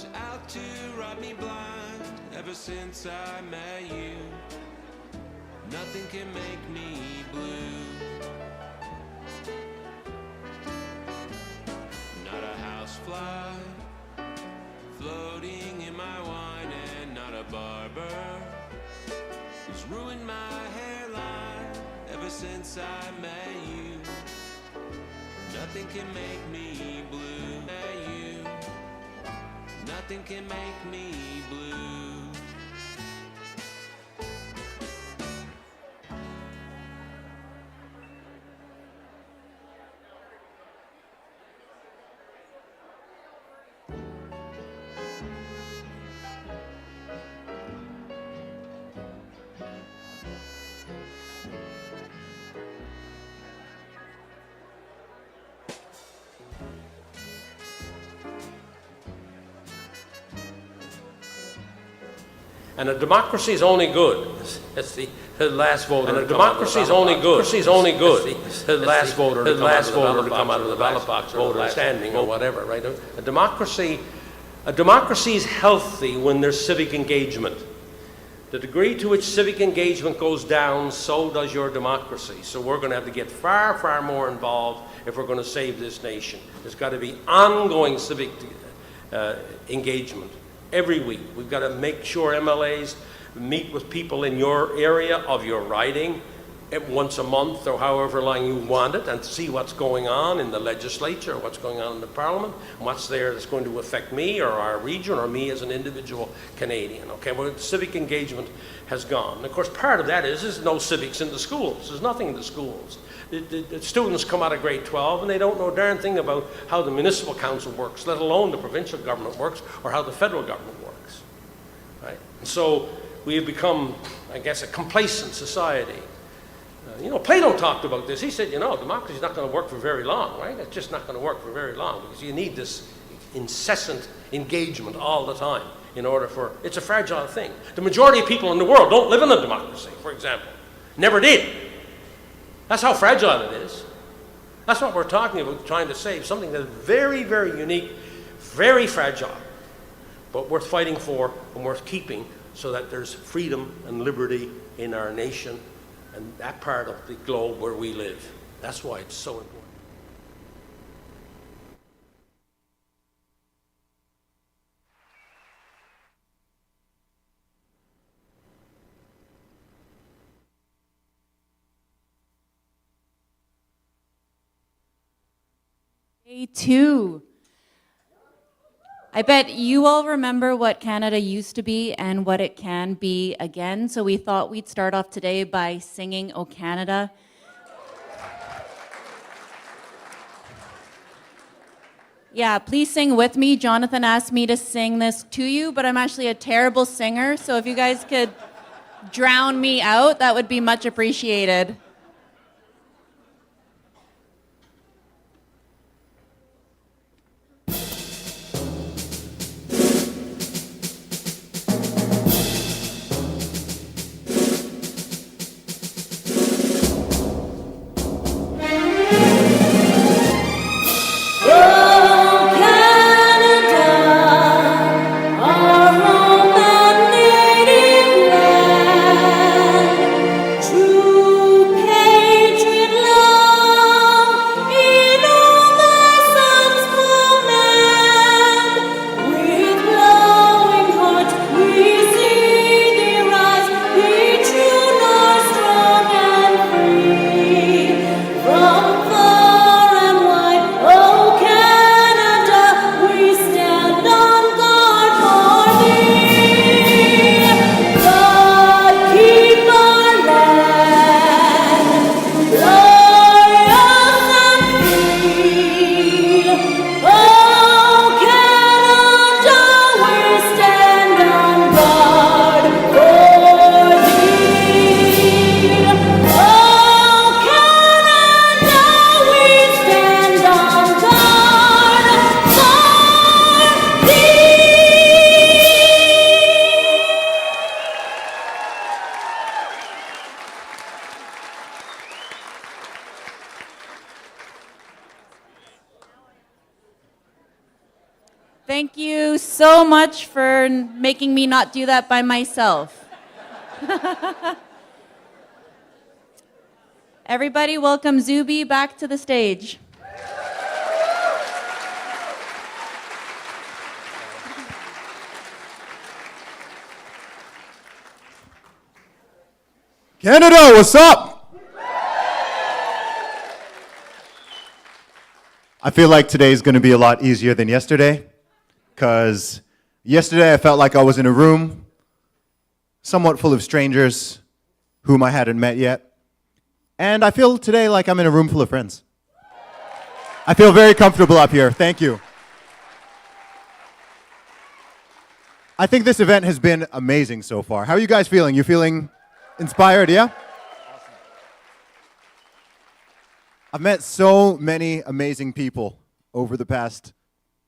was out to rob me blind. Ever since I met you, nothing can make me blue. Not a housefly floating in my wine, and not a barber who's ruined my hairline. Ever since I met you, nothing can make me blue. You, nothing can make me blue. And a democracy is only good. It's the last voter. And a democracy is only good. Democracy is only good. The last voter. The last voter to come out of the ballot box, voter standing or whatever, right? A democracy is healthy when there's civic engagement. The degree to which civic engagement goes down, so does your democracy. So we're going to have to get far, far more involved if we're going to save this nation. There's got to be ongoing civic engagement. Every week, we've got to make sure MLAs meet with people in your area of your riding once a month or however long you want it, and see what's going on in the legislature, what's going on in the parliament, and what's there that's going to affect me or our region or me as an individual Canadian. Okay, well, civic engagement has gone. And of course, part of that is there's no civics in the schools. There's nothing in the schools. The students come out of grade 12 and they don't know a darn thing about how the municipal council works, let alone the provincial government works or how the federal government works, right? And so we have become, I guess, a complacent society. You know, Plato talked about this. He said, you know, democracy is not going to work for very long, right? It's just not going to work for very long because you need this incessant engagement all the time in order for, it's a fragile thing. The majority of people in the world don't live in a democracy, for example. Never did. That's how fragile it is. That's what we're talking about, trying to save something that's very, very unique, very fragile, but worth fighting for and worth keeping so that there's freedom and liberty in our nation and that part of the globe where we live. That's why it's so important. Day 2. I bet you all remember what Canada used to be and what it can be again, so we thought we'd start off today by singing "O Canada." Yeah, please sing with me. Jonathan asked me to sing this to you, but I'm actually a terrible singer, so if you guys could drown me out, that would be much appreciated. True Thank you so much for making me not do that by myself. Everybody, welcome ZUBY back to the stage. Canada, what's up? I feel like today is going to be a lot easier than yesterday, because yesterday I felt like I was in a room somewhat full of strangers whom I hadn't met yet, and I feel today like I'm in a room full of friends. I feel very comfortable up here. Thank you. I think this event has been amazing so far. How are you guys feeling? You feeling inspired, yeah? Awesome. I've met so many amazing people over the past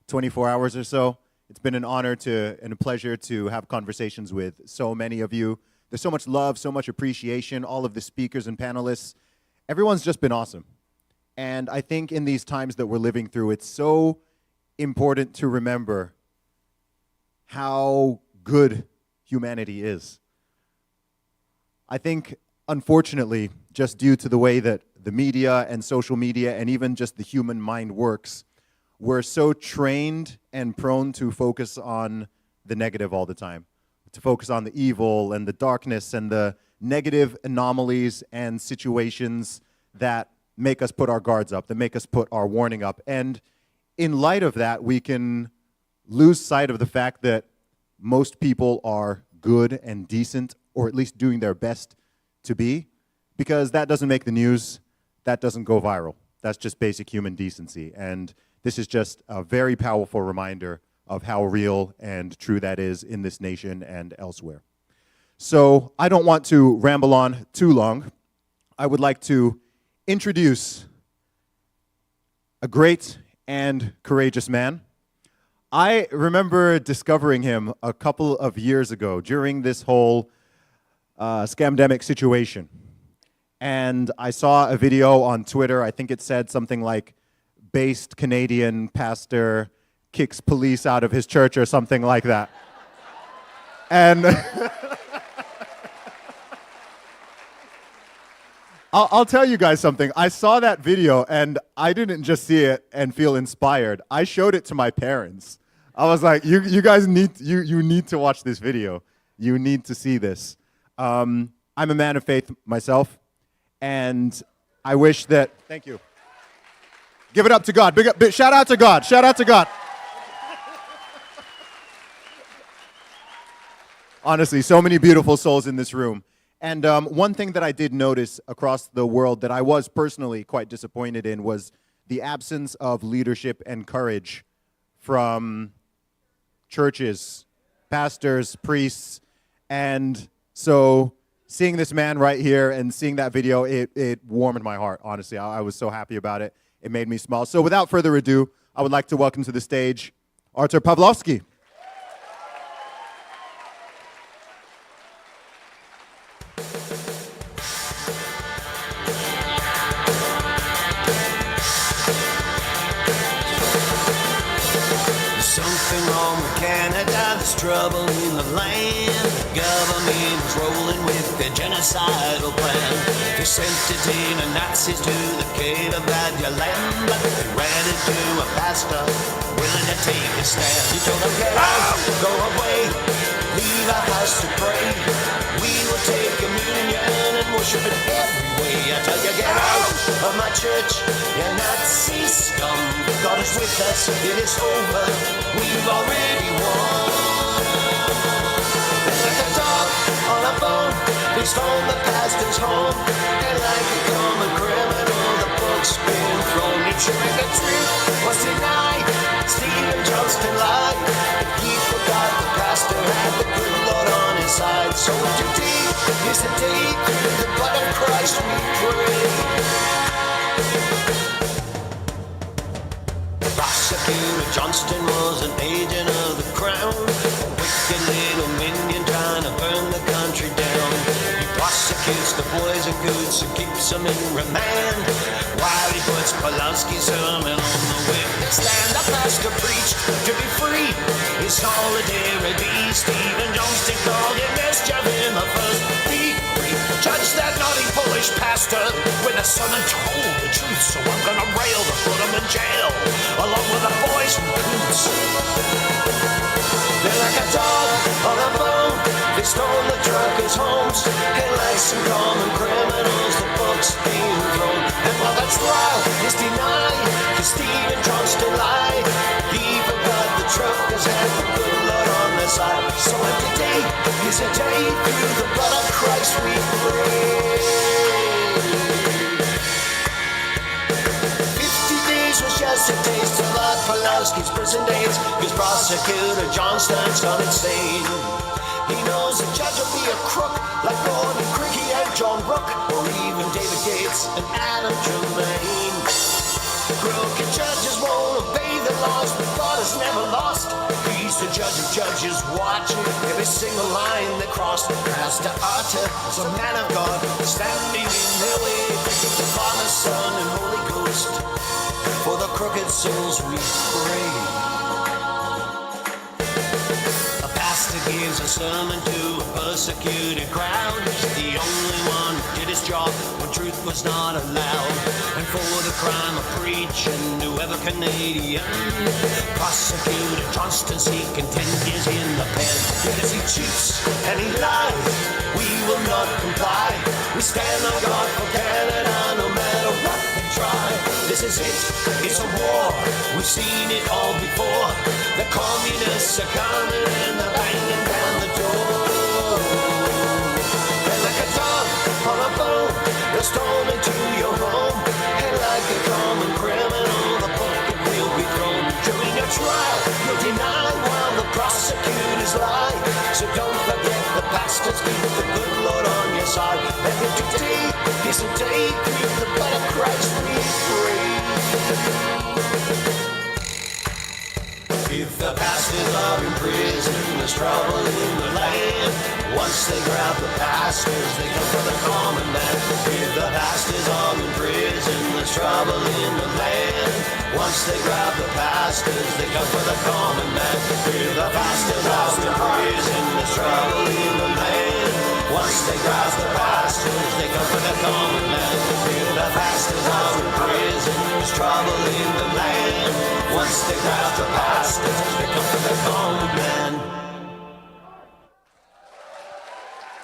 24 hours or so. It's been an honor and a pleasure to have conversations with so many of you. There's so much love, so much appreciation, all of the speakers and panelists. Everyone's just been awesome. And I think in these times that we're living through, it's so important to remember how good humanity is. I think, unfortunately, just due to the way that the media and social media and even just the human mind works, we're so trained and prone to focus on the negative all the time, to focus on the evil and the darkness and the negative anomalies and situations that make us put our guards up, that make us put our warning up. And in light of that, we can lose sight of the fact that most people are good and decent, or at least doing their best to be, because that doesn't make the news, that doesn't go viral. That's just basic human decency. And this is just a very powerful reminder of how real and true that is in this nation and elsewhere. So I don't want to ramble on too long. I would like to introduce a great and courageous man. I remember discovering him a couple of years ago during this whole scamdemic situation. And I saw a video on Twitter. I think it said something like, based Canadian pastor kicks police out of his church or something like that. And I'll tell you guys something. I saw that video and I didn't just see it and feel inspired. I showed it to my parents. I was like, you guys need to watch this video. You need to see this. I'm a man of faith myself, and I wish that, thank you. Give it up to God. Big shout out to God. Shout out to God. Honestly, so many beautiful souls in this room. And one thing that I did notice across the world that I was personally quite disappointed in was the absence of leadership and courage from churches, pastors, priests. And so seeing this man right here and seeing that video, it warmed my heart, honestly. I was so happy about it. It made me smile. So without further ado, I would like to welcome to the stage ARTUR PAWLOWSKI. Something wrong with Canada, there's trouble in the land. The government is rolling with their genocidal plan. They sent the Nazis to the cave of land, but they ran into a pastor willing to take a stand. He told them, get out, go away, leave our house to pray. We will take communion and worship it every way. I tell you, get out of my church, you Nazi scum. God is with us, it is over, we've already won. Like a dog on a bone, please phone the pastor's home. And like a common criminal, the book's been thrown. Trick or treat was denied, Stephen Johnston lied. He forgot the pastor had the good Lord on his side. So today is the day, through the blood of Christ we pray. Prosecutor Johnston was an agent of the crown, a wicked little minion trying to burn the country down. He prosecutes the boys and goods and keeps them in remand, while he puts Pawlowski's sermon on the witness stand. The pastor preached to be free, His solidarity, Stephen Johnston called it mischief in the first degree. Judge that naughty Polish pastor when the son told the truth, so I'm gonna rail to put him in jail, along with the boys from KUNTZ. They're like a dog on a bone, they stole the truckers' homes, and like some common criminals, the book's being thrown. And while the trial is denied, cause Stephen Johnston lied, he forgot the truckers had the good Lord on their side. So if today is a day through the blood of Christ we pray. 50 days was just a taste of Lord Pawlowski's prison days, cause prosecutor Johnston's gone insane. He knows the judge will be a crook like Gordon Cricky and John Brooke, or even David Gates and Adam Tremaine. Crooked judges won't obey the laws, but God has never lost. He's the judge of judges, watching every single line they cross. Pastor Arthur is a man of God, standing in their way. The Father, Son, and Holy Ghost, for the crooked souls we pray. A pastor gives a sermon to a persecuted crowd. He's the only one who did his job when truth was not allowed. And for the crime of preaching to every Canadian, prosecutor Johnston seeking 10 years in the pen. Because he cheats and he lies, we will not comply. We stand on God for Canada no matter what we try. This is it, it's a war, we've seen it all before. The communists are coming and they're banging down the door. They're like a dog on a bone, they'll storm into your home. And like a common criminal, the book will be thrown. During your trial, you'll deny while the prosecutors lie. So don't forget the pastors, keep the good Lord on your side. And if today is a day through the blood of Christ we pray. If the pastors are in prison, there's trouble in the land. Once they grab the pastors, they come for the common man. If the pastors are in prison, there's trouble in the land. Once they grab the pastors, they come for the common man. If the pastors are in prison, there's trouble in the land. Once they grab the pastors, they come for the common man. If the pastors are in prison, there's trouble in the land. Once they grab the pastors, they come for the common man.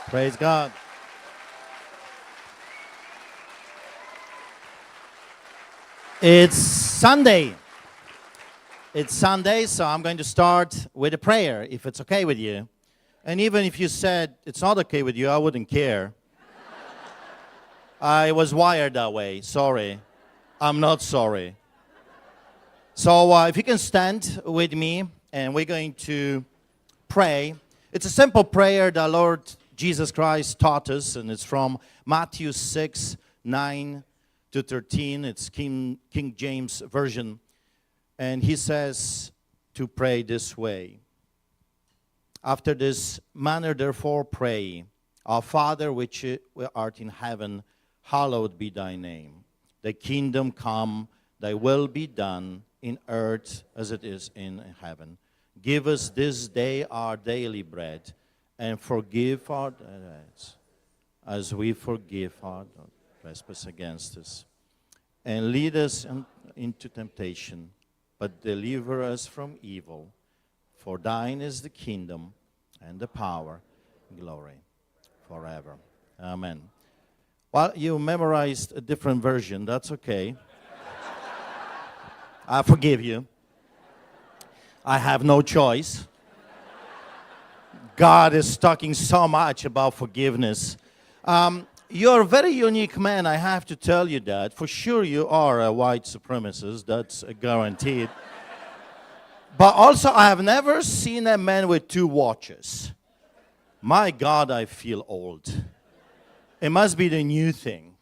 Praise God. It's Sunday. It's Sunday, so I'm going to start with a prayer, if it's okay with you. And even if you said it's not okay with you, I wouldn't care. I was wired that way. Sorry. I'm not sorry. So if you can stand with me, and we're going to pray. It's a simple prayer that Lord Jesus Christ taught us, and it's from Matthew 6, 9 to 13. It's King James Version. And he says to pray this way. After this manner, therefore, pray. Our Father, which art in heaven, hallowed be thy name. Thy kingdom come, thy will be done, in earth as it is in heaven. Give us this day our daily bread, and forgive our debts, as we forgive our trespass against us. And lead us into temptation, but deliver us from evil. For thine is the kingdom, and the power, and glory, forever. Amen. Well, you memorized a different version. That's okay. I forgive you. I have no choice. God is talking so much about forgiveness. You're a very unique man, I have to tell you that. For sure you are a white supremacist, that's guaranteed. But also, I have never seen a man with 2 watches. My God, I feel old. It must be the new thing,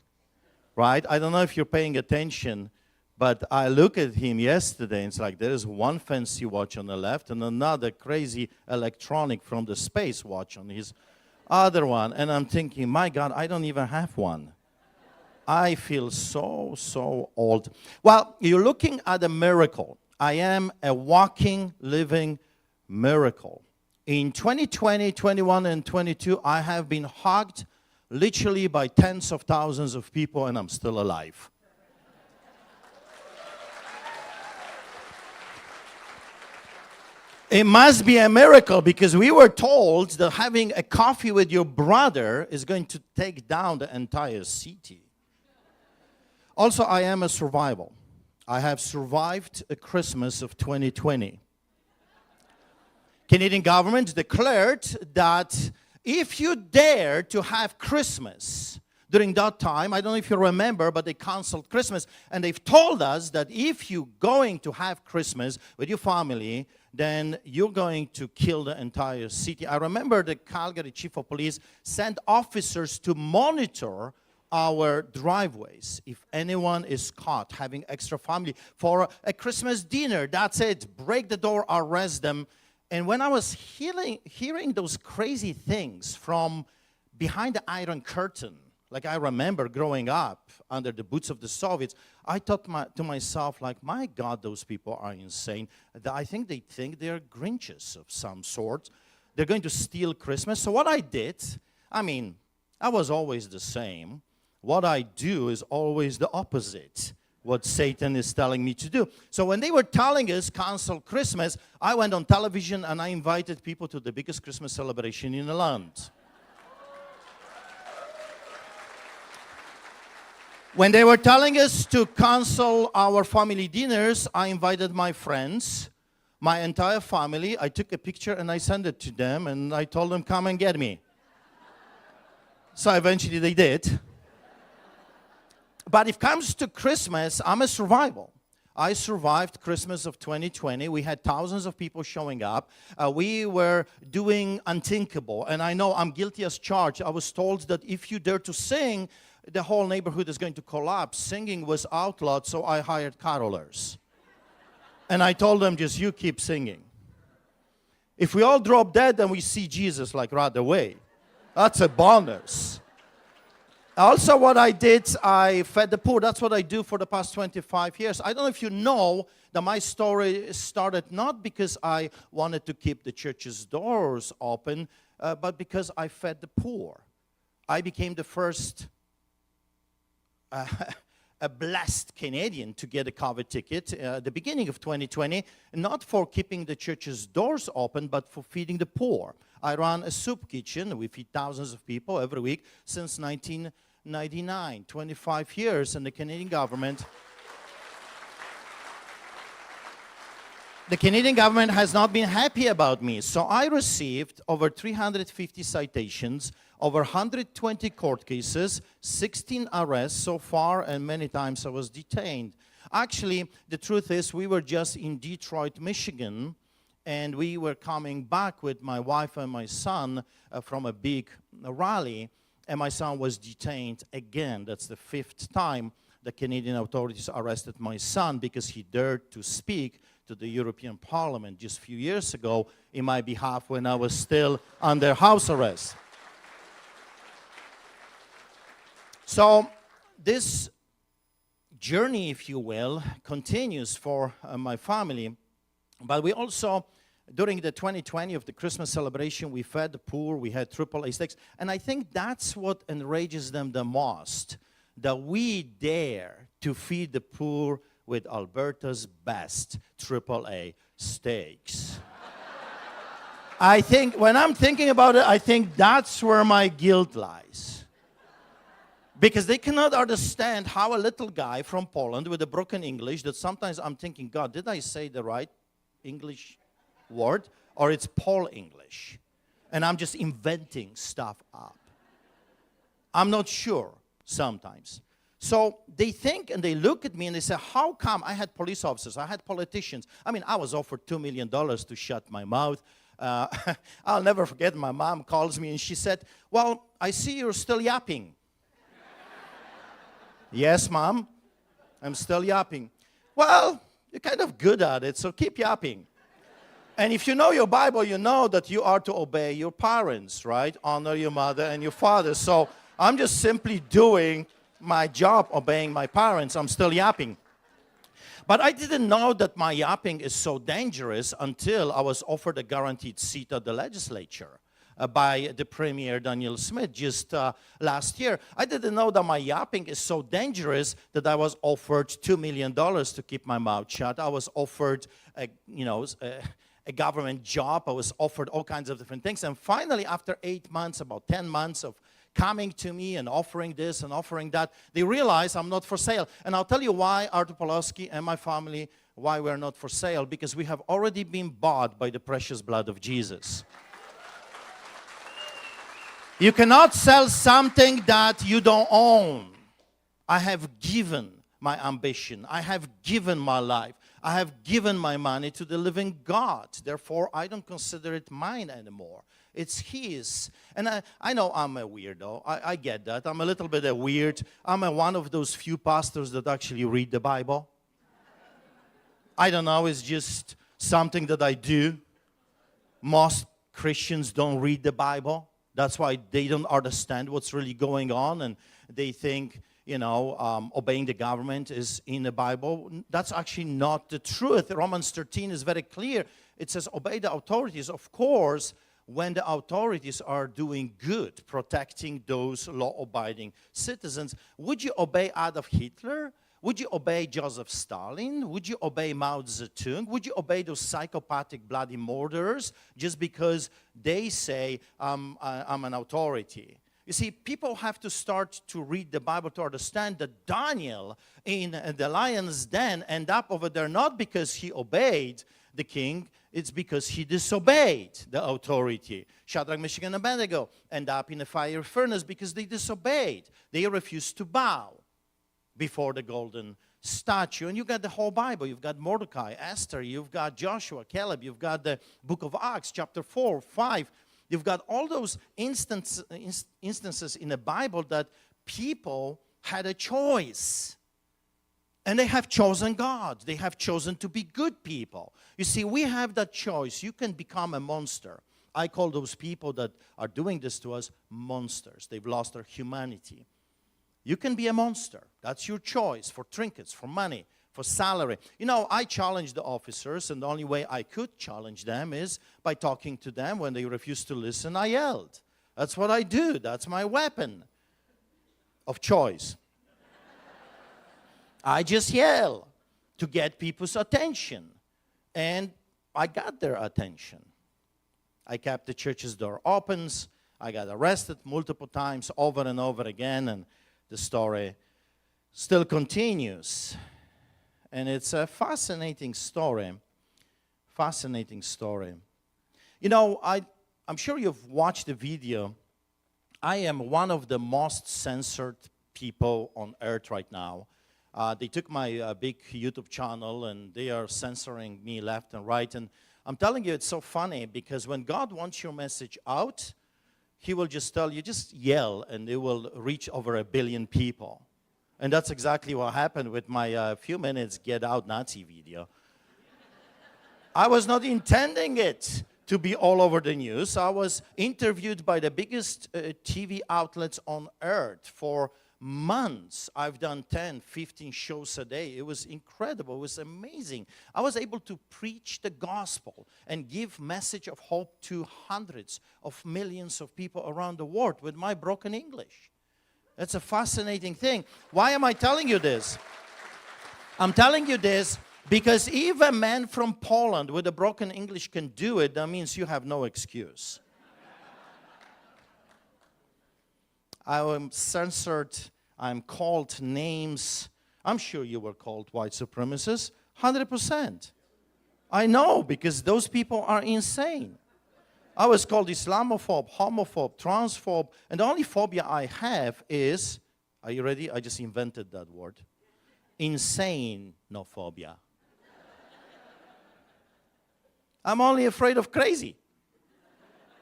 right? I don't know if you're paying attention, but I look at him yesterday, and it's like there is one fancy watch on the left and another crazy electronic from the space watch on his other one. And I'm thinking, my God, I don't even have one. I feel so old. Well, you're looking at a miracle. I am a walking, living miracle. In 2020, 21, and 22, I have been hugged literally by tens of thousands of people, and I'm still alive. It must be a miracle, because we were told that having a coffee with your brother is going to take down the entire city. Also, I am a survivor. I have survived a Christmas of 2020. Canadian government declared that if you dare to have Christmas during that time, I don't know if you remember, but they canceled Christmas, and they've told us that if you're going to have Christmas with your family, then you're going to kill the entire city. I remember the Calgary chief of police sent officers to monitor our driveways. If anyone is caught having extra family for a Christmas dinner, that's it. Break the door, arrest them. And when I was hearing those crazy things from behind the Iron Curtain, like I remember growing up under the boots of the Soviets, I thought to myself, like, my God, those people are insane. I think they think they're Grinches of some sort. They're going to steal Christmas. So what I did, I mean, I was always the same. What I do is always the opposite, what Satan is telling me to do. So when they were telling us cancel Christmas, I went on television and I invited people to the biggest Christmas celebration in the land. When they were telling us to cancel our family dinners, I invited my friends, my entire family. I took a picture and I sent it to them, and I told them, come and get me. So eventually they did. But if it comes to Christmas, I'm a survivor. I survived Christmas of 2020. We had thousands of people showing up. We were doing unthinkable. And I know I'm guilty as charged. I was told that if you dare to sing, the whole neighborhood is going to collapse. Singing was outlawed, so I hired carolers. And I told them, just you keep singing. If we all drop dead, then we see Jesus like right away. That's a bonus. Also, what I did, I fed the poor. That's what I do for the past 25 years. I don't know if you know that my story started not because I wanted to keep the church's doors open, but because I fed the poor. I became the first a blessed Canadian to get a COVID ticket at the beginning of 2020, not for keeping the church's doors open, but for feeding the poor. I run a soup kitchen. We feed thousands of people every week since 1999, 25 years, and the Canadian government has not been happy about me. So I received over 350 citations, over 120 court cases, 16 arrests so far, and many times I was detained. Actually, the truth is, we were just in Detroit, Michigan, and we were coming back with my wife and my son from a big rally, and my son was detained again. That's the 5th time the Canadian authorities arrested my son because he dared to speak to the European Parliament just a few years ago in my behalf when I was still under house arrest. So this journey, if you will, continues for my family. But we also, during the 2020 of the Christmas celebration, we fed the poor, we had AAA steaks. And I think that's what enrages them the most, that we dare to feed the poor with Alberta's best AAA steaks. I think, when I'm thinking about it, I think that's where my guilt lies. Because they cannot understand how a little guy from Poland with a broken English, that sometimes I'm thinking, God, did I say the right English word? Or it's Paul English? And I'm just inventing stuff up. I'm not sure sometimes. So they think and they look at me and they say, how come? I had police officers, I had politicians. I mean, I was offered $2 million to shut my mouth. I'll never forget, my mom calls me and she said, well, I see you're still yapping. Yes, Mom, I'm still yapping. Well, you're kind of good at it, so keep yapping. And if you know your Bible, you know that you are to obey your parents, right? Honor your mother and your father. So I'm just simply doing my job, obeying my parents. I'm still yapping. But I didn't know that my yapping is so dangerous until I was offered a guaranteed seat at the legislature by the Premier Daniel Smith just last year. I didn't know that my yapping is so dangerous that I was offered $2 million to keep my mouth shut. I was offered a government job. I was offered all kinds of different things. And finally, after 8 months, about 10 months of coming to me and offering this and offering that, they realize I'm not for sale. And I'll tell you why ARTUR PAWLOWSKI and my family, why we're not for sale, because we have already been bought by the precious blood of Jesus. You cannot sell something that you don't own. I have given my ambition. I have given my life. I have given my money to the living God. Therefore, I don't consider it mine anymore. It's His. And I know I'm a weirdo. I get that. I'm a little bit weird. I'm one of those few pastors that actually read the Bible. I don't know. It's just something that I do. Most Christians don't read the Bible. That's why they don't understand what's really going on. And they think, obeying the government is in the Bible. That's actually not the truth. Romans 13 is very clear. It says, obey the authorities. Of course, when the authorities are doing good, protecting those law-abiding citizens. Would you obey Adolf Hitler? Would you obey Joseph Stalin? Would you obey Mao Zedong? Would you obey those psychopathic bloody murderers just because they say, I'm an authority? You see, people have to start to read the Bible to understand that Daniel in the lion's den ended up over there not because he obeyed the king, it's because he disobeyed the authority. Shadrach, Meshach, and Abednego end up in a fire furnace because they disobeyed. They refused to bow before the golden statue. And you got the whole Bible. You've got Mordecai, Esther, you've got Joshua, Caleb, you've got the book of Acts, chapter 4, 5. You've got all those instances in the Bible that people had a choice. And they have chosen God. They have chosen to be good people. You see, we have that choice. You can become a monster. I call those people that are doing this to us monsters. They've lost their humanity. You can be a monster. That's your choice for trinkets, for money, for salary. I challenge the officers, and the only way I could challenge them is by talking to them. When they refused to listen, I yelled. That's what I do. That's my weapon of choice. I just yell to get people's attention. And I got their attention. I kept the church's door open. I got arrested multiple times over and over again. And the story still continues. And it's a fascinating story. Fascinating story. I'm sure you've watched the video. I am one of the most censored people on earth right now. They took my big YouTube channel and they are censoring me left and right. And I'm telling you, it's so funny because when God wants your message out, He will just tell you, just yell, and it will reach over 1 billion people. And that's exactly what happened with my few minutes Get Out Nazi video. I was not intending it to be all over the news. I was interviewed by the biggest TV outlets on earth for months. I've done 10, 15 shows a day. It was incredible. It was amazing. I was able to preach the gospel and give message of hope to hundreds of millions of people around the world with my broken English. That's a fascinating thing. Why am I telling you this? I'm telling you this because if a man from Poland with a broken English can do it, that means you have no excuse. I am censored, I'm called names. I'm sure you were called white supremacists, 100%. I know, because those people are insane. I was called Islamophobe, homophobe, transphobe, and the only phobia I have is, are you ready? I just invented that word. Insane-nophobia. I'm only afraid of crazy.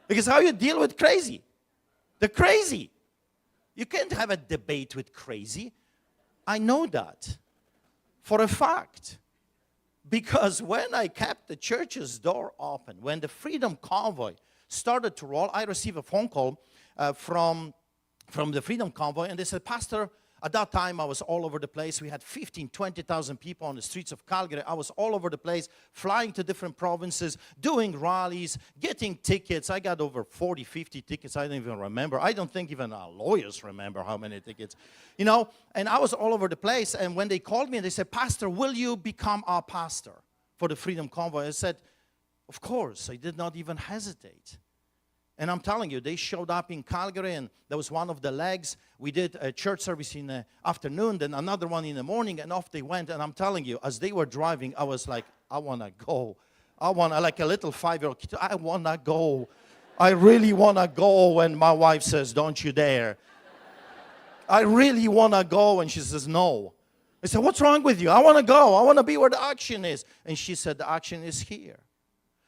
Because how you deal with crazy? The crazy. You can't have a debate with crazy. I know that for a fact. Because when I kept the church's door open, when the Freedom Convoy started to roll, I received a phone call from the Freedom Convoy, and they said, Pastor, At that time, I was all over the place. We had 15, 20,000 people on the streets of Calgary. I was all over the place, flying to different provinces, doing rallies, getting tickets. I got over 40, 50 tickets. I don't even remember. I don't think even our lawyers remember how many tickets. You know, and I was all over the place. And when they called me and they said, Pastor, will you become our pastor for the Freedom Convoy? I said, of course. I did not even hesitate. And I'm telling you, they showed up in Calgary, and that was one of the legs. We did a church service in the afternoon, then another one in the morning, and off they went. And I'm telling you, as they were driving, I was like, I want to go. I want to, like a little 5-year-old kid, I want to go. I really want to go when my wife says, don't you dare. I really want to go, and she says, no. I said, what's wrong with you? I want to go. I want to be where the action is. And she said, the action is here.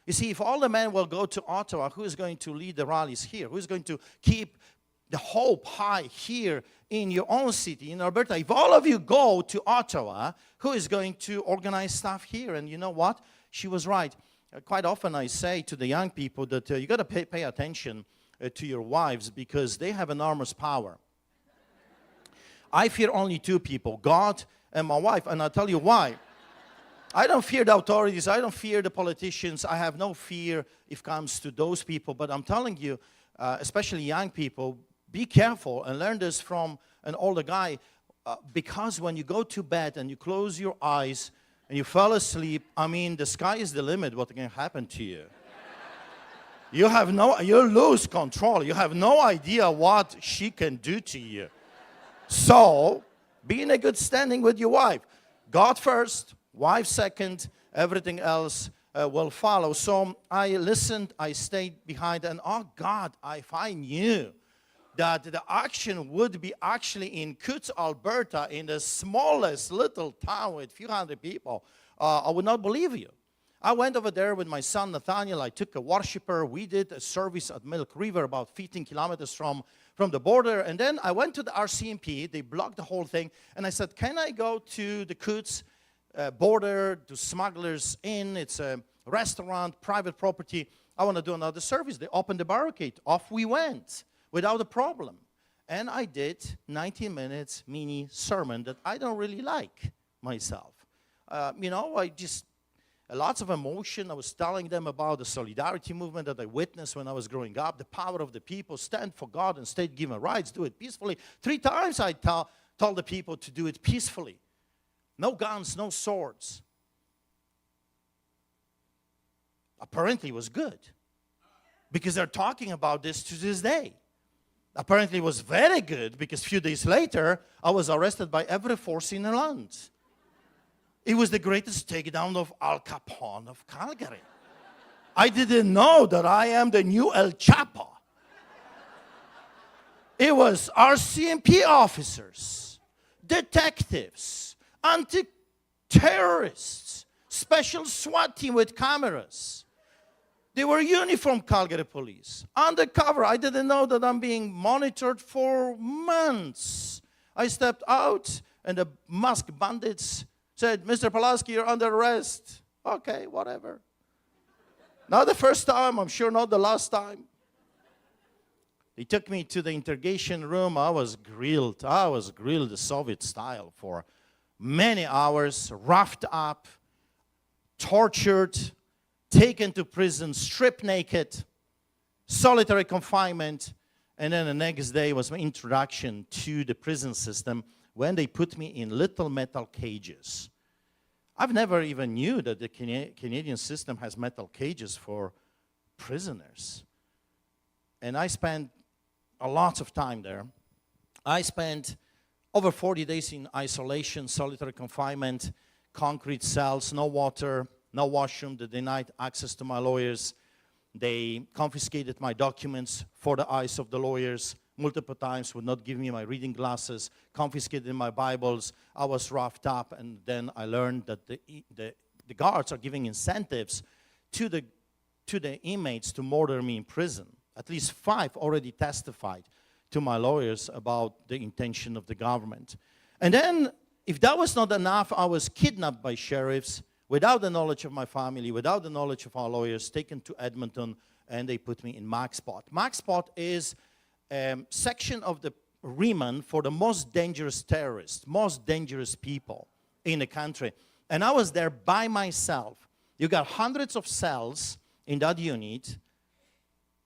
You see, if all the men will go to Ottawa, who is going to lead the rallies here? Who is going to keep the hope high here in your own city, in Alberta? If all of you go to Ottawa, who is going to organize stuff here? And you know what? She was right. Quite often I say to the young people that you got to pay attention to your wives because they have enormous power. I fear only two people, God and my wife, and I'll tell you why. I don't fear the authorities. I don't fear the politicians. I have no fear if it comes to those people. But I'm telling you, especially young people, be careful and learn this from an older guy. Because when you go to bed and you close your eyes and you fall asleep, I mean, the sky is the limit what can happen to you. You lose control. You have no idea what she can do to you. So, be in a good standing with your wife. God first. Wife second, everything else will follow. So I listened, I stayed behind, and oh God, if I knew that the action would be actually in KUNTZ, Alberta, in the smallest little town with a few hundred people, I would not believe you. I went over there with my son Nathaniel. I took a worshiper. We did a service at Milk River, about 15 kilometers from the border. And then I went to the RCMP. They blocked the whole thing. And I said, can I go to the KUNTZ border, to Smugglers Inn? It's a restaurant, private property. I want to do another service. They opened the barricade. Off we went without a problem. And I did 90 minutes mini sermon that I don't really like myself. You know, lots of emotion. I was telling them about the solidarity movement that I witnessed when I was growing up, the power of the people, stand for God and state-given rights, do it peacefully. 3 times I told the people to do it peacefully. No guns, no swords. Apparently it was good because they're talking about this to this day. Apparently it was very good because a few days later, I was arrested by every force in the land. It was the greatest takedown of Al Capone of Calgary. I didn't know that I am the new El Chapo. It was RCMP officers, detectives, anti-terrorists, special SWAT team with cameras. They were uniformed Calgary police, undercover. I didn't know that I'm being monitored for months. I stepped out and the masked bandits said, Mr. Pawlowski, you're under arrest. Okay, whatever. Not the first time, I'm sure not the last time. They took me to the interrogation room. I was grilled the Soviet style for many hours, roughed up, tortured, taken to prison, stripped naked, solitary confinement, and then the next day was my introduction to the prison system when they put me in little metal cages. I've never even knew that the Canadian system has metal cages for prisoners. And I spent a lot of time there. I spent over 40 days in isolation, solitary confinement, concrete cells, no water, no washroom. They denied access to my lawyers. They confiscated my documents for the eyes of the lawyers multiple times, would not give me my reading glasses, confiscated my Bibles. I was roughed up, and then I learned that the guards are giving incentives to the inmates to murder me in prison. At least 5 already testified to my lawyers about the intention of the government. And then, if that was not enough, I was kidnapped by sheriffs without the knowledge of my family, without the knowledge of our lawyers, taken to Edmonton, and they put me in MaxPot. MaxPot is a section of the remand for the most dangerous terrorists, most dangerous people in the country. And I was there by myself. You got hundreds of cells in that unit,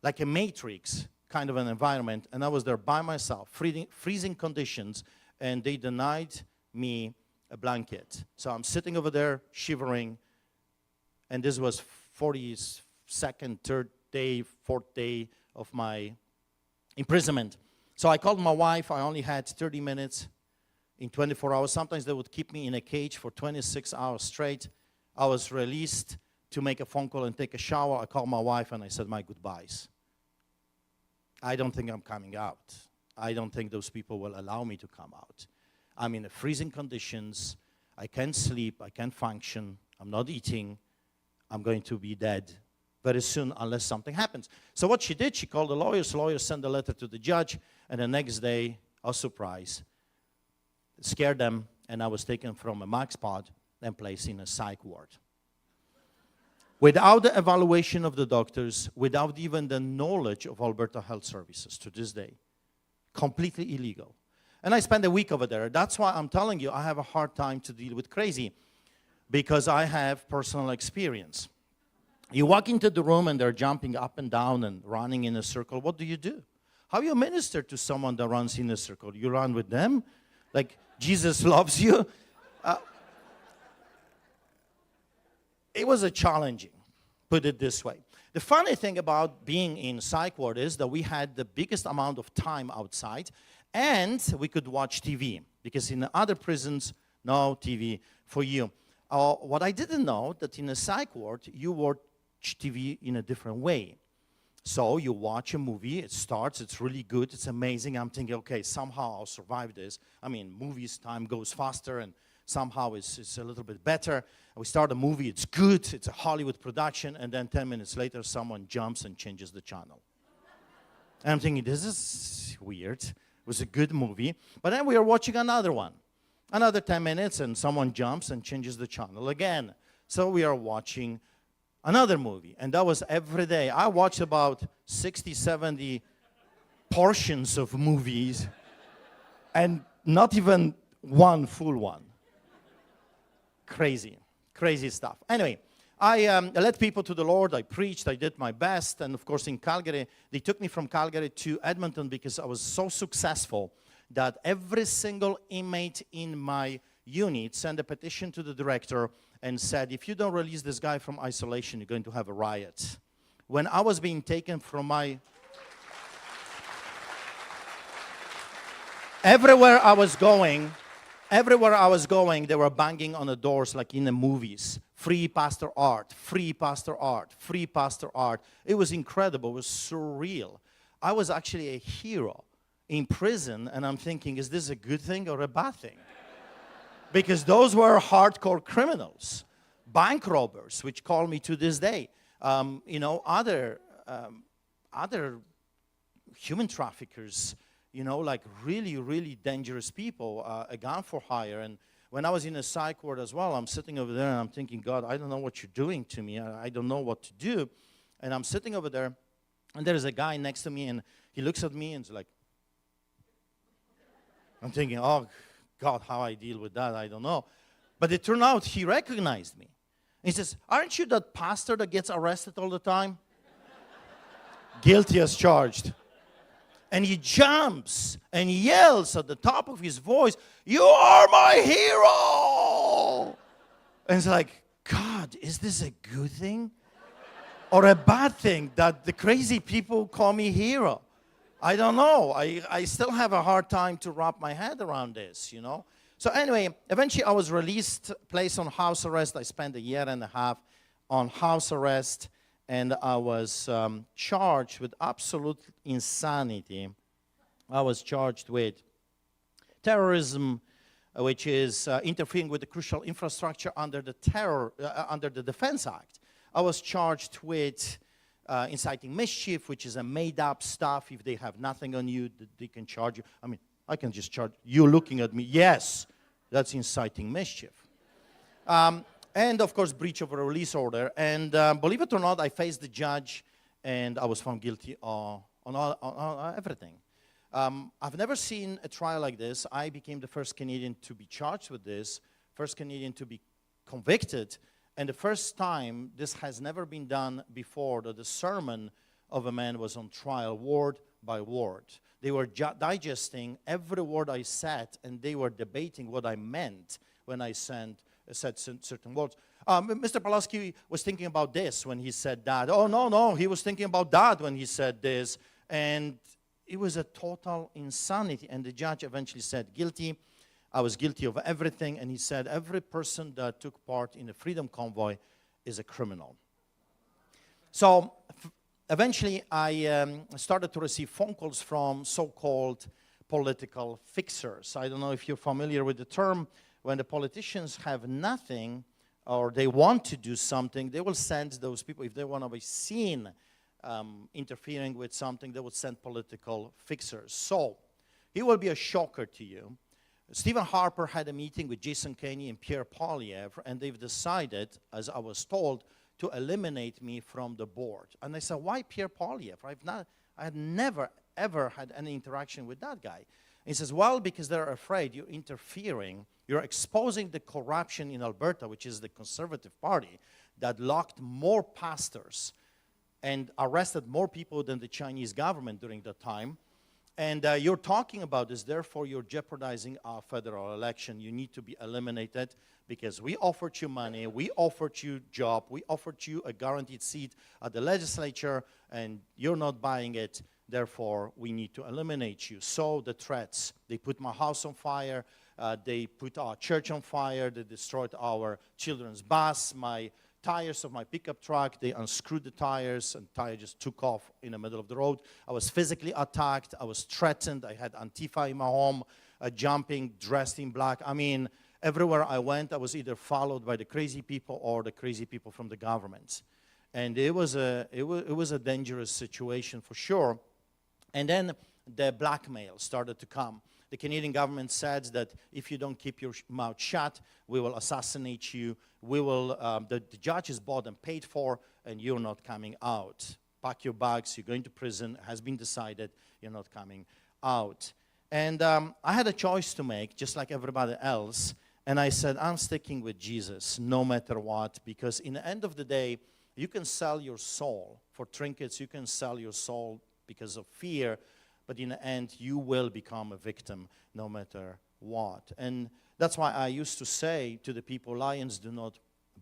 like a matrix kind of an environment, and I was there by myself, freezing conditions, and they denied me a blanket. So I'm sitting over there shivering, and this was 42nd, third day, fourth day of my imprisonment. So I called my wife. I only had 30 minutes in 24 hours. Sometimes they would keep me in a cage for 26 hours straight. I was released to make a phone call and take a shower. I called my wife and I said my goodbyes. I don't think I'm coming out. I don't think those people will allow me to come out. I'm in freezing conditions. I can't sleep. I can't function. I'm not eating. I'm going to be dead very soon unless something happens. So what she did, she called the lawyers. Lawyers sent a letter to the judge. And the next day, I was surprised. It scared them. And I was taken from a max pod and placed in a psych ward. Without the evaluation of the doctors, without even the knowledge of Alberta Health Services to this day. Completely illegal. And I spent a week over there. That's why I'm telling you, I have a hard time to deal with crazy, because I have personal experience. You walk into the room and they're jumping up and down and running in a circle. What do you do? How do you minister to someone that runs in a circle? You run with them? Like Jesus loves you? It was a challenging, put it this way. The funny thing about being in psych ward is that we had the biggest amount of time outside, and we could watch TV, because in the other prisons, no TV for you. What I didn't know, that in a psych ward, you watch TV in a different way. So you watch a movie, it starts, it's really good, it's amazing. I'm thinking, okay, somehow I'll survive this. I mean, movies, time goes faster, and somehow it's a little bit better. We start a movie, it's good, it's a Hollywood production, and then 10 minutes later, someone jumps and changes the channel. And I'm thinking, this is weird. It was a good movie. But then we are watching another one. Another 10 minutes, and someone jumps and changes the channel again. So we are watching another movie. And that was every day. I watched about 60, 70 portions of movies, and not even one full one. Crazy, crazy stuff. Anyway, I led people to the Lord. I preached. I did my best. And of course, in Calgary, they took me from Calgary to Edmonton because I was so successful that every single inmate in my unit sent a petition to the director and said, if you don't release this guy from isolation, you're going to have a riot. When I was being taken from my... Everywhere I was going, they were banging on the doors like in the movies. Free Pastor Art, free Pastor Art, free Pastor Art. It was incredible. It was surreal. I was actually a hero in prison, and I'm thinking, is this a good thing or a bad thing? Because those were hardcore criminals, bank robbers, which call me to this day. Other human traffickers, like really, really dangerous people, a gun for hire. And when I was in a psych ward as well, I'm sitting over there and I'm thinking, God, I don't know what you're doing to me. I don't know what to do. And I'm sitting over there, and there's a guy next to me, and he looks at me and is like, I'm thinking, oh, God, how I deal with that, I don't know. But it turned out he recognized me. He says, aren't you that pastor that gets arrested all the time? Guilty as charged. And he jumps and yells at the top of his voice, you are my hero! And it's like, God, is this a good thing or a bad thing that the crazy people call me hero? I don't know. I still have a hard time to wrap my head around this, So anyway, eventually I was released, placed on house arrest. I spent 1.5 years on house arrest, and I was charged with absolute insanity. I was charged with terrorism, which is interfering with the crucial infrastructure under the Defense Act. I was charged with inciting mischief, which is a made-up stuff. If they have nothing on you, they can charge you. I mean, I can just charge you looking at me. Yes, that's inciting mischief. And, of course, breach of a release order. And believe it or not, I faced the judge, and I was found guilty on everything. I've never seen a trial like this. I became the first Canadian to be charged with this, first Canadian to be convicted, and the first time this has never been done before, that the sermon of a man was on trial, word by word. They were digesting every word I said, and they were debating what I meant when I said certain words. Mr. Pawlowski was thinking about this when he said that. Oh, no, he was thinking about that when he said this. And it was a total insanity. And the judge eventually said, guilty. I was guilty of everything. And he said, every person that took part in the Freedom Convoy is a criminal. So eventually, I started to receive phone calls from so-called political fixers. I don't know if you're familiar with the term. When the politicians have nothing or they want to do something, they will send those people, if they want to be seen interfering with something, they would send political fixers. So, it will be a shocker to you. Stephen Harper had a meeting with Jason Kenney and Pierre Poilievre, and they've decided, as I was told, to eliminate me from the board. And I said, why Pierre Poilievre? I had never, ever had any interaction with that guy. And he says, well, because they're afraid you're interfering, you're exposing the corruption in Alberta, which is the Conservative Party, that locked more pastors and arrested more people than the Chinese government during that time. And you're talking about this, therefore you're jeopardizing our federal election. You need to be eliminated because we offered you money, we offered you job, we offered you a guaranteed seat at the legislature, and you're not buying it. Therefore, we need to eliminate you. So the threats, they put my house on fire, they put our church on fire, they destroyed our children's bus, my tires of my pickup truck, they unscrewed the tires, and the tire just took off in the middle of the road. I was physically attacked, I was threatened, I had Antifa in my home, jumping, dressed in black. I mean, everywhere I went, I was either followed by the crazy people or the crazy people from the government. And it was a dangerous situation for sure. And then the blackmail started to come. The Canadian government said that if you don't keep your mouth shut, we will assassinate you. We will, the judge is bought and paid for, and you're not coming out. Pack your bags, you're going to prison, it has been decided, you're not coming out. And I had a choice to make, just like everybody else, and I said, I'm sticking with Jesus, no matter what, because in the end of the day, you can sell your soul for trinkets, you can sell your soul because of fear, but in the end, you will become a victim no matter what. And that's why I used to say to the people, lions do not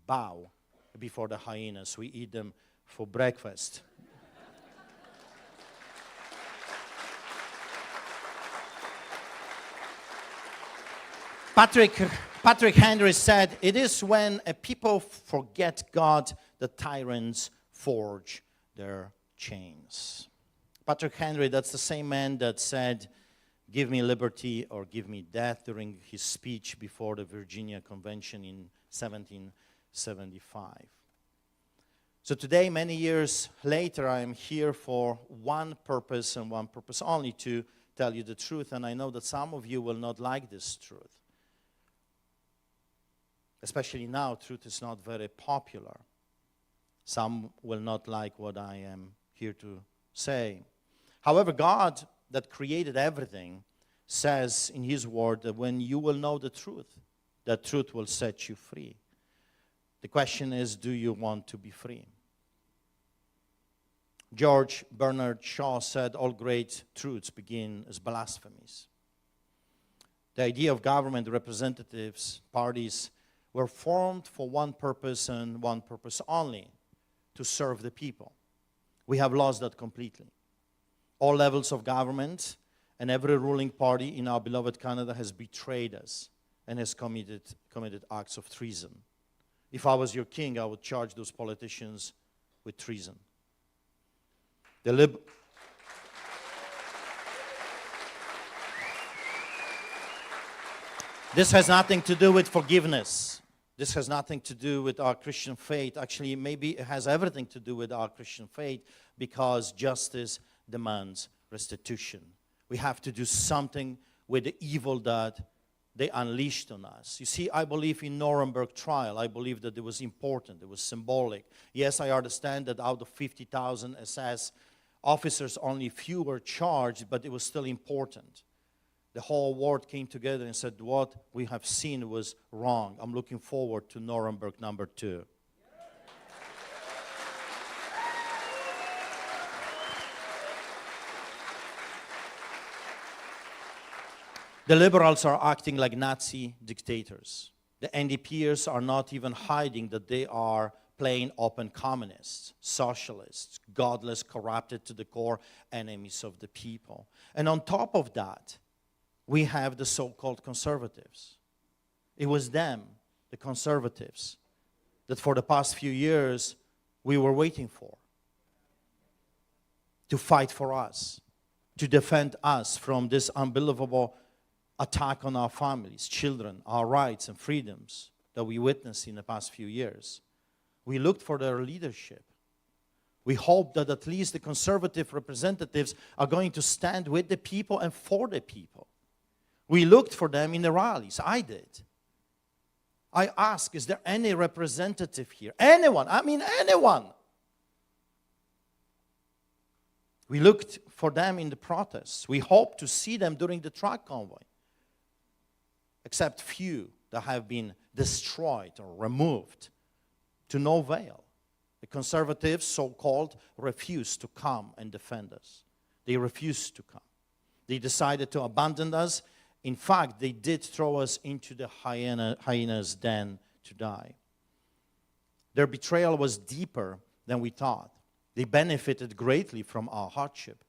bow before the hyenas. We eat them for breakfast. Patrick Henry said, it is when a people forget God that tyrants forge their chains. Patrick Henry, that's the same man that said, give me liberty or give me death during his speech before the Virginia Convention in 1775. So today, many years later, I am here for one purpose and one purpose only, to tell you the truth. And I know that some of you will not like this truth. Especially now, truth is not very popular. Some will not like what I am here to say. However, God that created everything says in His Word that when you will know the truth, that truth will set you free. The question is, do you want to be free? George Bernard Shaw said, all great truths begin as blasphemies. The idea of government representatives, parties, were formed for one purpose and one purpose only, to serve the people. We have lost that completely. All levels of government and every ruling party in our beloved Canada has betrayed us and has committed acts of treason. If I was your king, I would charge those politicians with treason. This has nothing to do with forgiveness. This has nothing to do with our Christian faith. Actually, maybe it has everything to do with our Christian faith, because justice demands restitution. We have to do something with the evil that they unleashed on us. You see, I believe in Nuremberg trial. I believe that it was important. It was symbolic. Yes, I understand that out of 50,000 SS Officers, only few were charged, but it was still important. The whole world came together and said, what we have seen was wrong. I'm looking forward to Nuremberg number 2. The liberals are acting like Nazi dictators. The NDPers are not even hiding that they are plain open communists, socialists, godless, corrupted to the core enemies of the people. And on top of that, we have the so-called conservatives. It was them, the conservatives, that for the past few years we were waiting for, to fight for us, to defend us from this unbelievable attack on our families, children, our rights and freedoms that we witnessed in the past few years. We looked for their leadership. We hope that at least the conservative representatives are going to stand with the people and for the people. We looked for them in the rallies. I did. I asked, is there any representative here? Anyone, I mean anyone. We looked for them in the protests. We hoped to see them during the truck convoy. Except few that have been destroyed or removed to no avail. The conservatives, so-called, refused to come and defend us. They refused to come. They decided to abandon us. In fact, they did throw us into the hyena's den to die. Their betrayal was deeper than we thought. They benefited greatly from our hardship.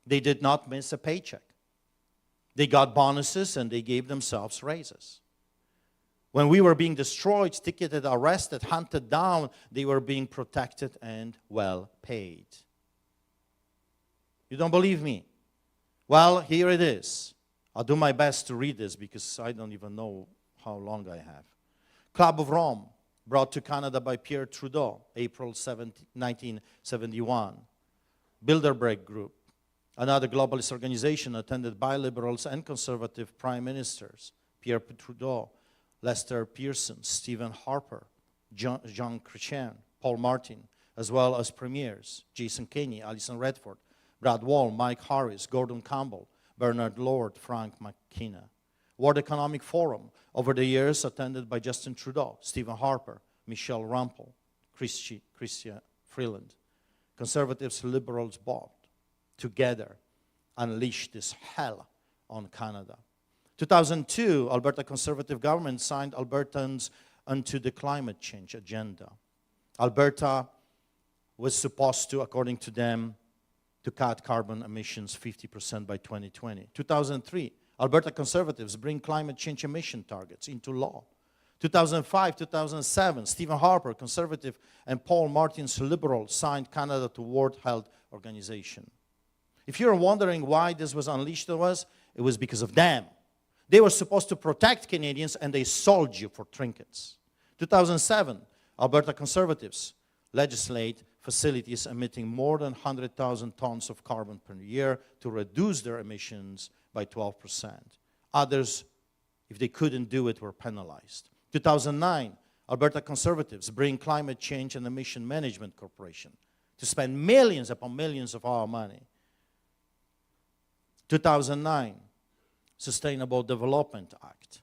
They did not miss a paycheck. They got bonuses and they gave themselves raises. When we were being destroyed, ticketed, arrested, hunted down, they were being protected and well paid. You don't believe me? Well, here it is. I'll do my best to read this because I don't even know how long I have. Club of Rome, brought to Canada by Pierre Trudeau, April 1971. Bilderberg Group, another globalist organization attended by liberals and conservative prime ministers, Pierre Trudeau, Lester Pearson, Stephen Harper, Jean Chrétien, Paul Martin, as well as premiers, Jason Kenney, Alison Redford, Brad Wall, Mike Harris, Gordon Campbell, Bernard Lord, Frank McKenna. World Economic Forum, over the years attended by Justin Trudeau, Stephen Harper, Michelle Rumpel, Chrystia Freeland. Conservatives, liberals both together unleashed this hell on Canada. 2002, Alberta Conservative government signed Albertans onto the climate change agenda. Alberta was supposed to, according to them, to cut carbon emissions 50% by 2020. 2003, Alberta Conservatives bring climate change emission targets into law. 2005, 2007, Stephen Harper, Conservative, and Paul Martin's Liberal signed Canada to World Health Organization. If you're wondering why this was unleashed on us, it was because of them. They were supposed to protect Canadians and they sold you for trinkets. 2007, Alberta Conservatives legislate facilities emitting more than 100,000 tons of carbon per year to reduce their emissions by 12%. Others, if they couldn't do it, were penalized. 2009, Alberta Conservatives bring Climate Change and Emission Management Corporation to spend millions upon millions of our money. 2009, Sustainable Development Act.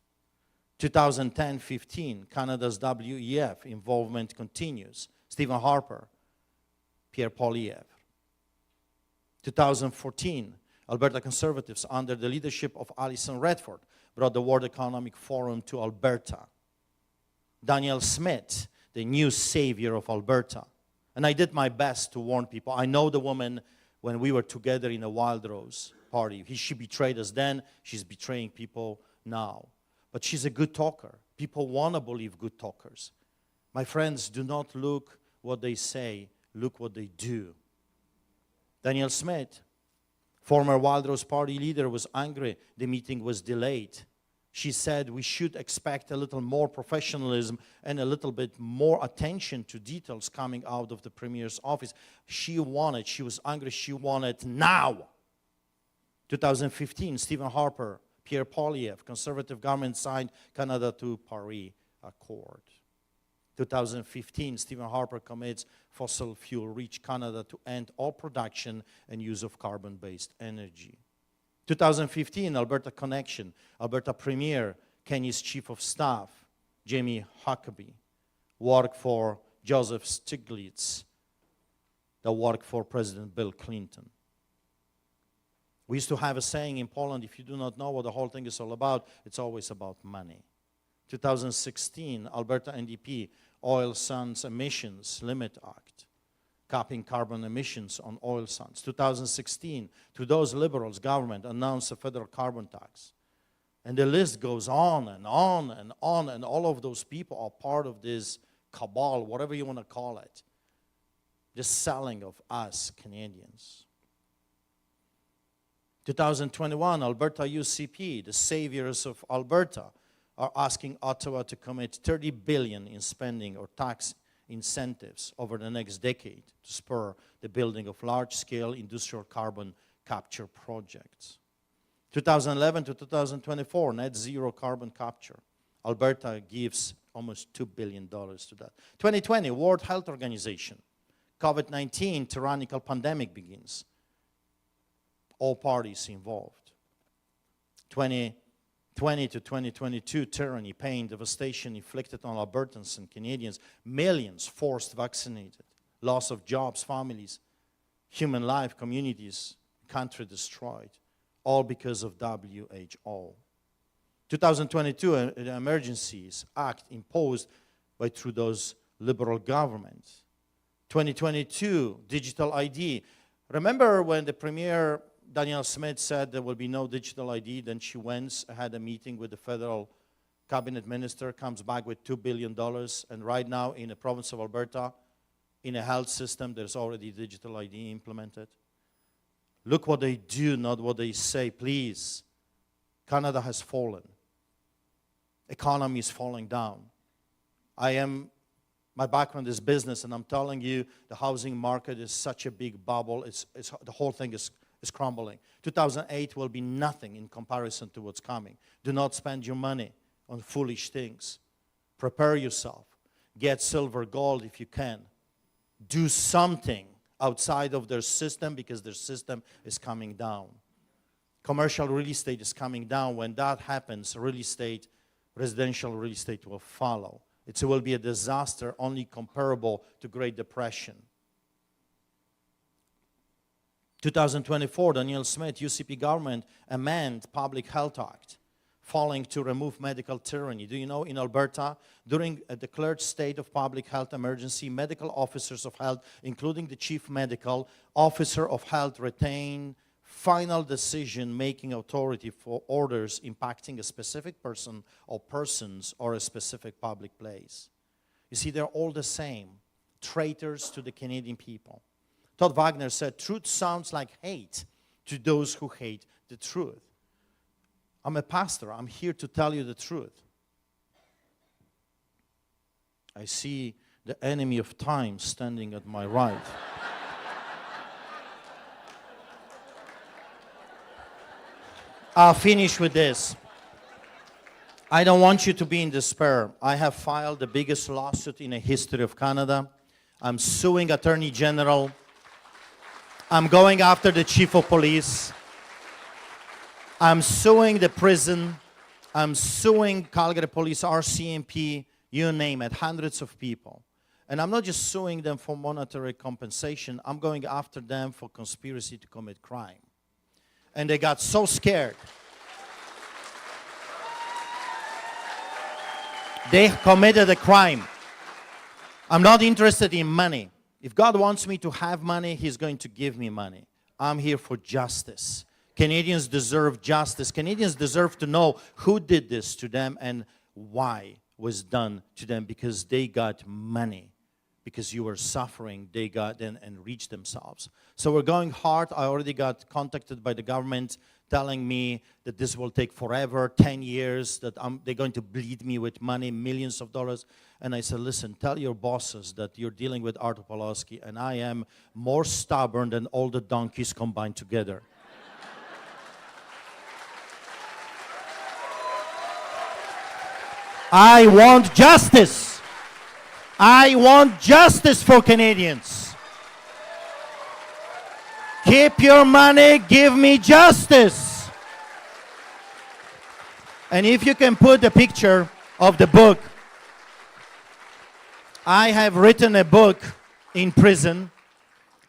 2010-15, Canada's WEF involvement continues. Stephen Harper, Pierre Poilievre. 2014, Alberta Conservatives, under the leadership of Alison Redford, brought the World Economic Forum to Alberta. Danielle Smith, the new savior of Alberta. And I did my best to warn people. I know the woman when we were together in a Wild Rose party. She betrayed us then, she's betraying people now. But she's a good talker. People want to believe good talkers. My friends, do not look what they say, look what they do. Danielle Smith, former Wild Rose Party leader, was angry the meeting was delayed. She said we should expect a little more professionalism and a little bit more attention to details coming out of the Premier's office. She was angry, she wanted now. 2015, Stephen Harper, Pierre Poilievre, Conservative government signed Canada to Paris Accord. 2015, Stephen Harper commits fossil fuel-rich Canada to end all production and use of carbon-based energy. 2015, Alberta Connection, Alberta Premier, Kenny's Chief of Staff, Jamie Huckabee, worked for Joseph Stiglitz, that worked for President Bill Clinton. We used to have a saying in Poland, if you do not know what the whole thing is all about, it's always about money. 2016, Alberta NDP, Oil Sands Emissions Limit Act, capping carbon emissions on oil sands. 2016, to those liberals, government announced a federal carbon tax. And the list goes on and on and on, and all of those people are part of this cabal, whatever you want to call it, the selling of us Canadians. 2021, Alberta UCP, the saviors of Alberta, are asking Ottawa to commit $30 billion in spending or tax incentives over the next decade to spur the building of large-scale industrial carbon capture projects. 2011 to 2024, net zero carbon capture. Alberta gives almost $2 billion to that. 2020, World Health Organization. COVID-19 tyrannical pandemic begins. All parties involved. 2020 to 2022, tyranny, pain, devastation inflicted on Albertans and Canadians, millions forced vaccinated, loss of jobs, families, human life, communities, country destroyed, all because of WHO. 2022, an Emergencies Act imposed by Trudeau's Liberal government. 2022, digital ID. Remember when the Premier Danielle Smith said there will be no digital ID, then she went, had a meeting with the federal cabinet minister, comes back with $2 billion, and right now in the province of Alberta, in a health system, there's already digital ID implemented. Look what they do, not what they say, please. Canada has fallen. Economy is falling down. My background is business, and I'm telling you, the housing market is such a big bubble, the whole thing is crumbling. 2008 will be nothing in comparison to what's coming. Do not spend your money on foolish things. Prepare yourself. Get silver, gold if you can. Do something outside of their system because their system is coming down. Commercial real estate is coming down. When that happens, residential real estate will follow. It will be a disaster only comparable to Great Depression. 2024, Danielle Smith, UCP government, amend Public Health Act, falling to remove medical tyranny. Do you know in Alberta, during a declared state of public health emergency, medical officers of health, including the chief medical officer of health, retain final decision-making authority for orders impacting a specific person or persons or a specific public place. You see, they're all the same, traitors to the Canadian people. Todd Wagner said, truth sounds like hate to those who hate the truth. I'm a pastor. I'm here to tell you the truth. I see the enemy of time standing at my right. I'll finish with this. I don't want you to be in despair. I have filed the biggest lawsuit in the history of Canada. I'm suing Attorney General. I'm going after the Chief of Police. I'm suing the prison. I'm suing Calgary Police, RCMP, you name it, hundreds of people. And I'm not just suing them for monetary compensation. I'm going after them for conspiracy to commit crime. And they got so scared. They committed a crime. I'm not interested in money. If God wants me to have money, He's going to give me money. I'm here for justice. Canadians deserve justice. Canadians deserve to know who did this to them and why was done to them, because they got money. Because you were suffering, they got in and reached themselves. So we're going hard. I already got contacted by the government telling me that this will take forever, 10 years, that they're going to bleed me with money, millions of dollars. And I said, listen, tell your bosses that you're dealing with Artur Pawlowski, and I am more stubborn than all the donkeys combined together. I want justice. I want justice for Canadians. Keep your money, give me justice. And if you can put the picture of the book, I have written a book in prison,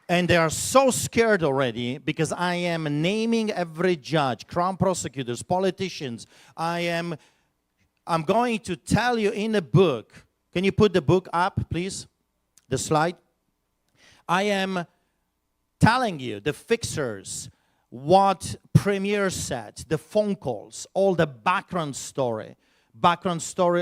and they are so scared already because I am naming every judge, crown prosecutors, politicians. I'm going to tell you in the book. Can you put the book up, please? The slide. I am telling you, the fixers, what Premier said, the phone calls, all the background story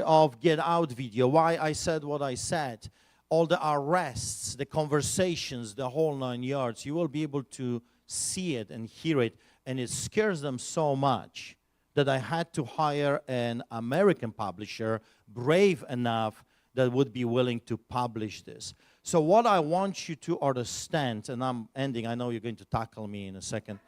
of Get Out video, why I said what I said, all the arrests, the conversations, the whole 9 yards. You will be able to see it and hear it, and it scares them so much that I had to hire an American publisher, brave enough, that would be willing to publish this. So what I want you to understand, and I'm ending, I know you're going to tackle me in a second.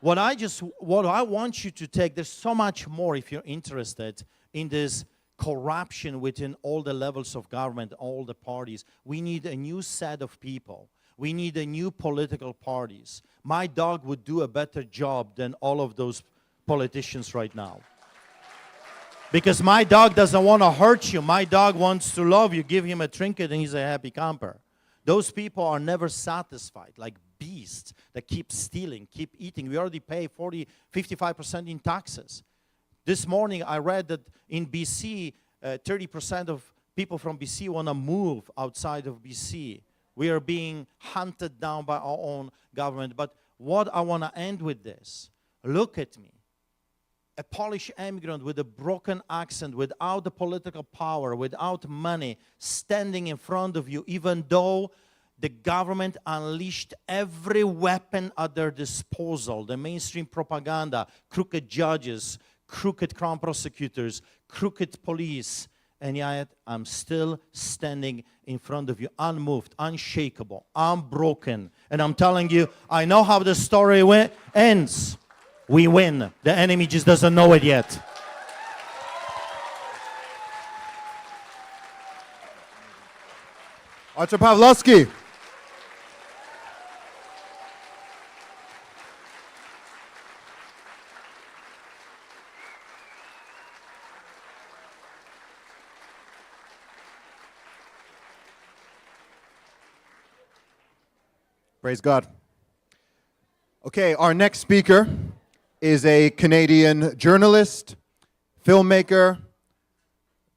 What I want you to take, there's so much more if you're interested in this corruption within all the levels of government, all the parties. We need a new set of people. We need a new political parties. My dog would do a better job than all of those politicians right now. Because my dog doesn't want to hurt you. My dog wants to love you. Give him a trinket and he's a happy camper. Those people are never satisfied, like beasts that keep stealing, keep eating. We already pay 55% in taxes. This morning I read that in BC, 30% of people from BC want to move outside of BC. We are being hunted down by our own government. But what I want to end with this, look at me. A Polish immigrant with a broken accent, without the political power, without money, standing in front of you, even though the government unleashed every weapon at their disposal, the mainstream propaganda, crooked judges, crooked crown prosecutors, crooked police, and yet I'm still standing in front of you, unmoved, unshakable, unbroken. And I'm telling you, I know how the story ends. We win. The enemy just doesn't know it yet. Artur Pawlowski. Praise God. Okay, our next speaker is a Canadian journalist, filmmaker,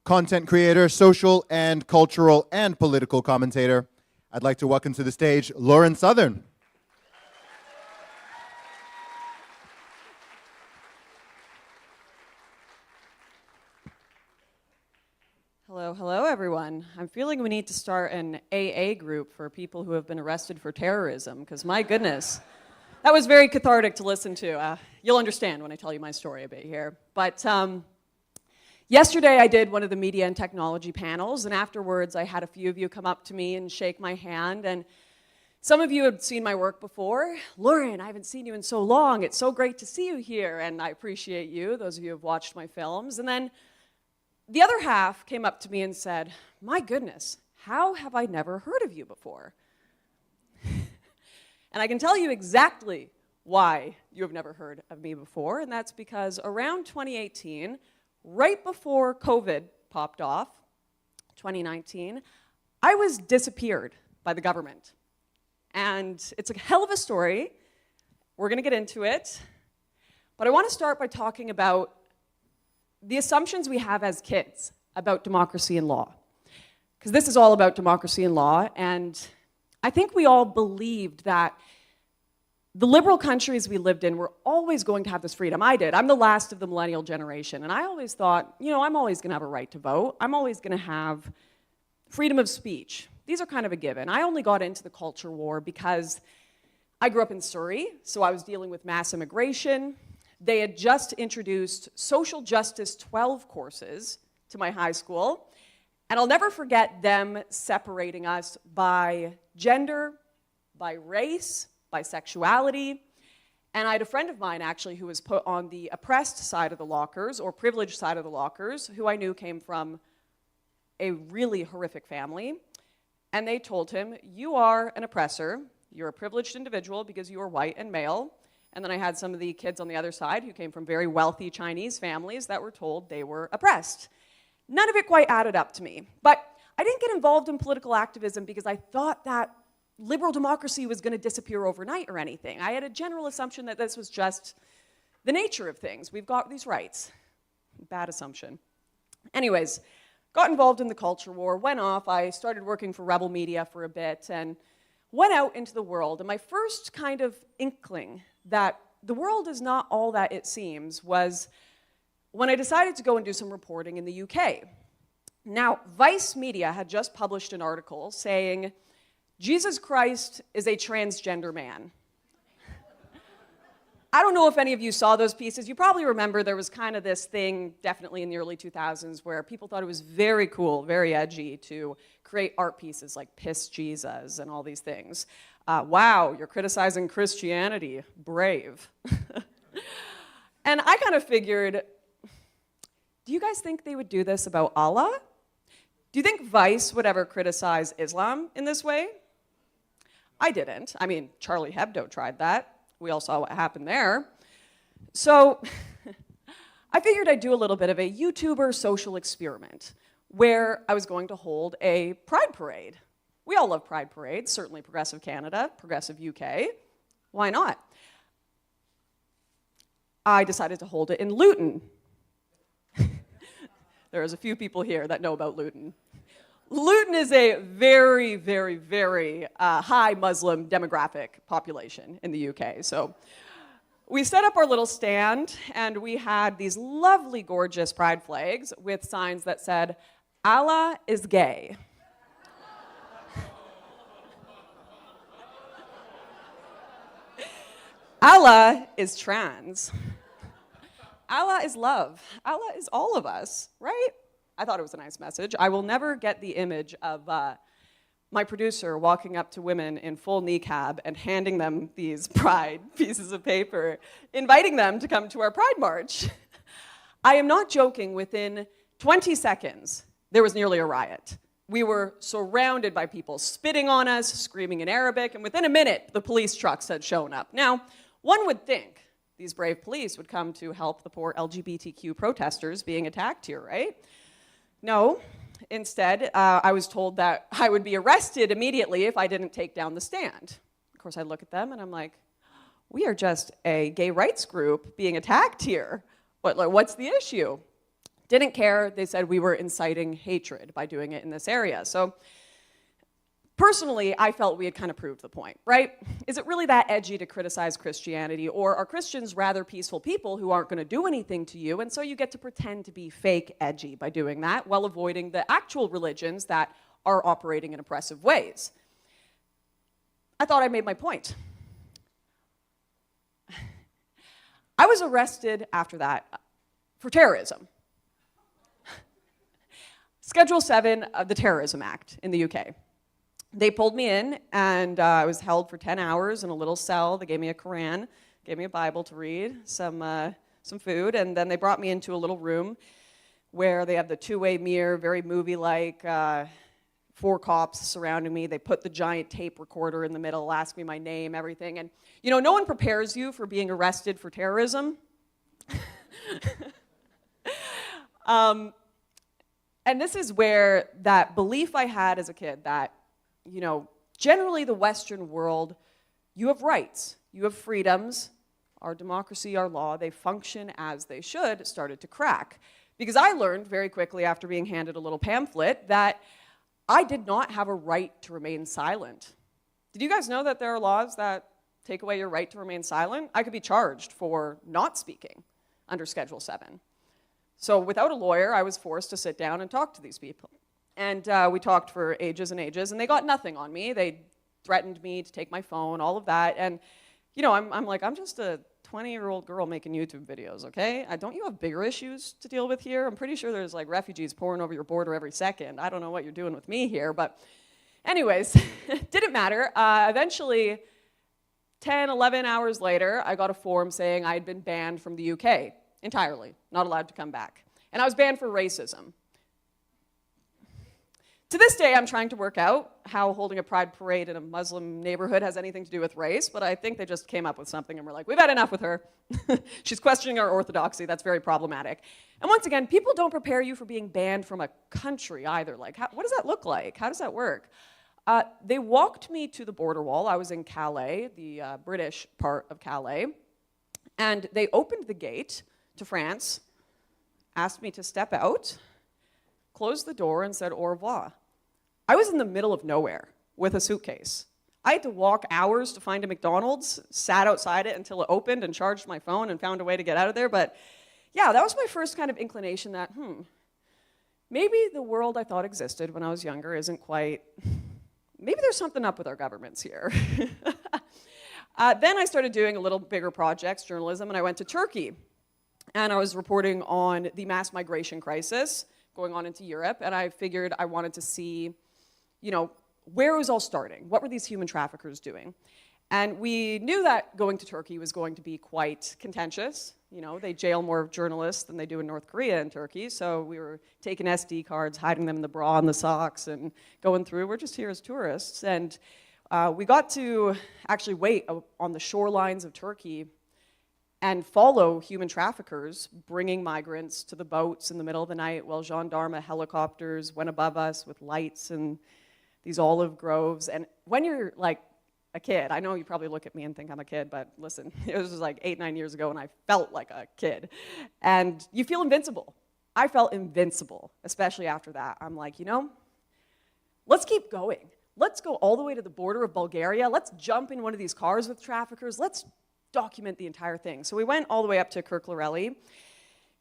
content creator, social and cultural and political commentator. I'd like to welcome to the stage Lauren Southern. Hello, everyone. I'm feeling we need to start an AA group for people who have been arrested for terrorism, because my goodness, that was very cathartic to listen to. You'll understand when I tell you my story a bit here. But yesterday I did one of the media and technology panels, and afterwards I had a few of you come up to me and shake my hand, and some of you have seen my work before. Lauren, I haven't seen you in so long. It's so great to see you here, and I appreciate you, those of you who have watched my films. And then the other half came up to me and said, my goodness, how have I never heard of you before? And I can tell you exactly why you have never heard of me before, and that's because around 2018, right before COVID popped off, 2019, I was disappeared by the government. And it's a hell of a story. We're going to get into it. But I want to start by talking about the assumptions we have as kids about democracy and law. Because this is all about democracy and law, and I think we all believed that the liberal countries we lived in were always going to have this freedom. I did. I'm the last of the millennial generation, and I always thought, you know, I'm always going to have a right to vote. I'm always going to have freedom of speech. These are kind of a given. I only got into the culture war because I grew up in Surrey, so I was dealing with mass immigration. They had just introduced social justice 12 courses to my high school, and I'll never forget them separating us by gender, by race, by sexuality. And I had a friend of mine, actually, who was put on the oppressed side of the lockers, or privileged side of the lockers, who I knew came from a really horrific family, and they told him, you are an oppressor, you're a privileged individual because you are white and male. And then I had some of the kids on the other side who came from very wealthy Chinese families that were told they were oppressed. None of it quite added up to me. But I didn't get involved in political activism because I thought that liberal democracy was going to disappear overnight or anything. I had a general assumption that this was just the nature of things. We've got these rights. Bad assumption. Anyways, got involved in the culture war, went off. I started working for Rebel Media for a bit and went out into the world. And my first kind of inkling that the world is not all that it seems was when I decided to go and do some reporting in the UK. Now, Vice Media had just published an article saying, Jesus Christ is a transgender man. I don't know if any of you saw those pieces. You probably remember there was kind of this thing, definitely in the early 2000s, where people thought it was very cool, very edgy to create art pieces like Piss Jesus and all these things. Wow, you're criticizing Christianity, brave. And I kind of figured, do you guys think they would do this about Allah? Do you think Vice would ever criticize Islam in this way? I didn't. I mean, Charlie Hebdo tried that. We all saw what happened there. So I figured I'd do a little bit of a YouTuber social experiment where I was going to hold a pride parade. We all love pride parades, certainly Progressive Canada, Progressive UK. Why not? I decided to hold it in Luton. There's a few people here that know about Luton. Luton is a very, very, very high Muslim demographic population in the UK. So we set up our little stand, and we had these lovely, gorgeous pride flags with signs that said, Allah is gay. Allah is trans. Allah is love. Allah is all of us, right? I thought it was a nice message. I will never get the image of my producer walking up to women in full niqab and handing them these pride pieces of paper, inviting them to come to our pride march. I am not joking. Within 20 seconds, there was nearly a riot. We were surrounded by people spitting on us, screaming in Arabic, and within a minute, the police trucks had shown up. Now, one would think these brave police would come to help the poor LGBTQ protesters being attacked here, right? No. Instead, I was told that I would be arrested immediately if I didn't take down the stand. Of course, I look at them and I'm like, we are just a gay rights group being attacked here. What's the issue? Didn't care. They said we were inciting hatred by doing it in this area. So personally, I felt we had kind of proved the point, right? Is it really that edgy to criticize Christianity, or are Christians rather peaceful people who aren't going to do anything to you, and so you get to pretend to be fake edgy by doing that while avoiding the actual religions that are operating in oppressive ways? I thought I made my point. I was arrested after that for terrorism. Schedule 7 of the Terrorism Act in the UK. They pulled me in, and I was held for 10 hours in a little cell. They gave me a Quran, gave me a Bible to read, some food, and then they brought me into a little room where they have the two-way mirror, very movie-like, 4 cops surrounding me. They put the giant tape recorder in the middle, asked me my name, everything. And, you know, no one prepares you for being arrested for terrorism. And this is where that belief I had as a kid that, you know, generally the Western world, you have rights, you have freedoms, our democracy, our law, they function as they should, started to crack. Because I learned very quickly after being handed a little pamphlet that I did not have a right to remain silent. Did you guys know that there are laws that take away your right to remain silent? I could be charged for not speaking under Schedule 7. So without a lawyer, I was forced to sit down and talk to these people. And we talked for ages and ages, and they got nothing on me. They threatened me to take my phone, all of that. And, you know, I'm like, I'm just a 20-year-old girl making YouTube videos, okay? Don't you have bigger issues to deal with here? I'm pretty sure there's, like, refugees pouring over your border every second. I don't know what you're doing with me here, but anyways, didn't matter. Eventually, 10, 11 hours later, I got a form saying I had been banned from the UK entirely, not allowed to come back. And I was banned for racism. To this day, I'm trying to work out how holding a pride parade in a Muslim neighborhood has anything to do with race, but I think they just came up with something and we're like, we've had enough with her. She's questioning our orthodoxy. That's very problematic. And once again, people don't prepare you for being banned from a country either. Like, what does that look like? How does that work? They walked me to the border wall. I was in Calais, the British part of Calais, and they opened the gate to France, asked me to step out, closed the door, and said au revoir. I was in the middle of nowhere with a suitcase. I had to walk hours to find a McDonald's, sat outside it until it opened and charged my phone and found a way to get out of there. But yeah, that was my first kind of inclination that, maybe the world I thought existed when I was younger isn't quite, maybe there's something up with our governments here. Then I started doing a little bigger projects, journalism, and I went to Turkey. And I was reporting on the mass migration crisis going on into Europe, and I figured I wanted to see, where it was all starting. What were these human traffickers doing? And we knew that going to Turkey was going to be quite contentious. They jail more journalists than they do in North Korea and Turkey, so we were taking SD cards, hiding them in the bra and the socks, and going through. We're just here as tourists. And we got to actually wait on the shorelines of Turkey and follow human traffickers bringing migrants to the boats in the middle of the night while gendarme helicopters went above us with lights and these olive groves. And when you're like a kid, I know you probably look at me and think I'm a kid, but listen, it was like 8, 9 years ago and I felt like a kid. And you feel invincible. I felt invincible, especially after that. I'm like, let's keep going. Let's go all the way to the border of Bulgaria. Let's jump in one of these cars with traffickers. Let's document the entire thing. So we went all the way up to Kirklareli,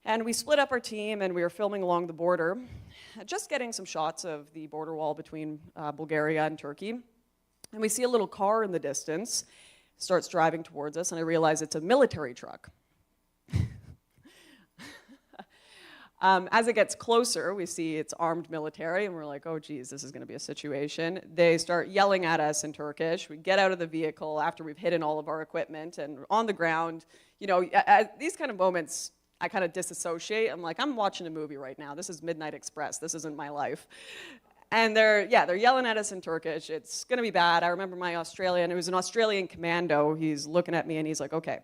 and we split up our team, and we were filming along the border, just getting some shots of the border wall between Bulgaria and Turkey. And we see a little car in the distance, starts driving towards us, and I realize it's a military truck. As it gets closer, we see it's armed military, and we're like, oh geez, this is gonna be a situation. They start yelling at us in Turkish. We get out of the vehicle after we've hidden all of our equipment, and on the ground, at these kind of moments, I kind of disassociate. I'm like, I'm watching a movie right now. This is Midnight Express. This isn't my life. And they're yelling at us in Turkish. It's gonna be bad. I remember my Australian, it was an Australian commando. He's looking at me and he's like, okay,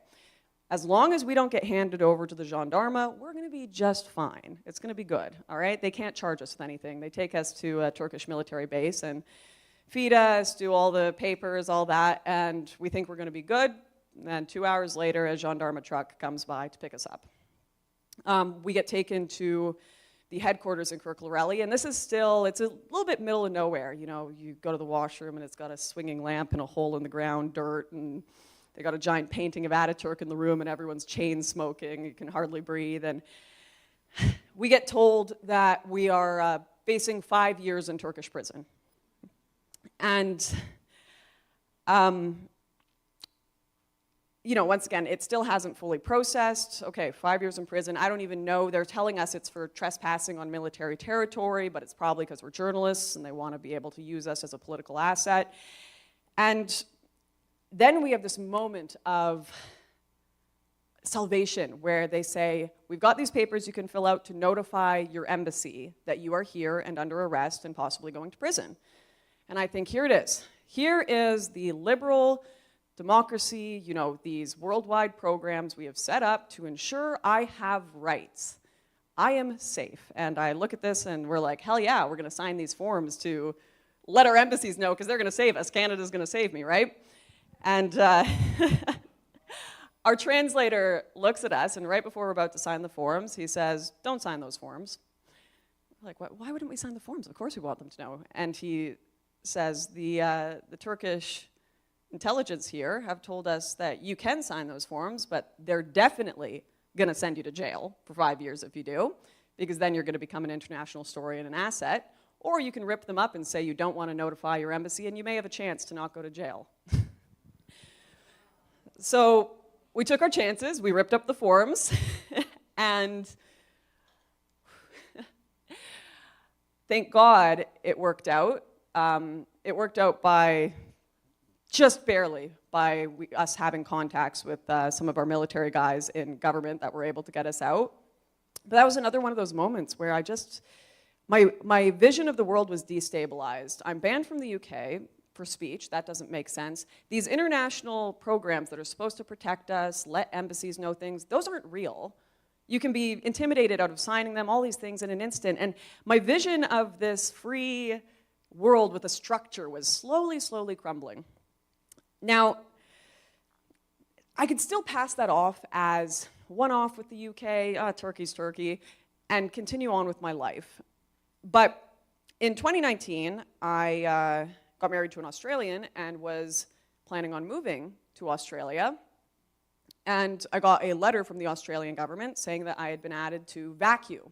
as long as we don't get handed over to the gendarme, we're gonna be just fine. It's gonna be good, all right? They can't charge us with anything. They take us to a Turkish military base and feed us, do all the papers, all that, and we think we're gonna be good. And then 2 hours later, a gendarme truck comes by to pick us up. We get taken to the headquarters in Kirklareli, and this is still, it's a little bit middle of nowhere. You go to the washroom and it's got a swinging lamp and a hole in the ground, dirt, and they got a giant painting of Ataturk in the room and everyone's chain smoking, you can hardly breathe. And we get told that we are facing 5 years in Turkish prison. And once again, it still hasn't fully processed. Okay, 5 years in prison. I don't even know. They're telling us it's for trespassing on military territory, but it's probably because we're journalists and they want to be able to use us as a political asset. And then we have this moment of salvation where they say, we've got these papers you can fill out to notify your embassy that you are here and under arrest and possibly going to prison. And I think here it is. Here is the liberal democracy, these worldwide programs we have set up to ensure I have rights. I am safe. And I look at this and we're like, hell yeah, we're gonna sign these forms to let our embassies know because they're gonna save us. Canada's gonna save me, right? And our translator looks at us, and right before we're about to sign the forms, he says, don't sign those forms. We're like, why wouldn't we sign the forms? Of course we want them to know. And he says, the Turkish intelligence here have told us that you can sign those forms, but they're definitely gonna send you to jail for 5 years if you do, because then you're gonna become an international story and an asset, or you can rip them up and say you don't wanna notify your embassy, and you may have a chance to not go to jail. So we took our chances, we ripped up the forms, and thank God it worked out. It worked out by just barely, by us having contacts with some of our military guys in government that were able to get us out. But that was another one of those moments where my vision of the world was destabilized. I'm banned from the UK for speech. That doesn't make sense. These international programs that are supposed to protect us, let embassies know things, those aren't real. You can be intimidated out of signing them, all these things in an instant. And my vision of this free world with a structure was slowly, slowly crumbling. Now, I could still pass that off as one-off with the UK, Turkey's Turkey, and continue on with my life. But in 2019, I got married to an Australian and was planning on moving to Australia. And I got a letter from the Australian government saying that I had been added to VACU.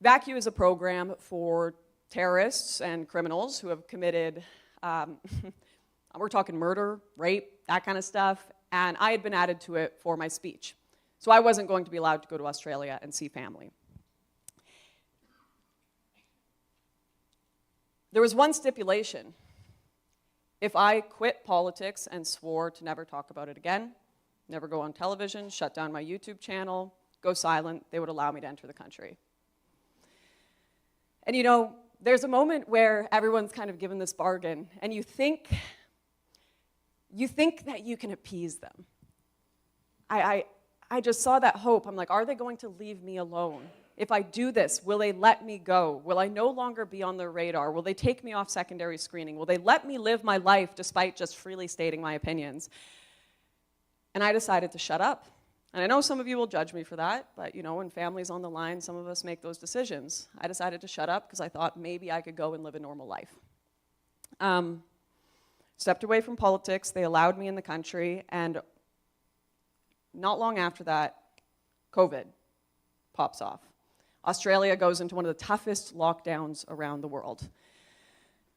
VACU is a program for terrorists and criminals who have committed, we're talking murder, rape, that kind of stuff, and I had been added to it for my speech. So I wasn't going to be allowed to go to Australia and see family. There was one stipulation. If I quit politics and swore to never talk about it again, never go on television, shut down my YouTube channel, go silent, they would allow me to enter the country. And you know, there's a moment where everyone's kind of given this bargain, and you think that you can appease them. I just saw that hope. I'm like, are they going to leave me alone? If I do this, will they let me go? Will I no longer be on their radar? Will they take me off secondary screening? Will they let me live my life despite just freely stating my opinions? And I decided to shut up. And I know some of you will judge me for that, but you know, when family's on the line, some of us make those decisions. I decided to shut up because I thought maybe I could go and live a normal life. Stepped away from politics, they allowed me in the country, and not long after that, COVID pops off. Australia goes into one of the toughest lockdowns around the world.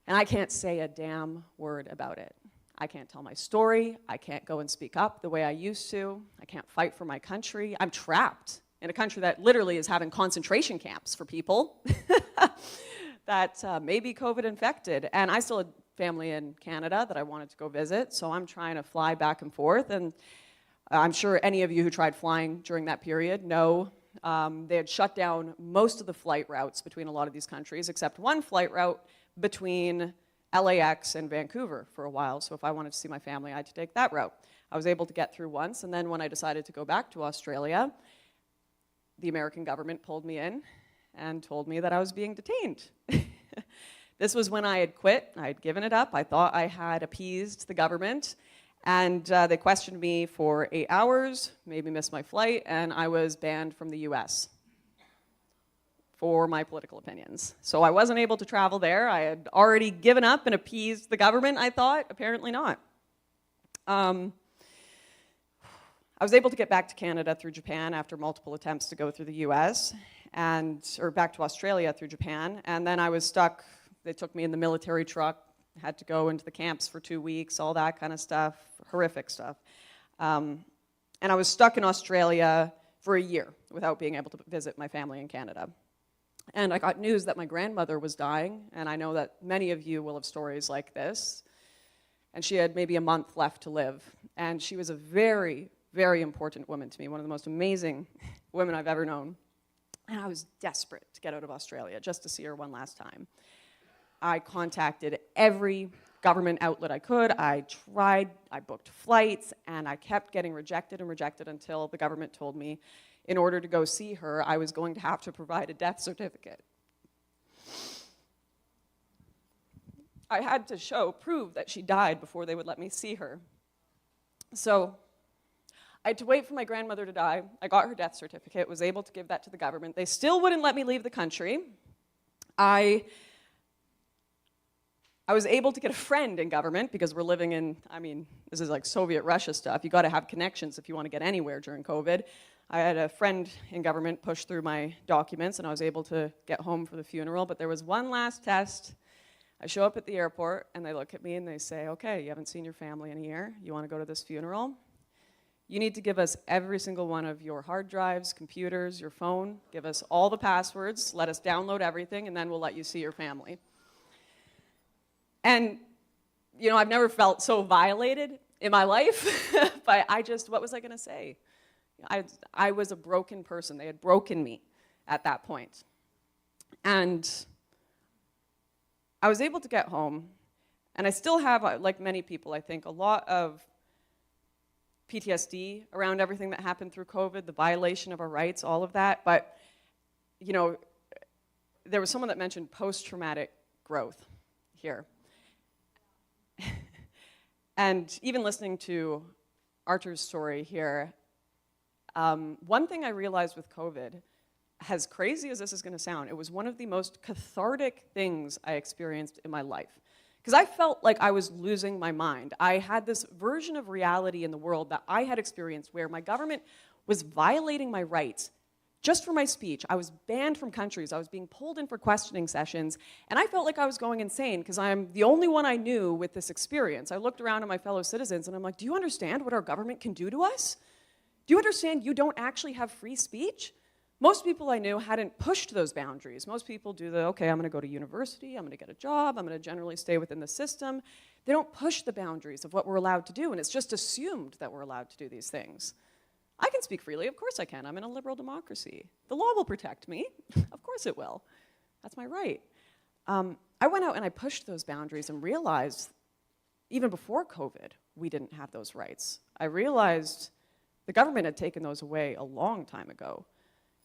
And I can't say a damn word about it. I can't tell my story. I can't go and speak up the way I used to. I can't fight for my country. I'm trapped in a country that literally is having concentration camps for people that may be COVID infected. And I still had family in Canada that I wanted to go visit, so I'm trying to fly back and forth. And I'm sure any of you who tried flying during that period know they had shut down most of the flight routes between a lot of these countries, except one flight route between LAX and Vancouver for a while. So if I wanted to see my family, I had to take that route. I was able to get through once, and then when I decided to go back to Australia, the American government pulled me in and told me that I was being detained. This was when I had quit. I had given it up. I thought I had appeased the government. And they questioned me for 8 hours, made me miss my flight, and I was banned from the US for my political opinions. So I wasn't able to travel there. I had already given up and appeased the government, I thought. Apparently not. I was able to get back to Canada through Japan after multiple attempts to go through the US, or back to Australia through Japan, and then I was stuck. They took me in the military truck, had to go into the camps for 2 weeks, all that kind of stuff, horrific stuff. And I was stuck in Australia for a year without being able to visit my family in Canada. And I got news that my grandmother was dying, and I know that many of you will have stories like this. And she had maybe a month left to live. And she was a very, very important woman to me, one of the most amazing women I've ever known. And I was desperate to get out of Australia just to see her one last time. I contacted every government outlet I could. I tried, I booked flights, and I kept getting rejected and rejected until the government told me in order to go see her, I was going to have to provide a death certificate. I had to prove that she died before they would let me see her. So I had to wait for my grandmother to die. I got her death certificate, was able to give that to the government. They still wouldn't let me leave the country. I was able to get a friend in government because we're living in, this is like Soviet Russia stuff. You got to have connections if you want to get anywhere during COVID. I had a friend in government push through my documents, and I was able to get home for the funeral. But there was one last test. I show up at the airport, and they look at me and they say, okay, you haven't seen your family in a year. You want to go to this funeral? You need to give us every single one of your hard drives, computers, your phone. Give us all the passwords. Let us download everything, and then we'll let you see your family. And, you know, I've never felt so violated in my life, but what was I going to say? I was a broken person. They had broken me at that point. And I was able to get home, and I still have, like many people, I think, a lot of PTSD around everything that happened through COVID, the violation of our rights, all of that. But, you know, there was someone that mentioned post-traumatic growth here. And even listening to Artur's story here, one thing I realized with COVID, as crazy as this is going to sound, it was one of the most cathartic things I experienced in my life. Because I felt like I was losing my mind. I had this version of reality in the world that I had experienced where my government was violating my rights just for my speech. I was banned from countries. I was being pulled in for questioning sessions. And I felt like I was going insane because I'm the only one I knew with this experience. I looked around at my fellow citizens and I'm like, do you understand what our government can do to us? Do you understand you don't actually have free speech? Most people I knew hadn't pushed those boundaries. Most people do the, okay, I'm going to go to university, I'm going to get a job, I'm going to generally stay within the system. They don't push the boundaries of what we're allowed to do, and it's just assumed that we're allowed to do these things. I can speak freely, of course I can. I'm in a liberal democracy. The law will protect me. Of course it will. That's my right. I went out and I pushed those boundaries and realized, even before COVID, we didn't have those rights. I realized the government had taken those away a long time ago.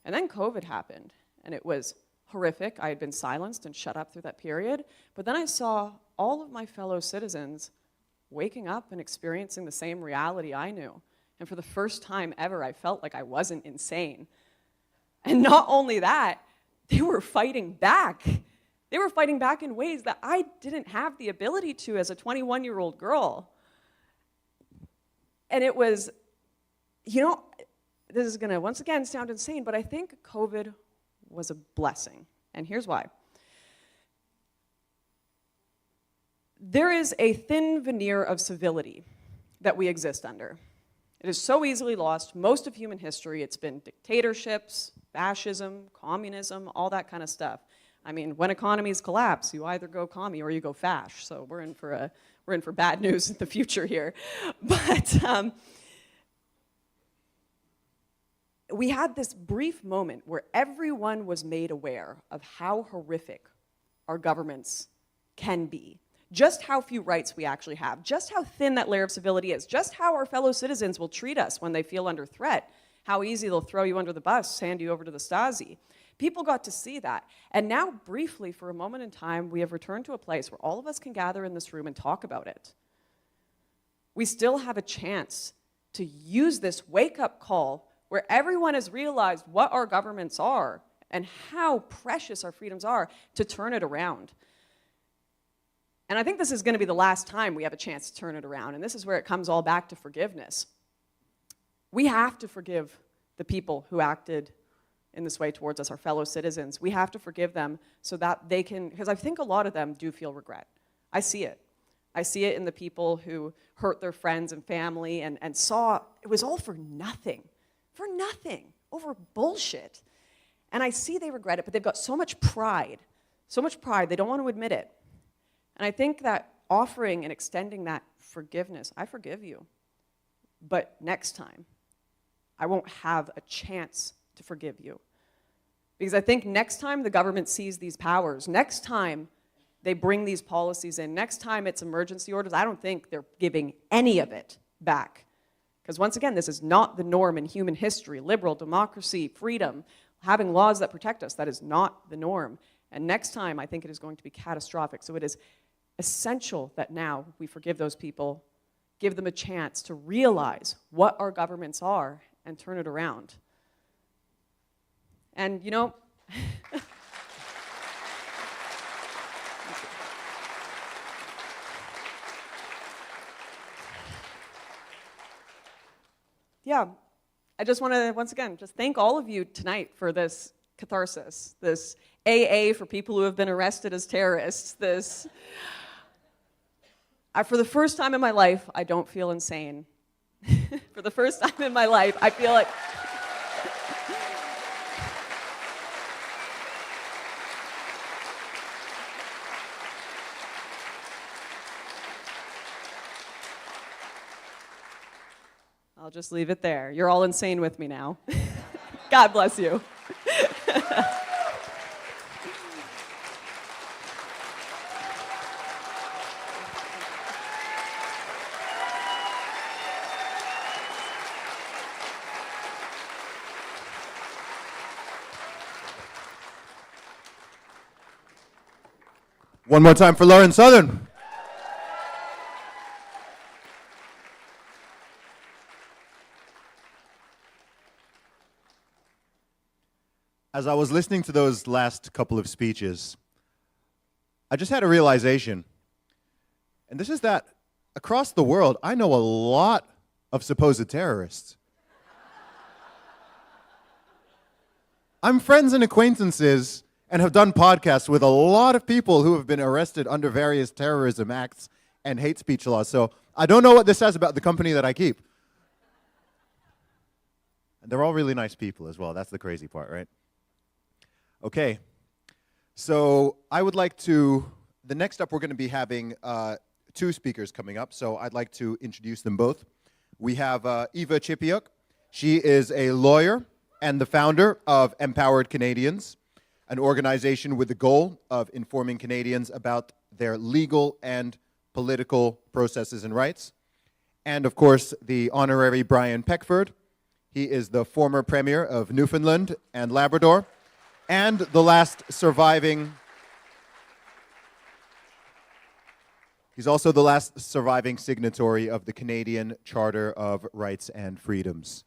And then COVID happened, and it was horrific. I had been silenced and shut up through that period. But then I saw all of my fellow citizens waking up and experiencing the same reality I knew. And for the first time ever, I felt like I wasn't insane. And not only that, they were fighting back. They were fighting back in ways that I didn't have the ability to as a 21-year-old girl. And it was, you know, this is going to, once again, sound insane, but I think COVID was a blessing. And here's why. There is a thin veneer of civility that we exist under. It is so easily lost. Most of human history, it's been dictatorships, fascism, communism, all that kind of stuff. I mean, when economies collapse, you either go commie or you go fash. So we're in for bad news in the future here. But we had this brief moment where everyone was made aware of how horrific our governments can be, just how few rights we actually have, just how thin that layer of civility is, just how our fellow citizens will treat us when they feel under threat, how easy they'll throw you under the bus, hand you over to the Stasi. People got to see that. And now, briefly, for a moment in time, we have returned to a place where all of us can gather in this room and talk about it. We still have a chance to use this wake-up call where everyone has realized what our governments are and how precious our freedoms are to turn it around. And I think this is going to be the last time we have a chance to turn it around, and this is where it comes all back to forgiveness. We have to forgive the people who acted in this way towards us, our fellow citizens. We have to forgive them so that they can, because I think a lot of them do feel regret. I see it. I see it in the people who hurt their friends and family and saw it was all for nothing, over bullshit. And I see they regret it, but they've got so much pride, they don't want to admit it. And I think that offering and extending that forgiveness, I forgive you, but next time, I won't have a chance to forgive you. Because I think next time the government sees these powers, next time they bring these policies in, next time it's emergency orders, I don't think they're giving any of it back. Because once again, this is not the norm in human history. Liberal democracy, freedom, having laws that protect us, that is not the norm. And next time, I think it is going to be catastrophic. So it is essential that now we forgive those people, give them a chance to realize what our governments are and turn it around. And you know, yeah, I just want to, once again, just thank all of you tonight for this catharsis, this AA for people who have been arrested as terrorists, this, for the first time in my life, I don't feel insane. For the first time in my life, I feel like, I'll just leave it there. You're all insane with me now. God bless you. One more time for Lauren Southern. As I was listening to those last couple of speeches, I just had a realization. And this is that across the world, I know a lot of supposed terrorists. I'm friends and acquaintances and have done podcasts with a lot of people who have been arrested under various terrorism acts and hate speech laws. So I don't know what this says about the company that I keep. And they're all really nice people as well. That's the crazy part, right? Okay. So I would like to, the next up we're going to be having two speakers coming up. So I'd like to introduce them both. We have EVA CHIPIUK. She is a lawyer and the founder of Empowered Canadians, an organization with the goal of informing Canadians about their legal and political processes and rights. And of course, the honorary Brian Peckford. He is the former Premier of Newfoundland and Labrador, and the last surviving, he's also the last surviving signatory of the Canadian Charter of Rights and Freedoms.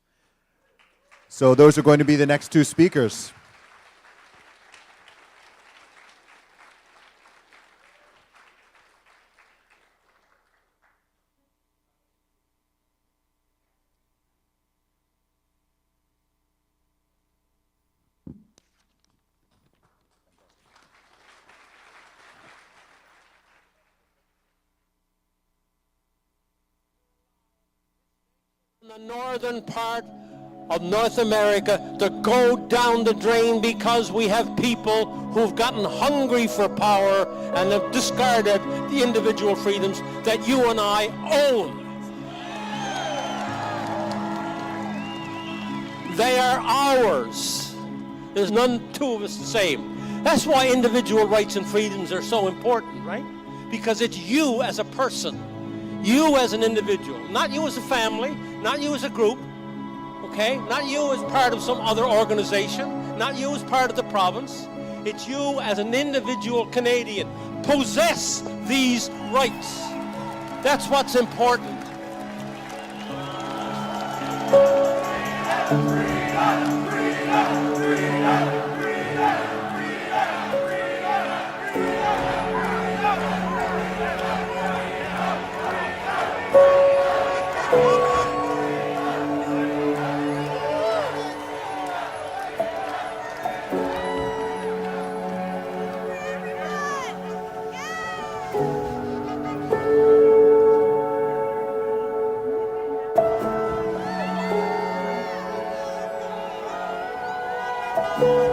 So those are going to be the next two speakers. In the northern part of North America to go down the drain because we have people who've gotten hungry for power and have discarded the individual freedoms that you and I own. They are ours. There's none two of us the same. That's why individual rights and freedoms are so important, right? Because it's you as a person, you as an individual, not you as a family, not you as a group, okay? Not you as part of some other organization, not you as part of the province. It's you as an individual Canadian. Possess these rights. That's what's important. Thank you.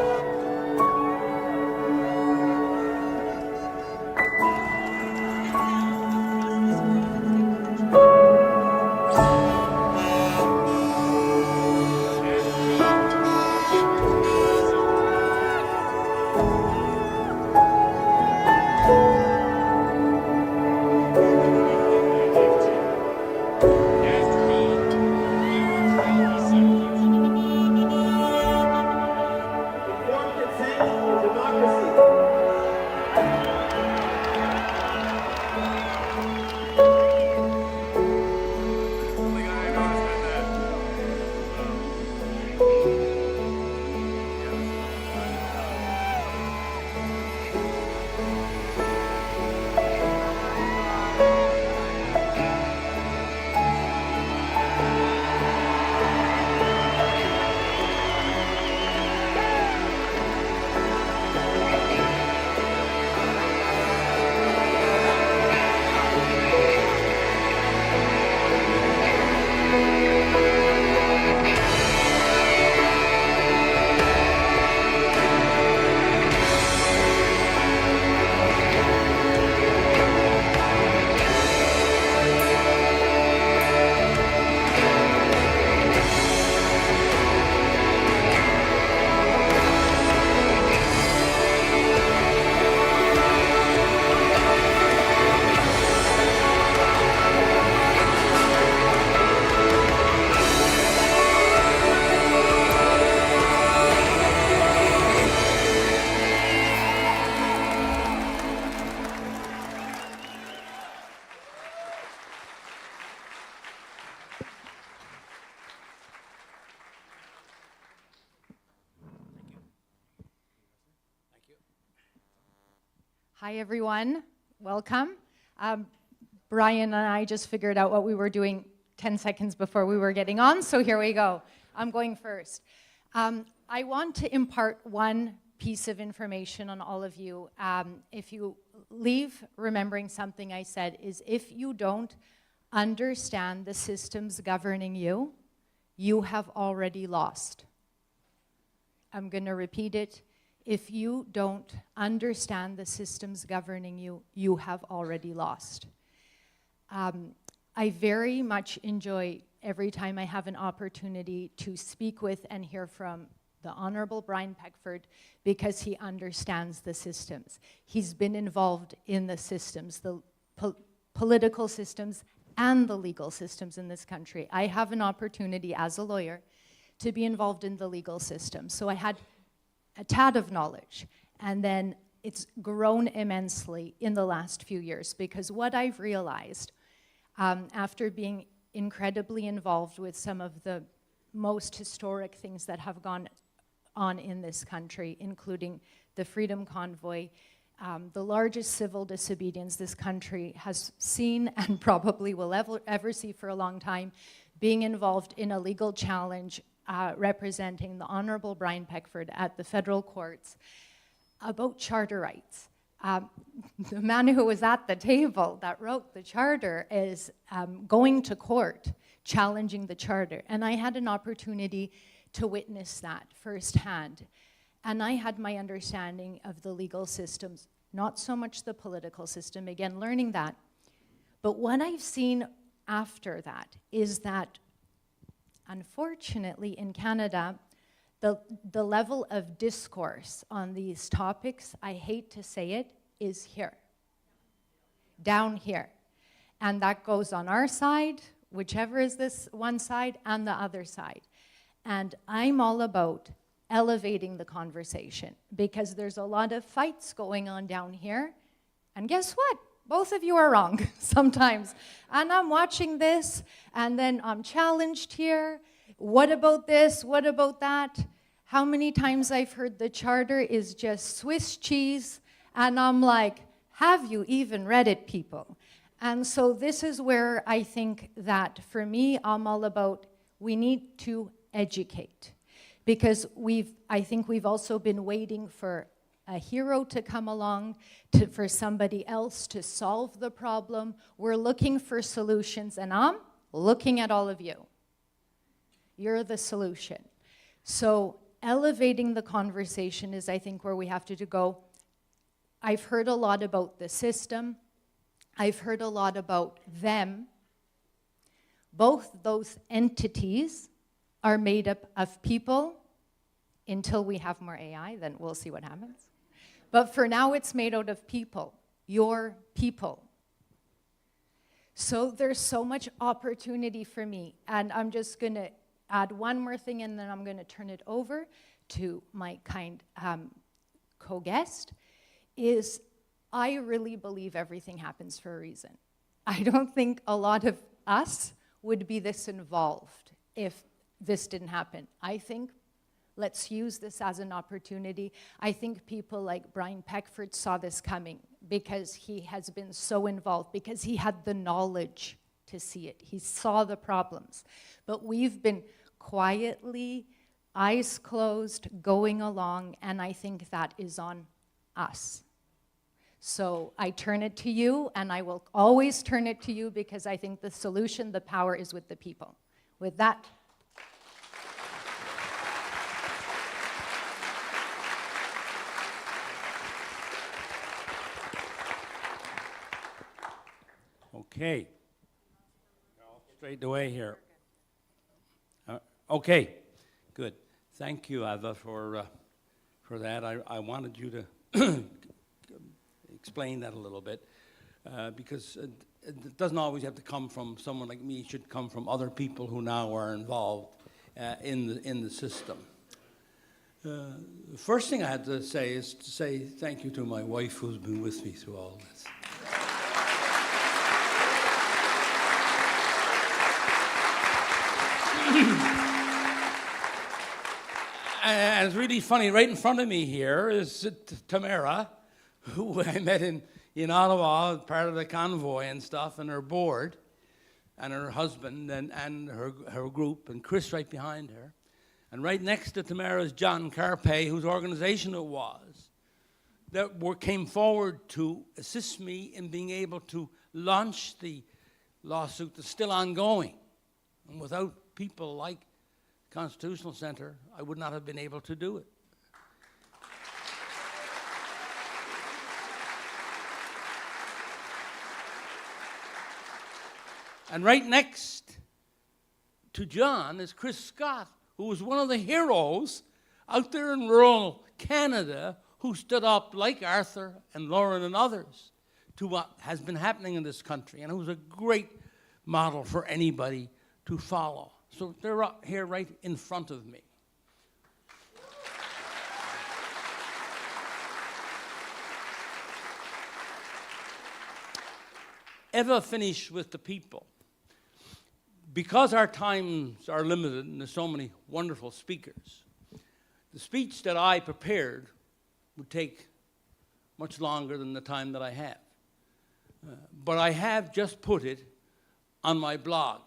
Hi, everyone. Welcome. Brian and I just figured out what we were doing 10 seconds before we were getting on, so here we go. I'm going first. I want to impart one piece of information on all of you. If you leave remembering something I said, is if you don't understand the systems governing you, you have already lost. I'm going to repeat it. If you don't understand the systems governing you, you have already lost. I very much enjoy every time I have an opportunity to speak with and hear from the Honorable Brian Peckford, because he understands the systems. He's been involved in the systems, the political systems and the legal systems in this country. I have an opportunity as a lawyer to be involved in the legal system. So I had a tad of knowledge, and then it's grown immensely in the last few years, because what I've realized after being incredibly involved with some of the most historic things that have gone on in this country, including the Freedom Convoy, the largest civil disobedience this country has seen and probably will ever see for a long time, being involved in a legal challenge representing the Honorable Brian Peckford at the federal courts about charter rights. The man who was at the table that wrote the charter is going to court challenging the charter, and I had an opportunity to witness that firsthand. And I had my understanding of the legal systems, not so much the political system, again, learning that. But what I've seen after that is that, unfortunately, in Canada, the level of discourse on these topics, I hate to say it, is here, down here. And that goes on our side, whichever is this one side, and the other side. And I'm all about elevating the conversation, because there's a lot of fights going on down here. And guess what? Both of you are wrong sometimes. And I'm watching this, and then I'm challenged here. What about this? What about that? How many times I've heard the charter is just Swiss cheese, and I'm like, have you even read it, people? And so this is where I think that, for me, I'm all about, we need to educate. Because I think we've also been waiting for a hero to come along, for somebody else to solve the problem. We're looking for solutions, and I'm looking at all of you. You're the solution. So elevating the conversation is, I think, where we have to go. I've heard a lot about the system. I've heard a lot about them. Both those entities are made up of people. Until we have more AI, then we'll see what happens. But for now, it's made out of people, your people. So there's so much opportunity for me. And I'm just going to add one more thing, and then I'm going to turn it over to my kind co-guest, is I really believe everything happens for a reason. I don't think a lot of us would be this involved if this didn't happen. I think let's use this as an opportunity. I think people like Brian Peckford saw this coming because he has been so involved, because he had the knowledge to see it. He saw the problems. But we've been quietly, eyes closed, going along, and I think that is on us. So I turn it to you, and I will always turn it to you, because I think the solution, the power is with the people. With that, Okay. Straight away here. Okay, good. Thank you, Ava, for that. I wanted you to explain that a little bit, because it doesn't always have to come from someone like me. It should come from other people who now are involved in the system. The first thing I had to say is to say thank you to my wife, who's been with me through all this. And it's really funny, right in front of me here is Tamara, who I met in Ottawa, part of the convoy and stuff, and her board, and her husband, and her group, and Chris right behind her. And right next to Tamara is John CARPAY, whose organization it was, that came forward to assist me in being able to launch the lawsuit that's still ongoing. And without people like the Constitutional Center, I would not have been able to do it. And right next to John is Chris Scott, who was one of the heroes out there in rural Canada who stood up, like Arthur and Lauren and others, to what has been happening in this country, and who's a great model for anybody to follow. So they're up here right in front of me. Ever finish with the people? Because our times are limited and there's so many wonderful speakers, the speech that I prepared would take much longer than the time that I have. But I have just put it on my blog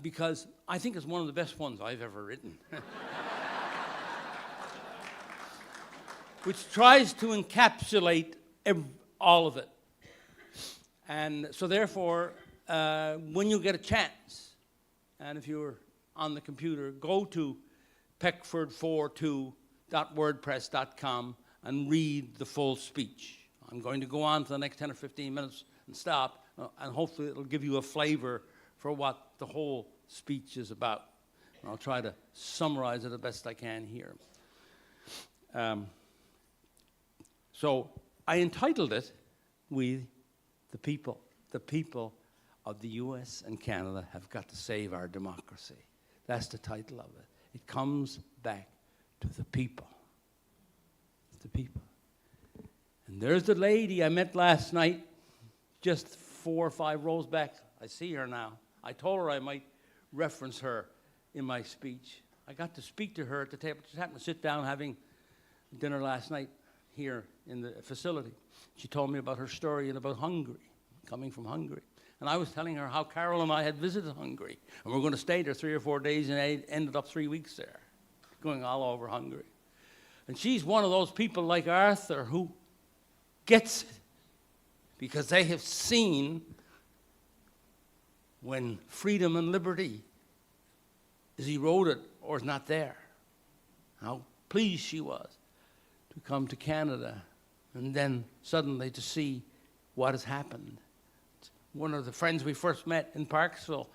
because I think it's one of the best ones I've ever written. Which tries to encapsulate all of it. And so therefore, when you get a chance, and if you're on the computer, go to PECKFORD42.wordpress.com and read the full speech. I'm going to go on for the next 10 or 15 minutes and stop, and hopefully it'll give you a flavor for what the whole speech is about. And I'll try to summarize it the best I can here. So I entitled it, "We the People of the US and Canada have got to save our democracy." That's the title of it. It comes back to the people. The people. And there's the lady I met last night, just 4 or 5 rows back. I see her now. I told her I might reference her in my speech. I got to speak to her at the table. Just happened to sit down having dinner last night here in the facility. She told me about her story and about Hungary, coming from Hungary. And I was telling her how Carol and I had visited Hungary. And we were going to stay there 3 or 4 days, and I ended up 3 weeks there, going all over Hungary. And she's one of those people like Arthur who gets it, because they have seen when freedom and liberty is eroded or is not there, how pleased she was to come to Canada and then suddenly to see what has happened. One of the friends we first met in Parksville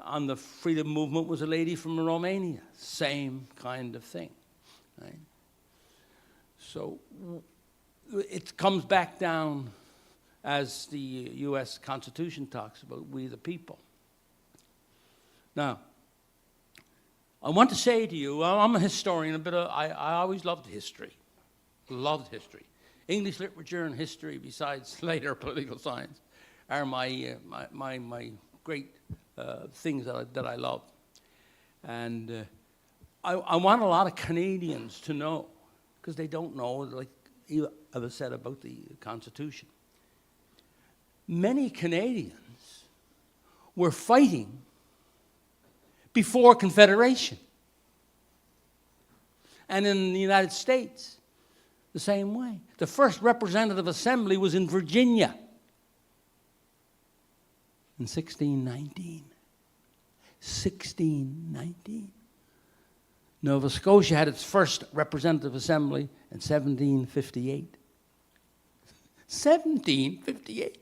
on the freedom movement was a lady from Romania. Same kind of thing, right? So it comes back down, as the U.S. Constitution talks about, we the people. Now, I want to say to you, I'm a historian, I always loved history. Loved history. English literature and history, besides later political science, are my great things that I love. And I want a lot of Canadians to know, because they don't know, like Eva said about the Constitution. Many Canadians were fighting before Confederation. And in the United States, the same way. The first representative assembly was in Virginia in 1619. 1619. Nova Scotia had its first representative assembly in 1758. 1758.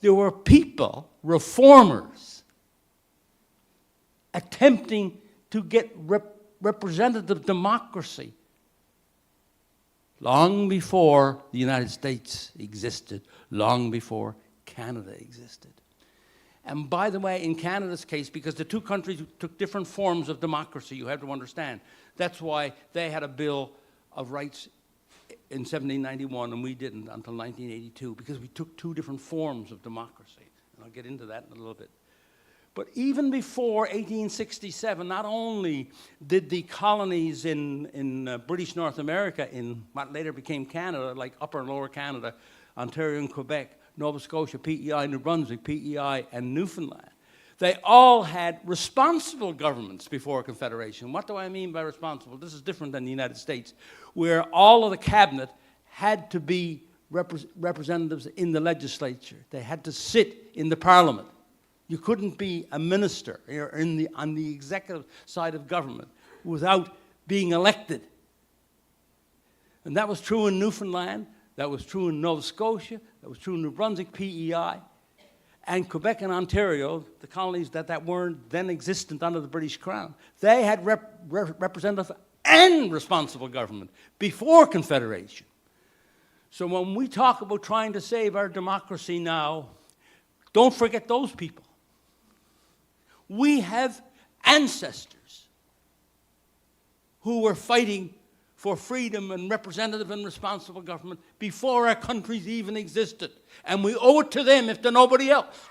There were people, reformers, attempting to get representative democracy long before the United States existed, long before Canada existed. And by the way, in Canada's case, because the two countries took different forms of democracy, you have to understand, that's why they had a Bill of Rights in 1791 and we didn't until 1982, because we took two different forms of democracy. And I'll get into that in a little bit. But even before 1867, not only did the colonies in British North America, in what later became Canada, like Upper and Lower Canada, Ontario and Quebec, Nova Scotia, PEI, New Brunswick, PEI, and Newfoundland, they all had responsible governments before Confederation. What do I mean by responsible? This is different than the United States, where all of the cabinet had to be representatives in the legislature. They had to sit in the parliament. You couldn't be a minister or on the executive side of government without being elected. And that was true in Newfoundland, that was true in Nova Scotia, that was true in New Brunswick, PEI, and Quebec and Ontario, the colonies that weren't then existent under the British Crown. They had representative and responsible government before Confederation. So when we talk about trying to save our democracy now, don't forget those people. We have ancestors who were fighting for freedom and representative and responsible government before our countries even existed. And we owe it to them if to nobody else.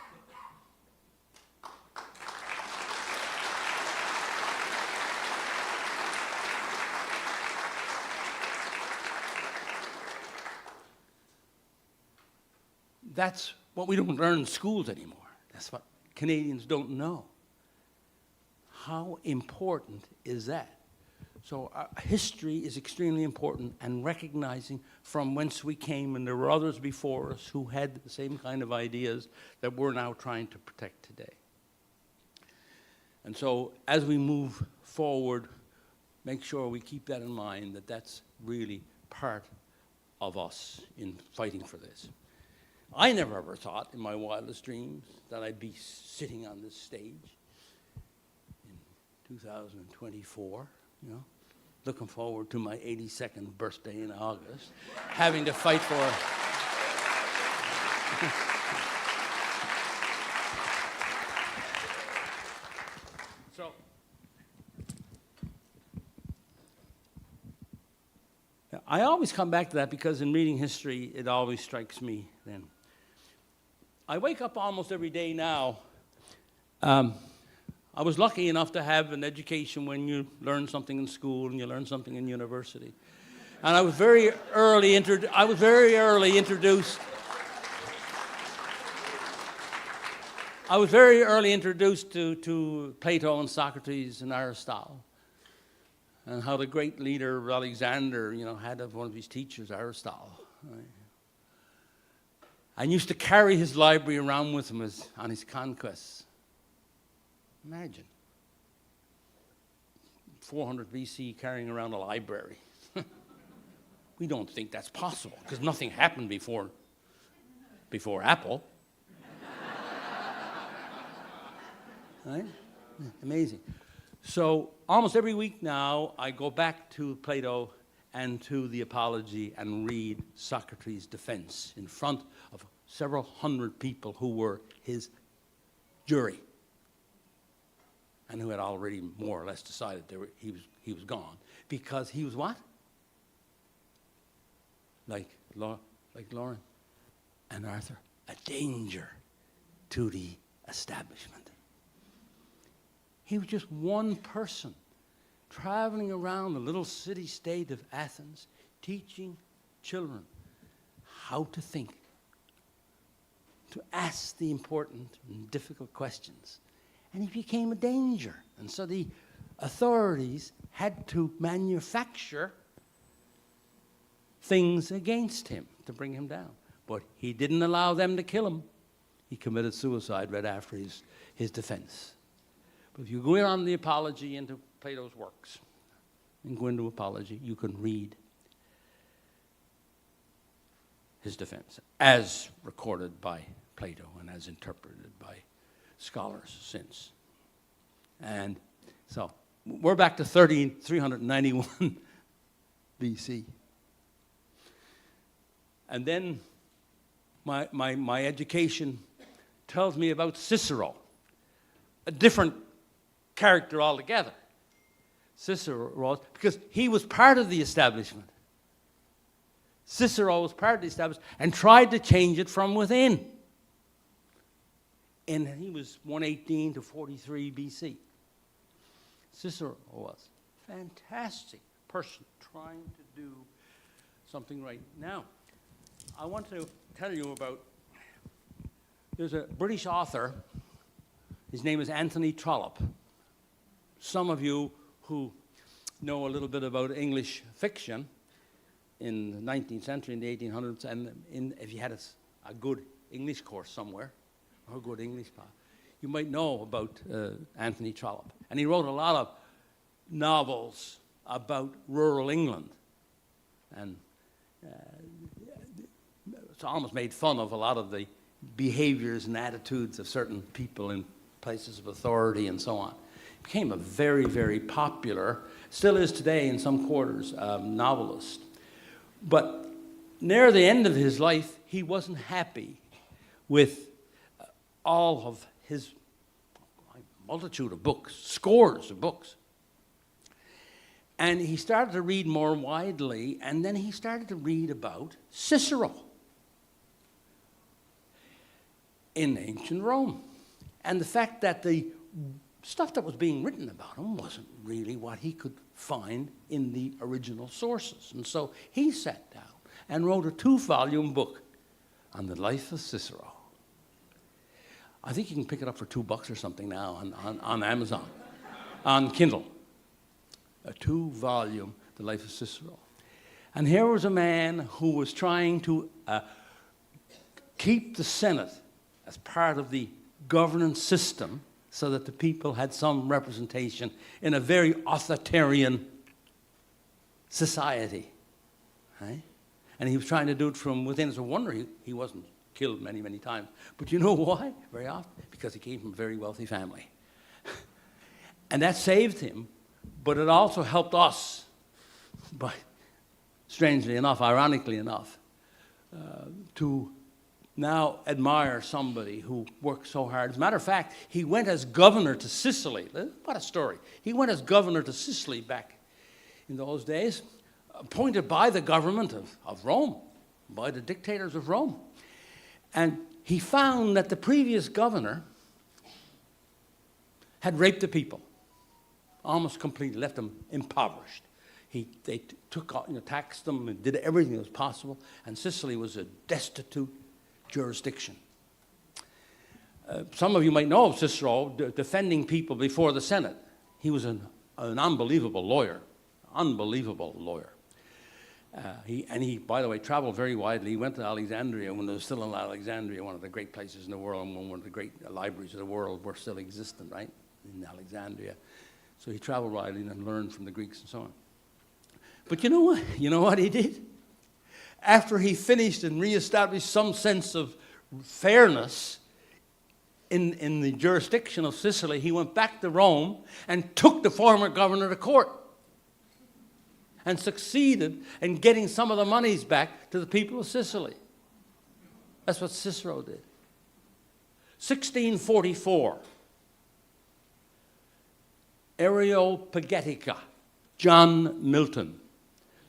That's what we don't learn in schools anymore. That's what Canadians don't know. How important is that? So history is extremely important, and recognizing from whence we came, and there were others before us who had the same kind of ideas that we're now trying to protect today. And so as we move forward, make sure we keep that in mind, that that's really part of us in fighting for this. I never ever thought in my wildest dreams that I'd be sitting on this stage in 2024, you know, looking forward to my 82nd birthday in August, having to fight for So, I always come back to that because in reading history, it always strikes me then. I wake up almost every day now. I was lucky enough to have an education when you learn something in school and you learn something in university. And I was very early introduced to Plato and Socrates and Aristotle, and how the great leader Alexander, you know, had one of his teachers, Aristotle. Right? And used to carry his library around with him on his conquests. Imagine 400 BC carrying around a library. We don't think that's possible because nothing happened before Apple. Right? Amazing. So almost every week now, I go back to Plato and to the Apology and read Socrates' defense in front of several hundred people who were his jury and who had already more or less decided he was gone. Because he was what? Like Lauren and Arthur, a danger to the establishment. He was just one person traveling around the little city-state of Athens, teaching children how to think, to ask the important and difficult questions. And he became a danger. And so the authorities had to manufacture things against him to bring him down. But he didn't allow them to kill him. He committed suicide right after his defense. But if you go in on the Apology into Plato's works and go into Apology, you can read his defense as recorded by Plato and as interpreted by scholars since. And so we're back to 391 BC. And then my education tells me about Cicero, a different character altogether. Cicero was, because he was part of the establishment. Cicero was part of the establishment and tried to change it from within. And he was 118 to 43 BC. Cicero was. Fantastic person trying to do something right. Now, I want to tell you about, there's a British author, his name is Anthony Trollope. Some of you who know a little bit about English fiction in the 19th century, in the 1800s, and if you had a good English course somewhere, or a good English class, you might know about Anthony Trollope. And he wrote a lot of novels about rural England. And it's almost made fun of a lot of the behaviors and attitudes of certain people in places of authority and so on. He became a very, very popular, still is today in some quarters, novelist. But near the end of his life, he wasn't happy with all of his multitude of books, scores of books. And he started to read more widely, and then he started to read about Cicero in ancient Rome. And the fact that the stuff that was being written about him wasn't really what he could find in the original sources. And so he sat down and wrote a 2-volume book on the life of Cicero. I think you can pick it up for $2 or something now on Amazon, on Kindle. A 2-volume, The Life of Cicero. And here was a man who was trying to keep the Senate as part of the governance system so that the people had some representation in a very authoritarian society. Right? And he was trying to do it from within. It's a wonder he wasn't killed many, many times. But you know why? Very often. Because he came from a very wealthy family. And that saved him, but it also helped us by, strangely enough, ironically enough, to now admire somebody who worked so hard. As a matter of fact, he went as governor to Sicily. What a story. He went as governor to Sicily back in those days, appointed by the government of Rome, by the dictators of Rome. And he found that the previous governor had raped the people, almost completely, left them impoverished. They taxed them and did everything that was possible, and Sicily was a destitute jurisdiction. Some of you might know of Cicero defending people before the Senate. He was an unbelievable lawyer, unbelievable lawyer. He, by the way, traveled very widely. He went to Alexandria when there was still in Alexandria, one of the great places in the world, and one of the great libraries of the world were still existent, right, in Alexandria. So he traveled widely and learned from the Greeks and so on. But you know what? You know what he did? After he finished and reestablished some sense of fairness in the jurisdiction of Sicily, he went back to Rome and took the former governor to court and succeeded in getting some of the monies back to the people of Sicily. That's what Cicero did. 1644, Areopagitica, John Milton,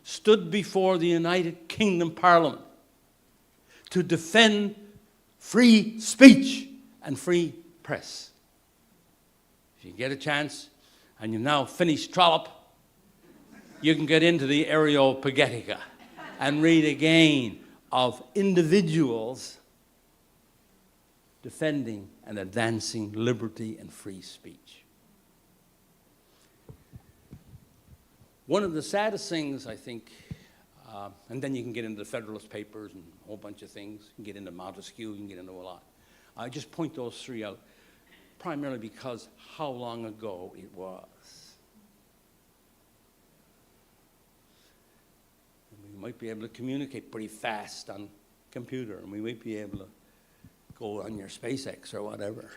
stood before the United Kingdom Parliament to defend free speech and free press. If you get a chance, and you've now finished Trollope, you can get into the Areopagitica and read again of individuals defending and advancing liberty and free speech. One of the saddest things, I think, and then you can get into the Federalist Papers and a whole bunch of things. You can get into Montesquieu, you can get into a lot. I just point those three out primarily because how long ago it was. We might be able to communicate pretty fast on computer, and we might be able to go on your SpaceX or whatever.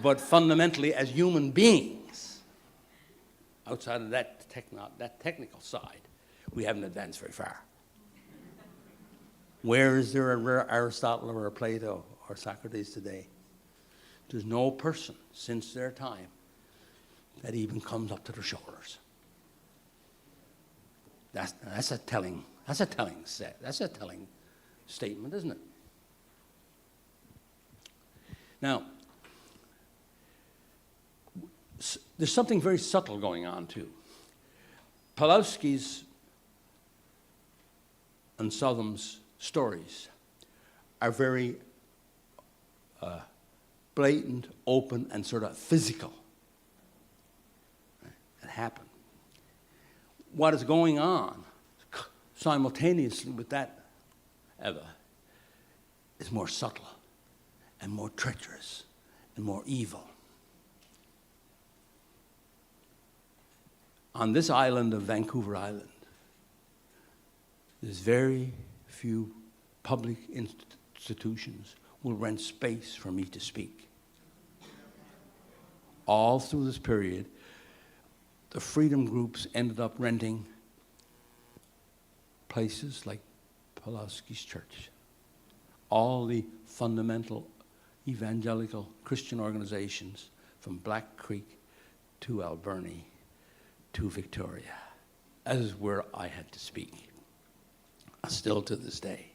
But fundamentally, as human beings, outside of that technical side, we haven't advanced very far. Where is there a Aristotle or a Plato or Socrates today? There's no person since their time that even comes up to their shoulders. That's a telling statement, isn't it? Now, there's something very subtle going on, too. Pawlowski's and Southern's stories are very blatant, open, and sort of physical. It happened. What is going on simultaneously with that, Eva, is more subtle and more treacherous and more evil. On this island of Vancouver Island, there's very few public institutions will rent space for me to speak. All through this period, the freedom groups ended up renting places like Pawlowski's church. All the fundamental evangelical Christian organizations from Black Creek to Alberni to Victoria, as where I had to speak, still to this day.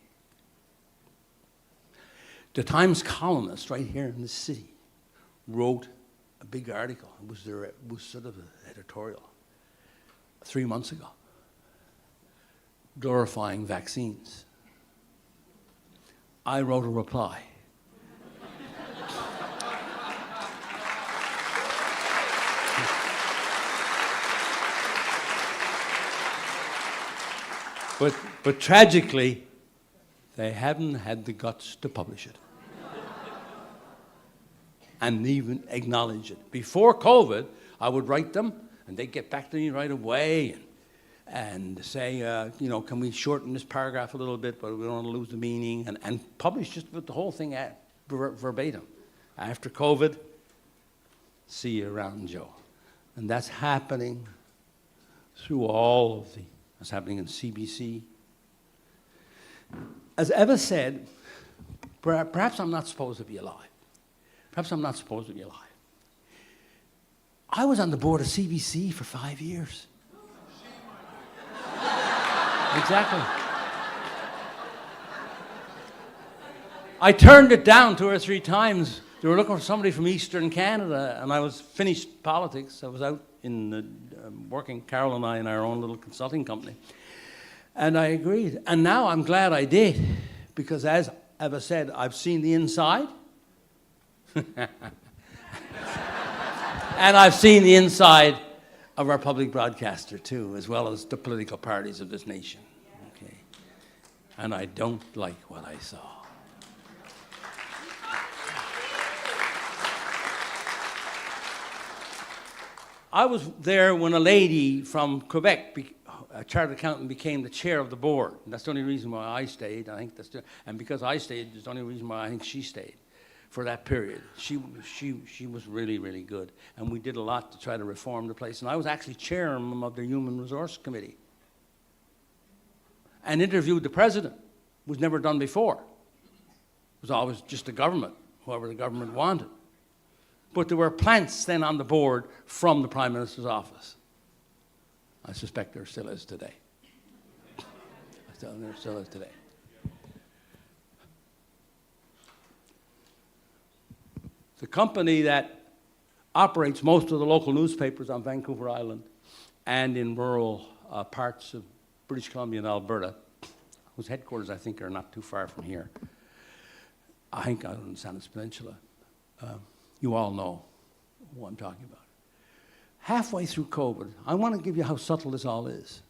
The Times columnist right here in this city wrote a big article. It was sort of an editorial 3 months ago, glorifying vaccines. I wrote a reply. But tragically, they haven't had the guts to publish it and even acknowledge it. Before COVID, I would write them, and they'd get back to me right away and say, you know, can we shorten this paragraph a little bit, but we don't want to lose the meaning, and publish just the whole thing verbatim. After COVID, see you around, Joe. And that's happening through all of that's happening in CBC. As Eva said, perhaps I'm not supposed to be alive. Perhaps I'm not supposed to be alive. I was on the board of CBC for 5 years. Exactly. I turned it down 2 or 3 times. They were looking for somebody from Eastern Canada, and I was finished politics. I was out in working, Carol and I, in our own little consulting company. And I agreed. And now I'm glad I did, because as Eva said, I've seen the inside. And I've seen the inside of our public broadcaster, too, as well as the political parties of this nation. Okay. And I don't like what I saw. I was there when a lady from Quebec, a chartered accountant, became the chair of the board. And that's the only reason why I stayed. I think and because I stayed, it's the only reason why I think she stayed for that period. She was really, really good. And we did a lot to try to reform the place. And I was actually chairman of the Human Resource Committee. And interviewed the president. It was never done before. It was always just the government, whoever the government wanted. But there were plants then on the board from the Prime Minister's office. I suspect there still is today. There still is today. The company that operates most of the local newspapers on Vancouver Island and in rural parts of British Columbia and Alberta, whose headquarters I think are not too far from here, I think out on the Sandwich Peninsula. You all know what I'm talking about. Halfway through COVID, I want to give you how subtle this all is.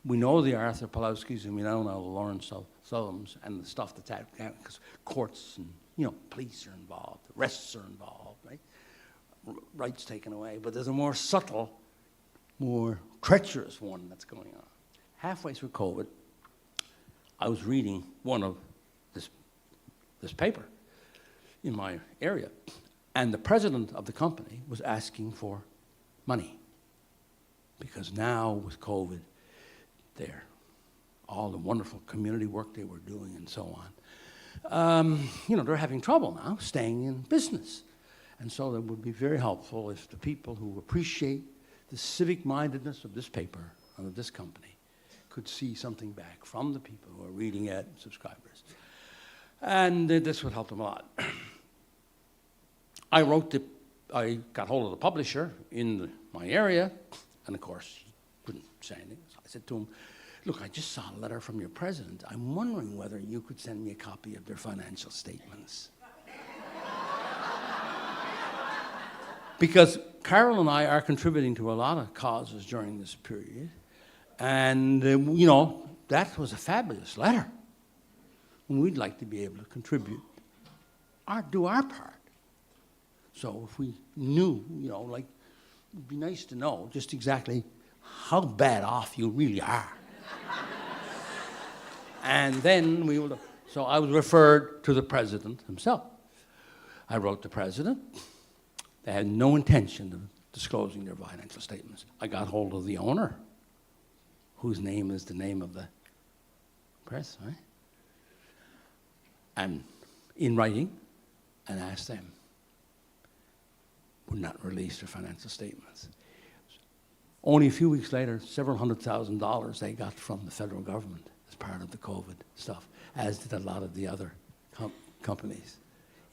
We know the Arthur Pawlowskis, and we now know the Lawrence Southams and the stuff that's out, because courts and, you know, police are involved, arrests are involved, right? Rights taken away. But there's a more subtle, more treacherous one that's going on. Halfway through COVID, I was reading one of this paper in my area, and the president of the company was asking for money, because now with COVID, all the wonderful community work they were doing and so on, you know, they're having trouble now staying in business. And so it would be very helpful if the people who appreciate the civic mindedness of this paper and of this company could see something back from the people who are reading it, subscribers. And this would help them a lot. I got hold of the publisher in my area, and of course, he couldn't say anything. So I said to him, look, I just saw a letter from your president. I'm wondering whether you could send me a copy of their financial statements. Because Carol and I are contributing to a lot of causes during this period, and you know, that was a fabulous letter. And we'd like to be able to contribute, do our part. So if we knew, you know, like, it'd be nice to know just exactly how bad off you really are. And then we would, so I was referred to the president himself. I wrote the president. They had no intention of disclosing their financial statements. I got hold of the owner, whose name is the name of the press, right? And in writing, and asked them, would not release their financial statements. Only a few weeks later, several $100,000 they got from the federal government as part of the COVID stuff, as did a lot of the other companies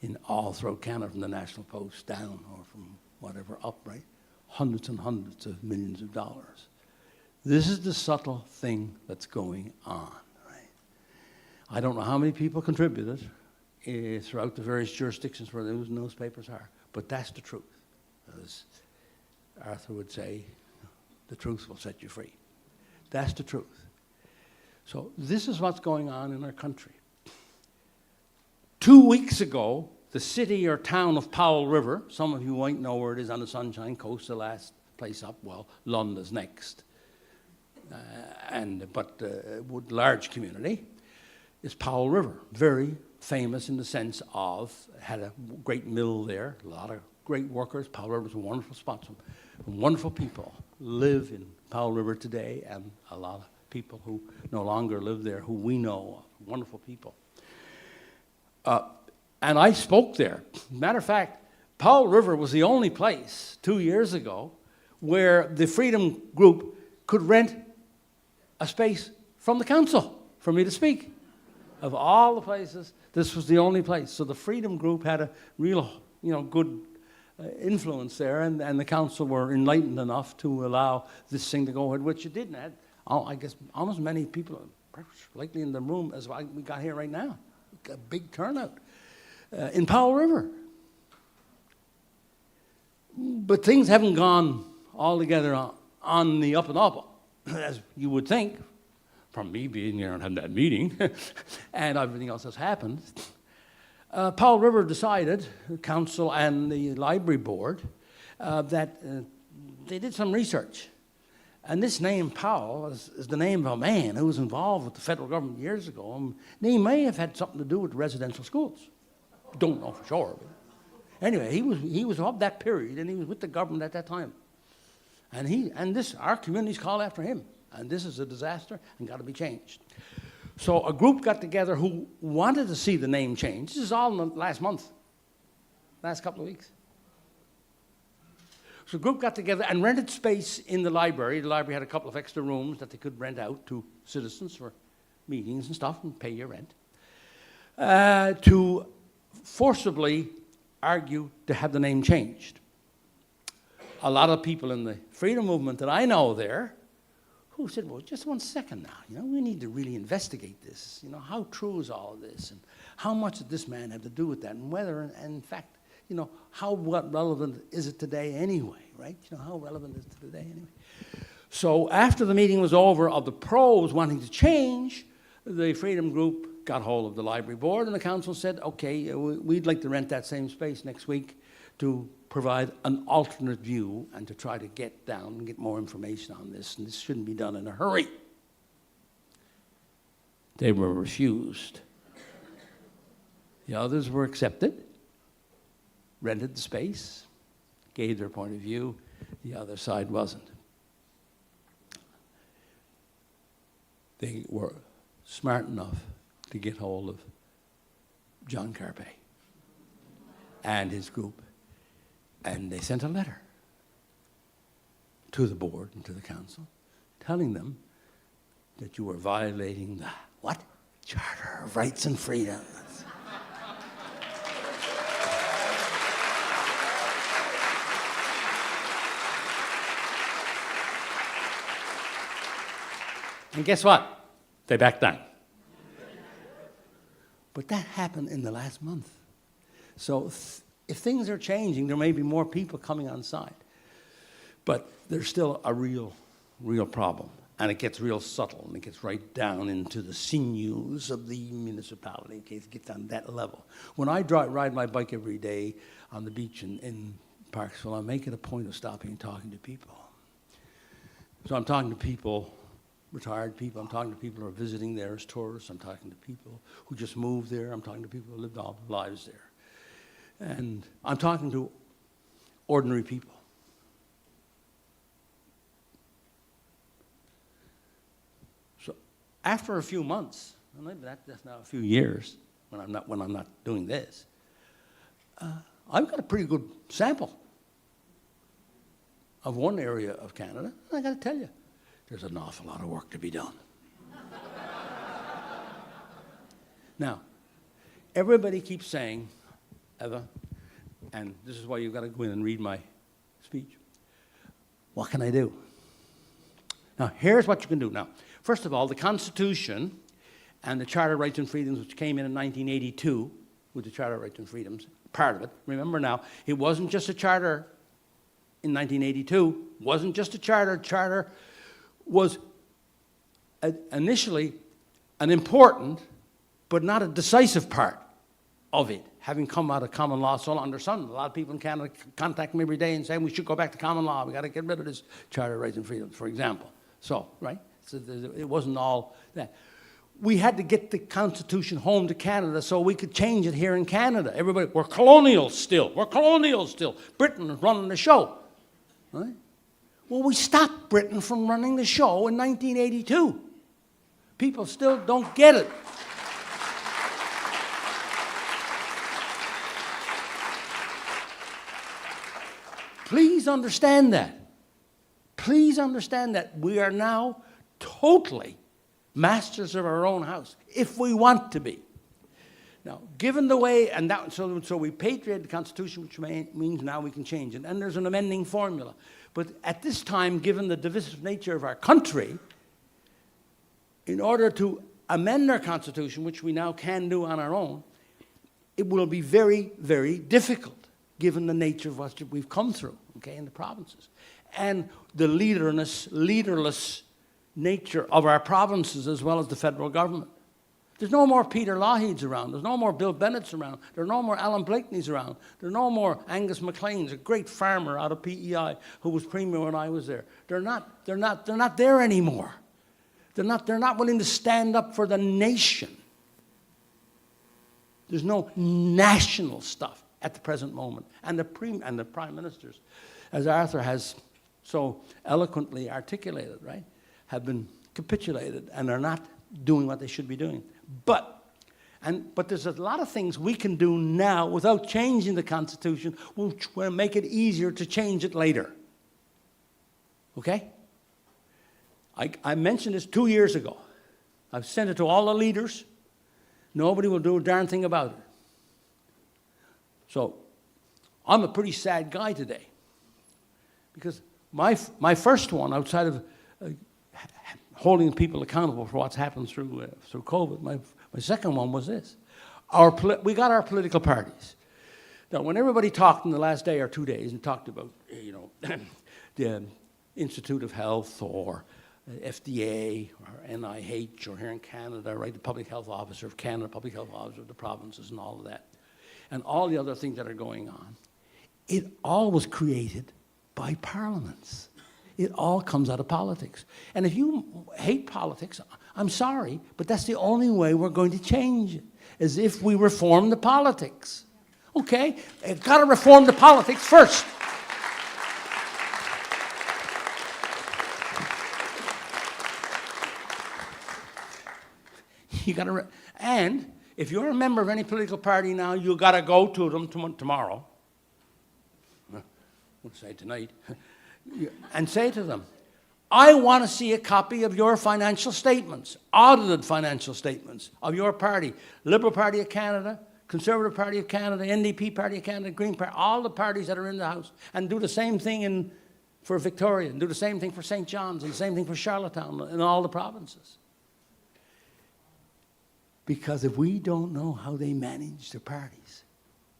in all throughout Canada, from the National Post down, or from whatever up, right? Hundreds and hundreds of millions of dollars. This is the subtle thing that's going on, right? I don't know how many people contributed throughout the various jurisdictions where those newspapers are, but that's the truth. As Arthur would say, the truth will set you free. That's the truth. So this is what's going on in our country. 2 weeks ago, the city or town of Powell River, some of you might know where it is on the Sunshine Coast, the last place up, well, London's next, but large community, is Powell River. Very famous in the sense of, had a great mill there, a lot of great workers. Powell River is a wonderful spot. Some wonderful people live in Powell River today, and a lot of people who no longer live there who we know of, wonderful people. And I spoke there. Matter of fact, Powell River was the only place 2 years ago where the Freedom Group could rent a space from the council for me to speak. Of all the places, this was the only place. So the Freedom Group had a real, good influence there, and the council were enlightened enough to allow this thing to go ahead, which it didn't. Had, I guess, almost as many people likely in the room as we got here right now. A big turnout in Powell River. But things haven't gone altogether on the up and up, as you would think, from me being there and having that meeting, and everything else that's happened. Powell River decided, the council and the library board, that they did some research. And this name, Powell, is the name of a man who was involved with the federal government years ago. And he may have had something to do with residential schools. Don't know for sure. But anyway, he was of that period, and he was with the government at that time. And our community's called after him. And this is a disaster and got to be changed. So a group got together who wanted to see the name change. This is all in the last month, last couple of weeks. So a group got together and rented space in the library. The library had a couple of extra rooms that they could rent out to citizens for meetings and stuff and pay your rent, to forcibly argue to have the name changed. A lot of people in the freedom movement that I know there who said, well, just 1 second now, we need to really investigate this. How true is all of this? And how much did this man have to do with that? And whether, and in fact, what relevant is it today anyway, right? How relevant is it today anyway? So after the meeting was over of the pros wanting to change, the Freedom Group got hold of the library board, and the council said, okay, we'd like to rent that same space next week to provide an alternate view and to try to get down and get more information on this, and this shouldn't be done in a hurry. They were refused. The others were accepted, rented the space, gave their point of view. The other side wasn't. They were smart enough to get hold of John CARPAY and his group, and they sent a letter to the board and to the council telling them that you were violating the what? Charter of Rights and Freedoms. And guess what? They backed down. But that happened in the last month. So if things are changing, there may be more people coming on side. But there's still a real problem. And it gets real subtle, and it gets right down into the sinews of the municipality, in case it gets on that level. When I ride my bike every day on the beach in Parksville, I make it a point of stopping and talking to people. So I'm talking to people, retired people, I'm talking to people who are visiting there as tourists, I'm talking to people who just moved there, I'm talking to people who lived all their lives there. And I'm talking to ordinary people. So after a few months, and maybe that's now a few years when I'm not doing this, I've got a pretty good sample of one area of Canada, and I got to tell you, there's an awful lot of work to be done. Now, everybody keeps saying, Eva, and this is why you've got to go in and read my speech, what can I do? Now, here's what you can do. Now, first of all, the Constitution and the Charter of Rights and Freedoms, which came in 1982, with the Charter of Rights and Freedoms, part of it. Remember now, it wasn't just a charter in 1982, wasn't just a charter. Charter was initially an important, but not a decisive part of it, having come out of common law so under some. A lot of people in Canada contact me every day and say, we should go back to common law. We got to get rid of this Charter of Rights and Freedoms, for example. So, right? So it wasn't all that. We had to get the Constitution home to Canada so we could change it here in Canada. Everybody, we're colonial still. We're colonial still. Britain is running the show. Right? Well, we stopped Britain from running the show in 1982. People still don't get it. Please understand that. Please understand that we are now totally masters of our own house, if we want to be. Now, given the way, and that, so we patriate the Constitution, which means now we can change it, and there's an amending formula. But at this time, given the divisive nature of our country, in order to amend our Constitution, which we now can do on our own, it will be very, very difficult, given the nature of what we've come through, okay, in the provinces. And the leaderless nature of our provinces as well as the federal government. There's no more Peter Lougheeds around. There's no more Bill Bennett's around. There are no more Alan Blakeney's around. There are no more Angus MacLean's, a great farmer out of PEI who was premier when I was there. They're not there anymore. They're not willing to stand up for the nation. There's no national stuff at the present moment. And the prime ministers, as Arthur has so eloquently articulated, right, have been capitulated and are not doing what they should be doing. But there's a lot of things we can do now without changing the Constitution, which will make it easier to change it later. Okay? I mentioned this 2 years ago. I've sent it to all the leaders. Nobody will do a darn thing about it. So I'm a pretty sad guy today, because my first one, outside of holding people accountable for what's happened through COVID, my second one was this. We got our political parties. Now, when everybody talked in the last day or 2 days and talked about, the Institute of Health or FDA or NIH or here in Canada, right, the Public Health Officer of Canada, Public Health Officer of the provinces and all of that, and all the other things that are going on, it all was created by parliaments. It all comes out of politics. And if you hate politics, I'm sorry, but that's the only way we're going to change it, is if we reform the politics. Okay? You've got to reform the politics first. You got to, and if you're a member of any political party now, you got to go to them tomorrow. We'll say tonight. And say to them, I want to see a copy of your financial statements, audited financial statements of your party, Liberal Party of Canada, Conservative Party of Canada, NDP Party of Canada, Green Party, all the parties that are in the House, and do the same thing in for Victoria, and do the same thing for St. John's, and the same thing for Charlottetown, and all the provinces. Because if we don't know how they manage their parties,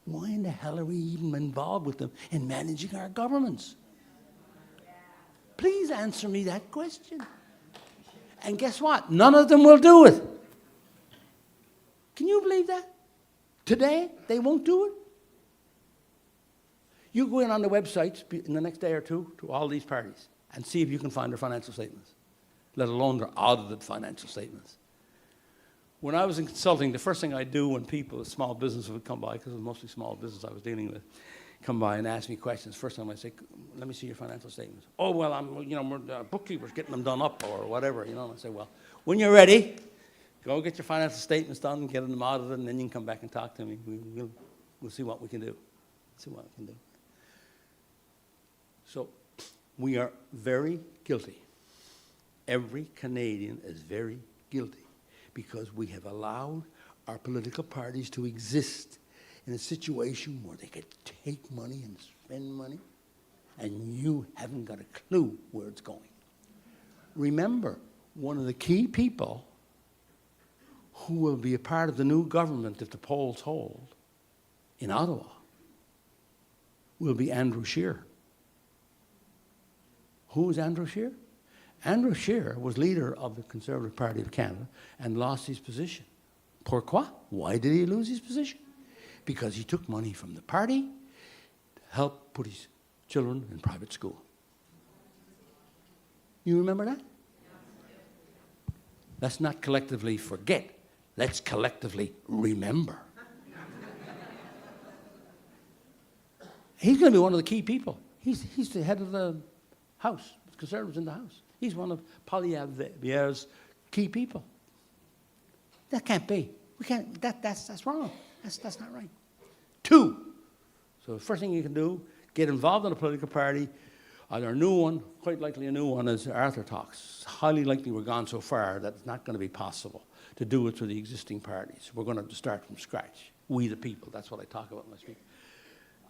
why in the hell are we even involved with them in managing our governments? Please answer me that question. And guess what? None of them will do it. Can you believe that? Today, they won't do it. You go in on the websites in the next day or two to all these parties and see if you can find their financial statements, let alone their audited financial statements. When I was in consulting, the first thing I do when people, small business would come by, because it was mostly small business I was dealing with, come by and ask me questions. First time I say, let me see your financial statements. Oh, well, we're bookkeepers getting them done up or whatever, And I say, well, when you're ready, go get your financial statements done, get them audited, and then you can come back and talk to me. We'll see what we can do. See what we can do. So we are very guilty. Every Canadian is very guilty because we have allowed our political parties to exist in a situation where they could take money and spend money, and you haven't got a clue where it's going. Remember, one of the key people who will be a part of the new government if the polls hold in Ottawa will be Andrew Scheer. Who is Andrew Scheer? Andrew Scheer was leader of the Conservative Party of Canada and lost his position. Pourquoi? Why did he lose his position? Because he took money from the party to help put his children in private school. You remember that? Let's not collectively forget. Let's collectively remember. He's going to be one of the key people. He's the head of the House, Conservatives in the House. He's one of Poilievre's key people. That can't be. We can't. That's wrong. That's not right. 2. So the first thing you can do, get involved in a political party. Either a new one, quite likely a new one, as Arthur talks. It's highly likely we're gone so far that it's not going to be possible to do it through the existing parties. We're going to have to start from scratch. We the people. That's what I talk about when I speak.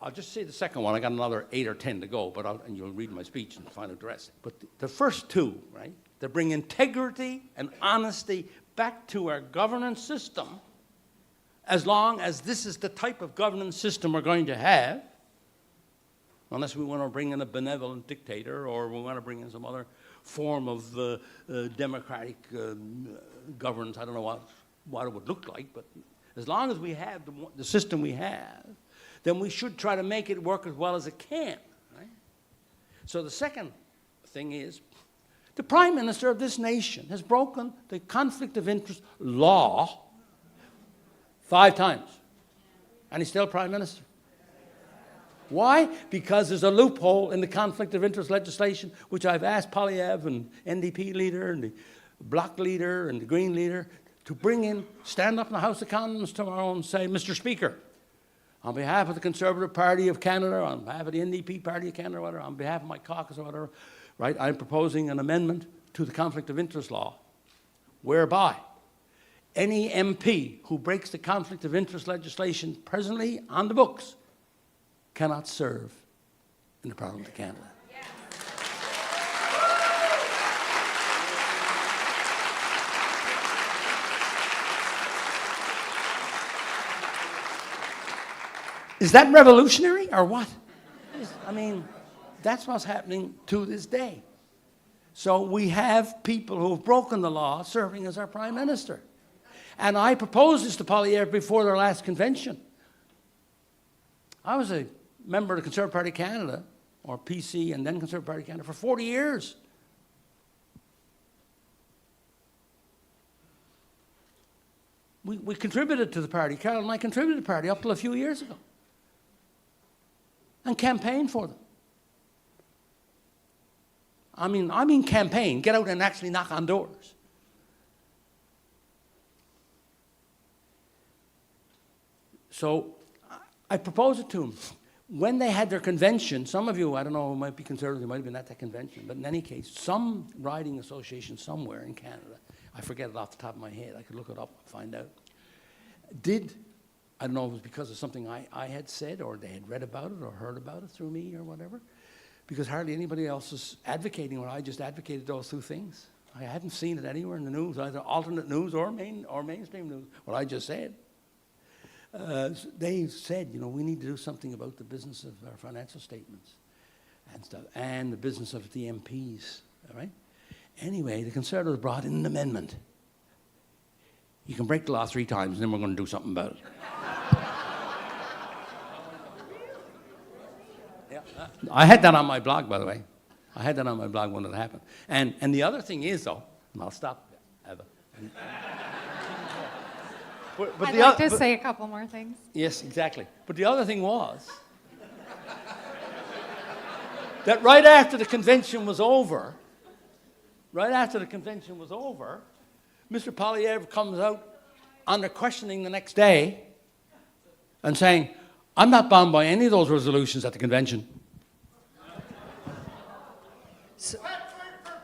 I'll just say the second one. I got another 8 or 10 to go, but and you'll read my speech and find out the rest. But the first 2, right? They bring integrity and honesty back to our governance system. As long as this is the type of governance system we're going to have, unless we want to bring in a benevolent dictator or we want to bring in some other form of democratic governance. I don't know what it would look like, but as long as we have the system we have, then we should try to make it work as well as it can. Right? So the second thing is, the Prime Minister of this nation has broken the conflict of interest law 5 times, and he's still Prime Minister. Why? Because there's a loophole in the conflict of interest legislation, which I've asked Poilievre and NDP leader and the Bloc leader and the Green leader to bring in, stand up in the House of Commons tomorrow and say, Mr. Speaker, on behalf of the Conservative Party of Canada, on behalf of the NDP Party of Canada, or whatever, on behalf of my caucus or whatever, right, I'm proposing an amendment to the conflict of interest law, whereby any MP who breaks the conflict of interest legislation presently on the books cannot serve in the Parliament of Canada. Is that revolutionary or what? I mean, that's what's happening to this day. So we have people who have broken the law serving as our Prime Minister. And I proposed this to Poilievre before their last convention. I was a member of the Conservative Party of Canada, or PC, and then Conservative Party of Canada for 40 years. We contributed to the party. Carol and I contributed to the party up till a few years ago. And campaigned for them. I mean campaign, get out and actually knock on doors. So I proposed it to them. When they had their convention, some of you, I don't know, might be conservative, might have been at that convention, but in any case, some riding association somewhere in Canada, I forget it off the top of my head, I could look it up and find out, I don't know if it was because of something I had said or they had read about it or heard about it through me or whatever, because hardly anybody else is advocating what I just advocated, those two things. I hadn't seen it anywhere in the news, either alternate news or mainstream news, what I just said. They said, you know, we need to do something about the business of our financial statements and stuff, and the business of the MPs, all right? Anyway, the Conservatives brought in an amendment. You can break the law 3 times, and then we're going to do something about it. Yeah. I had that on my blog, by the way. I had that on my blog when it happened. And the other thing is, though, and I'll stop, Eva. I'd like to say a couple more things. Yes, exactly. But the other thing was that right after the convention was over, Mr. Poilievre comes out under questioning the next day and saying, I'm not bound by any of those resolutions at the convention. For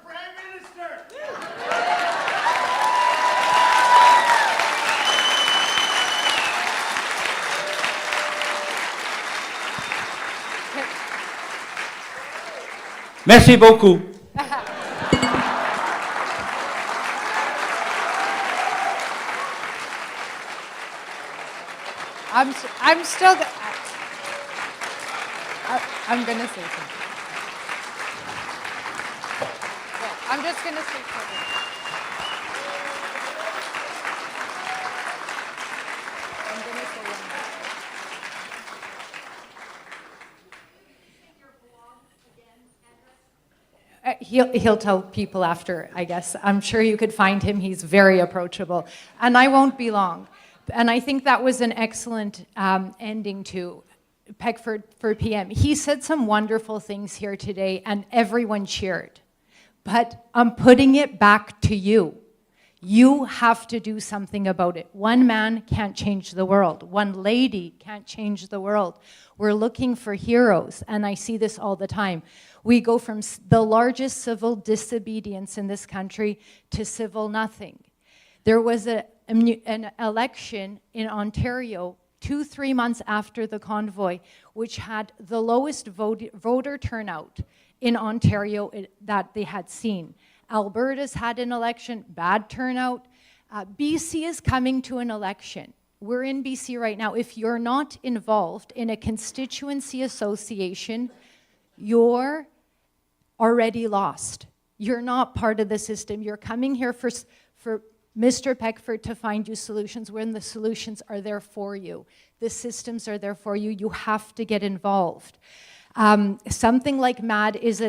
Prime Minister! Merci beaucoup. I'm still. I'm going to say something. Yeah, I'm just going to say something. I'm going to say one more. He'll tell people after, I guess. I'm sure you could find him. He's very approachable. And I won't be long. And I think that was an excellent ending to Peckford for PM. He said some wonderful things here today, and everyone cheered. But I'm putting it back to you. You have to do something about it. One man can't change the world. One lady can't change the world. We're looking for heroes, and I see this all the time. We go from the largest civil disobedience in this country to civil nothing. There was an election in Ontario 2-3 months after the convoy, which had the lowest voter turnout in Ontario that they had seen. Alberta's had an election, bad turnout. BC is coming to an election. We're in BC right now. If you're not involved in a constituency association, you're already lost. You're not part of the system. You're coming here for Mr. Peckford to find you solutions when the solutions are there for you. The systems are there for you. You have to get involved. Something like MAD is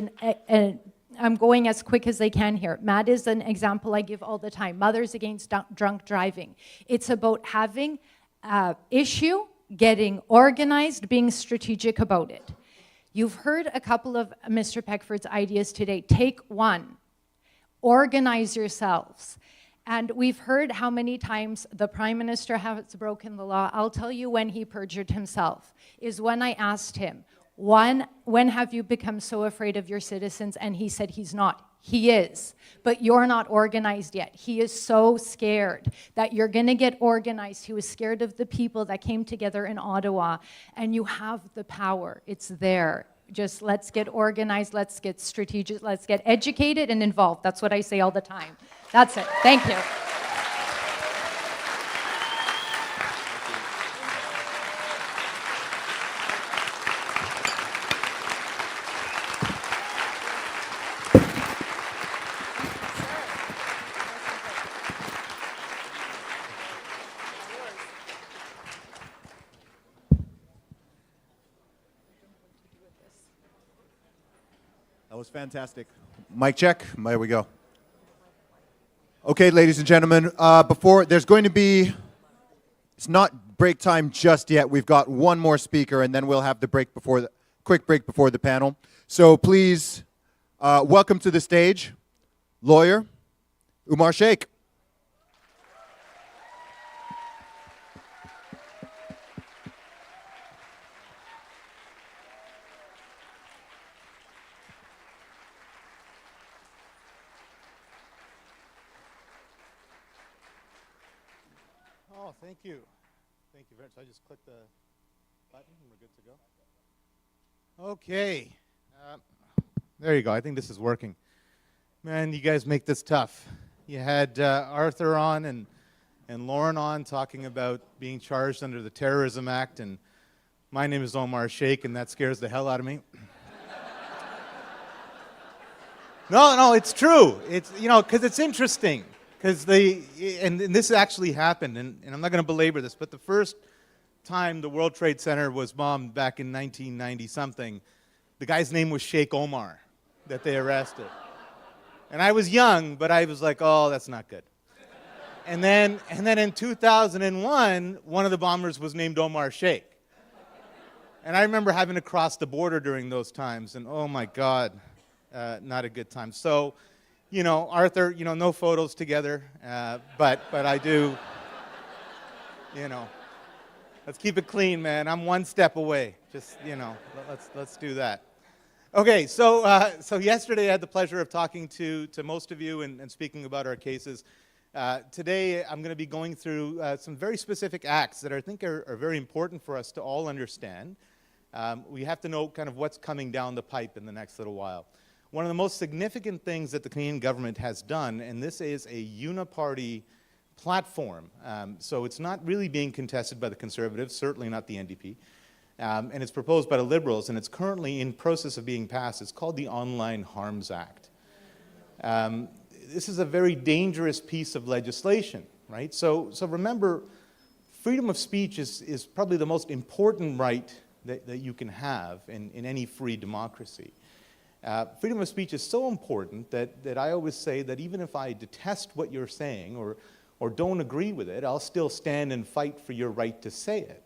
I'm going as quick as I can here. MAD is an example I give all the time. Mothers Against Drunk Driving. It's about having an issue, getting organized, being strategic about it. You've heard a couple of Mr. Peckford's ideas today. Take one. Organize yourselves. And we've heard how many times the Prime Minister has broken the law. I'll tell you when he perjured himself, is when I asked him, when have you become so afraid of your citizens? And he said he's not. He is. But you're not organized yet. He is so scared that you're going to get organized. He was scared of the people that came together in Ottawa. And you have the power. It's there. Just let's get organized, let's get strategic, let's get educated and involved. That's what I say all the time. That's it. Thank you. That was fantastic. Mic check. There we go. Okay, ladies and gentlemen, there's going to be, it's not break time just yet. We've got one more speaker, and then we'll have the quick break before the panel. So please welcome to the stage, lawyer UMAR SHEIKH. Oh, thank you. Thank you very much. I just clicked the button and we're good to go. Okay. There you go. I think this is working. Man, you guys make this tough. You had Arthur on and Lauren on talking about being charged under the Terrorism Act, and my name is Omar Sheikh, and that scares the hell out of me. No, it's true. It's, you know, because it's interesting. Because and this actually happened, and I'm not going to belabor this, but the first time the World Trade Center was bombed back in 1990-something, the guy's name was Sheikh Omar that they arrested. And I was young, but I was like, oh, that's not good. And then in 2001, one of the bombers was named Omar Sheikh. And I remember having to cross the border during those times, and oh my God, not a good time. So, you know, Arthur, you know, no photos together, but I do, you know, let's keep it clean, man. I'm one step away. Just, you know, let's do that. Okay, so yesterday I had the pleasure of talking to most of you and speaking about our cases. Today I'm going to be going through some very specific acts that I think are very important for us to all understand. We have to know kind of what's coming down the pipe in the next little while. One of the most significant things that the Canadian government has done, and this is a uniparty platform, so it's not really being contested by the Conservatives, certainly not the NDP, and it's proposed by the Liberals, and it's currently in process of being passed. It's called the Online Harms Act. This is a very dangerous piece of legislation, right? So remember, freedom of speech is probably the most important right that you can have in any free democracy. Freedom of speech is so important that I always say that even if I detest what you're saying or don't agree with it, I'll still stand and fight for your right to say it.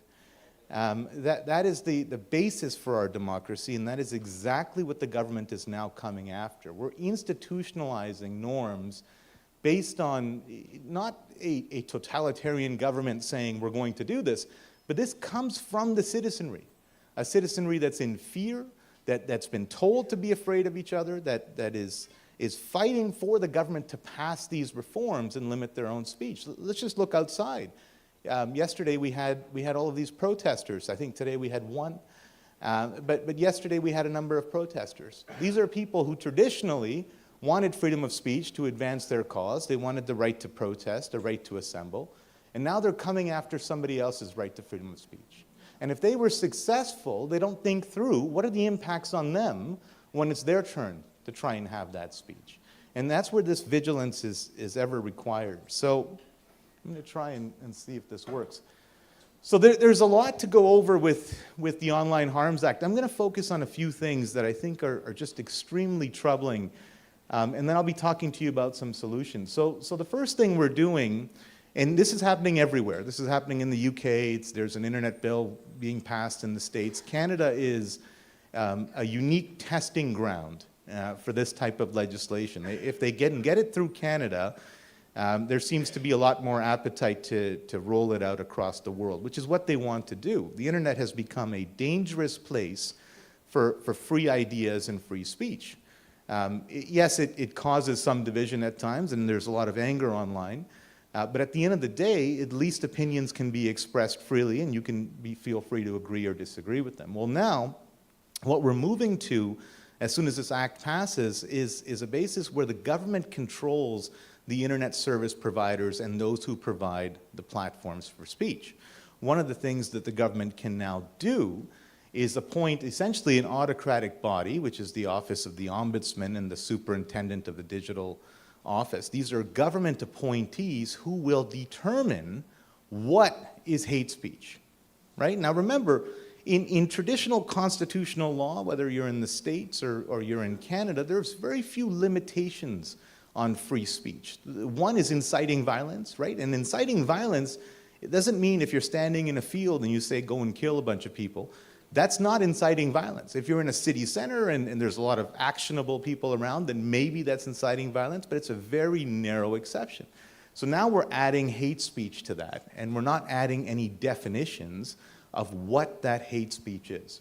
That is the basis for our democracy, and that is exactly what the government is now coming after. We're institutionalizing norms based on not a totalitarian government saying we're going to do this, but this comes from the citizenry, a citizenry that's in fear, that's been told to be afraid of each other, that is fighting for the government to pass these reforms and limit their own speech. Let's just look outside. Yesterday we had all of these protesters. I think today we had one. But yesterday we had a number of protesters. These are people who traditionally wanted freedom of speech to advance their cause. They wanted the right to protest, the right to assemble. And now they're coming after somebody else's right to freedom of speech. And if they were successful, they don't think through what are the impacts on them when it's their turn to try and have that speech. And that's where this vigilance is ever required. So I'm going to try and see if this works. So there's a lot to go over with the Online Harms Act. I'm going to focus on a few things that I think are just extremely troubling. And then I'll be talking to you about some solutions. So the first thing we're doing, and this is happening everywhere. This is happening in the UK. There's an internet bill being passed in the States. Canada is a unique testing ground for this type of legislation. If they get it through Canada, there seems to be a lot more appetite to roll it out across the world, which is what they want to do. The internet has become a dangerous place for free ideas and free speech. Yes, it causes some division at times, and there's a lot of anger online. But at the end of the day, at least opinions can be expressed freely, and you can feel free to agree or disagree with them. Well, now, what we're moving to, as soon as this act passes, is a basis where the government controls the internet service providers and those who provide the platforms for speech. One of the things that the government can now do is appoint essentially an autocratic body, which is the Office of the Ombudsman and the Superintendent of the Digital Office. These are government appointees who will determine what is hate speech, right? Now remember, in traditional constitutional law, whether you're in the States or you're in Canada, there's very few limitations on free speech. One is inciting violence, right? And inciting violence, it doesn't mean if you're standing in a field and you say go and kill a bunch of people, that's not inciting violence. If you're in a city center and there's a lot of actionable people around, then maybe that's inciting violence, but it's a very narrow exception. So now we're adding hate speech to that, and we're not adding any definitions of what that hate speech is.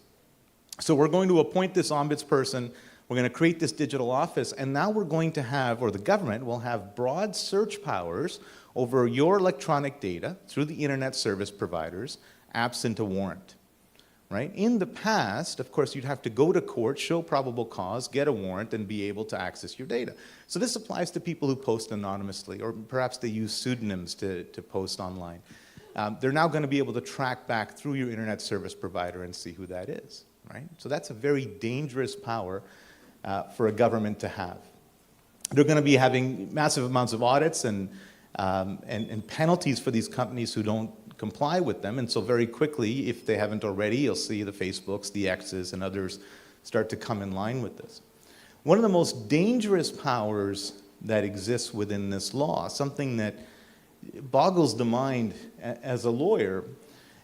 So we're going to appoint this ombudsperson, we're going to create this digital office, and now we're going to have, or the government will have broad search powers over your electronic data through the internet service providers, absent a warrant. right? In the past, of course, you'd have to go to court, show probable cause, get a warrant, and be able to access your data. So this applies to people who post anonymously, or perhaps they use pseudonyms to post online. They're now going to be able to track back through your internet service provider and see who that is, right? So that's a very dangerous power for a government to have. They're going to be having massive amounts of audits and penalties for these companies who don't comply with them. And so very quickly, if they haven't already, you'll see the Facebooks, the X's, and others start to come in line with this. One of the most dangerous powers that exists within this law, something that boggles the mind as a lawyer,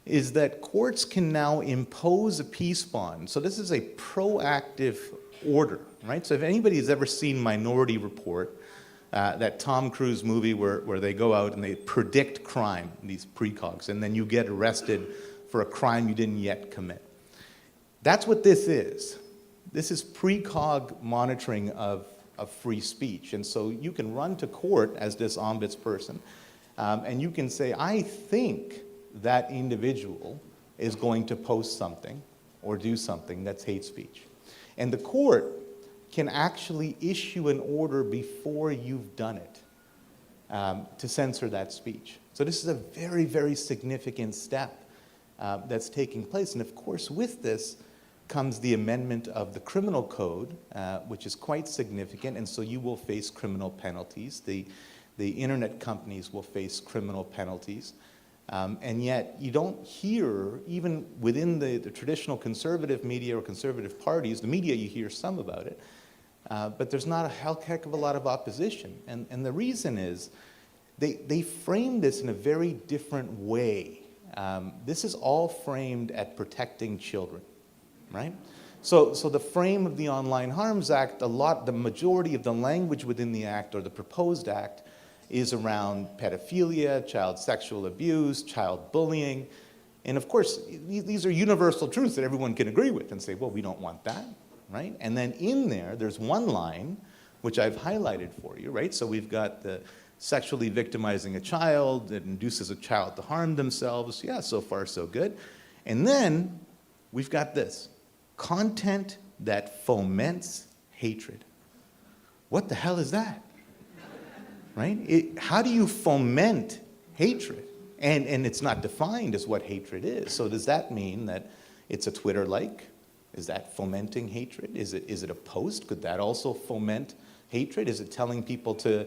is that courts can now impose a peace bond. So this is a proactive order, right? So if anybody's ever seen Minority Report, that Tom Cruise movie where they go out and they predict crime, these precogs, and then you get arrested for a crime you didn't yet commit. That's what this is. This is precog monitoring of free speech. And so you can run to court as this ombudsperson, and you can say, I think that individual is going to post something or do something that's hate speech. And the court can actually issue an order before you've done it to censor that speech. So this is a very, very significant step that's taking place. And of course, with this comes the amendment of the criminal code, which is quite significant. And so you will face criminal penalties. The internet companies will face criminal penalties. And yet you don't hear, even within the traditional conservative media or conservative parties, the media, you hear some about it, but there's not a heck of a lot of opposition. And the reason is they frame this in a very different way. This is all framed at protecting children, right? So the frame of the Online Harms Act, the majority of the language within the act or the proposed act is around pedophilia, child sexual abuse, child bullying. And of course, these are universal truths that everyone can agree with and say, well, we don't want that, right? And then in there's one line, which I've highlighted for you, right? So we've got the sexually victimizing a child, that induces a child to harm themselves. Yeah, so far so good. And then we've got this, content that foments hatred. What the hell is that? Right? How do you foment hatred? And it's not defined as what hatred is. So does that mean that it's a Twitter like? Is that fomenting hatred? Is it a post? Could that also foment hatred? Is it telling people to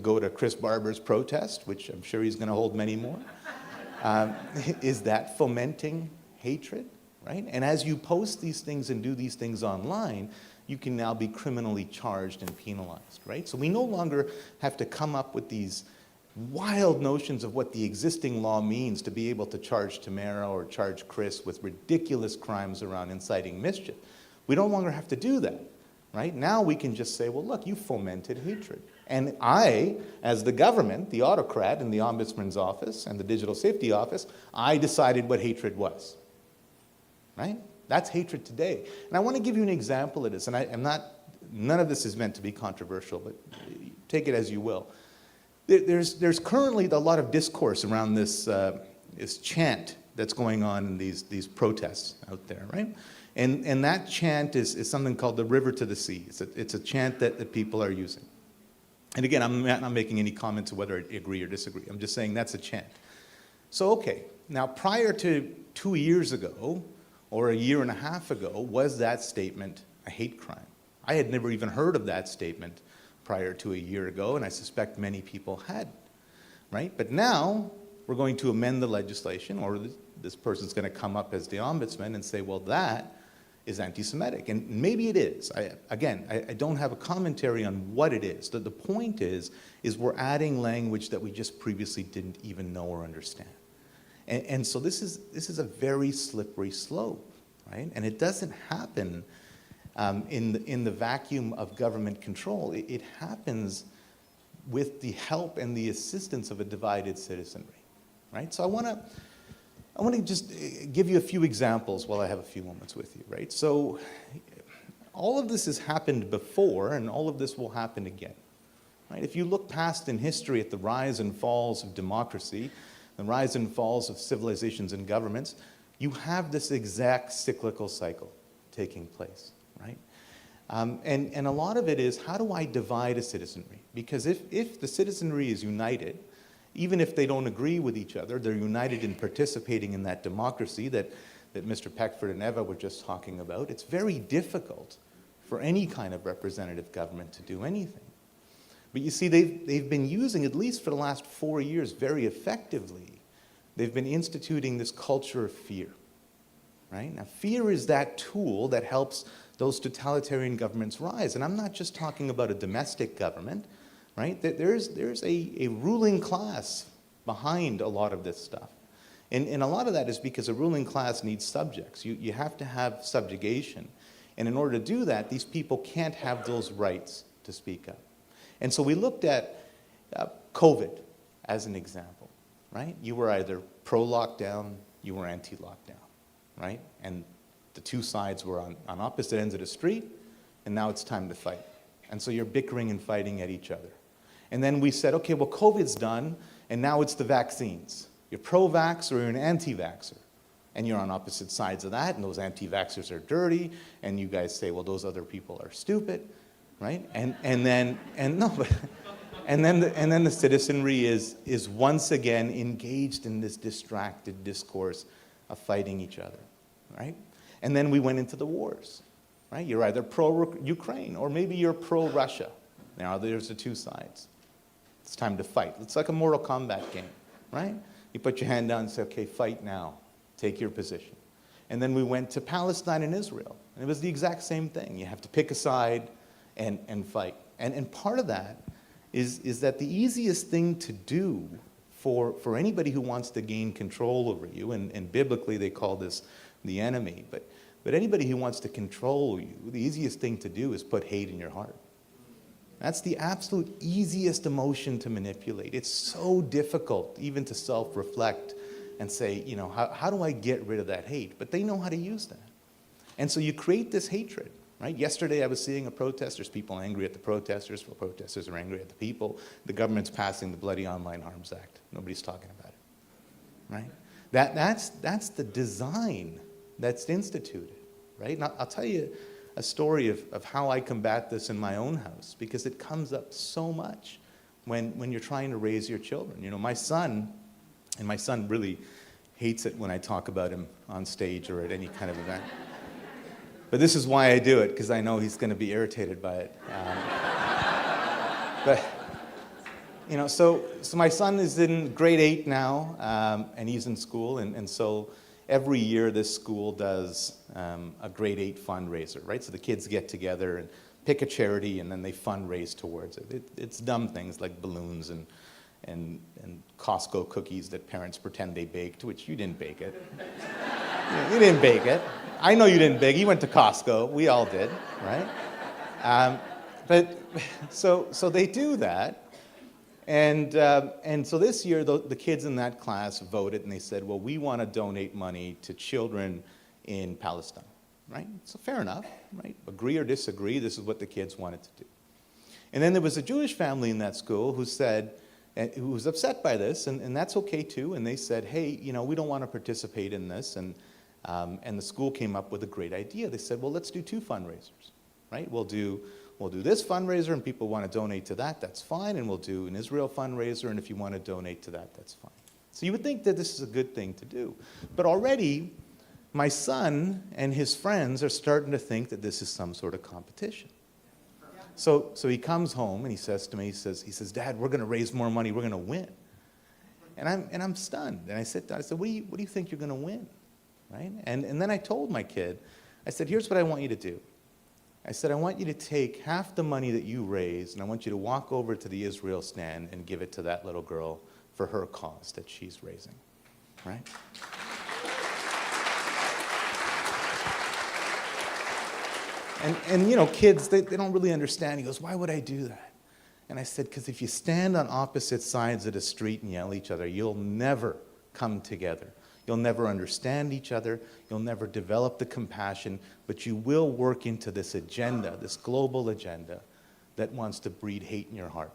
go to Chris Barber's protest, which I'm sure he's going to hold many more? Is that fomenting hatred? Right? And as you post these things and do these things online, you can now be criminally charged and penalized, right? So we no longer have to come up with these wild notions of what the existing law means to be able to charge Tamara or charge Chris with ridiculous crimes around inciting mischief. We no longer have to do that, right? Now we can just say, well, look, you fomented hatred. And I, as the government, the autocrat in the Ombudsman's office and the Digital Safety Office, I decided what hatred was, right? That's hatred today. And I want to give you an example of this, and none of this is meant to be controversial, but take it as you will. There's currently a lot of discourse around this chant that's going on in these protests out there, right? And that chant is something called the river to the sea. It's a chant that people are using. And again, I'm not making any comment to whether I agree or disagree. I'm just saying that's a chant. So, okay, now prior to 2 years ago, or a year and a half ago, was that statement a hate crime? I had never even heard of that statement prior to a year ago, and I suspect many people had, right? But now we're going to amend the legislation, or this person's going to come up as the ombudsman and say, well, that is anti-Semitic. And maybe it is. I don't have a commentary on what it is. The point is we're adding language that we just previously didn't even know or understand. And so this is a very slippery slope, right? And it doesn't happen in the vacuum of government control. It happens with the help and the assistance of a divided citizenry, right? So I want to just give you a few examples while I have a few moments with you, right? So all of this has happened before, and all of this will happen again, right? If you look past in history at the rise and falls of democracy, the rise and falls of civilizations and governments, you have this exact cyclical cycle taking place, right? And a lot of it is, how do I divide a citizenry? Because if the citizenry is united, even if they don't agree with each other, they're united in participating in that democracy that Mr. Peckford and Eva were just talking about, it's very difficult for any kind of representative government to do anything. But you see, they've been using, at least for the last 4 years, very effectively, they've been instituting this culture of fear, right? Now, fear is that tool that helps those totalitarian governments rise. And I'm not just talking about a domestic government, right? There's a ruling class behind a lot of this stuff. And a lot of that is because a ruling class needs subjects. You have to have subjugation. And in order to do that, these people can't have those rights to speak up. And so we looked at COVID as an example, right? You were either pro-lockdown, you were anti-lockdown, right? And the two sides were on opposite ends of the street, and now it's time to fight. And so you're bickering and fighting at each other. And then we said, okay, well, COVID's done, and now it's the vaccines. You're pro-vax or you're an anti-vaxxer. And you're on opposite sides of that, and those anti-vaxxers are dirty, and you guys say, well, those other people are stupid, right? And then the citizenry is once again engaged in this distracted discourse of fighting each other, right? And then we went into the wars, right? You're either pro-Ukraine or maybe you're pro-Russia. Now there's the two sides. It's time to fight. It's like a Mortal Kombat game, right? You put your hand down and say, okay, fight now. Take your position. And then we went to Palestine and Israel. And it was the exact same thing. You have to pick a side and fight. And part of that is that the easiest thing to do for anybody who wants to gain control over you, and biblically they call this the enemy, but anybody who wants to control you, the easiest thing to do is put hate in your heart. That's the absolute easiest emotion to manipulate. It's so difficult even to self-reflect and say, you know, how do I get rid of that hate? But they know how to use that. And so you create this hatred, right? Yesterday I was seeing a protest. There's people angry at the protesters. Well, protesters are angry at the people. The government's passing the bloody Online Harms Act. Nobody's talking about it, right? That's the design that's instituted, right? And I'll tell you a story of how I combat this in my own house, because it comes up so much when you're trying to raise your children. You know, my son really hates it when I talk about him on stage or at any kind of event. But this is why I do it, because I know he's going to be irritated by it. But, you know, so my son is in grade 8 now, and he's in school, and so every year this school does a grade 8 fundraiser, right? So the kids get together and pick a charity, and then they fundraise towards it. It's dumb things like balloons and Costco cookies that parents pretend they baked, which you didn't bake it. You didn't bake it. I know you didn't bake. You went to Costco. We all did, right? But so they do that. And so this year, the kids in that class voted, and they said, well, we want to donate money to children in Palestine, right? So fair enough, right? Agree or disagree, this is what the kids wanted to do. And then there was a Jewish family in that school who was upset by this, and that's okay too, and they said, hey, you know, we don't want to participate in this, and the school came up with a great idea. They said, well, let's do 2 fundraisers, right? We'll do this fundraiser, and people want to donate to that, that's fine, and we'll do an Israel fundraiser, and if you want to donate to that, that's fine. So you would think that this is a good thing to do. But already, my son and his friends are starting to think that this is some sort of competition. So he comes home and he says to me, he says, Dad, we're going to raise more money, we're going to win. And I'm stunned. And I said, what do you think you're going to win? Right? And then I told my kid, I said, here's what I want you to do. I said, I want you to take half the money that you raise, and I want you to walk over to the Israel stand and give it to that little girl for her cause that she's raising. Right? And you know, kids, they don't really understand. He goes, why would I do that? And I said, because if you stand on opposite sides of the street and yell at each other, you'll never come together. You'll never understand each other. You'll never develop the compassion, but you will work into this agenda, this global agenda that wants to breed hate in your heart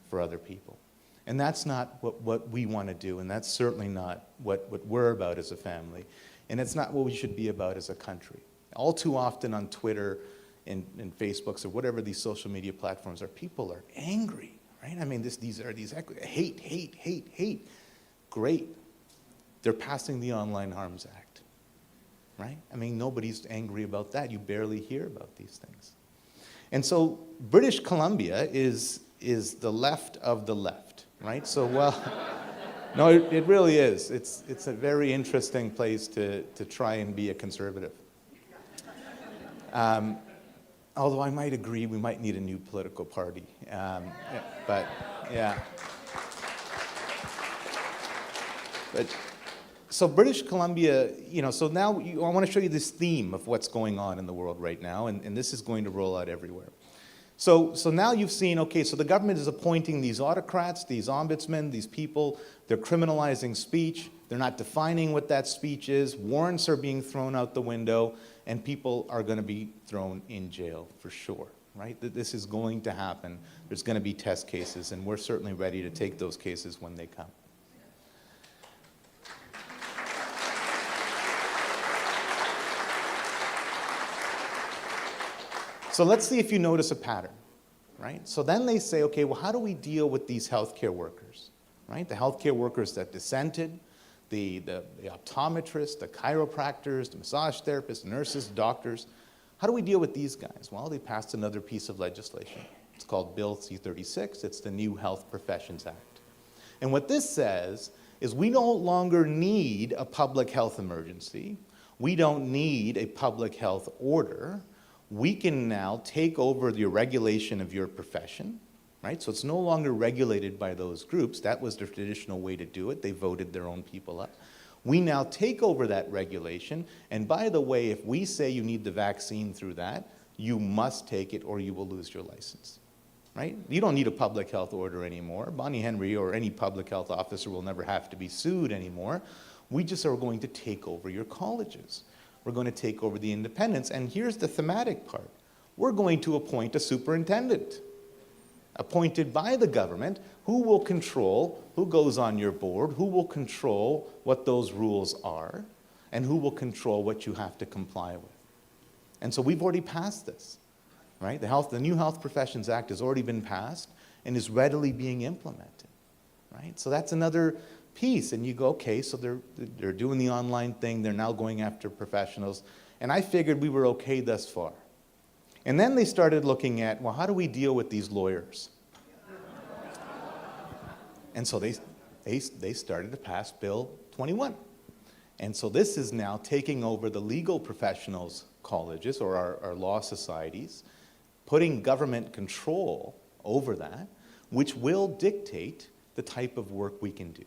for other people. And that's not what we want to do, and that's certainly not what we're about as a family. And it's not what we should be about as a country. All too often on Twitter and Facebooks or whatever these social media platforms are, people are angry, right? I mean, these hate, hate, hate, hate. Great. They're passing the Online Harms Act, right? I mean, nobody's angry about that. You barely hear about these things. And so British Columbia is the left of the left, right? So, well, no, it really is. It's a very interesting place to try and be a conservative. Although I might agree we might need a new political party. But, yeah. But, so British Columbia, so now I want to show you this theme of what's going on in the world right now, and this is going to roll out everywhere. So now you've seen, okay, so the government is appointing these autocrats, these ombudsmen, these people, they're criminalizing speech, they're not defining what that speech is, warrants are being thrown out the window, and people are going to be thrown in jail for sure, right? This is going to happen. There's going to be test cases, and we're certainly ready to take those cases when they come. So let's see if you notice a pattern, right? So then they say, okay, well, how do we deal with these healthcare workers, right? The healthcare workers that dissented, the optometrists, the chiropractors, the massage therapists, nurses, doctors. How do we deal with these guys? Well, they passed another piece of legislation. It's called Bill C-36. It's the New Health Professions Act. And what this says is we no longer need a public health emergency. We don't need a public health order. We can now take over the regulation of your profession, right? So it's no longer regulated by those groups. That was the traditional way to do it. They voted their own people up. We now take over that regulation, and by the way, if we say you need the vaccine through that, you must take it or you will lose your license, right? You don't need a public health order anymore. Bonnie Henry or any public health officer will never have to be sued anymore. We just are going to take over your colleges. We're going to take over the independence. And here's the thematic part. We're going to appoint a superintendent, appointed by the government, who will control who goes on your board, who will control what those rules are, and who will control what you have to comply with. And so we've already passed this, right? The New Health Professions Act has already been passed and is readily being implemented, right? So that's another piece, and you go, okay, so they're doing the online thing, they're now going after professionals, and I figured we were okay thus far. And then they started looking at, well, how do we deal with these lawyers? And so they started to pass Bill 21. And so this is now taking over the legal professionals colleges or our law societies, putting government control over that, which will dictate the type of work we can do.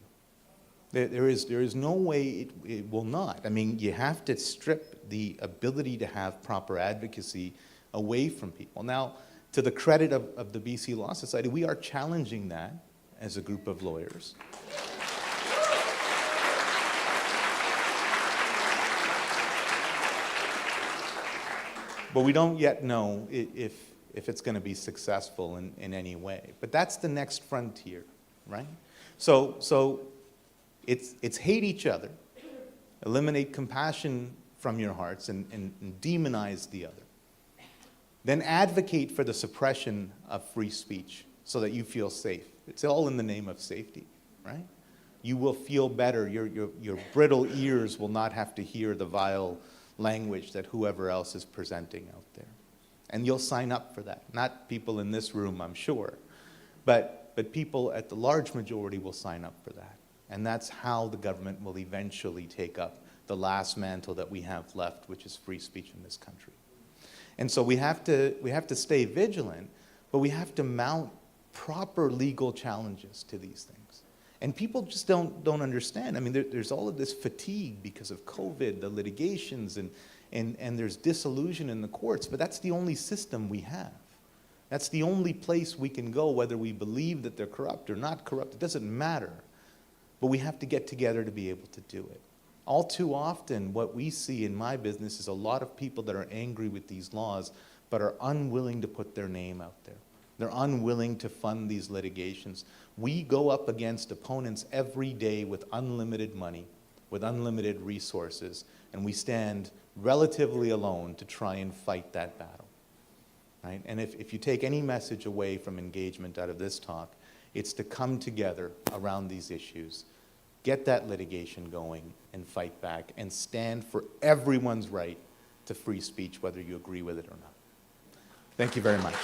There is no way it will not. I mean, you have to strip the ability to have proper advocacy away from people. Now, to the credit of the BC Law Society, we are challenging that as a group of lawyers. But we don't yet know if it's going to be successful in any way. But that's the next frontier, right? So it's hate each other, eliminate compassion from your hearts, and demonize the other. Then advocate for the suppression of free speech so that you feel safe. It's all in the name of safety, right? You will feel better. Your brittle ears will not have to hear the vile language that whoever else is presenting out there. And you'll sign up for that. Not people in this room, I'm sure, but people at the large majority will sign up for that. And that's how the government will eventually take up the last mantle that we have left, which is free speech in this country. And so we have to stay vigilant, but we have to mount proper legal challenges to these things. And people just don't understand. I mean, there's all of this fatigue because of COVID, the litigations, and there's disillusion in the courts, but that's the only system we have. That's the only place we can go, whether we believe that they're corrupt or not corrupt. It doesn't matter. But we have to get together to be able to do it. All too often, what we see in my business is a lot of people that are angry with these laws, but are unwilling to put their name out there. They're unwilling to fund these litigations. We go up against opponents every day with unlimited money, with unlimited resources, and we stand relatively alone to try and fight that battle. Right? And if you take any message away from engagement out of this talk, it's to come together around these issues, get that litigation going, and fight back, and stand for everyone's right to free speech, whether you agree with it or not. Thank you very much.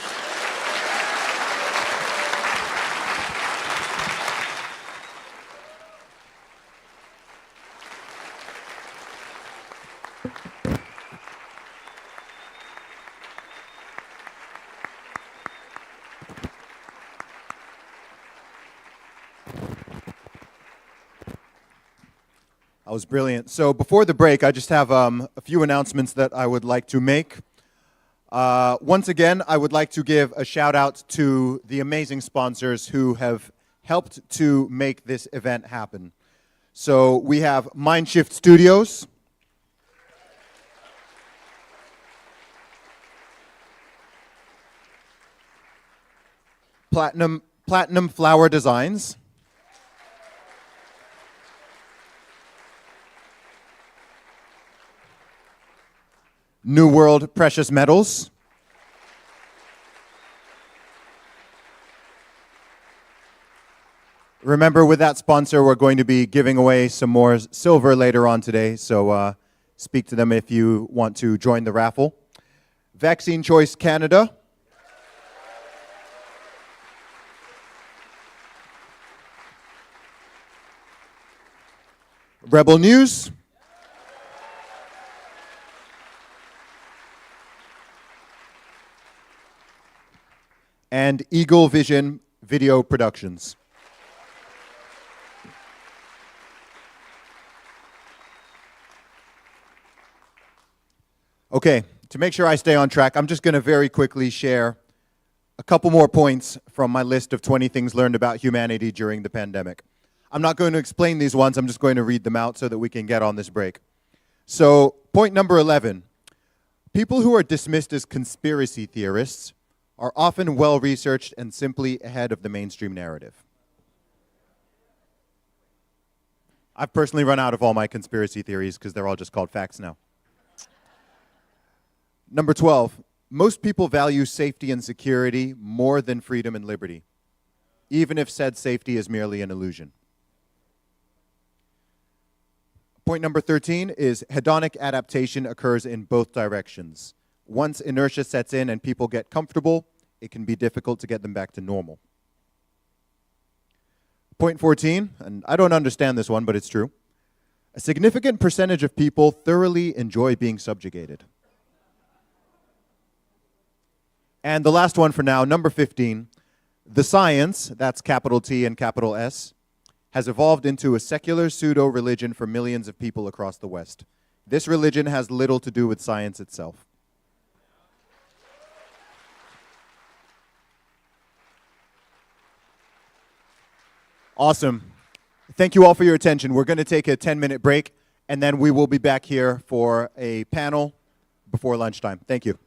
That was brilliant. So before the break, I just have a few announcements that I would like to make. Once again, I would like to give a shout out to the amazing sponsors who have helped to make this event happen. So we have Mindshift Studios, Platinum Flower Designs, New World Precious Metals, remember, with that sponsor, we're going to be giving away some more silver later on today, so speak to them if you want to join the raffle. Vaccine Choice Canada, Rebel News, and Eagle Vision Video Productions. Okay, to make sure I stay on track, I'm just going to very quickly share a couple more points from my list of 20 things learned about humanity during the pandemic. I'm not going to explain these ones, I'm just going to read them out so that we can get on this break. So, point number 11, people who are dismissed as conspiracy theorists are often well-researched and simply ahead of the mainstream narrative. I've personally run out of all my conspiracy theories because they're all just called facts now. Number 12, most people value safety and security more than freedom and liberty, even if said safety is merely an illusion. Point number 13 is hedonic adaptation occurs in both directions. Once inertia sets in and people get comfortable, it can be difficult to get them back to normal. Point 14, and I don't understand this one, but it's true. A significant percentage of people thoroughly enjoy being subjugated. And the last one for now, number 15, the science, that's capital T and capital S, has evolved into a secular pseudo-religion for millions of people across the West. This religion has little to do with science itself. Awesome. Thank you all for your attention. We're going to take a 10-minute break, and then we will be back here for a panel before lunchtime. Thank you.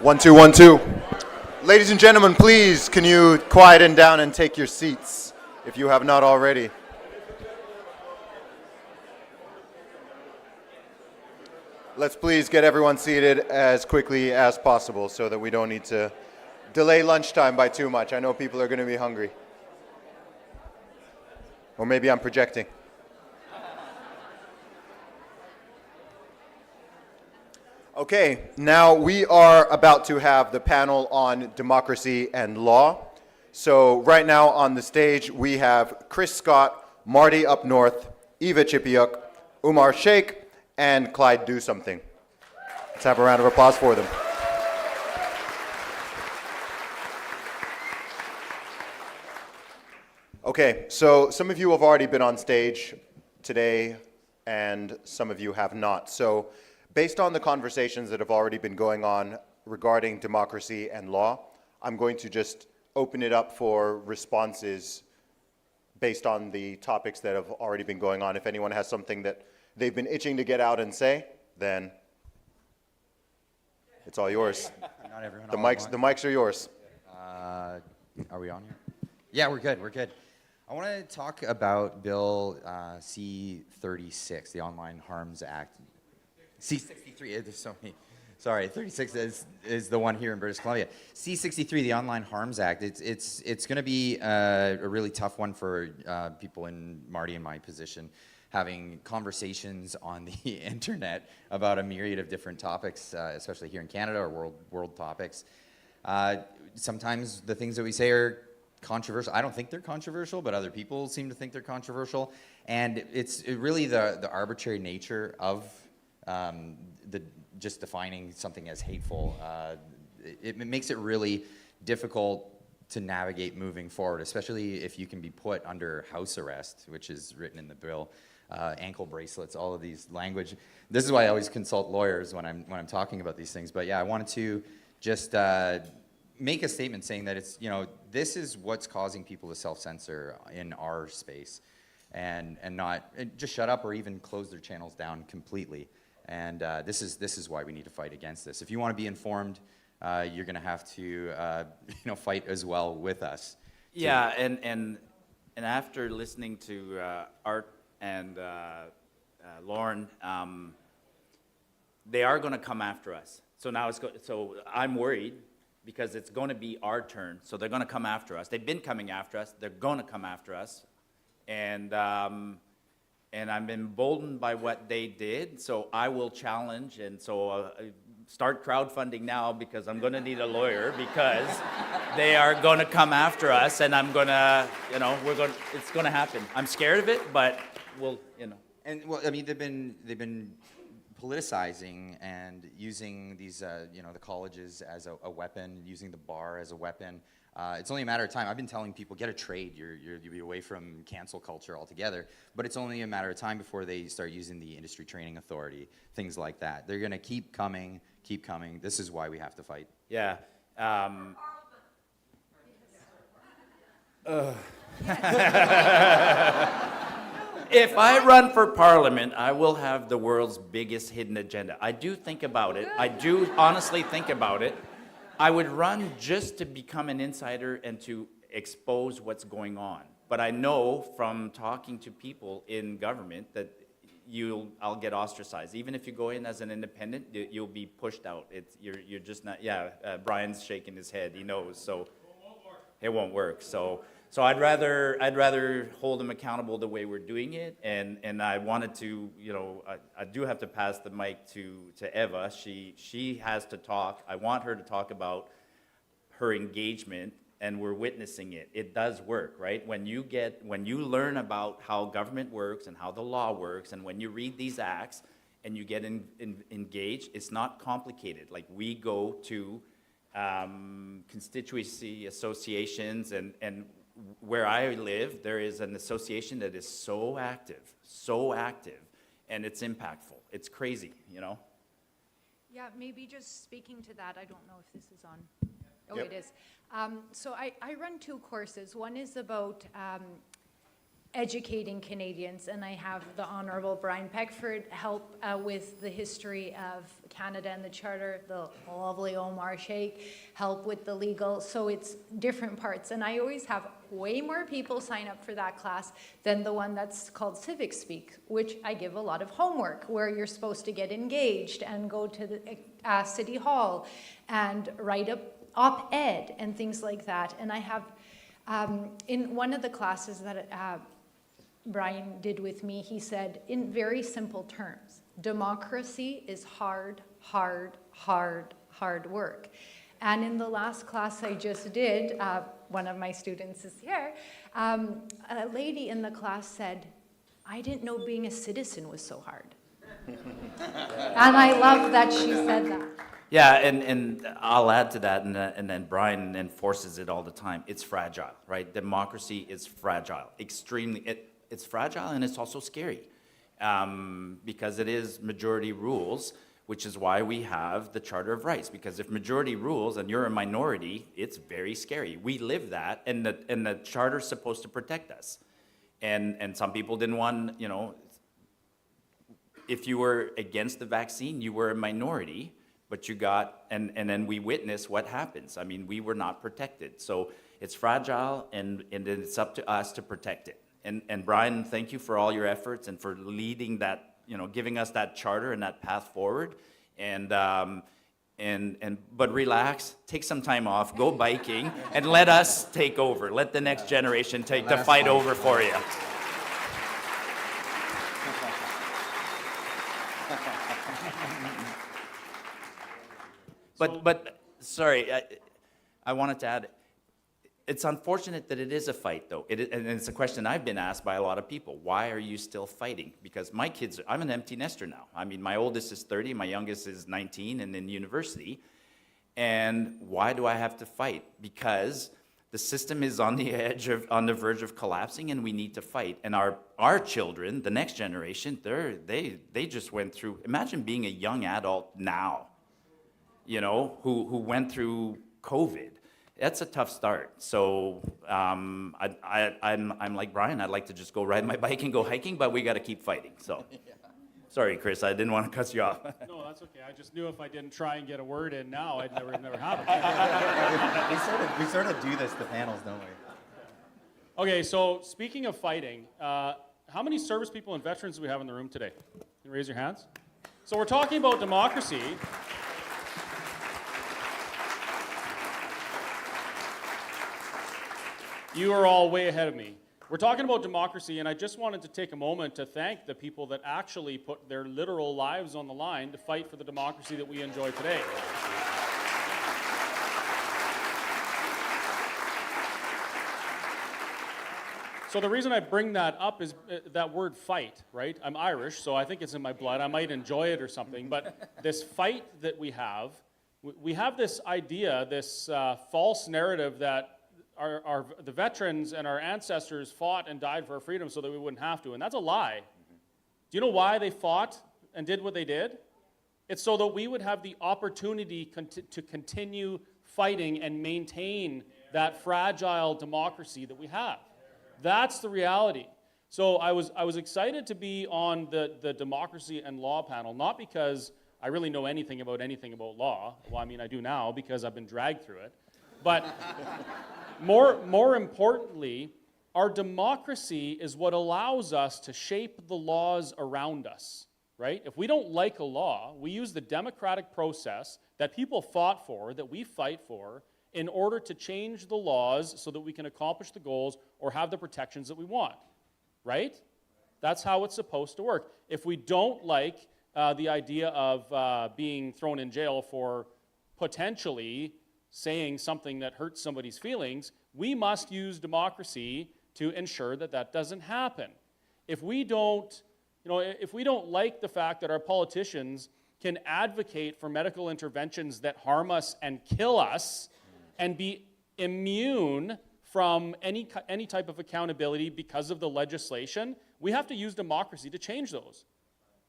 1, 2, 1, 2. Ladies and gentlemen, please, can you quieten down and take your seats if you have not already? Let's please get everyone seated as quickly as possible so that we don't need to delay lunchtime by too much. I know people are going to be hungry. Or maybe I'm projecting. Okay, now we are about to have the panel on democracy and law. So right now on the stage we have Chris Scott, Marty up north, EVA CHIPIUK, UMAR SHEIKH, and CLYDE Do Something. Let's have a round of applause for them. Okay, so some of you have already been on stage today and some of you have not. So based on the conversations that have already been going on regarding democracy and law, I'm going to just open it up for responses based on the topics that have already been going on. If anyone has something that they've been itching to get out and say, then it's all yours. Not everyone. The mics are yours. Are we on here? Yeah, we're good. We're good. I want to talk about Bill C-36, the Online Harms Act. C-63. There's so many. Sorry, 36 is the one here in British Columbia. C-63, the Online Harms Act. It's going to be a really tough one for people in Marty and my position, having conversations on the internet about a myriad of different topics, especially here in Canada, or world topics. Sometimes the things that we say are controversial. I don't think they're controversial, but other people seem to think they're controversial. And it's really the arbitrary nature of just defining something as hateful. It makes it really difficult to navigate moving forward, especially if you can be put under house arrest, which is written in the bill. Ankle bracelets, all of these language. This is why I always consult lawyers when I'm talking about these things. But yeah, I wanted to just make a statement saying that it's, this is what's causing people to self-censor in our space, and not just shut up or even close their channels down completely. And this is why we need to fight against this. If you want to be informed, you're going to have to fight as well with us. Yeah, and after listening to Art and Lauren, they are going to come after us. So now so I'm worried because it's going to be our turn. So they're going to come after us. They've been coming after us. They're going to come after us, and I'm emboldened by what they did. So I will challenge, and so start crowdfunding now because I'm going to need a lawyer because they are going to come after us, and I'm going to, it's going to happen. I'm scared of it, but we'll. And well, I mean, they've been politicizing and using these, the colleges as a weapon, using the bar as a weapon. It's only a matter of time. I've been telling people, get a trade. You'll be away from cancel culture altogether. But it's only a matter of time before they start using the industry training authority, things like that. They're going to keep coming, keep coming. This is why we have to fight. Yeah. If I run for parliament, I will have the world's biggest hidden agenda. I do think about it. I do honestly think about it. I would run just to become an insider and to expose what's going on. But I know from talking to people in government that I'll get ostracized. Even if you go in as an independent, you'll be pushed out. You're just not. Yeah, Brian's shaking his head. He knows. So it won't work. So I'd rather hold them accountable the way we're doing it, and I wanted to, I do have to pass the mic to Eva. She has to talk. I want her to talk about her engagement, and we're witnessing it. It does work, right? When you learn about how government works and how the law works, and when you read these acts and you get engaged, it's not complicated. Like, we go to constituency associations, and where I live, there is an association that is so active, and it's impactful. It's crazy, Yeah, maybe just speaking to that, I don't know if this is on. Oh, Yep. It is. So I run two courses. One is about educating Canadians, and I have the Honourable Brian Peckford help with the history of Canada and the Charter, the lovely Omar Sheikh help with the legal, so it's different parts. And I always have way more people sign up for that class than the one that's called Civic Speak, which I give a lot of homework, where you're supposed to get engaged and go to the City Hall and write a op-ed and things like that. And I have, in one of the classes that Brian did with me, he said, in very simple terms, democracy is hard, hard, hard, hard work. And in the last class I just did, one of my students is here, a lady in the class said, I didn't know being a citizen was so hard. And I love that she said that. Yeah, and I'll add to that, and then Brian enforces it all the time. It's fragile, right? Democracy is fragile, extremely. It's fragile and it's also scary because it is majority rules, which is why we have the Charter of Rights. Because if majority rules and you're a minority, it's very scary. We live that, and the Charter's supposed to protect us. And some people didn't want, you know, if you were against the vaccine, you were a minority. But you got, and then we witnessed what happens. I mean, we were not protected. So it's fragile, and it's up to us to protect it. And Brian, thank you for all your efforts and for leading that, you know, giving us that charter and that path forward. But relax, take some time off, go biking, and let us take over. Let the next generation take the fight over for you. But sorry, I wanted to add, it's unfortunate that it is a fight, though. And it's a question I've been asked by a lot of people. Why are you still fighting? Because my kids, I'm an empty nester now. I mean, my oldest is 30, my youngest is 19 and in university. And why do I have to fight? Because the system is on the edge of, on the verge of collapsing, and we need to fight. And our children, the next generation, they just went through, imagine being a young adult now, you know, who went through COVID. That's a tough start. So I'm like Brian. I'd like to just go ride my bike and go hiking, but we got to keep fighting. So, sorry, Chris. I didn't want to cut you off. No, that's okay. I just knew if I didn't try and get a word in now, I'd never have it. we sort of do this to panels, don't we? Okay. So speaking of fighting, how many service people and veterans do we have in the room today? Can you raise your hands? So we're talking about democracy. You are all way ahead of me. We're talking about democracy, and I just wanted to take a moment to thank the people that actually put their literal lives on the line to fight for the democracy that we enjoy today. So the reason I bring that up is that word fight, right? I'm Irish, so I think it's in my blood. I might enjoy it or something, but this fight that we have this idea, this false narrative that the veterans and our ancestors fought and died for our freedom so that we wouldn't have to, and that's a lie. Do you know why they fought and did what they did? It's so that we would have the opportunity to continue fighting and maintain that fragile democracy that we have. That's the reality. So I was excited to be on the democracy and law panel, not because I really know anything about law. Well, I mean, I do now because I've been dragged through it. But more importantly, our democracy is what allows us to shape the laws around us, right? If we don't like a law, we use the democratic process that people fought for, that we fight for, in order to change the laws so that we can accomplish the goals or have the protections that we want, right? That's how it's supposed to work. If we don't like the idea of being thrown in jail for potentially saying something that hurts somebody's feelings, we must use democracy to ensure that that doesn't happen. If we don't like the fact that our politicians can advocate for medical interventions that harm us and kill us and be immune from any type of accountability because of the legislation, we have to use democracy to change those.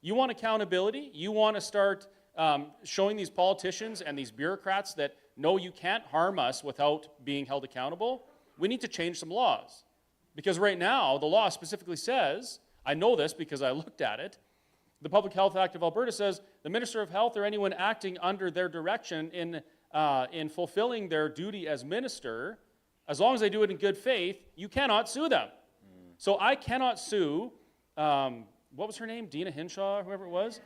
You want accountability? You want to start showing these politicians and these bureaucrats that, no, you can't harm us without being held accountable? We need to change some laws. Because right now, the law specifically says, I know this because I looked at it, the Public Health Act of Alberta says the Minister of Health or anyone acting under their direction in fulfilling their duty as minister, as long as they do it in good faith, you cannot sue them. So I cannot sue, what was her name? Dina Hinshaw, whoever it was,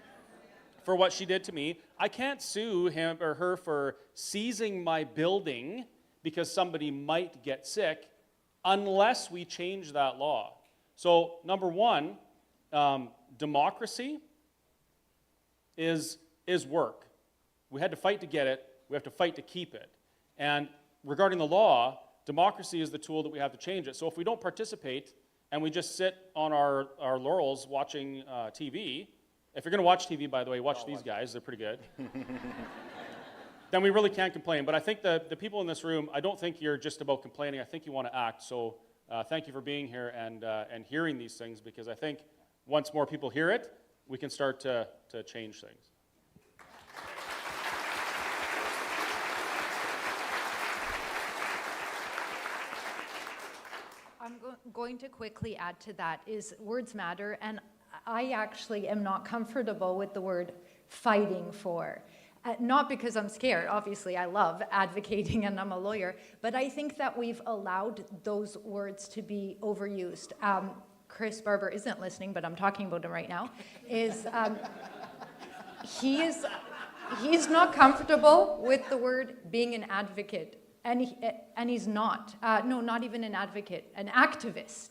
for what she did to me. I can't sue him or her for seizing my building because somebody might get sick unless we change that law. So number one, democracy is work. We had to fight to get it. We have to fight to keep it. And regarding the law, democracy is the tool that we have to change it. So if we don't participate and we just sit on our laurels watching TV, if you're going to watch TV, by the way, watch these guys. They're pretty good. Then we really can't complain. But I think the people in this room, I don't think you're just about complaining. I think you want to act. So thank you for being here and hearing these things, because I think once more people hear it, we can start to change things. I'm going to quickly add to that is words matter, and I actually am not comfortable with the word fighting for. Not because I'm scared, obviously I love advocating and I'm a lawyer, but I think that we've allowed those words to be overused. Chris Barber isn't listening, but I'm talking about him right now, he's not comfortable with the word being an advocate, and he's not. No, not even an advocate, an activist.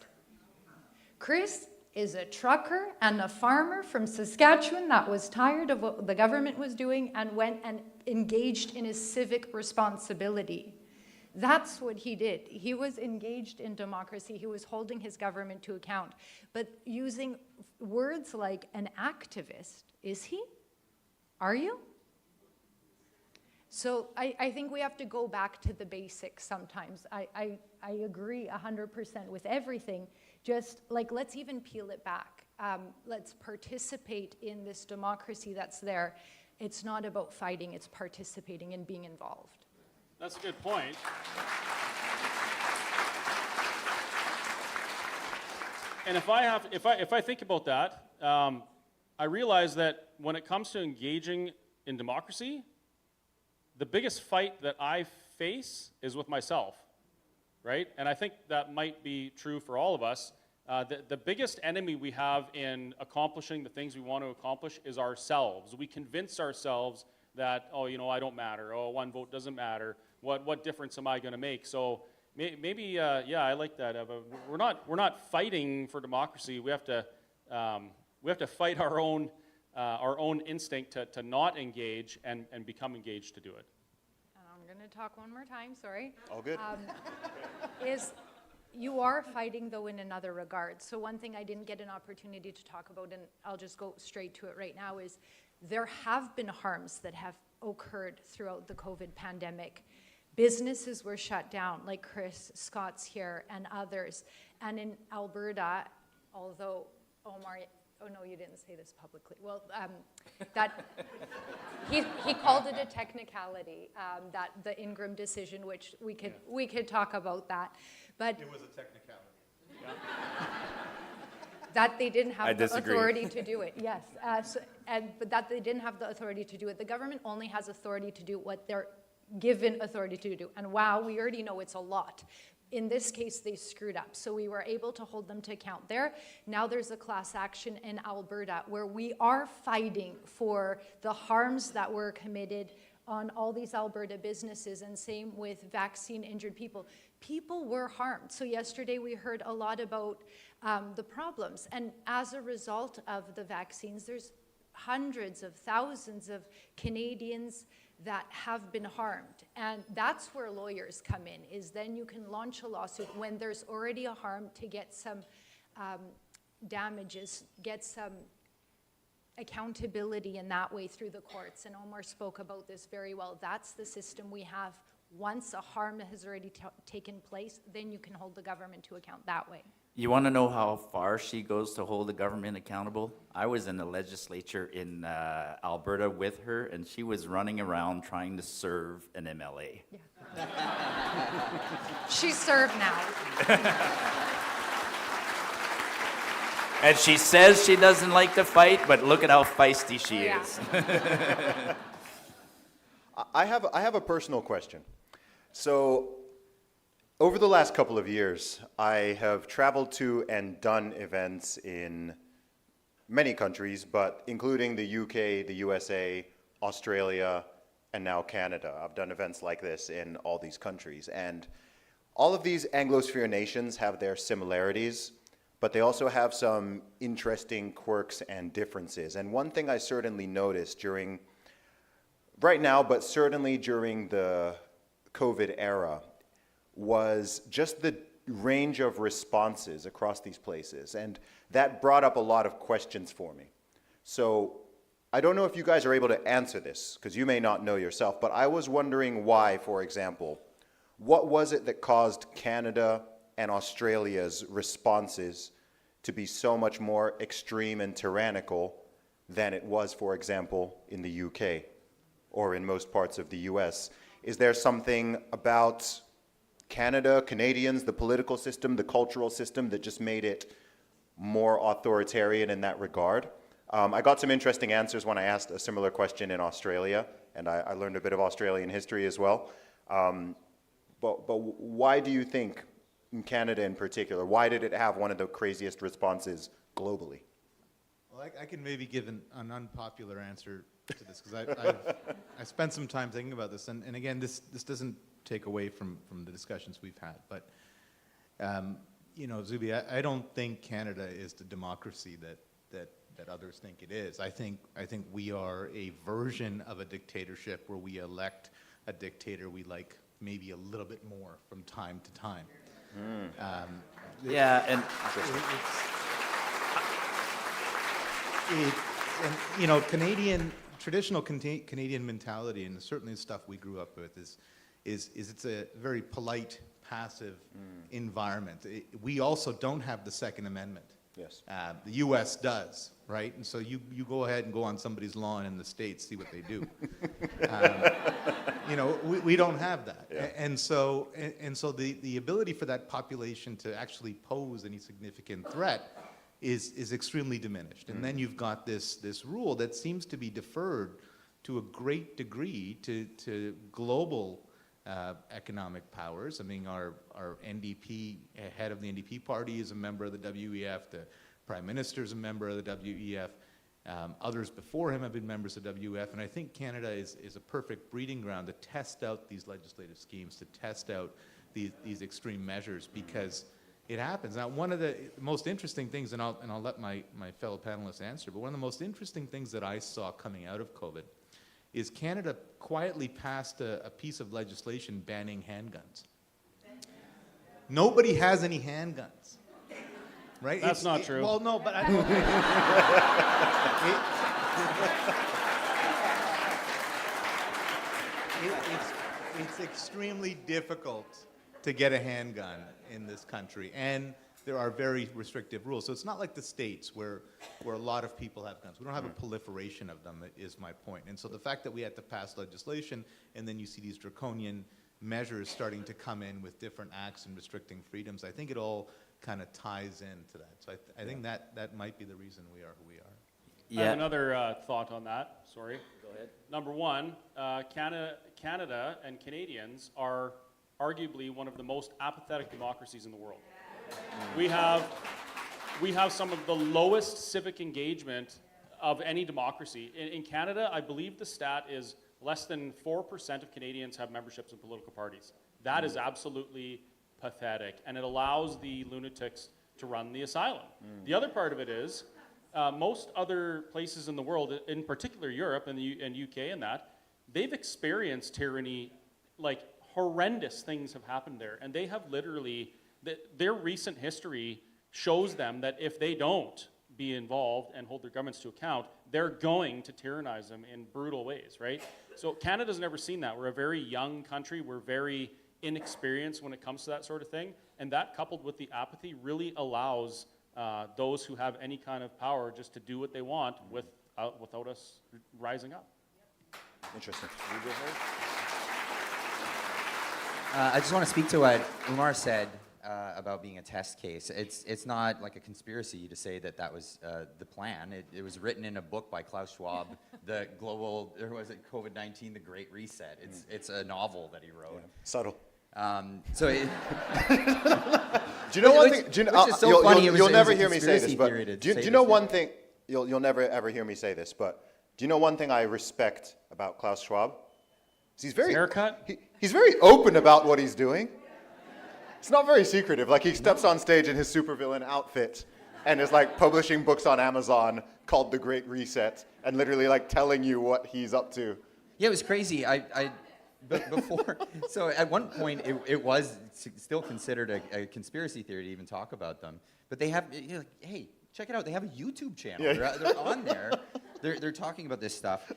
Chris is a trucker and a farmer from Saskatchewan that was tired of what the government was doing and went and engaged in his civic responsibility. That's what he did. He was engaged in democracy. He was holding his government to account. But using words like an activist, is he? Are you? So I think we have to go back to the basics sometimes. I agree 100% with everything. Just like, let's even peel it back. Let's participate in this democracy that's there. It's not about fighting, it's participating and being involved. That's a good point. And if I think about that, I realize that when it comes to engaging in democracy, the biggest fight that I face is with myself, right? And I think that might be true for all of us. The biggest enemy we have in accomplishing the things we want to accomplish is ourselves. We convince ourselves that, oh, you know, I don't matter. Oh, one vote doesn't matter. What difference am I going to make? So maybe, yeah, I like that. We're not fighting for democracy. We have to fight our own instinct to not engage and become engaged to do it. I'm going to talk one more time. Sorry. All good. You are fighting, though, in another regard. So one thing I didn't get an opportunity to talk about, and I'll just go straight to it right now, is there have been harms that have occurred throughout the COVID pandemic. Businesses were shut down, like Chris Scott's here and others. And in Alberta, although Omar, oh no, you didn't say this publicly. Well, that he called it a technicality, that the Ingram decision, which we could talk about that. But it was a technicality. Yeah. That they didn't have the authority to do it. Yes, but that they didn't have the authority to do it. The government only has authority to do what they're given authority to do. And wow, we already know it's a lot. In this case, they screwed up. So we were able to hold them to account there. Now there's a class action in Alberta where we are fighting for the harms that were committed on all these Alberta businesses, and same with vaccine injured people. People were harmed. So yesterday we heard a lot about the problems. And as a result of the vaccines, there's hundreds of thousands of Canadians that have been harmed. And that's where lawyers come in, is then you can launch a lawsuit when there's already a harm to get some damages, get some accountability in that way through the courts. And Omar spoke about this very well. That's the system we have. Once a harm has already taken place, then you can hold the government to account that way. You want to know how far she goes to hold the government accountable? I was in the legislature in Alberta with her, and she was running around trying to serve an MLA. Yeah. She's served now. And she says she doesn't like to fight, but look at how feisty she is. I have a personal question. So, over the last couple of years, I have traveled to and done events in many countries, but including the UK, the USA, Australia, and now Canada. I've done events like this in all these countries. And all of these Anglosphere nations have their similarities, but they also have some interesting quirks and differences. And one thing I certainly noticed during, right now, but certainly during the COVID era, was just the range of responses across these places. And that brought up a lot of questions for me. So I don't know if you guys are able to answer this, because you may not know yourself, but I was wondering why, for example, what was it that caused Canada and Australia's responses to be so much more extreme and tyrannical than it was, for example, in the UK or in most parts of the US? Is there something about Canada, Canadians, the political system, the cultural system that just made it more authoritarian in that regard? I got some interesting answers when I asked a similar question in Australia, and I learned a bit of Australian history as well. But why do you think, in Canada in particular, why did it have one of the craziest responses globally? Well, I can maybe give an unpopular answer to this, because I spent some time thinking about this, and again, this doesn't take away from the discussions we've had, but you know, Zuby, I don't think Canada is the democracy that others think it is. I think we are a version of a dictatorship where we elect a dictator we like maybe a little bit more from time to time. Yeah, and you know, traditional Canadian mentality, and certainly the stuff we grew up with, is it's a very polite, passive environment. We also don't have the Second Amendment. Yes. The U.S. does, right? And so you go ahead and go on somebody's lawn in the States, see what they do. You know, we don't have that. Yeah. And so the ability for that population to actually pose any significant threat is extremely diminished. And then you've got this rule that seems to be deferred to a great degree to global economic powers. I mean, our NDP, head of the NDP party, is a member of the WEF. The Prime Minister is a member of the WEF. Others before him have been members of WEF. And I think Canada is a perfect breeding ground to test out these legislative schemes, to test out these extreme measures, because it happens. Now, one of the most interesting things, and I'll let my fellow panelists answer, but one of the most interesting things that I saw coming out of COVID is Canada quietly passed a piece of legislation banning handguns. Nobody has any handguns, right? That's not true. Well, no, but it's extremely difficult to get a handgun in this country, and there are very restrictive rules. So it's not like the States where a lot of people have guns. We don't have a proliferation of them, is my point. And so the fact that we had to pass legislation, and then you see these draconian measures starting to come in with different acts and restricting freedoms, I think it all kind of ties into that. So I think that might be the reason we are who we are. Yeah. I have another thought on that. Sorry. Go ahead. Number one, Canada and Canadians are arguably one of the most apathetic democracies in the world. We have some of the lowest civic engagement of any democracy. In Canada, I believe the stat is less than 4% of Canadians have memberships in political parties. That is absolutely pathetic, and it allows the lunatics to run the asylum. The other part of it is, most other places in the world, in particular Europe and UK and that, they've experienced tyranny, like horrendous things have happened there, and they have literally, their recent history shows them that if they don't be involved and hold their governments to account, they're going to tyrannize them in brutal ways, right? So Canada's never seen that. We're a very young country. We're very inexperienced when it comes to that sort of thing, and that coupled with the apathy really allows those who have any kind of power just to do what they want without us rising up. Interesting. I just want to speak to what Umar said about being a test case. It's not like a conspiracy to say that that was the plan. It was written in a book by Klaus Schwab, the global, or was it COVID-19, the Great Reset. It's a novel that he wrote. Yeah. Subtle. So it, do you know one thing? Which is so funny. You'll never hear me say this, but do you know one thing? thing? You'll never ever hear me say this, but do you know one thing I respect about Klaus Schwab? He's very haircut. He's very open about what he's doing. It's not very secretive. Like he steps on stage in his supervillain outfit and is like publishing books on Amazon called The Great Reset and literally like telling you what he's up to. Yeah, it was crazy. But before, so at one point it was still considered a conspiracy theory to even talk about them. But they have, you're like, hey, check it out. They have a YouTube channel. Yeah. They're on there. They're talking about this stuff.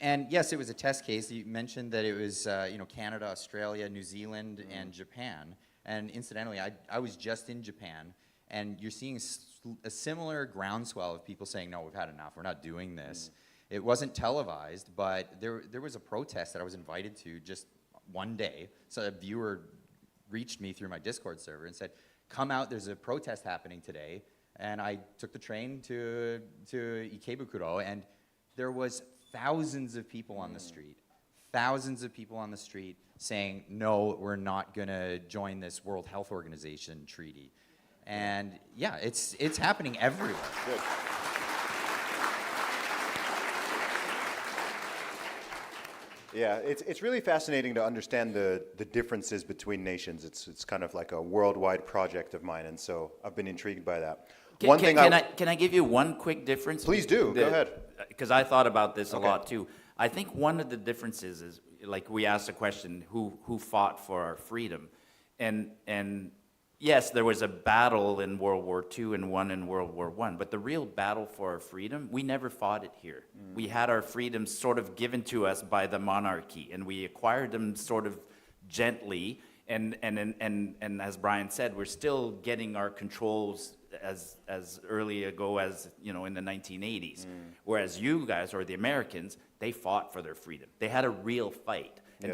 And yes, it was a test case. You mentioned that it was Canada, Australia, New Zealand, and Japan. And incidentally, I was just in Japan, and you're seeing a similar groundswell of people saying, no, we've had enough. We're not doing this. It wasn't televised, but there was a protest that I was invited to just one day. So a viewer reached me through my Discord server and said, come out, there's a protest happening today. And I took the train to Ikebukuro, and there was thousands of people on the street. Thousands of people on the street saying, no, we're not going to join this World Health Organization treaty. And yeah, it's happening everywhere. Good. Yeah, it's really fascinating to understand the differences between nations. It's kind of like a worldwide project of mine, and so I've been intrigued by that. Can I give you one quick difference? Please do. Go ahead. Because I thought about this a lot too. I think one of the differences is, like we asked the question, who fought for our freedom? And yes, there was a battle in World War II and one in World War I, but the real battle for our freedom, we never fought it here. We had our freedoms sort of given to us by the monarchy, and we acquired them sort of gently, and as Brian said, we're still getting our controls as early ago as, in the 1980s. Whereas you guys, or the Americans, they fought for their freedom. They had a real fight. And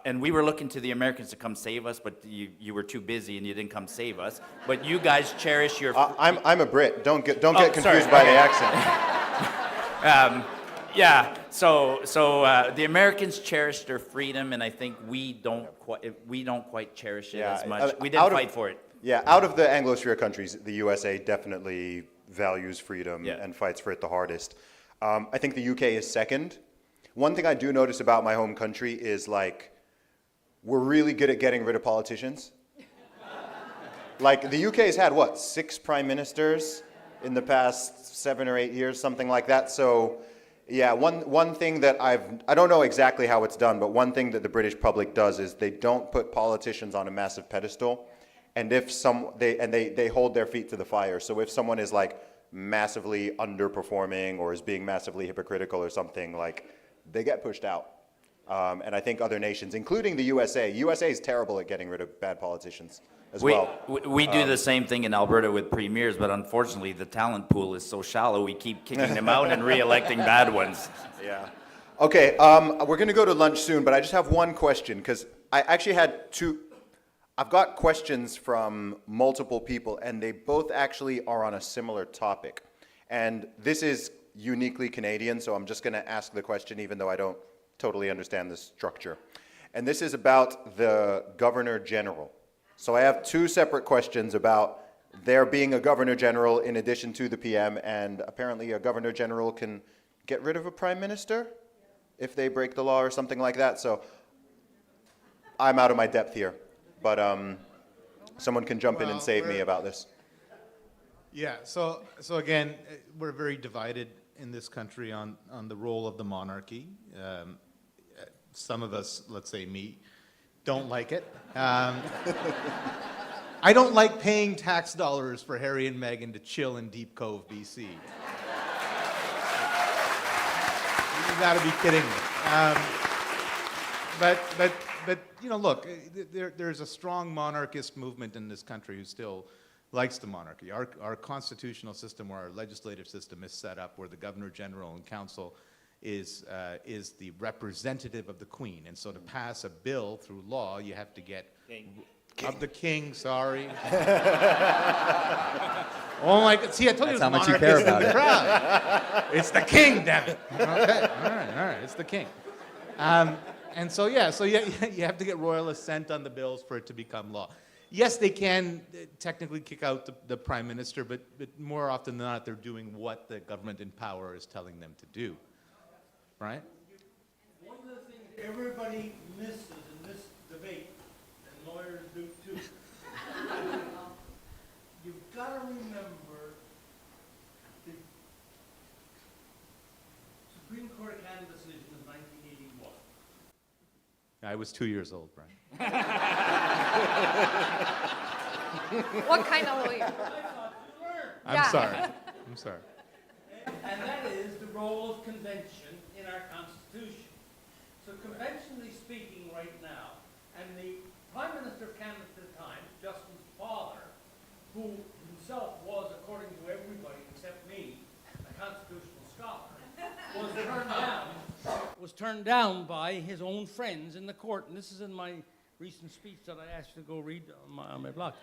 and we were looking to the Americans to come save us, but you were too busy and you didn't come save us. But you guys cherish your... I'm a Brit. Don't get confused by the accent. Yeah, so the Americans cherished their freedom, and I think we don't quite cherish it as much. We didn't fight for it. Yeah, out of the Anglosphere countries, the USA definitely values freedom and fights for it the hardest. I think the UK is second. One thing I do notice about my home country is like, we're really good at getting rid of politicians. Like the UK has had what, 6 prime ministers in the past 7 or 8 years, something like that. So yeah, one thing that I don't know exactly how it's done, but one thing that the British public does is they don't put politicians on a massive pedestal. And if they hold their feet to the fire. So if someone is like massively underperforming or is being massively hypocritical or something, like they get pushed out. And I think other nations, including the USA is terrible at getting rid of bad politicians as well. We do the same thing in Alberta with premiers, but unfortunately the talent pool is so shallow, we keep kicking them out and re-electing bad ones. Yeah. Okay, we're gonna go to lunch soon, but I just have one question, because I actually had I've got questions from multiple people, and they both actually are on a similar topic. And this is uniquely Canadian, so I'm just going to ask the question even though I don't totally understand the structure. And this is about the Governor General. So I have 2 separate questions about there being a Governor General in addition to the PM, and apparently a Governor General can get rid of a Prime Minister if they break the law or something like that. So I'm out of my depth here. But someone can jump in and save me about this. Yeah, so again, we're very divided in this country on the role of the monarchy. Some of us, let's say me, don't like it. I don't like paying tax dollars for Harry and Meghan to chill in Deep Cove, BC. You gotta be kidding me. But look, there's a strong monarchist movement in this country who still likes the monarchy. Our constitutional system, or our legislative system, is set up where the Governor General and Council is the representative of the Queen. And so to pass a bill through law, you have to get Of the king, sorry. Oh my God! See, I told you That's it was how much you care monarchist in about the it. crowd. It's the king, damn it. Okay, all right, it's the king. And so you have to get royal assent on the bills for it to become law. Yes, they can technically kick out the prime minister, but more often than not, they're doing what the government in power is telling them to do, right? One of the things everybody misses in this debate, and lawyers do too, you've got to remember the Supreme Court of Canada decision in 1981. I was 2 years old, Brian. What kind of lawyer? I'm sorry. I'm sorry. And that is the role of convention in our Constitution. So conventionally speaking right now, and the Prime Minister of Canada at the time, Justin's father, who himself was, according to everybody except me, a constitutional scholar, was turned down by his own friends in the court. And this is in my recent speech that I asked you to go read on my blog.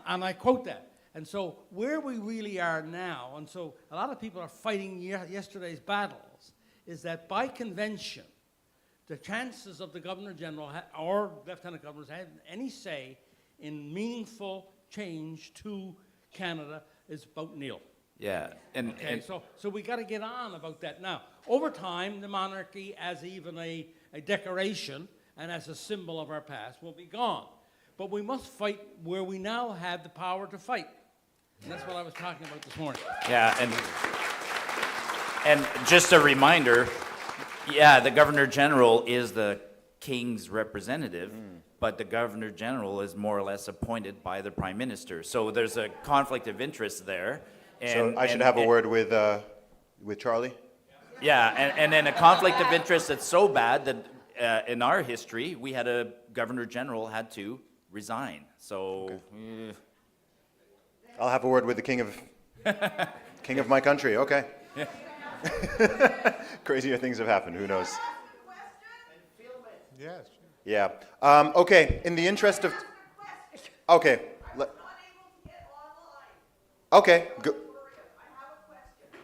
And I quote that. And so where we really are now, and so a lot of people are fighting yesterday's battles, is that by convention, the chances of the Governor General or Lieutenant Governors having any say in meaningful change to Canada is about nil. Yeah, and So we got to get on about that now. Over time, the monarchy, as even a decoration and as a symbol of our past, will be gone. But we must fight where we now have the power to fight. And that's what I was talking about this morning. yeah, and just a reminder, yeah, the Governor General is the King's representative, but the Governor General is more or less appointed by the Prime Minister. So there's a conflict of interest there. So I should have a word with Charlie? Yeah, and then a conflict of interest that's so bad that in our history, we had a Governor General had to resign. So I'll have a word with the king of my country, okay. Crazier things have happened, who knows? Yes. Yeah. Okay, in the interest of... Okay. Okay,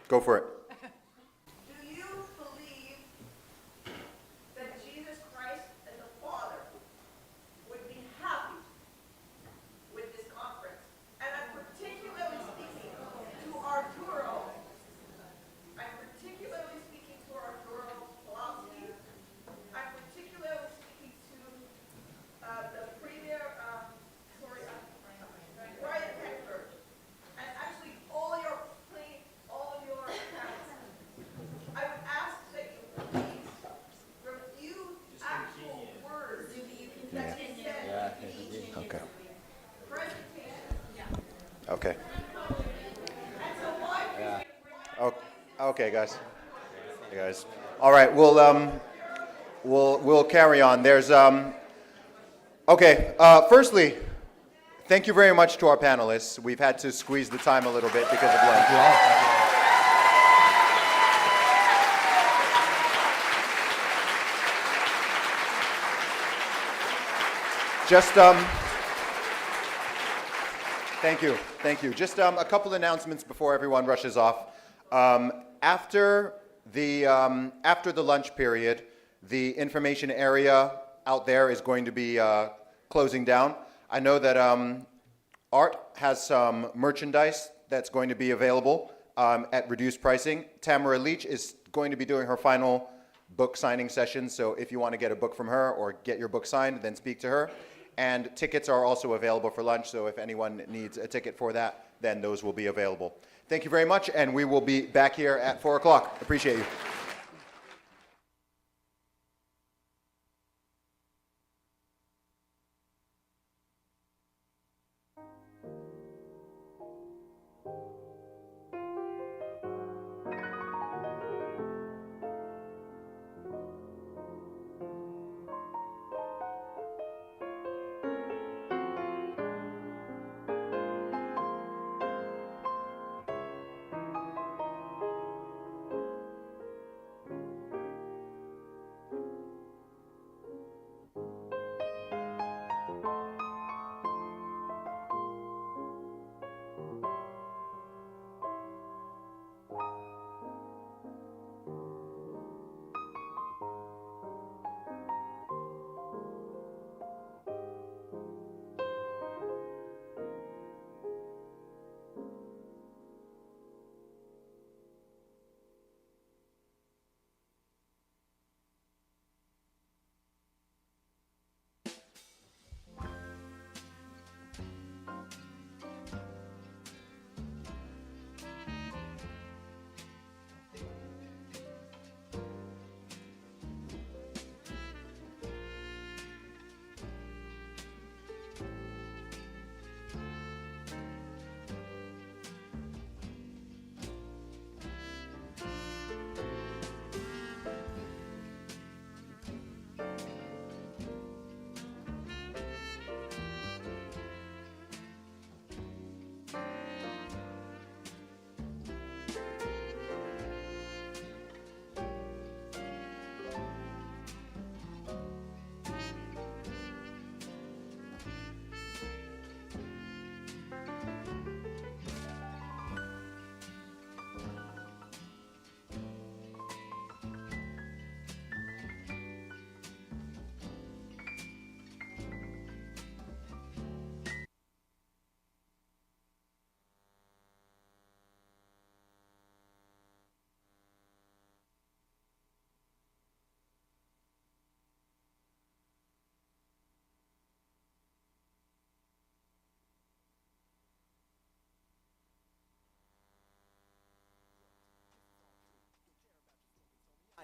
go for it. Do you believe that Jesus Christ and the Father would be happy with this conference? And I'm particularly speaking to Arturo. I'm particularly speaking to Arturo Pawlowski. I'm particularly speaking to the Premier, Brian Peckford. And actually, all your parents. I would ask that you please review actual words that you said in each Okay. presentation. Okay. And so why Okay, guys. Hey, guys. All right, we'll carry on. There's okay. Firstly, thank you very much to our panelists. We've had to squeeze the time a little bit because of lunch. Just thank you. Just a couple announcements before everyone rushes off. After the lunch period, the information area out there is going to be closing down. I know that Art has some merchandise that's going to be available at reduced pricing. Tamara Leach is going to be doing her final book signing session, so if you want to get a book from her or get your book signed, then speak to her. And tickets are also available for lunch, so if anyone needs a ticket for that, then those will be available. Thank you very much, and we will be back here at 4 o'clock. Appreciate you.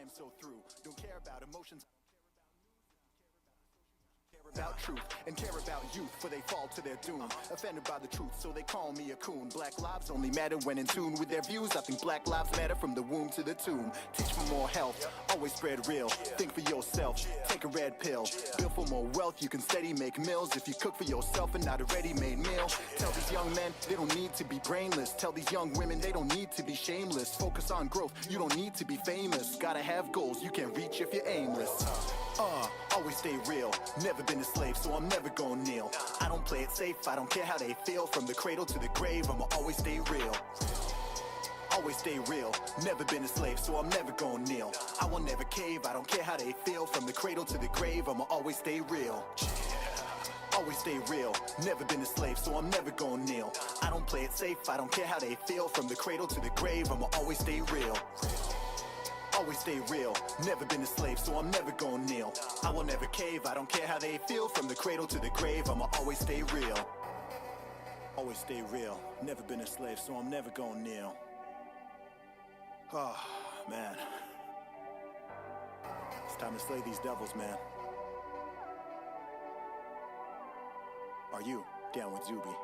am so through. Don't care about emotions. About truth and care about youth, for they fall to their doom. Offended by the truth, so they call me a coon. Black lives only matter when in tune with their views. I think black lives matter from the womb to the tomb. Teach for more health, always spread real. Think for yourself, take a red pill. Build for more wealth, you can steady make meals if you cook for yourself and not a ready-made meal. Tell these young men they don't need to be brainless. Tell these young women they don't need to be shameless. Focus on growth, you don't need to be famous. Gotta have goals you can't reach if you're aimless. Always stay real, never been a slave, so I'm never gonna kneel. I don't play it safe, I don't care how they feel. From the cradle to the grave, I'ma always stay real. Always stay real, never been a slave, so I'm never gonna kneel. I will never cave, I don't care how they feel. From the cradle to the grave, I'ma always stay real. Always stay real, never been a slave, so I'm never gonna kneel. I don't play it safe, I don't care how they feel. From the cradle to the grave, I'ma always stay real. Always stay real, never been a slave, so I'm never gonna kneel. I will never cave, I don't care how they feel. From the cradle to the grave, I'ma always stay real. Always stay real, never been a slave, so I'm never gonna kneel. Oh, man. It's time to slay these devils, man. Are you down with ZUBY?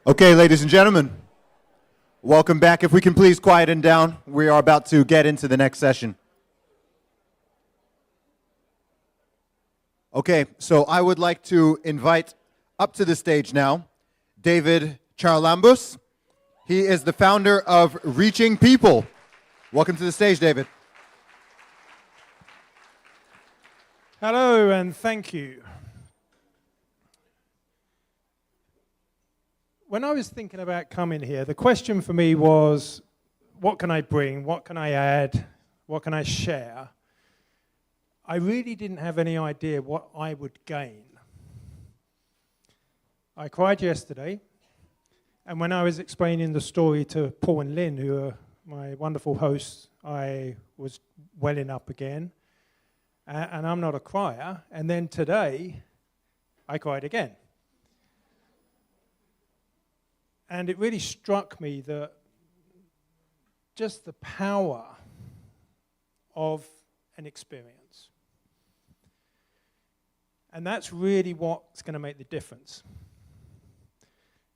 Okay, ladies and gentlemen, welcome back. If we can please quieten down, we are about to get into the next session. Okay, so I would like to invite up to the stage now David CHARALAMBOUS. He is the founder of Reaching People. Welcome to the stage, David. Hello and thank you. When I was thinking about coming here, the question for me was, what can I bring? What can I add? What can I share? I really didn't have any idea what I would gain. I cried yesterday, and when I was explaining the story to Paul and Lynn, who are my wonderful hosts, I was welling up again. And I'm not a crier. And then today, I cried again. And it really struck me that just the power of an experience. And that's really what's going to make the difference.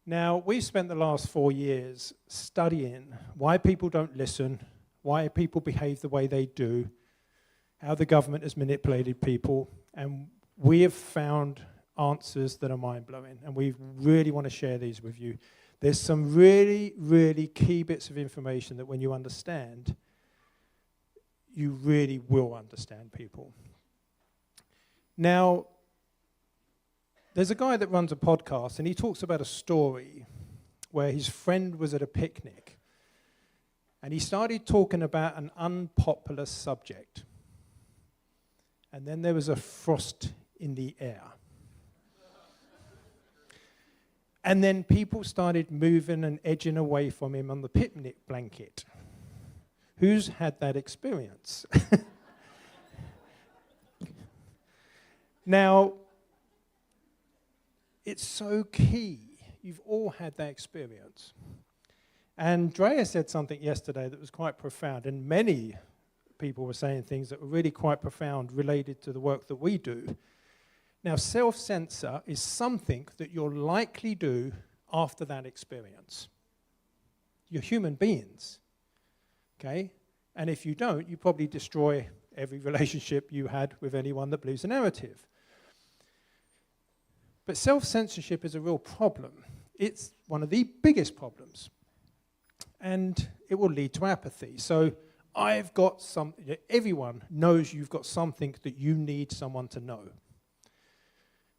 Now, we've spent the last 4 years studying why people don't listen, why people behave the way they do, how the government has manipulated people, and we have found answers that are mind-blowing, and we really want to share these with you. There's some really, really key bits of information that when you understand, you really will understand people. Now, there's a guy that runs a podcast, and he talks about a story where his friend was at a picnic, and he started talking about an unpopular subject. And then there was a frost in the air. And then people started moving and edging away from him on the picnic blanket. Who's had that experience? Now, it's so key. You've all had that experience. And Drea said something yesterday that was quite profound, and many people were saying things that were really quite profound related to the work that we do. Now, self-censor is something that you'll likely do after that experience. You're human beings, okay? And if you don't, you probably destroy every relationship you had with anyone that believes a narrative. But self-censorship is a real problem. It's one of the biggest problems. And it will lead to apathy. So I've got something, everyone knows you've got something that you need someone to know.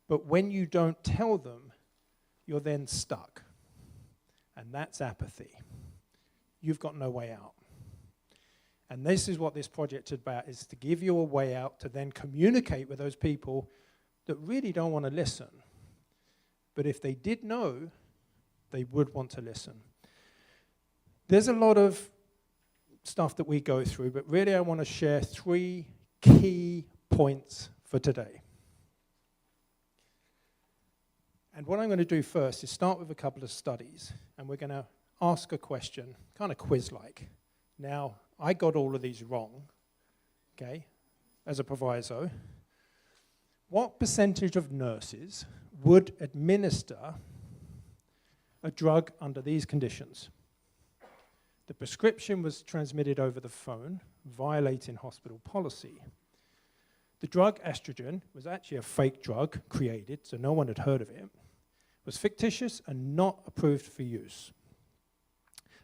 But when you don't tell them, you're then stuck. And that's apathy. You've got no way out. And this is what this project is about, is to give you a way out to then communicate with those people that really don't want to listen. But if they did know, They would want to listen. There's a lot of stuff that we go through, but really I want to share 3 key points for today. And what I'm going to do first is start with a couple of studies, and we're going to ask a question, kind of quiz-like. Now, I got all of these wrong, okay, as a proviso. What percentage of nurses would administer a drug under these conditions? The prescription was transmitted over the phone, violating hospital policy. The drug estrogen was actually a fake drug created, so no one had heard of it. Was fictitious and not approved for use.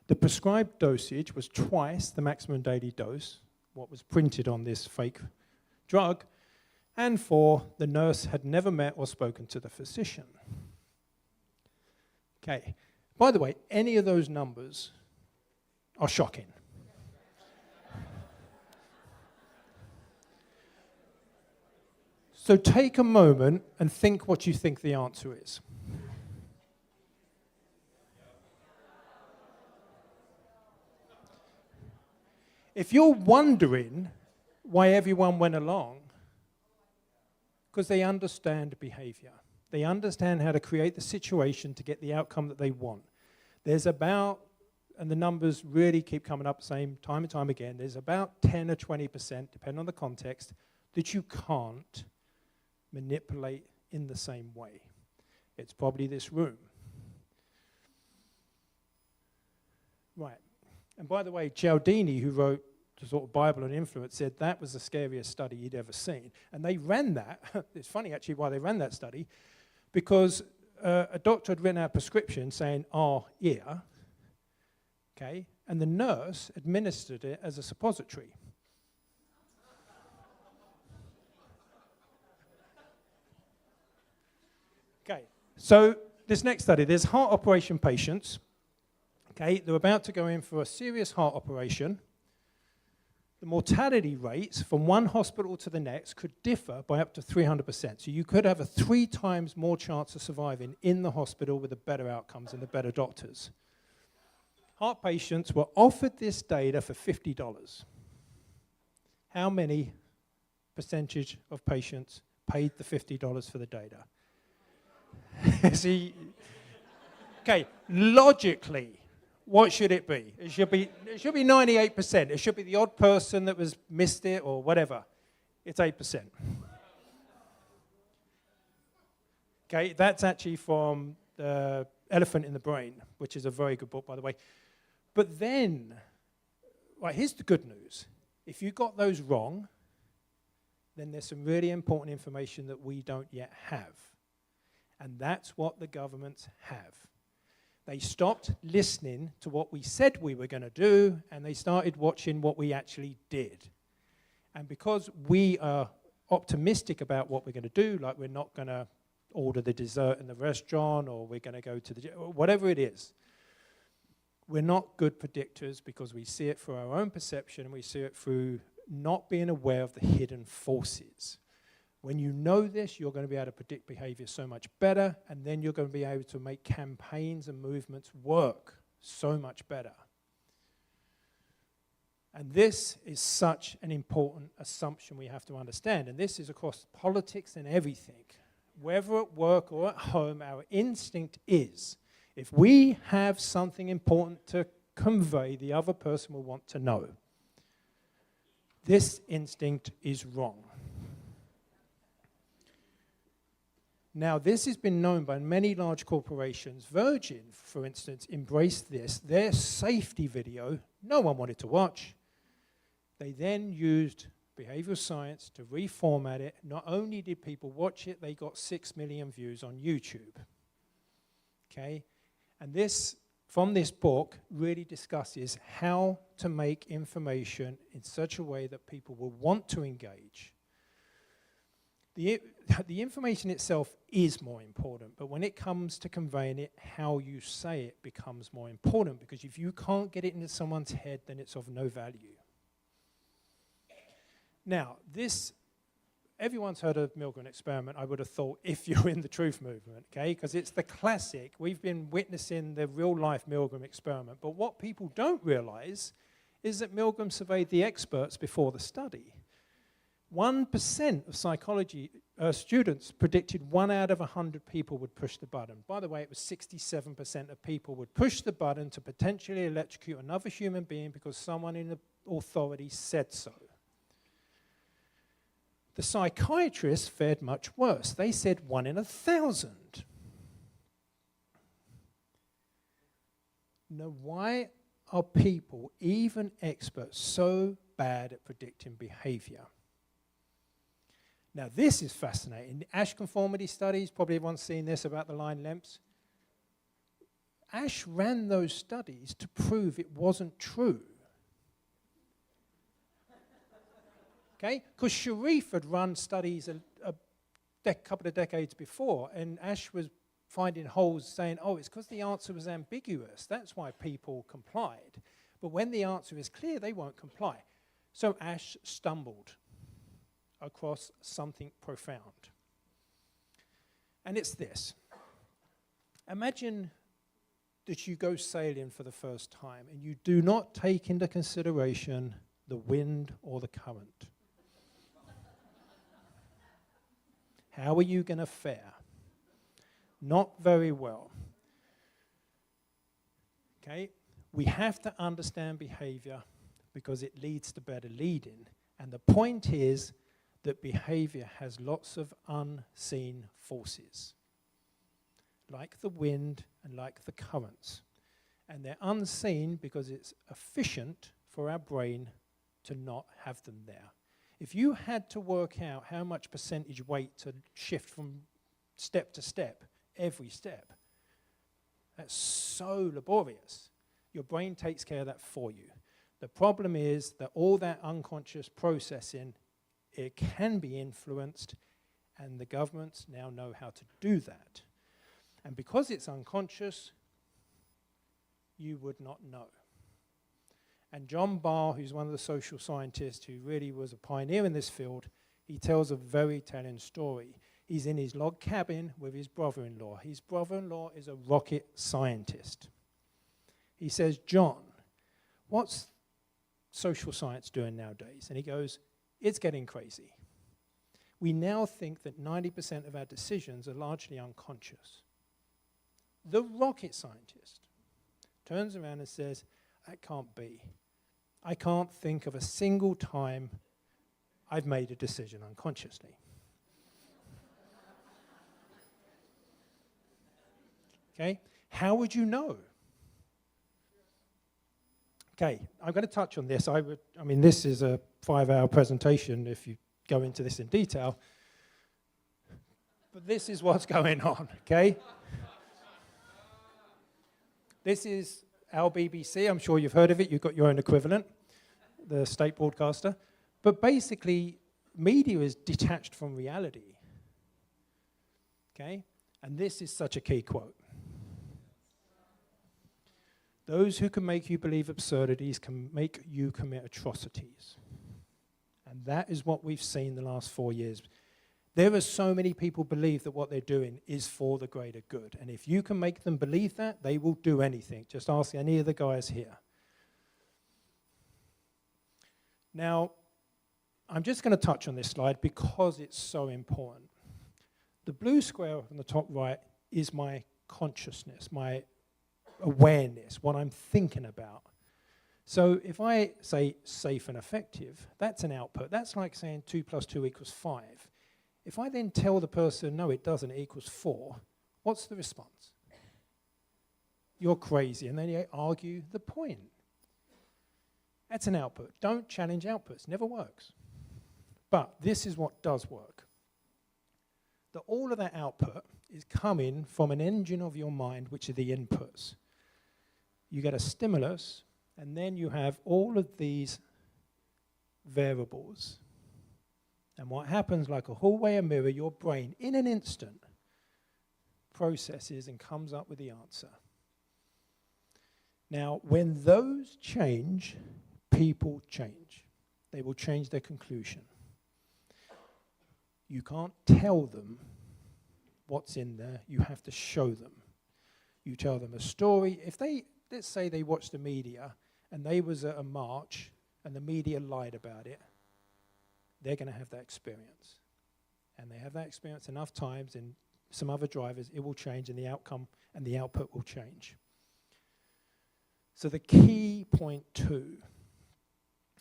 The prescribed dosage was twice the maximum daily dose, what was printed on this fake drug, and 4, the nurse had never met or spoken to the physician. Okay, by the way, any of those numbers are shocking. So take a moment and think what you think the answer is. If you're wondering why everyone went along, because they understand behavior. They understand how to create the situation to get the outcome that they want. There's about, and the numbers really keep coming up same time and time again, there's about 10 or 20%, depending on the context, that you can't manipulate in the same way. It's probably this room. Right. And by the way, Cialdini, who wrote the sort of Bible on influence, said that was the scariest study he'd ever seen. And they ran that. It's funny, actually, why they ran that study, because a doctor had written out a prescription saying, ear, okay, and the nurse administered it as a suppository. Okay, so this next study, there's heart operation patients. Okay, they're about to go in for a serious heart operation. The mortality rates from one hospital to the next could differ by up to 300%. So you could have a 3 times more chance of surviving in the hospital with the better outcomes and the better doctors. Heart patients were offered this data for $50. How many percentage of patients paid the $50 for the data? See, okay, logically, what should it be? It should be 98%. It should be the odd person that was missed it or whatever. It's 8%. Okay, that's actually from The Elephant in the Brain, which is a very good book, by the way. But then, right, here's the good news. If you got those wrong, then there's some really important information that we don't yet have. And that's what the governments have. They stopped listening to what we said we were going to do, and they started watching what we actually did. And because we are optimistic about what we're going to do, like we're not going to order the dessert in the restaurant, or we're going to go to the gym, whatever it is, we're not good predictors because we see it through our own perception, and we see it through not being aware of the hidden forces. When you know this, you're going to be able to predict behavior so much better, and then you're going to be able to make campaigns and movements work so much better. And this is such an important assumption we have to understand, and this is across politics and everything. Whether at work or at home, our instinct is, if we have something important to convey, the other person will want to know. This instinct is wrong. Now, this has been known by many large corporations. Virgin, for instance, embraced this. Their safety video, no one wanted to watch. They then used behavioral science to reformat it. Not only did people watch it, they got 6 million views on YouTube. Okay? And this, from this book, really discusses how to make information in such a way that people will want to engage. The information itself is more important, but when it comes to conveying it, how you say it becomes more important, because if you can't get it into someone's head, then it's of no value. Now, this everyone's heard of Milgram experiment, I would have thought, if you're in the truth movement, okay? Because it's the classic. We've been witnessing the real-life Milgram experiment. But what people don't realize is that Milgram surveyed the experts before the study. 1% of psychology students predicted 1 out of 100 people would push the button. By the way, it was 67% of people would push the button to potentially electrocute another human being because someone in the authority said so. The psychiatrists fared much worse. They said 1 in 1,000. Now, why are people, even experts, so bad at predicting behavior? Now, this is fascinating. The Ash conformity studies, probably everyone's seen this about the line lengths. Ash ran those studies to prove it wasn't true. Okay? Because Sharif had run studies a couple of decades before, and Ash was finding holes saying, oh, it's because the answer was ambiguous. That's why people complied. But when the answer is clear, they won't comply. So Ash stumbled across something profound. And it's this. Imagine that you go sailing for the first time and you do not take into consideration the wind or the current. How are you going to fare? Not very well. Okay? We have to understand behavior because it leads to better leading. And the point is that behavior has lots of unseen forces, like the wind and like the currents. And they're unseen because it's efficient for our brain to not have them there. If you had to work out how much percentage weight to shift from step to step, every step, that's so laborious. Your brain takes care of that for you. The problem is that all that unconscious processing, it can be influenced, and the governments now know how to do that. And because it's unconscious, you would not know. And John Barr, who's one of the social scientists who really was a pioneer in this field, he tells a very telling story. He's in his log cabin with his brother-in-law. His brother-in-law is a rocket scientist. He says, John, what's social science doing nowadays? And he goes, it's getting crazy. We now think that 90% of our decisions are largely unconscious. The rocket scientist turns around and says, that can't be. I can't think of a single time I've made a decision unconsciously. Okay? How would you know? Okay, I'm going to touch on this. I mean, this is a 5-hour presentation if you go into this in detail. But this is what's going on, okay? This is our BBC. I'm sure you've heard of it. You've got your own equivalent, the state broadcaster. But basically, media is detached from reality, okay? And this is such a key quote. Those who can make you believe absurdities can make you commit atrocities. And that is what we've seen the last 4 years. There are so many people believe that what they're doing is for the greater good. And if you can make them believe that, they will do anything. Just ask any of the guys here. Now, I'm just going to touch on this slide because it's so important. The blue square on the top right is my consciousness, my awareness, what I'm thinking about. So if I say safe and effective, that's an output. That's like saying 2 + 2 = 5. If I then tell the person, no, it doesn't, it equals 4, what's the response? You're crazy, and then you argue the point. That's an output. Don't challenge outputs, never works. But this is what does work. That all of that output is coming from an engine of your mind, which are the inputs. You get a stimulus, and then you have all of these variables. And what happens, like a hallway mirror, your brain, in an instant, processes and comes up with the answer. Now, when those change, people change. They will change their conclusion. You can't tell them what's in there, you have to show them. You tell them a story. If they, let's say they watched the media and they was at a march and the media lied about it, they're going to have that experience. And they have that experience enough times in some other drivers, it will change and the outcome and the output will change. So the key point 2,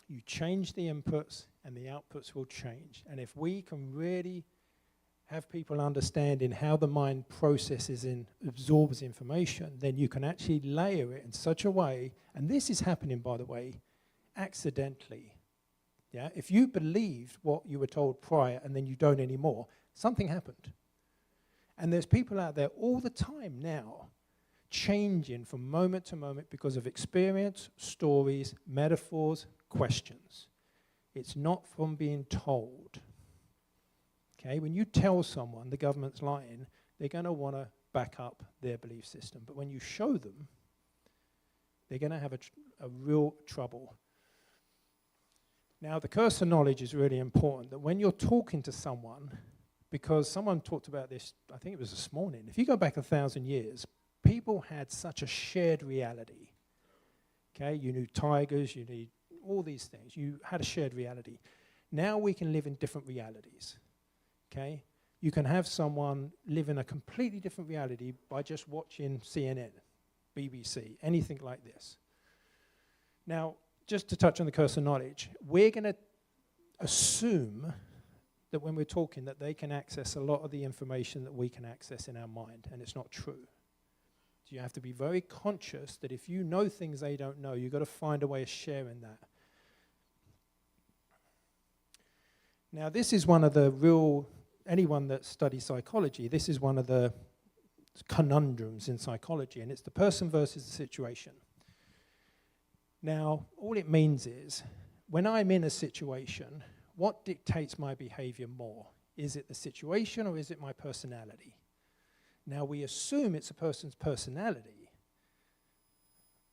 you change the inputs and the outputs will change. And if we can really have people understanding how the mind processes and absorbs information, then you can actually layer it in such a way, and this is happening, by the way, accidentally. Yeah? If you believed what you were told prior and then you don't anymore, something happened. And there's people out there all the time now changing from moment to moment because of experience, stories, metaphors, questions. It's not from being told. Okay, when you tell someone the government's lying, they're going to want to back up their belief system. But when you show them, they're going to have a real trouble. Now, the curse of knowledge is really important, that when you're talking to someone, because someone talked about this, I think it was this morning, if you go back 1,000 years, people had such a shared reality. Okay, you knew tigers, you knew all these things. You had a shared reality. Now we can live in different realities. Okay? You can have someone live in a completely different reality by just watching CNN, BBC, anything like this. Now, just to touch on the curse of knowledge, we're going to assume that when we're talking that they can access a lot of the information that we can access in our mind, and it's not true. So you have to be very conscious that if you know things they don't know, you've got to find a way of sharing that. Now, this is one of the real, anyone that studies psychology, this is one of the conundrums in psychology, and it's the person versus the situation. Now, all it means is, when I'm in a situation, what dictates my behavior more? Is it the situation or is it my personality? Now, we assume it's a person's personality,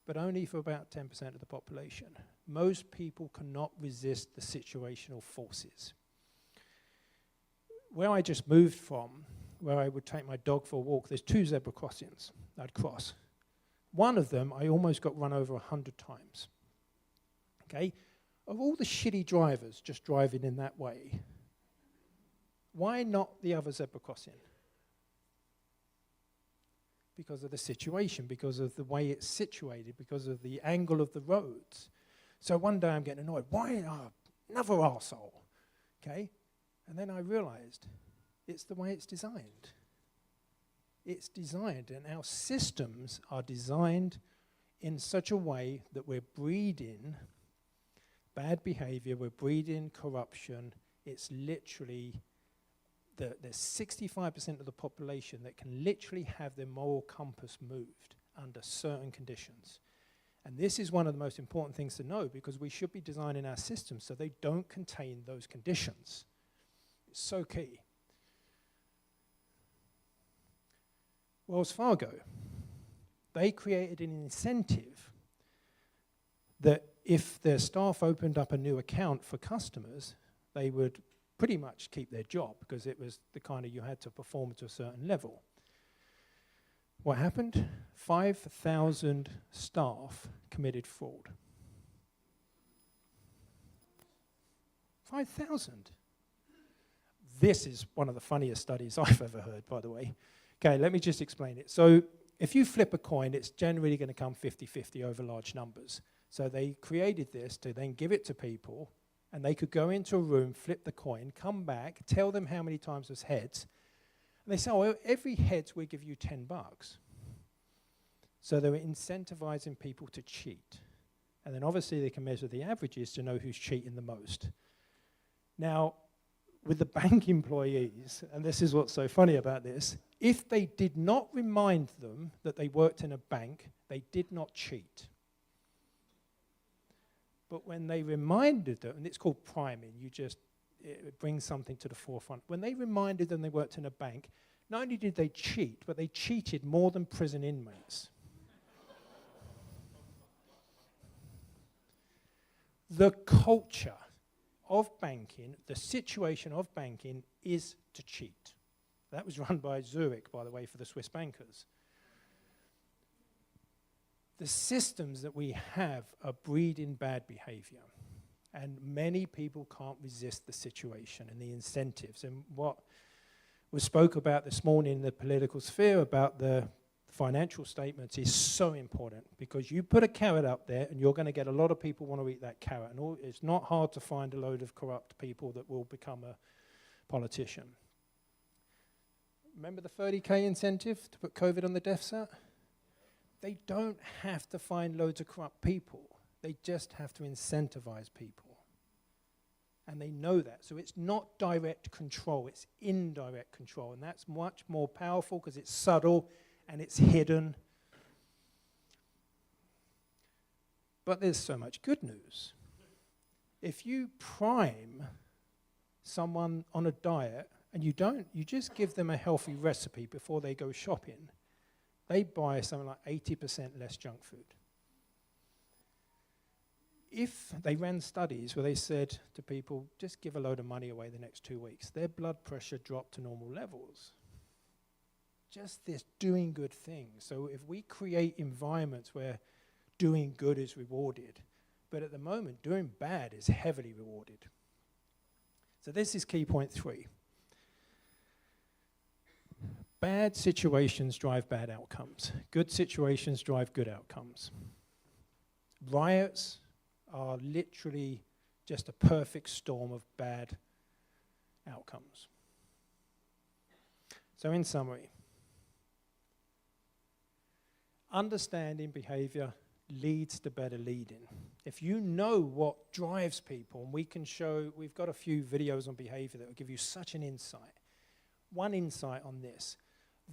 but only for about 10% of the population. Most people cannot resist the situational forces. Where I just moved from, where I would take my dog for a walk, there's 2 zebra crossings I'd cross. One of them, I almost got run over 100 times. Okay? Of all the shitty drivers just driving in that way, why not the other zebra crossing? Because of the situation, because of the way it's situated, because of the angle of the roads. So one day I'm getting annoyed. Why? Another arsehole. Okay? And then I realized it's the way it's designed. It's designed, and our systems are designed in such a way that we're breeding bad behavior, we're breeding corruption. It's literally, there's 65% of the population that can literally have their moral compass moved under certain conditions. And this is one of the most important things to know, because we should be designing our systems so they don't contain those conditions. It's so key. Wells Fargo, they created an incentive that if their staff opened up a new account for customers, they would pretty much keep their job, because it was the kind of, you had to perform to a certain level. What happened? 5,000 staff committed fraud. 5,000. This is one of the funniest studies I've ever heard, by the way. Okay, let me just explain it. So if you flip a coin, it's generally going to come 50-50 over large numbers. So they created this to then give it to people, and they could go into a room, flip the coin, come back, tell them how many times it was heads, and they say, oh, every heads we give you $10. So they were incentivizing people to cheat. And then obviously they can measure the averages to know who's cheating the most. Now, with the bank employees, and this is what's so funny about this, if they did not remind them that they worked in a bank, they did not cheat. But when they reminded them, and it's called priming, it brings something to the forefront. When they reminded them they worked in a bank, not only did they cheat, but they cheated more than prison inmates. The culture of banking, the situation of banking is to cheat. That was run by Zurich, by the way, for the Swiss bankers. The systems that we have are breeding bad behavior. And many people can't resist the situation and the incentives. And what was spoke about this morning in the political sphere about the financial statements is so important, because you put a carrot up there and you're going to get a lot of people want to eat that carrot. And it's not hard to find a load of corrupt people that will become a politician. Remember the 30K incentive to put COVID on the death cert? They don't have to find loads of corrupt people. They just have to incentivize people. And they know that. So it's not direct control, it's indirect control. And that's much more powerful because it's subtle and it's hidden. But there's so much good news. If you prime someone on a diet and you just give them a healthy recipe before they go shopping, they buy something like 80% less junk food. If they ran studies where they said to people, just give a load of money away the next 2 weeks, their blood pressure dropped to normal levels. Just this doing good thing. So if we create environments where doing good is rewarded, but at the moment doing bad is heavily rewarded. So this is key point 3. Bad situations drive bad outcomes. Good situations drive good outcomes. Riots are literally just a perfect storm of bad outcomes. So in summary, understanding behavior leads to better leading. If you know what drives people, and we've got a few videos on behavior that will give you such an insight. One insight on this: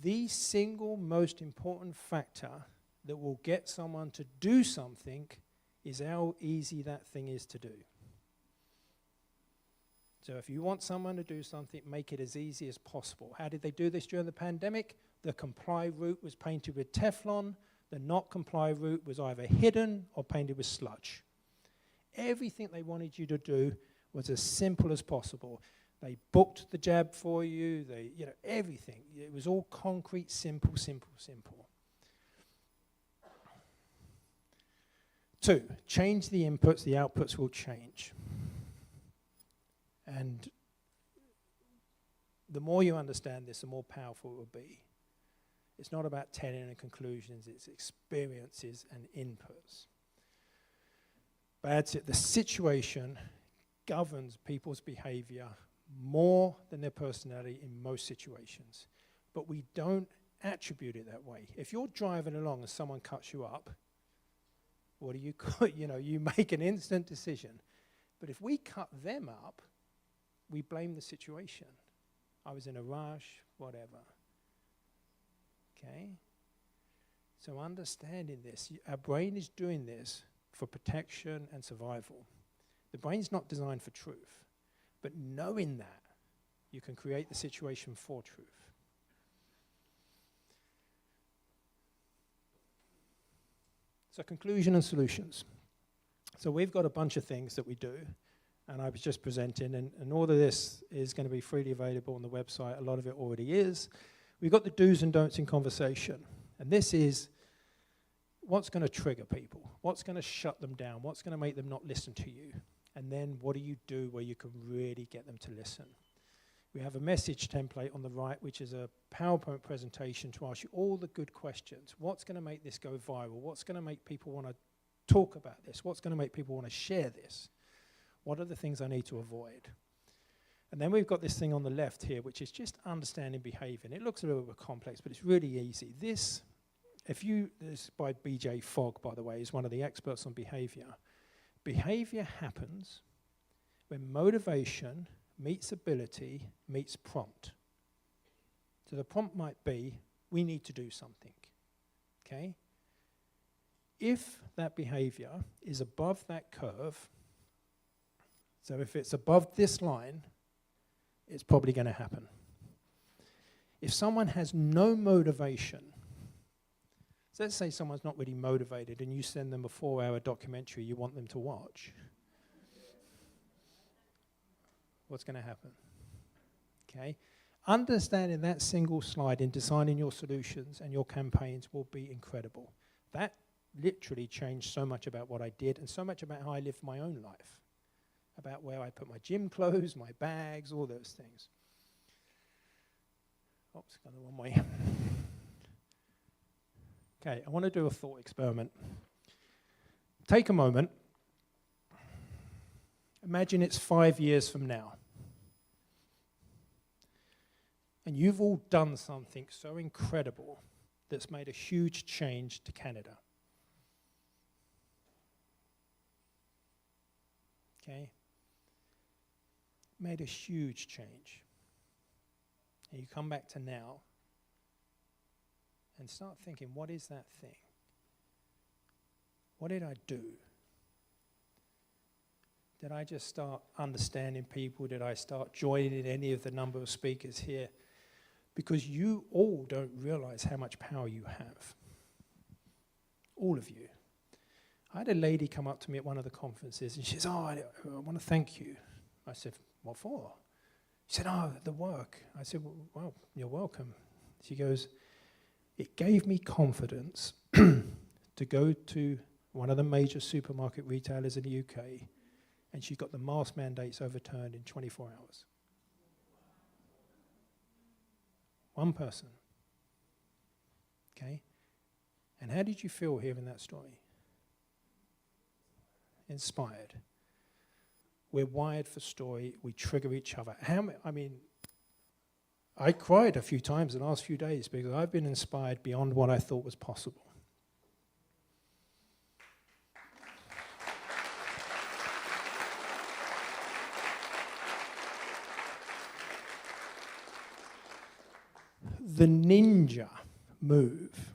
the single most important factor that will get someone to do something is how easy that thing is to do. So if you want someone to do something, make it as easy as possible. How did they do this during the pandemic? The comply route was painted with Teflon. The not comply route was either hidden or painted with sludge. Everything they wanted you to do was as simple as possible. They booked the jab for you, everything. It was all concrete, simple, simple, simple. 2, change the inputs, the outputs will change. And the more you understand this, the more powerful it will be. It's not about telling and conclusions, it's experiences and inputs. The situation governs people's behavior more than their personality in most situations. But we don't attribute it that way. If you're driving along and someone cuts you up, what do you call, you make an instant decision. But if we cut them up, we blame the situation. I was in a rush, whatever. Okay? So understanding this, our brain is doing this for protection and survival. The brain's not designed for truth. But knowing that, you can create the situation for truth. So conclusion and solutions. So we've got a bunch of things that we do, and I was just presenting, and all of this is going to be freely available on the website. A lot of it already is. We've got the do's and don'ts in conversation, and this is what's going to trigger people, what's going to shut them down, what's going to make them not listen to you, and then what do you do where you can really get them to listen. We have a message template on the right, which is a PowerPoint presentation to ask you all the good questions. What's going to make this go viral? What's going to make people want to talk about this? What's going to make people want to share this? What are the things I need to avoid? And then we've got this thing on the left here, which is just understanding behavior. And it looks a little bit complex, but it's really easy. This is by B.J. Fogg, by the way, is one of the experts on behavior. Behavior happens when motivation meets ability meets prompt. So the prompt might be, we need to do something, okay? If that behavior is above that curve, so if it's above this line, it's probably going to happen. If someone has no motivation, so let's say someone's not really motivated and you send them a 4-hour documentary you want them to watch. what's going to happen. Okay? Understanding that single slide in designing your solutions and your campaigns will be incredible. That literally changed so much about what I did and so much about how I lived my own life, about where I put my gym clothes, my bags, all those things. Oops, got the wrong way. Okay, I want to do a thought experiment. Take a moment. Imagine it's 5 years from now. And you've all done something so incredible that's made a huge change to Canada. Okay? Made a huge change. And you come back to now and start thinking, what is that thing? What did I do? Did I just start understanding people? Did I start joining any of the number of speakers here? Because you all don't realize how much power you have. All of you. I had a lady come up to me at one of the conferences and she says, oh, I want to thank you. I said, what for? She said, oh, the work. I said, well, you're welcome. She goes, it gave me confidence to go to one of the major supermarket retailers in the UK, and she got the mask mandates overturned in 24 hours. One person. Okay? And how did you feel hearing that story? Inspired. We're wired for story. We trigger each other. I cried a few times the last few days because I've been inspired beyond what I thought was possible. The ninja move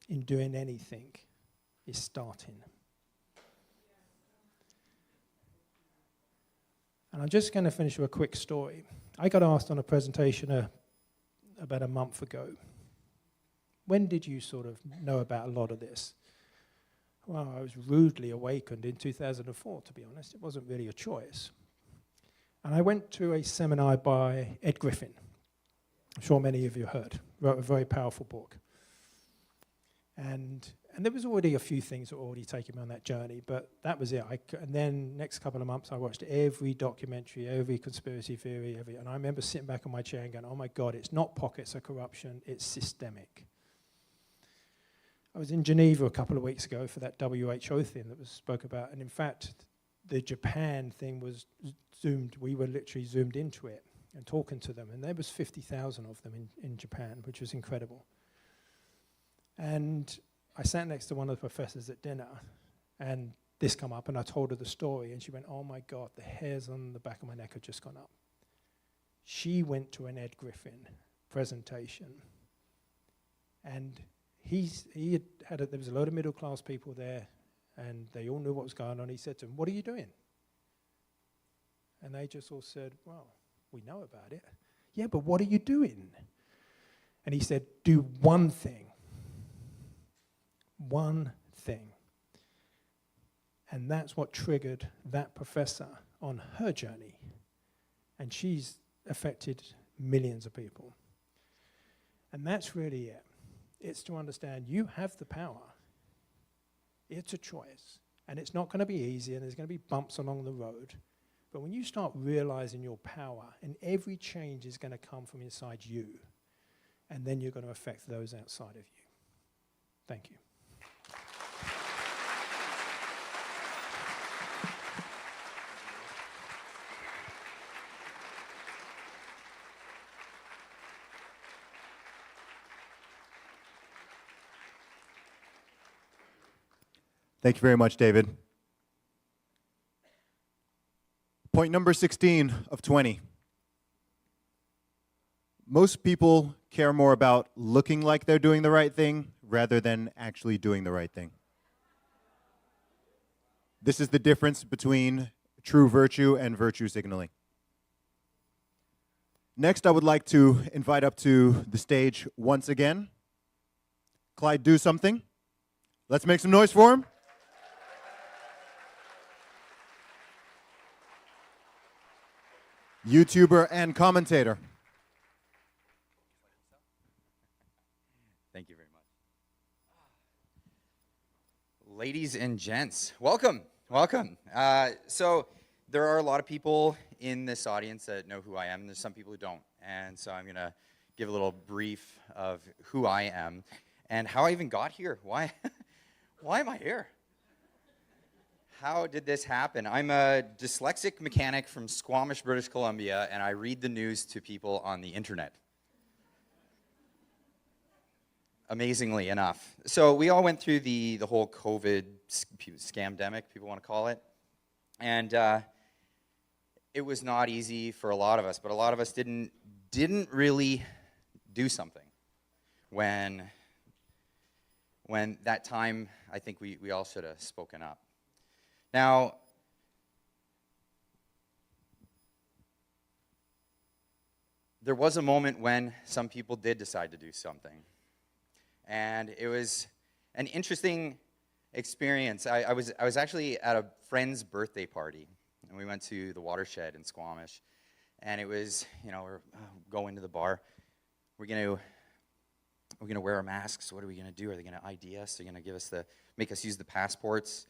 in doing anything is starting. And I'm just going to finish with a quick story. I got asked on a presentation about a month ago, when did you sort of know about a lot of this? Well, I was rudely awakened in 2004, to be honest. It wasn't really a choice. And I went to a seminar by Ed Griffin. I'm sure many of you heard. Wrote a very powerful book. And there was already a few things that were already taking me on that journey, but that was it. And then next couple of months, I watched every documentary, every conspiracy theory, and I remember sitting back on my chair and going, oh my God, it's not pockets of corruption, it's systemic. I was in Geneva a couple of weeks ago for that WHO thing that was spoke about, and in fact, the Japan thing was zoomed, we were literally zoomed into it and talking to them, and there was 50,000 of them in Japan, which was incredible. And I sat next to one of the professors at dinner, and this come up, and I told her the story, and she went, oh my God, the hairs on the back of my neck had just gone up. She went to an Ed Griffin presentation, and there was a load of middle-class people there, and they all knew what was going on. He said to them, what are you doing? And they just all said, well, we know about it. Yeah, but what are you doing? And he said, do one thing. One thing. And that's what triggered that professor on her journey. And she's affected millions of people. And that's really it. It's to understand you have the power. It's a choice. And it's not going to be easy, and there's going to be bumps along the road. But when you start realizing your power, and every change is going to come from inside you, and then you're going to affect those outside of you. Thank you. Thank you very much, David. Point number 16 of 20. Most people care more about looking like they're doing the right thing rather than actually doing the right thing. This is the difference between true virtue and virtue signaling. Next, I would like to invite up to the stage once again, CLYDE Do Something. Let's make some noise for him. YouTuber and commentator. Thank you very much. Ladies and gents, welcome, welcome. So there are a lot of people in this audience that know who I am, and there's some people who don't. And so I'm gonna give a little brief of who I am and how I even got here. Why am I here? How did this happen? I'm a dyslexic mechanic from Squamish, British Columbia, and I read the news to people on the internet. Amazingly enough. So we all went through the whole COVID scamdemic, people want to call it. And it was not easy for a lot of us, but a lot of us didn't really do something when that time, I think we all should have spoken up. Now, there was a moment when some people did decide to do something. And it was an interesting experience. I was actually at a friend's birthday party, and we went to the Watershed in Squamish. And it was, you know, we're going to the bar. We're gonna wear our masks. What are we gonna do? Are they gonna ID us? Are they gonna make us use the passports?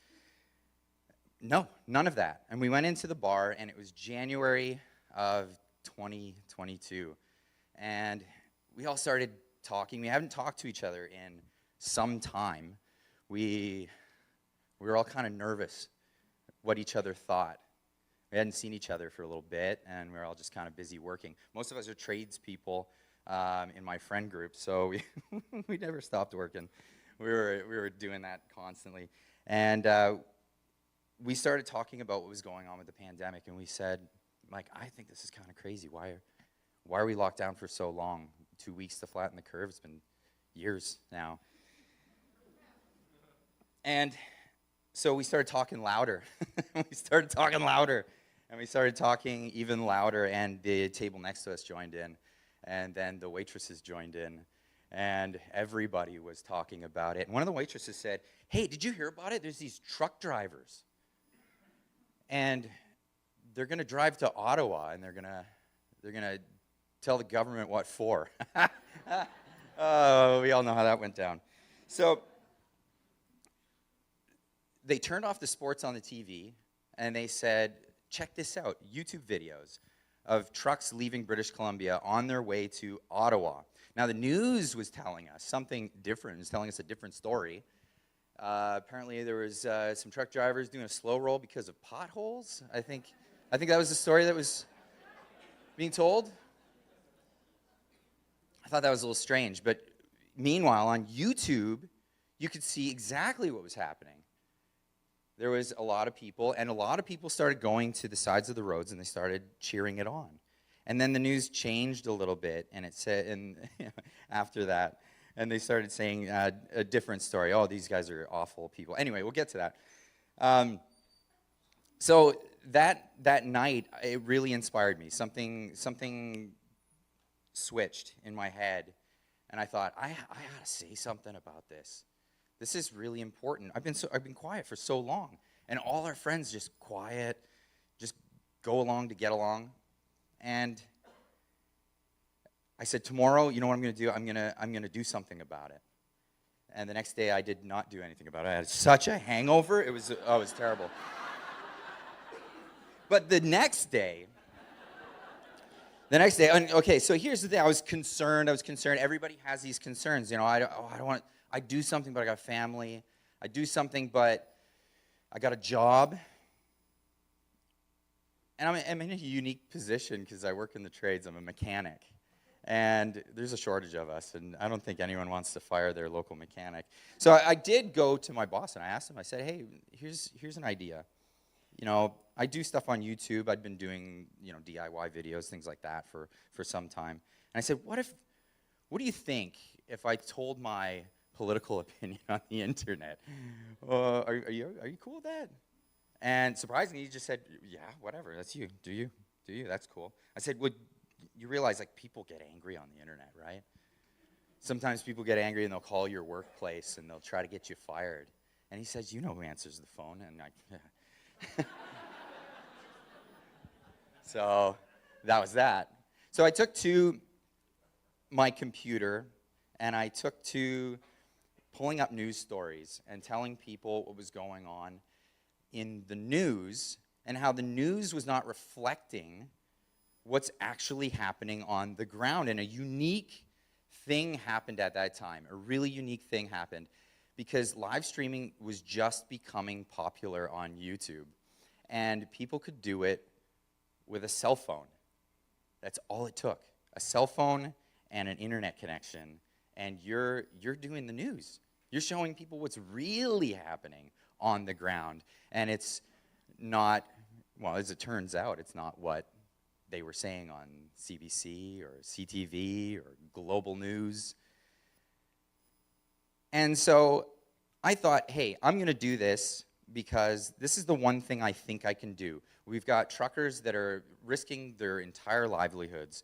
No, none of that. And we went into the bar, and it was January of 2022. And we all started talking. We haven't talked to each other in some time. We were all kind of nervous what each other thought. We hadn't seen each other for a little bit, and we were all just kind of busy working. Most of us are tradespeople in my friend group, so we never stopped working. We were doing that constantly. And we started talking about what was going on with the pandemic, and we said, Mike, I think this is kind of crazy. Why are we locked down for so long? 2 weeks to flatten the curve. It's been years now. And so we started talking louder. We started talking louder. And we started talking even louder, and the table next to us joined in. And then the waitresses joined in. And everybody was talking about it. And one of the waitresses said, hey, did you hear about it? There's these truck drivers. And they're going to drive to Ottawa, and they're going to tell the government what for. Oh, we all know how that went down. So they turned off the sports on the TV, and they said, check this out, YouTube videos of trucks leaving British Columbia on their way to Ottawa. Now, the news was telling us something different. It was telling us a different story. Apparently, there was some truck drivers doing a slow roll because of potholes. I think that was the story that was being told. I thought that was a little strange, but meanwhile, on YouTube, you could see exactly what was happening. There was a lot of people, and a lot of people started going to the sides of the roads, and they started cheering it on. And then the news changed a little bit, and it said, and after that, and they started saying a different story. Oh, these guys are awful people. Anyway, we'll get to that. So that night, it really inspired me. Something switched in my head, and I thought, I gotta say something about this. This is really important. I've been quiet for so long, and all our friends just quiet, just go along to get along. And I said, tomorrow, you know what I'm going to do? I'm going to do something about it. And the next day, I did not do anything about it. I had such a hangover. It was terrible. But the next day, okay, so here's the thing. I was concerned. Everybody has these concerns. You know, I don't want. I do something, but I got a family. I do something, but I got a job. And I'm in a unique position because I work in the trades. I'm a mechanic. And there's a shortage of us, and I don't think anyone wants to fire their local mechanic. So I did go to my boss, and I asked him, I said, hey, here's an idea. You know, I do stuff on YouTube. I'd been doing, you know, DIY videos, things like that for some time. And I said, what do you think if I told my political opinion on the internet? Are you cool with that? And surprisingly, he just said, yeah, whatever, that's you. Do you, that's cool. I said, well, you realize, like, people get angry on the internet, right? Sometimes people get angry and they'll call your workplace and they'll try to get you fired. And he says, you know who answers the phone? And I, so that was that. So I took to my computer, and I took to pulling up news stories and telling people what was going on in the news and how the news was not reflecting what's actually happening on the ground. And a unique thing happened at that time. A really unique thing happened because live streaming was just becoming popular on YouTube. And people could do it with a cell phone. That's all it took. A cell phone and an internet connection. And you're doing the news. You're showing people what's really happening on the ground. And it's not, well, as it turns out, it's not what they were saying on CBC or CTV or Global News. And so I thought, hey, I'm going to do this because this is the one thing I think I can do. We've got truckers that are risking their entire livelihoods.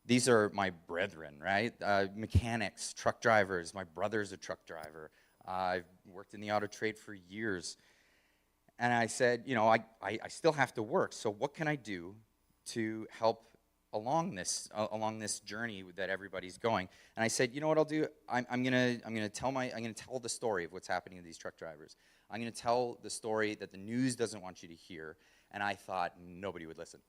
These are my brethren, right? Mechanics, truck drivers. My brother's a truck driver. I've worked in the auto trade for years. And I said, you know, I still have to work, so what can I do to help along this journey that everybody's going? And I said, you know what I'll do? I'm gonna tell the story of what's happening to these truck drivers. I'm gonna tell the story that the news doesn't want you to hear. And I thought nobody would listen.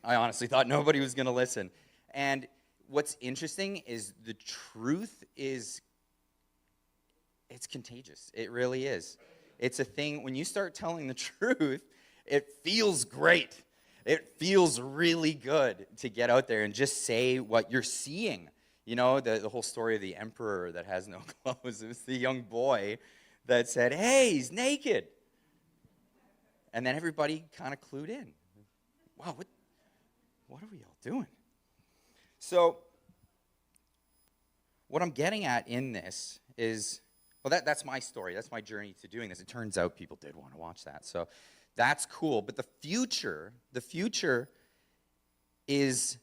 I honestly thought nobody was gonna listen. And what's interesting is the truth is, it's contagious. It really is. It's a thing, when you start telling the truth, it feels great. It feels really good to get out there and just say what you're seeing. You know, the whole story of the emperor that has no clothes. It was the young boy that said, hey, he's naked. And then everybody kind of clued in. Wow, what are we all doing? So what I'm getting at in this is, well, that's my story. That's my journey to doing this. It turns out people did want to watch that. So that's cool. But the future is,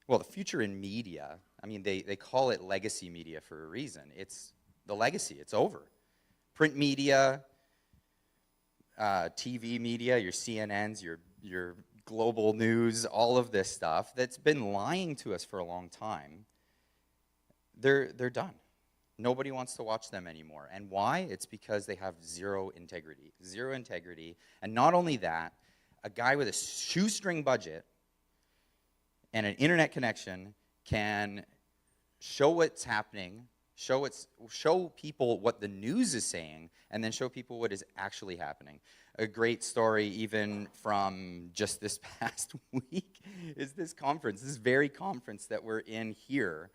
well, the future in media, I mean, they call it legacy media for a reason. It's the legacy. It's over. Print media, TV media, your CNNs, your global news, all of this stuff that's been lying to us for a long time, they're done. Nobody wants to watch them anymore. And why? It's because they have zero integrity. Zero integrity. And not only that, a guy with a shoestring budget and an internet connection can show what's happening, show people what the news is saying, and then show people what is actually happening. A great story even from just this past week is this conference, this very conference that we're in here.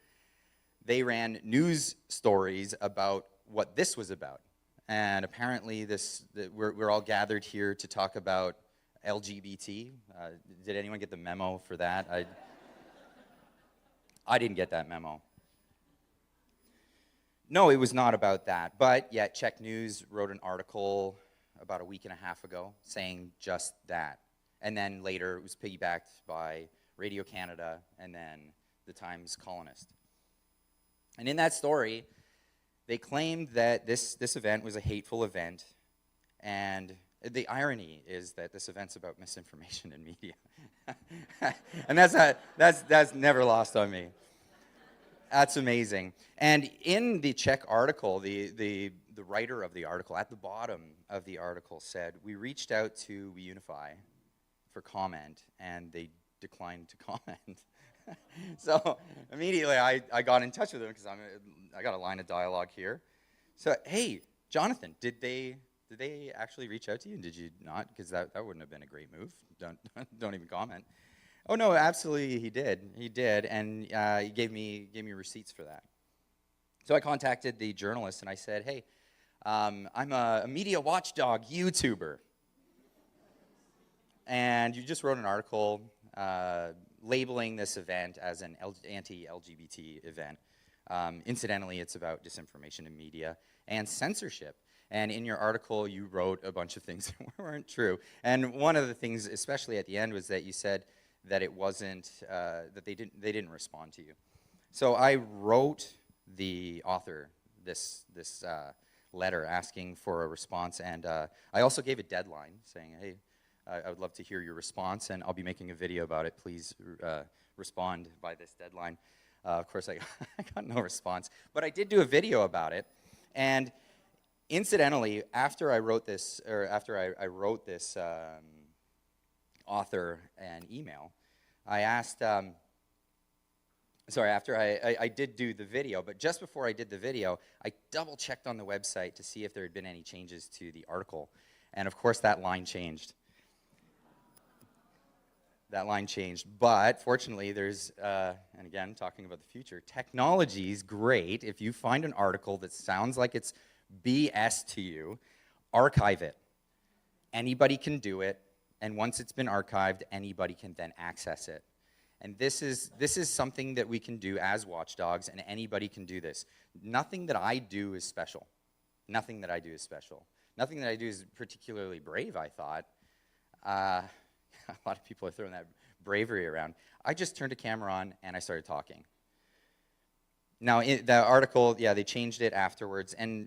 They ran news stories about what this was about. And apparently we're all gathered here to talk about LGBT. Did anyone get the memo for that? I didn't get that memo. No, it was not about that. But yet Czech News wrote an article about a week and a half ago saying just that. And then later it was piggybacked by Radio Canada and then the Times Colonist. And in that story, they claimed that this event was a hateful event, and the irony is that this event's about misinformation in media. And that's never lost on me. That's amazing. And in the Czech article, the writer of the article, at the bottom of the article said, we reached out to weunify for comment, and they declined to comment. So immediately I got in touch with them because I got a line of dialogue here. So, hey, Jonathan, did they actually reach out to you, and did you not? Because that wouldn't have been a great move. Don't even comment. Oh no, absolutely he did. He did, and he gave me receipts for that. So I contacted the journalist and I said, hey, I'm a media watchdog YouTuber, and you just wrote an article labeling this event as an anti-LGBT event. Incidentally, it's about disinformation in media and censorship. And in your article, you wrote a bunch of things that weren't true. And one of the things, especially at the end, was that you said that it wasn't, that they didn't respond to you. So I wrote the author this letter asking for a response, and I also gave a deadline saying, hey, I would love to hear your response, and I'll be making a video about it. Please respond by this deadline. Of course, I got no response, but I did do a video about it, and incidentally, after I wrote this, author an email, I asked, after I did do the video, but just before I did the video, I double-checked on the website to see if there had been any changes to the article, and of course that line changed. That line changed, but fortunately there's, and again, talking about the future, technology is great. If you find an article that sounds like it's BS to you, archive it. Anybody can do it, and once it's been archived, anybody can then access it. And this is something that we can do as watchdogs, and anybody can do this. Nothing that I do is special. Nothing that I do is special. Nothing that I do is particularly brave, I thought. A lot of people are throwing that bravery around. I just turned a camera on and I started talking. Now, the article, yeah, they changed it afterwards, and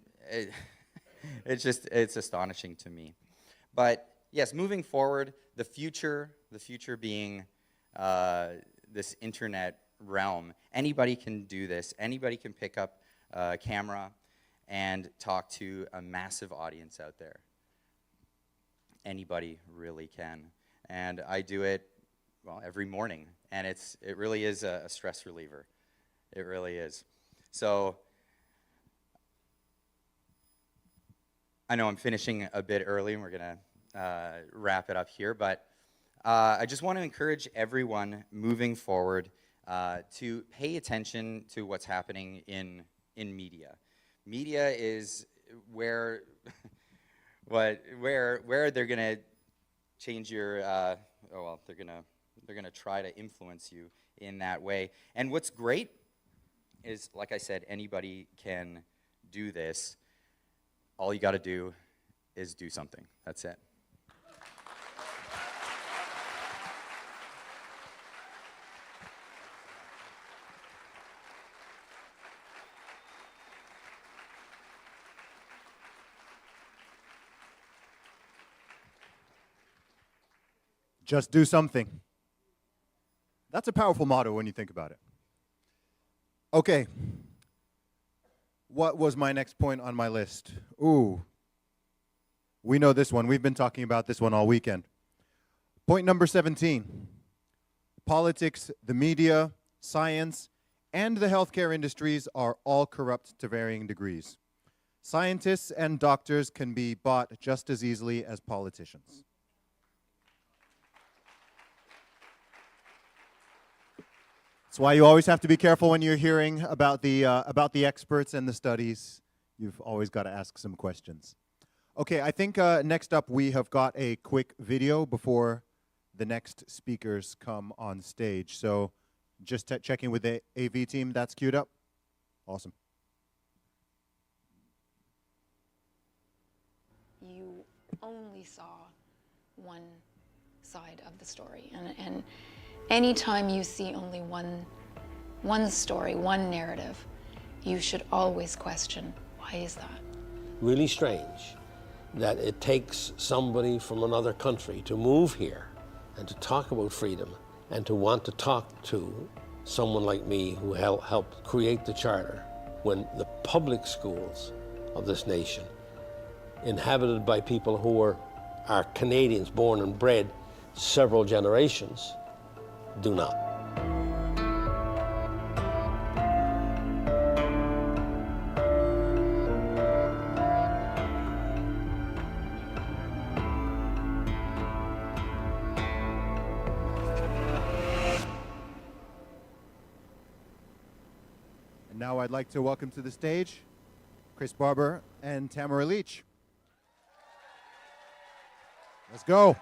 it's astonishing to me. But yes, moving forward, the future being this internet realm, anybody can do this. Anybody can pick up a camera and talk to a massive audience out there. Anybody really can. And I do it, well, every morning, and it really is a stress reliever. It really is. So I know I'm finishing a bit early, and we're going to wrap it up here, but I just want to encourage everyone moving forward to pay attention to what's happening in media. Media is where where they're going to change your, they're gonna try to influence you in that way. And what's great is, like I said, anybody can do this. All you gotta do is do something. That's it. Just do something. That's a powerful motto when you think about it. Okay. What was my next point on my list? Ooh. We know this one. We've been talking about this one all weekend. Point number 17. Politics, the media, science, and the healthcare industries are all corrupt to varying degrees. Scientists and doctors can be bought just as easily as politicians. That's why you always have to be careful when you're hearing about the experts and the studies. You've always got to ask some questions. Okay, I think next up we have got a quick video before the next speakers come on stage. So just checking with the AV team, that's queued up. Awesome. You only saw one side of the story, and anytime you see only one story, one narrative, you should always question, why is that? Really strange that it takes somebody from another country to move here and to talk about freedom and to want to talk to someone like me who helped create the charter, when the public schools of this nation, inhabited by people who are Canadians born and bred several generations, do not. And now I'd like to welcome to the stage Chris Barber and Tamara Leach. Let's go.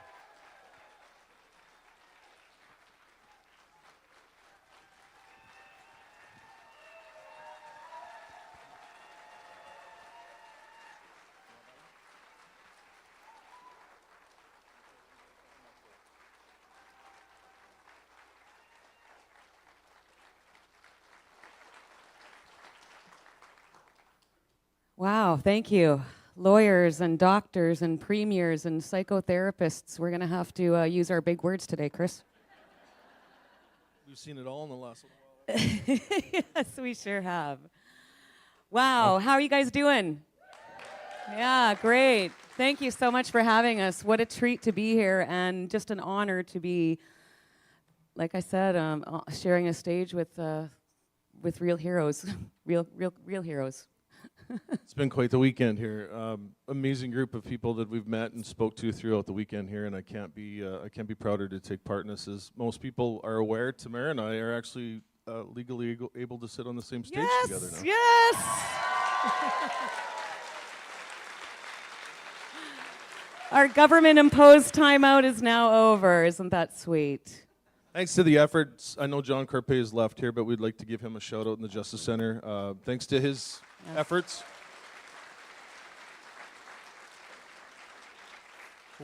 Wow, thank you. lawyers and doctors and premiers and psychotherapists. We're going to have to use our big words today, Chris. We've seen it all in the last little while. Yes, we sure have. Wow, how are you guys doing? Yeah, great. Thank you so much for having us. What a treat to be here, and just an honor to be, like I said, sharing a stage with real heroes, real heroes. It's been quite the weekend here. Amazing group of people that we've met and spoke to throughout the weekend here, and I can't be prouder to take part in this. As most people are aware, Tamara and I are actually legally able to sit on the same stage together now. Yes. Our government-imposed timeout is now over. Isn't that sweet? Thanks to the efforts. I know John CARPAY is left here, but we'd like to give him a shout out in the Justice Center. Thanks to his efforts.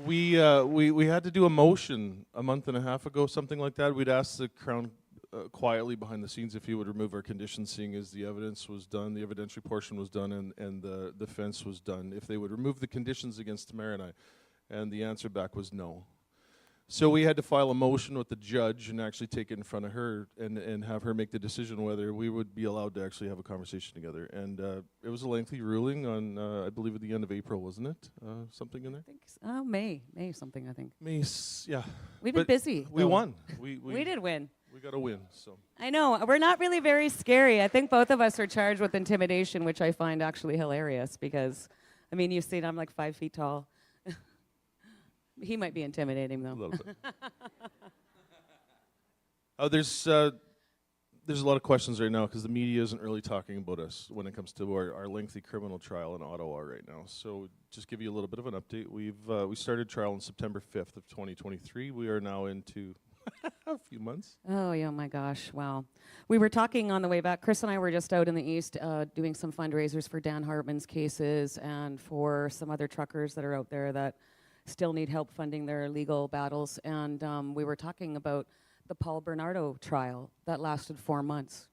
We had to do a motion a month and a half ago, something like that. We'd asked the Crown quietly behind the scenes if he would remove our conditions, seeing as the evidence was done, the evidentiary portion was done, and the defense was done, if they would remove the conditions against Tamara and I. And the answer back was no. So we had to file a motion with the judge and actually take it in front of her and have her make the decision whether we would be allowed to actually have a conversation together. And it was a lengthy ruling on, I believe, at the end of April, wasn't it? Something in there? I think so. May something, I think. Yeah. We've been busy. We won. We did win. We got a win, so. I know. We're not really very scary. I think both of us are charged with intimidation, which I find actually hilarious because, I mean, you've seen I'm like 5 feet tall. He might be intimidating, though. A little bit. There's a lot of questions right now because the media isn't really talking about us when it comes to our lengthy criminal trial in Ottawa right now. So just give you a little bit of an update. We started trial on September 5th of 2023. We are now into a few months. Oh, yeah, my gosh, wow. We were talking on the way back. Chris and I were just out in the East doing some fundraisers for Dan Hartman's cases and for some other truckers that are out there that still need help funding their legal battles. And we were talking about the Paul Bernardo trial that lasted 4 months.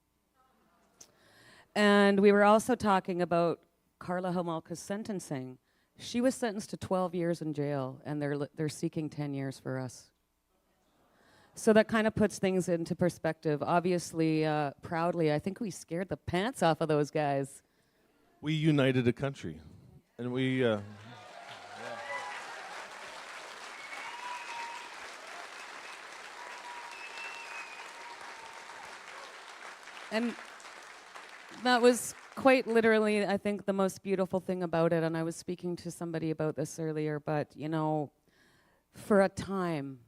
And we were also talking about Karla Homolka's sentencing. She was sentenced to 12 years in jail, and they're seeking 10 years for us. So that kind of puts things into perspective. Obviously, proudly, I think we scared the pants off of those guys. We united a country, and we... And that was quite literally, I think, the most beautiful thing about it. And I was speaking to somebody about this earlier, but, you know, for a time,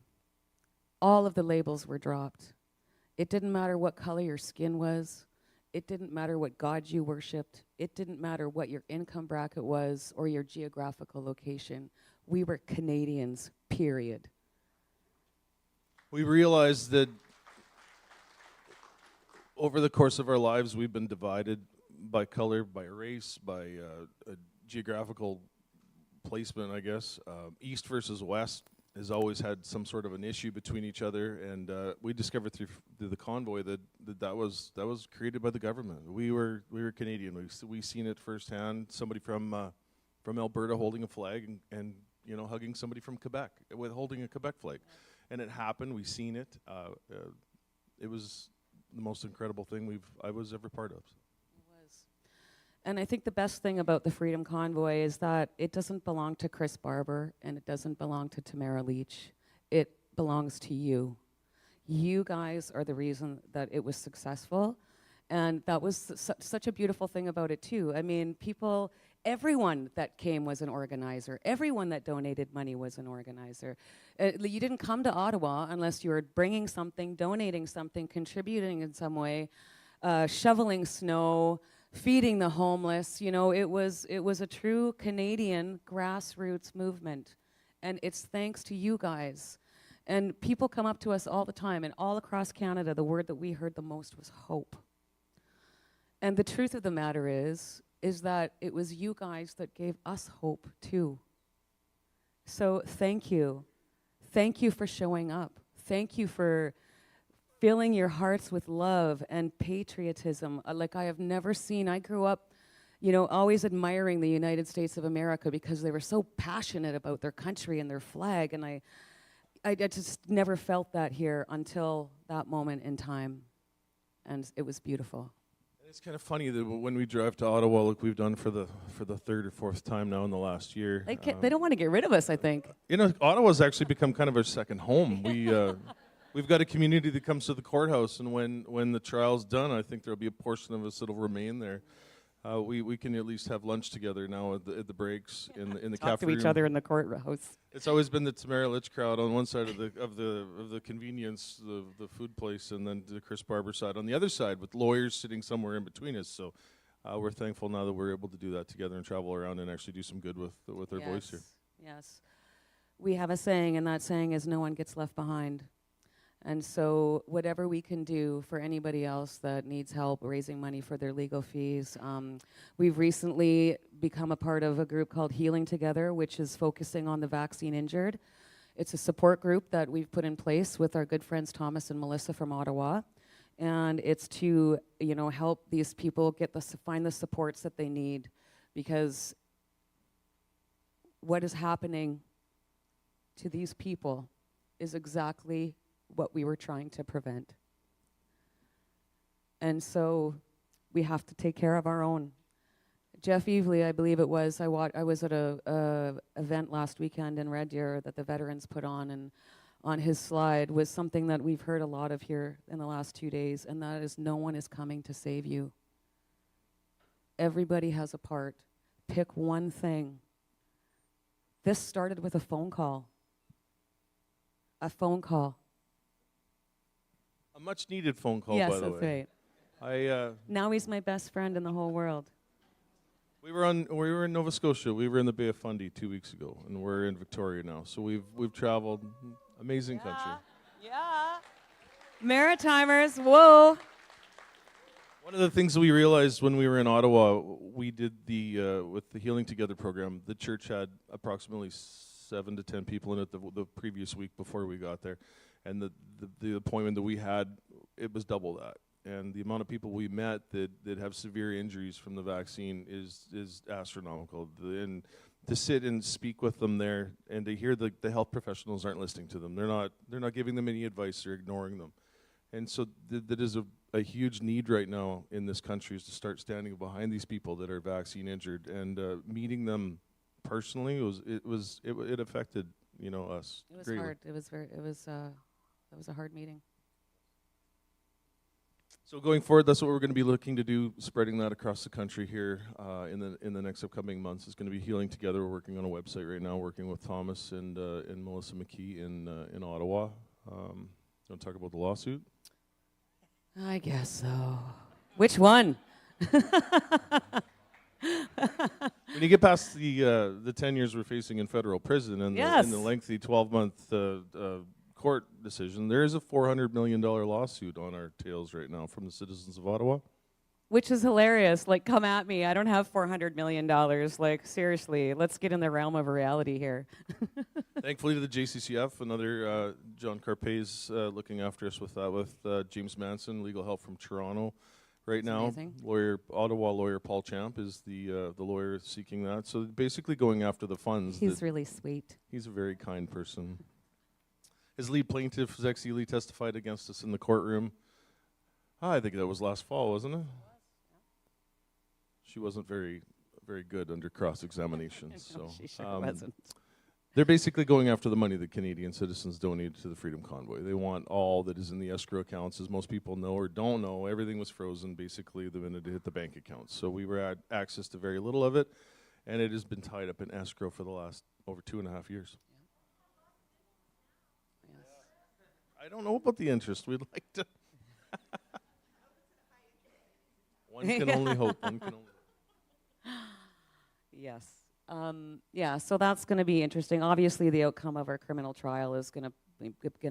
all of the labels were dropped. It didn't matter what color your skin was. It didn't matter what God you worshipped. It didn't matter what your income bracket was or your geographical location. We were Canadians, period. We realized that over the course of our lives, we've been divided by color, by race, by a geographical placement, I guess. East versus West has always had some sort of an issue between each other, and we discovered through the convoy that was created by the government. We were Canadian. We seen it firsthand. Somebody from Alberta holding a flag and you know, hugging somebody from Quebec with holding a Quebec flag, and it happened. We seen it. It was the most incredible thing I was ever part of. It was. And I think the best thing about the Freedom Convoy is that it doesn't belong to Chris Barber and it doesn't belong to Tamara Leach. It belongs to you. You guys are the reason that it was successful. And that was such a beautiful thing about it too. I mean, everyone that came was an organizer. Everyone that donated money was an organizer. You didn't come to Ottawa unless you were bringing something, donating something, contributing in some way, shoveling snow, feeding the homeless. You know, it was a true Canadian grassroots movement. And it's thanks to you guys. And people come up to us all the time, and all across Canada, the word that we heard the most was hope. And the truth of the matter is that it was you guys that gave us hope too. So thank you. Thank you for showing up. Thank you for filling your hearts with love and patriotism like I have never seen. I grew up always admiring the United States of America because they were so passionate about their country and their flag, and I just never felt that here until that moment in time, and it was beautiful. It's kind of funny that when we drive to Ottawa, like we've done for the third or fourth time now in the last year. They don't want to get rid of us, I think. Ottawa's actually become kind of our second home. We've got a community that comes to the courthouse, and when the trial's done, I think there'll be a portion of us that'll remain there. We can at least have lunch together now at the breaks in the Talk cafe to each room. other in the courthouse. It's always been the Tamara Lich crowd on one side of the convenience, the food place, and then the Chris Barber side on the other side, with lawyers sitting somewhere in between us. So we're thankful now that we're able to do that together and travel around and actually do some good with our voice here. Yes. We have a saying, and that saying is no one gets left behind. And so whatever we can do for anybody else that needs help raising money for their legal fees. We've recently become a part of a group called Healing Together, which is focusing on the vaccine injured. It's a support group that we've put in place with our good friends Thomas and Melissa from Ottawa. And it's to, help these people find the supports that they need, because what is happening to these people is exactly what we were trying to prevent. And so we have to take care of our own. Jeff Evely, I believe it was, I was at a event last weekend in Red Deer that the veterans put on, and on his slide was something that we've heard a lot of here in the last 2 days, and that is no one is coming to save you. Everybody has a part. Pick one thing. This started with a phone call. A phone call. A much needed phone call, yes, by the that's way. right. Now he's my best friend in the whole world. We were in Nova Scotia. We were in the Bay of Fundy 2 weeks ago, and we're in Victoria now. So we've traveled. Amazing country. Yeah. Maritimers, whoa. One of the things we realized when we were in Ottawa, we did with the Healing Together program, the church had approximately 7 to 10 people in it the previous week before we got there. And the appointment that we had, it was double that. And the amount of people we met that have severe injuries from the vaccine is astronomical. And to sit and speak with them there, and to hear the health professionals aren't listening to them. They're not giving them any advice. They're ignoring them. And so that is a huge need right now in this country, is to start standing behind these people that are vaccine injured, and meeting them personally it affected us. It was greatly. hard. It was a hard meeting. So going forward, that's what we're going to be looking to do, spreading that across the country here in the next upcoming months. It's going to be Healing Together. We're working on a website right now, working with Thomas and Melissa McKee in Ottawa. You want to talk about the lawsuit? I guess so. Which one? When you get past the 10 years we're facing in federal prison and the lengthy 12-month court decision, there is a $400 million lawsuit on our tails right now from the citizens of Ottawa. Which is hilarious. Like, come at me. I don't have $400 million. Like, seriously, let's get in the realm of reality here. Thankfully to the JCCF, another John CARPAY is looking after us with that, with James Manson, legal help from Toronto right now. Amazing. Ottawa lawyer Paul Champ is the lawyer seeking that. So basically going after the funds. He's really sweet. He's a very kind person. His lead plaintiff, Zach Seeley, testified against us in the courtroom. I think that was last fall, wasn't it? She wasn't very good under cross-examination. No, so she sure wasn't. They're basically going after the money that Canadian citizens donated to the Freedom Convoy. They want all that is in the escrow accounts. As most people know or don't know, everything was frozen basically the minute it hit the bank accounts. So we were at access to very little of it, and it has been tied up in escrow for the last over 2.5 years. I don't know about the interest. We'd like to. One can only hope. One can only hope. Yes. Yeah, so that's going to be interesting. Obviously, the outcome of our criminal trial is going to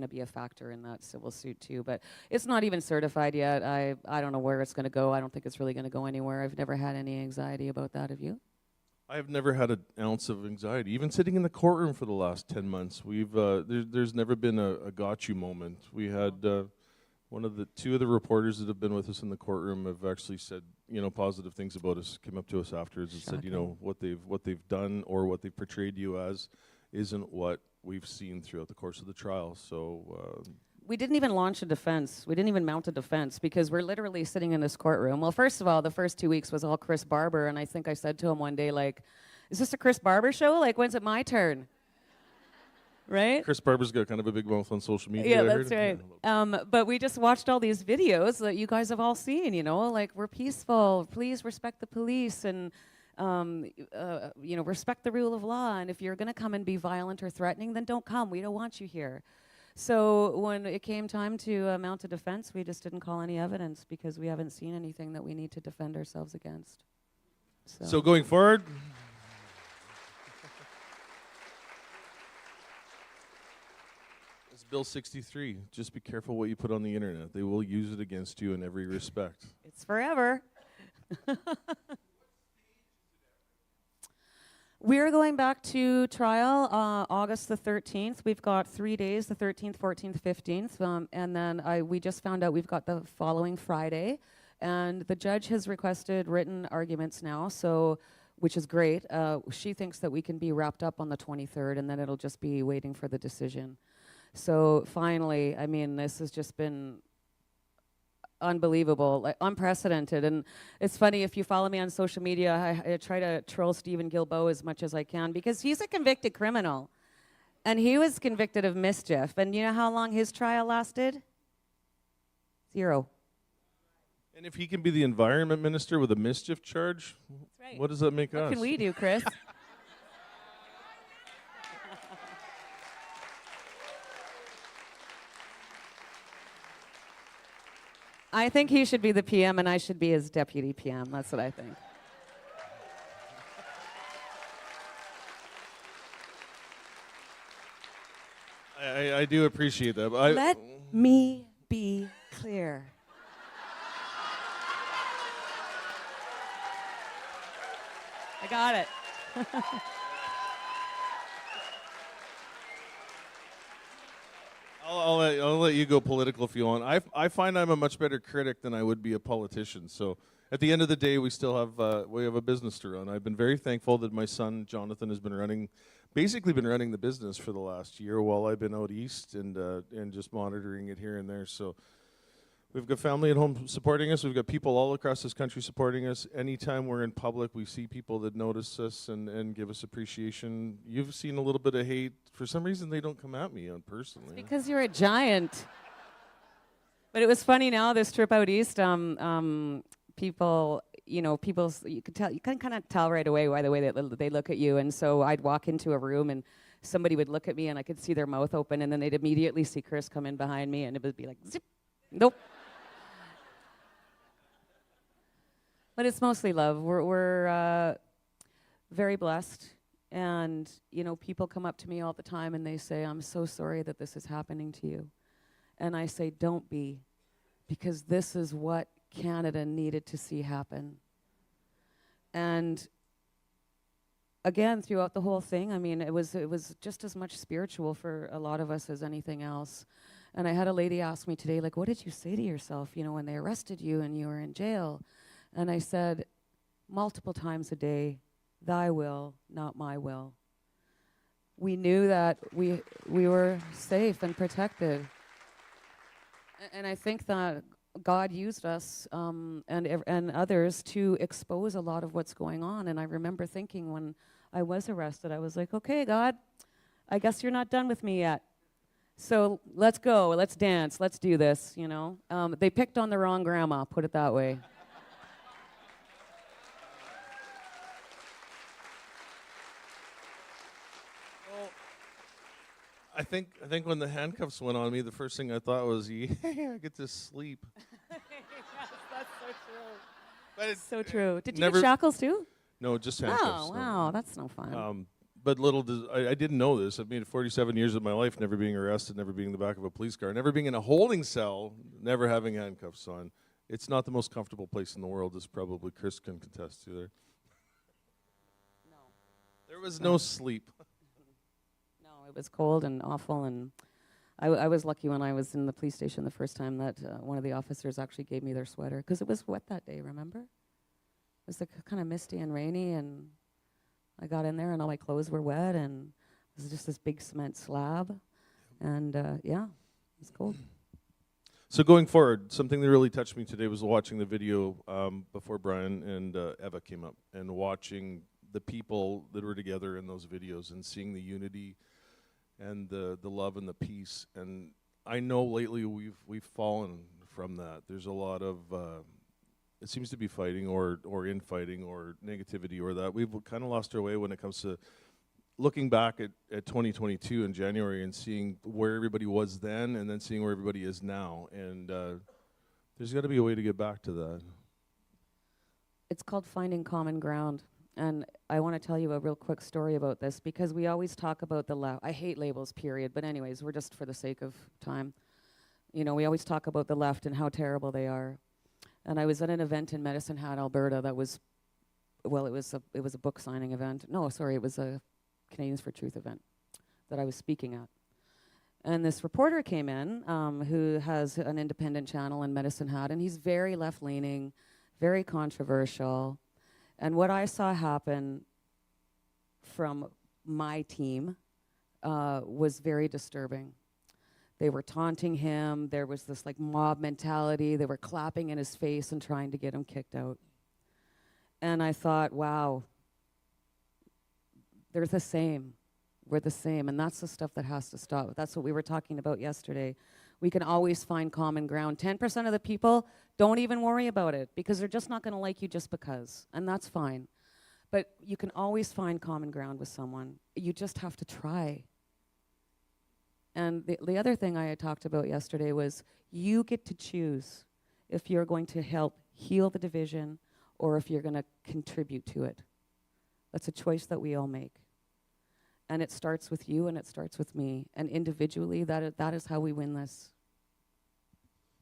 be a factor in that civil suit too. But it's not even certified yet. I don't know where it's going to go. I don't think it's really going to go anywhere. I've never had any anxiety about that. Have you? I've never had an ounce of anxiety. Even sitting in the courtroom for the last 10 months, we've there's never been a got you moment. We had Two of the reporters that have been with us in the courtroom have actually said, positive things about us, came up to us afterwards and said, what they've done or what they've portrayed you as isn't what we've seen throughout the course of the trial. So we didn't even launch a defense. We didn't even mount a defense because we're literally sitting in this courtroom. Well, first of all, the first 2 weeks was all Chris Barber, and I think I said to him one day, like, is this a Chris Barber show? Like, when's it my turn? Right? Chris Barber's got kind of a big mouth on social media. Yeah, that's right. But we just watched all these videos that you guys have all seen, like we're peaceful, please respect the police, and respect the rule of law. And if you're going to come and be violent or threatening, then don't come. We don't want you here. So when it came time to mount a defense, we just didn't call any evidence because we haven't seen anything that we need to defend ourselves against. So going forward, it's Bill 63. Just be careful what you put on the internet. They will use it against you in every respect. It's forever. We're going back to trial August the 13th. We've got 3 days, the 13th, 14th, 15th, and then we just found out we've got the following Friday. And the judge has requested written arguments now, which is great. She thinks that we can be wrapped up on the 23rd, and then it'll just be waiting for the decision. So finally, I mean, this has just been unbelievable, like unprecedented. And it's funny, if you follow me on social media, I try to troll Stephen Guilbeault as much as I can because he's a convicted criminal. And he was convicted of mischief. And you know how long his trial lasted? 0. And if he can be the environment minister with a mischief charge, right. What does that make us? What can we do, Chris? I think he should be the PM and I should be his deputy PM. That's what I think. I do appreciate that. Let me be clear. I got it. I'll let you go political if you want. I find I'm a much better critic than I would be a politician. So at the end of the day, we still have a business to run. I've been very thankful that my son Jonathan has been basically been running the business for the last year while I've been out east and just monitoring it here and there. So we've got family at home supporting us. We've got people all across this country supporting us. Anytime we're in public, we see people that notice us and give us appreciation. You've seen a little bit of hate. For some reason, they don't come at me personally. It's because you're a giant. But it was funny now, this trip out east, people, you can kind of tell right away by the way they look at you. And so I'd walk into a room and somebody would look at me and I could see their mouth open and then they'd immediately see Chris come in behind me and it would be like, zip, nope. But it's mostly love. We're very blessed. And, people come up to me all the time and they say, I'm so sorry that this is happening to you. And I say, don't be, because this is what Canada needed to see happen. And again, throughout the whole thing, I mean, it was just as much spiritual for a lot of us as anything else. And I had a lady ask me today, like, what did you say to yourself, when they arrested you and you were in jail? And I said, multiple times a day, thy will, not my will. We knew that we were safe and protected. And I think that God used us and others to expose a lot of what's going on. And I remember thinking when I was arrested, I was like, okay, God, I guess you're not done with me yet. So let's go, let's dance, let's do this, They picked on the wrong grandma, put it that way. I think when the handcuffs went on me, the first thing I thought was, yeah, I get to sleep. Yes, that's so true. But it's so true. Did you never, get shackles too? No, just handcuffs. Oh, wow, that's no fun. But I didn't know this. I've made 47 years of my life never being arrested, never being in the back of a police car, never being in a holding cell, never having handcuffs on. It's not the most comfortable place in the world, as probably Chris can contest to there. No. There was no sleep. It was cold and awful, and I was lucky when I was in the police station the first time that one of the officers actually gave me their sweater, because it was wet that day, remember? It was kind of misty and rainy, and I got in there and all my clothes were wet, and it was just this big cement slab, and yeah, it was cold. So going forward, something that really touched me today was watching the video before Brian and Eva came up, and watching the people that were together in those videos and seeing the unity and the love and the peace. And I know lately we've fallen from that. There's a lot of it seems to be fighting or infighting or negativity or that. We've kind of lost our way when it comes to looking back at 2022 in January and seeing where everybody was then and then seeing where everybody is now. And there's got to be a way to get back to that. It's called finding common ground. And I want to tell you a real quick story about this, because we always talk about the left. I hate labels, period. But anyways, we're just for the sake of time. You know, we always talk about the left and how terrible they are. And I was at an event in Medicine Hat, Alberta that was, well, it was a book signing event. No, sorry, it was a Canadians for Truth event that I was speaking at. And this reporter came in who has an independent channel in Medicine Hat, and he's very left-leaning, very controversial. And what I saw happen from my team was very disturbing. They were taunting him. There was this like mob mentality. They were clapping in his face and trying to get him kicked out. And I thought, wow, they're the same. We're the same. And that's the stuff that has to stop. That's what we were talking about yesterday. We can always find common ground. 10% of the people, don't even worry about it, because they're just not going to like you just because. And that's fine. But you can always find common ground with someone. You just have to try. And the other thing I had talked about yesterday was you get to choose if you're going to help heal the division or if you're going to contribute to it. That's a choice that we all make. And it starts with you and it starts with me. And individually, that is how we win this.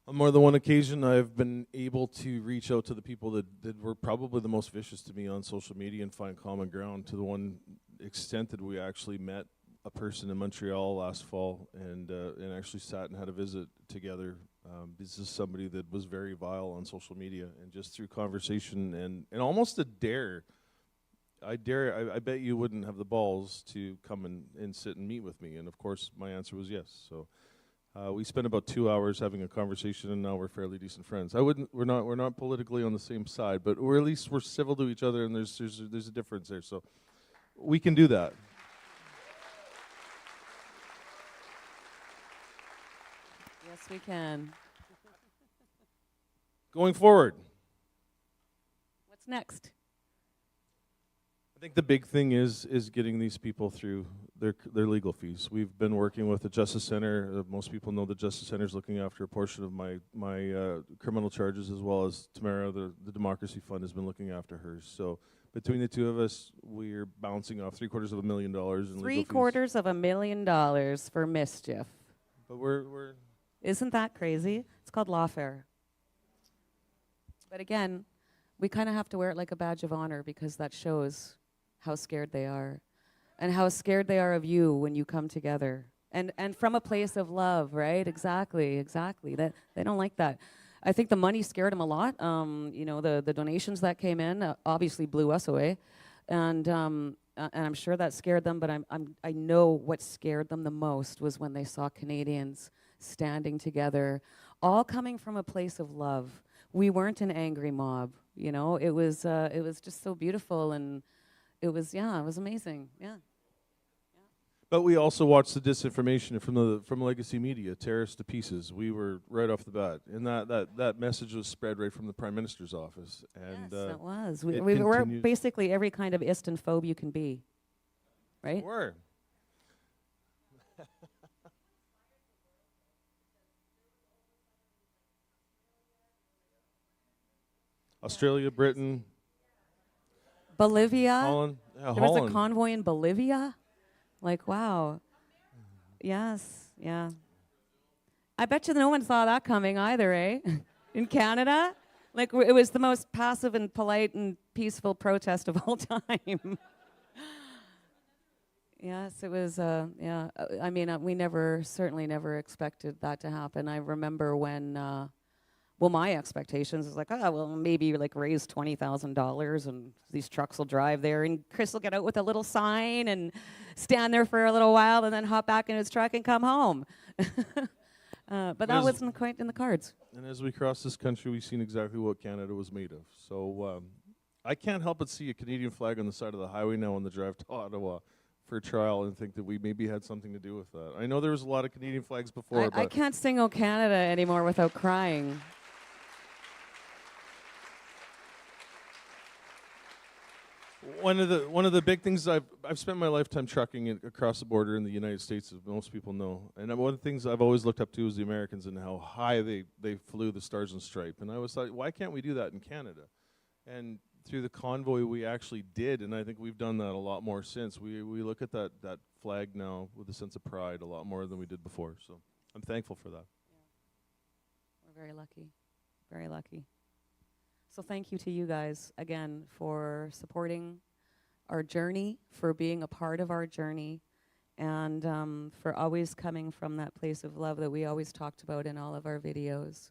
On more than one occasion, I've been able to reach out to the people that were probably the most vicious to me on social media and find common ground, to the one extent that we actually met a person in Montreal last fall and actually sat and had a visit together. This is somebody that was very vile on social media, and just through conversation and almost a dare, I bet you wouldn't have the balls to come and sit and meet with me. And of course, my answer was yes. So we spent about 2 hours having a conversation, and now we're fairly decent friends. We're not politically on the same side, but at least we're civil to each other, and there's a difference there. So we can do that. Yes, we can. Going forward, What's next? I think the big thing is getting these people through their legal fees. We've been working with the Justice Center. Most people know the Justice Center is looking after a portion of my criminal charges, as well as Tamara, the Democracy Fund, has been looking after hers. So between the two of us, we're bouncing off $750,000 in legal fees. $750,000 for mischief. But we're Isn't that crazy? It's called lawfare. But again, we kind of have to wear it like a badge of honor, because that shows how scared they are and how scared they are of you when you come together. And from a place of love, right? Exactly. That they don't like that. I think the money scared them a lot. You know, the donations that came in obviously blew us away. And I'm sure that scared them, but I know what scared them the most was when they saw Canadians standing together, all coming from a place of love. We weren't an angry mob, you know. It was just so beautiful, and it was amazing, yeah. But we also watched the disinformation from legacy media tear us to pieces. We were right off the bat, and that message was spread right from the Prime Minister's office. And yes, it was. We were basically every kind of ist and phobe you can be, right? We were. Australia, Britain, Bolivia. Holland. Yeah, there Holland. was a convoy in Bolivia. Like, wow. Yes, yeah. I bet you no one saw that coming either, eh? In Canada? Like, it was the most passive and polite and peaceful protest of all time. Yes, it was, yeah. I mean, we certainly never expected that to happen. I remember when, well, my expectations was like, oh, well, maybe like raise $20,000 and these trucks will drive there and Chris will get out with a little sign and stand there for a little while and then hop back in his truck and come home. But that wasn't quite in the cards. And as we cross this country, we've seen exactly what Canada was made of. So I can't help but see a Canadian flag on the side of the highway now on the drive to Ottawa for a trial and think that we maybe had something to do with that. I know there was a lot of Canadian flags before, but I can't sing O Canada anymore without crying. One of the big things I've spent my lifetime trucking across the border in the United States, as most people know, and one of the things I've always looked up to is the Americans and how high they flew the Stars and Stripes. And I was like, why can't we do that in Canada? And through the convoy, we actually did, and I think we've done that a lot more since. We look at that flag now with a sense of pride a lot more than we did before. So I'm thankful for that. Yeah. We're very lucky, very lucky. So thank you to you guys again for supporting our journey, for being a part of our journey, and for always coming from that place of love that we always talked about in all of our videos.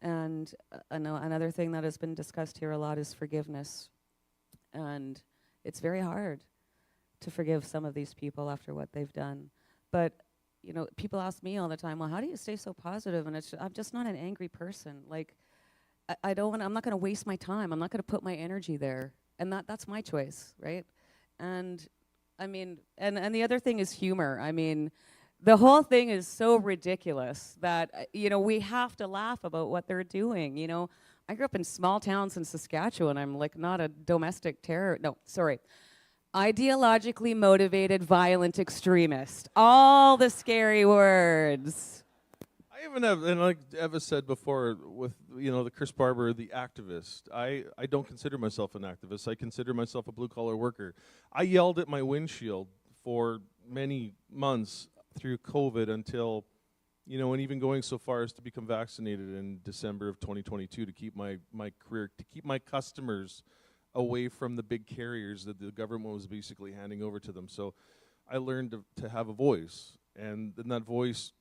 And another thing that has been discussed here a lot is forgiveness. And it's very hard to forgive some of these people after what they've done. But, you know, people ask me all the time, well, how do you stay so positive? And I'm just not an angry person. Like, I'm not going to waste my time. I'm not going to put my energy there. And that's my choice, right? And, I mean, and the other thing is humor. I mean, the whole thing is so ridiculous that, you know, we have to laugh about what they're doing, you know. I grew up in small towns in Saskatchewan. I'm like not a domestic terror, no, sorry. Ideologically motivated violent extremist. All the scary words. I even have, and like Eva said before, with, you know, the Chris Barber, the activist, I don't consider myself an activist. I consider myself a blue-collar worker. I yelled at my windshield for many months through COVID until, you know, and even going so far as to become vaccinated in December of 2022 to keep my career, to keep my customers away from the big carriers that the government was basically handing over to them. So I learned to have a voice, and then that voice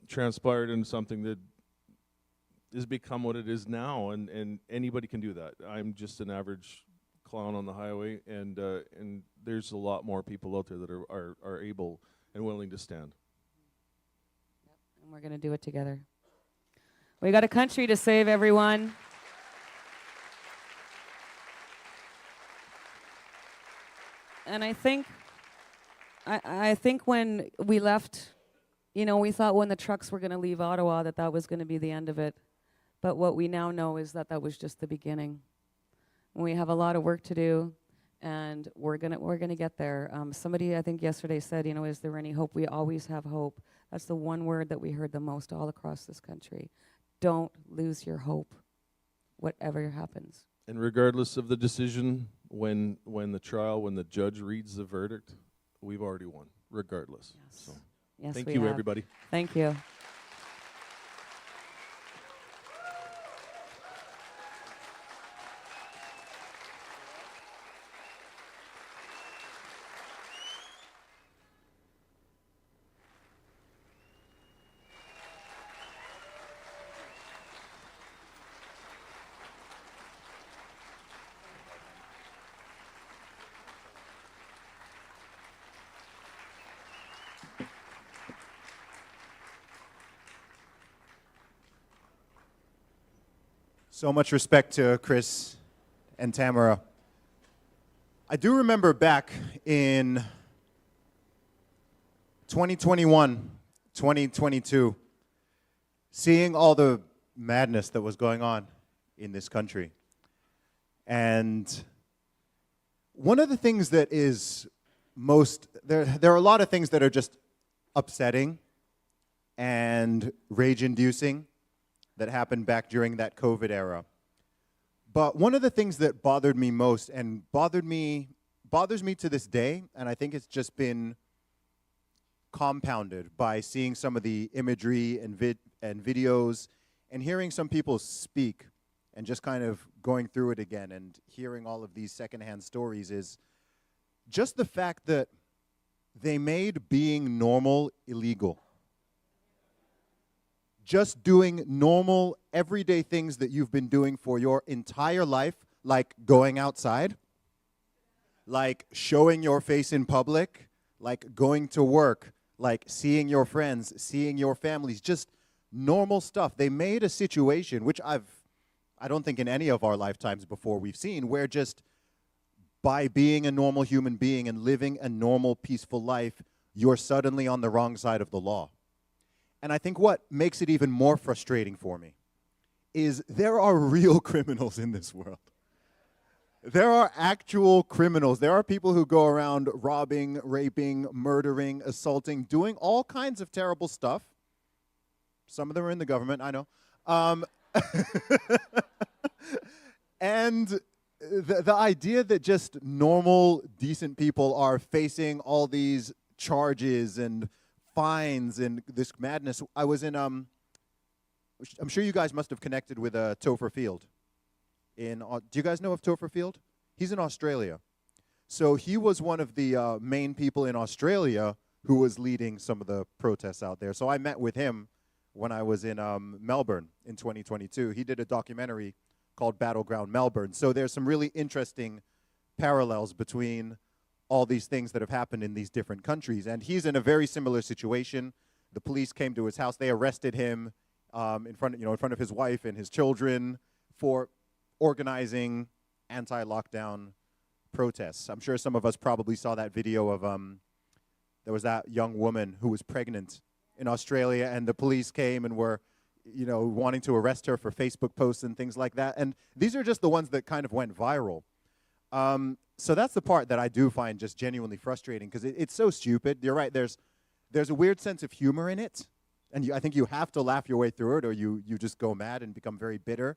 transpired into something that has become what it is now, and anybody can do that. I'm just an average clown on the highway, and there's a lot more people out there that are able and willing to stand. Yep. And we're going to do it together. We got a country to save, everyone. And I think when we left, you know, we thought when the trucks were going to leave Ottawa that was going to be the end of it. But what we now know is that was just the beginning. We have a lot of work to do, and we're gonna get there. Somebody, I think yesterday said, you know, is there any hope? We always have hope. That's the one word that we heard the most all across this country. Don't lose your hope, whatever happens. And regardless of the decision, when the judge reads the verdict, we've already won, regardless. Yes. So, yes, thank we you, have. everybody. Thank you. So much respect to Chris and Tamara. I do remember back in 2021, 2022, seeing all the madness that was going on in this country. And one of the things that is there are a lot of things that are just upsetting and rage-inducing that happened back during that COVID era. But one of the things that bothered me most and bothers me to this day, and I think it's just been compounded by seeing some of the imagery and videos and hearing some people speak and just kind of going through it again and hearing all of these secondhand stories, is just the fact that they made being normal illegal. Just doing normal, everyday things that you've been doing for your entire life, like going outside, like showing your face in public, like going to work, like seeing your friends, seeing your families, just normal stuff. They made a situation, which I don't think in any of our lifetimes before we've seen, where just by being a normal human being and living a normal, peaceful life, you're suddenly on the wrong side of the law. And I think what makes it even more frustrating for me is there are real criminals in this world. There are actual criminals. There are people who go around robbing, raping, murdering, assaulting, doing all kinds of terrible stuff. Some of them are in the government, I know. And the idea that just normal, decent people are facing all these charges and fines and this madness. I was in, I'm sure you guys must have connected with Topher Field. Do you guys know of Topher Field? He's in Australia. So he was one of the main people in Australia who was leading some of the protests out there. So I met with him when I was in Melbourne in 2022. He did a documentary called Battleground Melbourne. So there's some really interesting parallels between all these things that have happened in these different countries. And he's in a very similar situation. The police came to his house. They arrested him in front of his wife and his children for organizing anti-lockdown protests. I'm sure some of us probably saw that video of there was that young woman who was pregnant in Australia, and the police came and were, wanting to arrest her for Facebook posts and things like that. And these are just the ones that kind of went viral. So that's the part that I do find just genuinely frustrating, because it's so stupid. You're right, there's a weird sense of humor in it, and I think you have to laugh your way through it, or you just go mad and become very bitter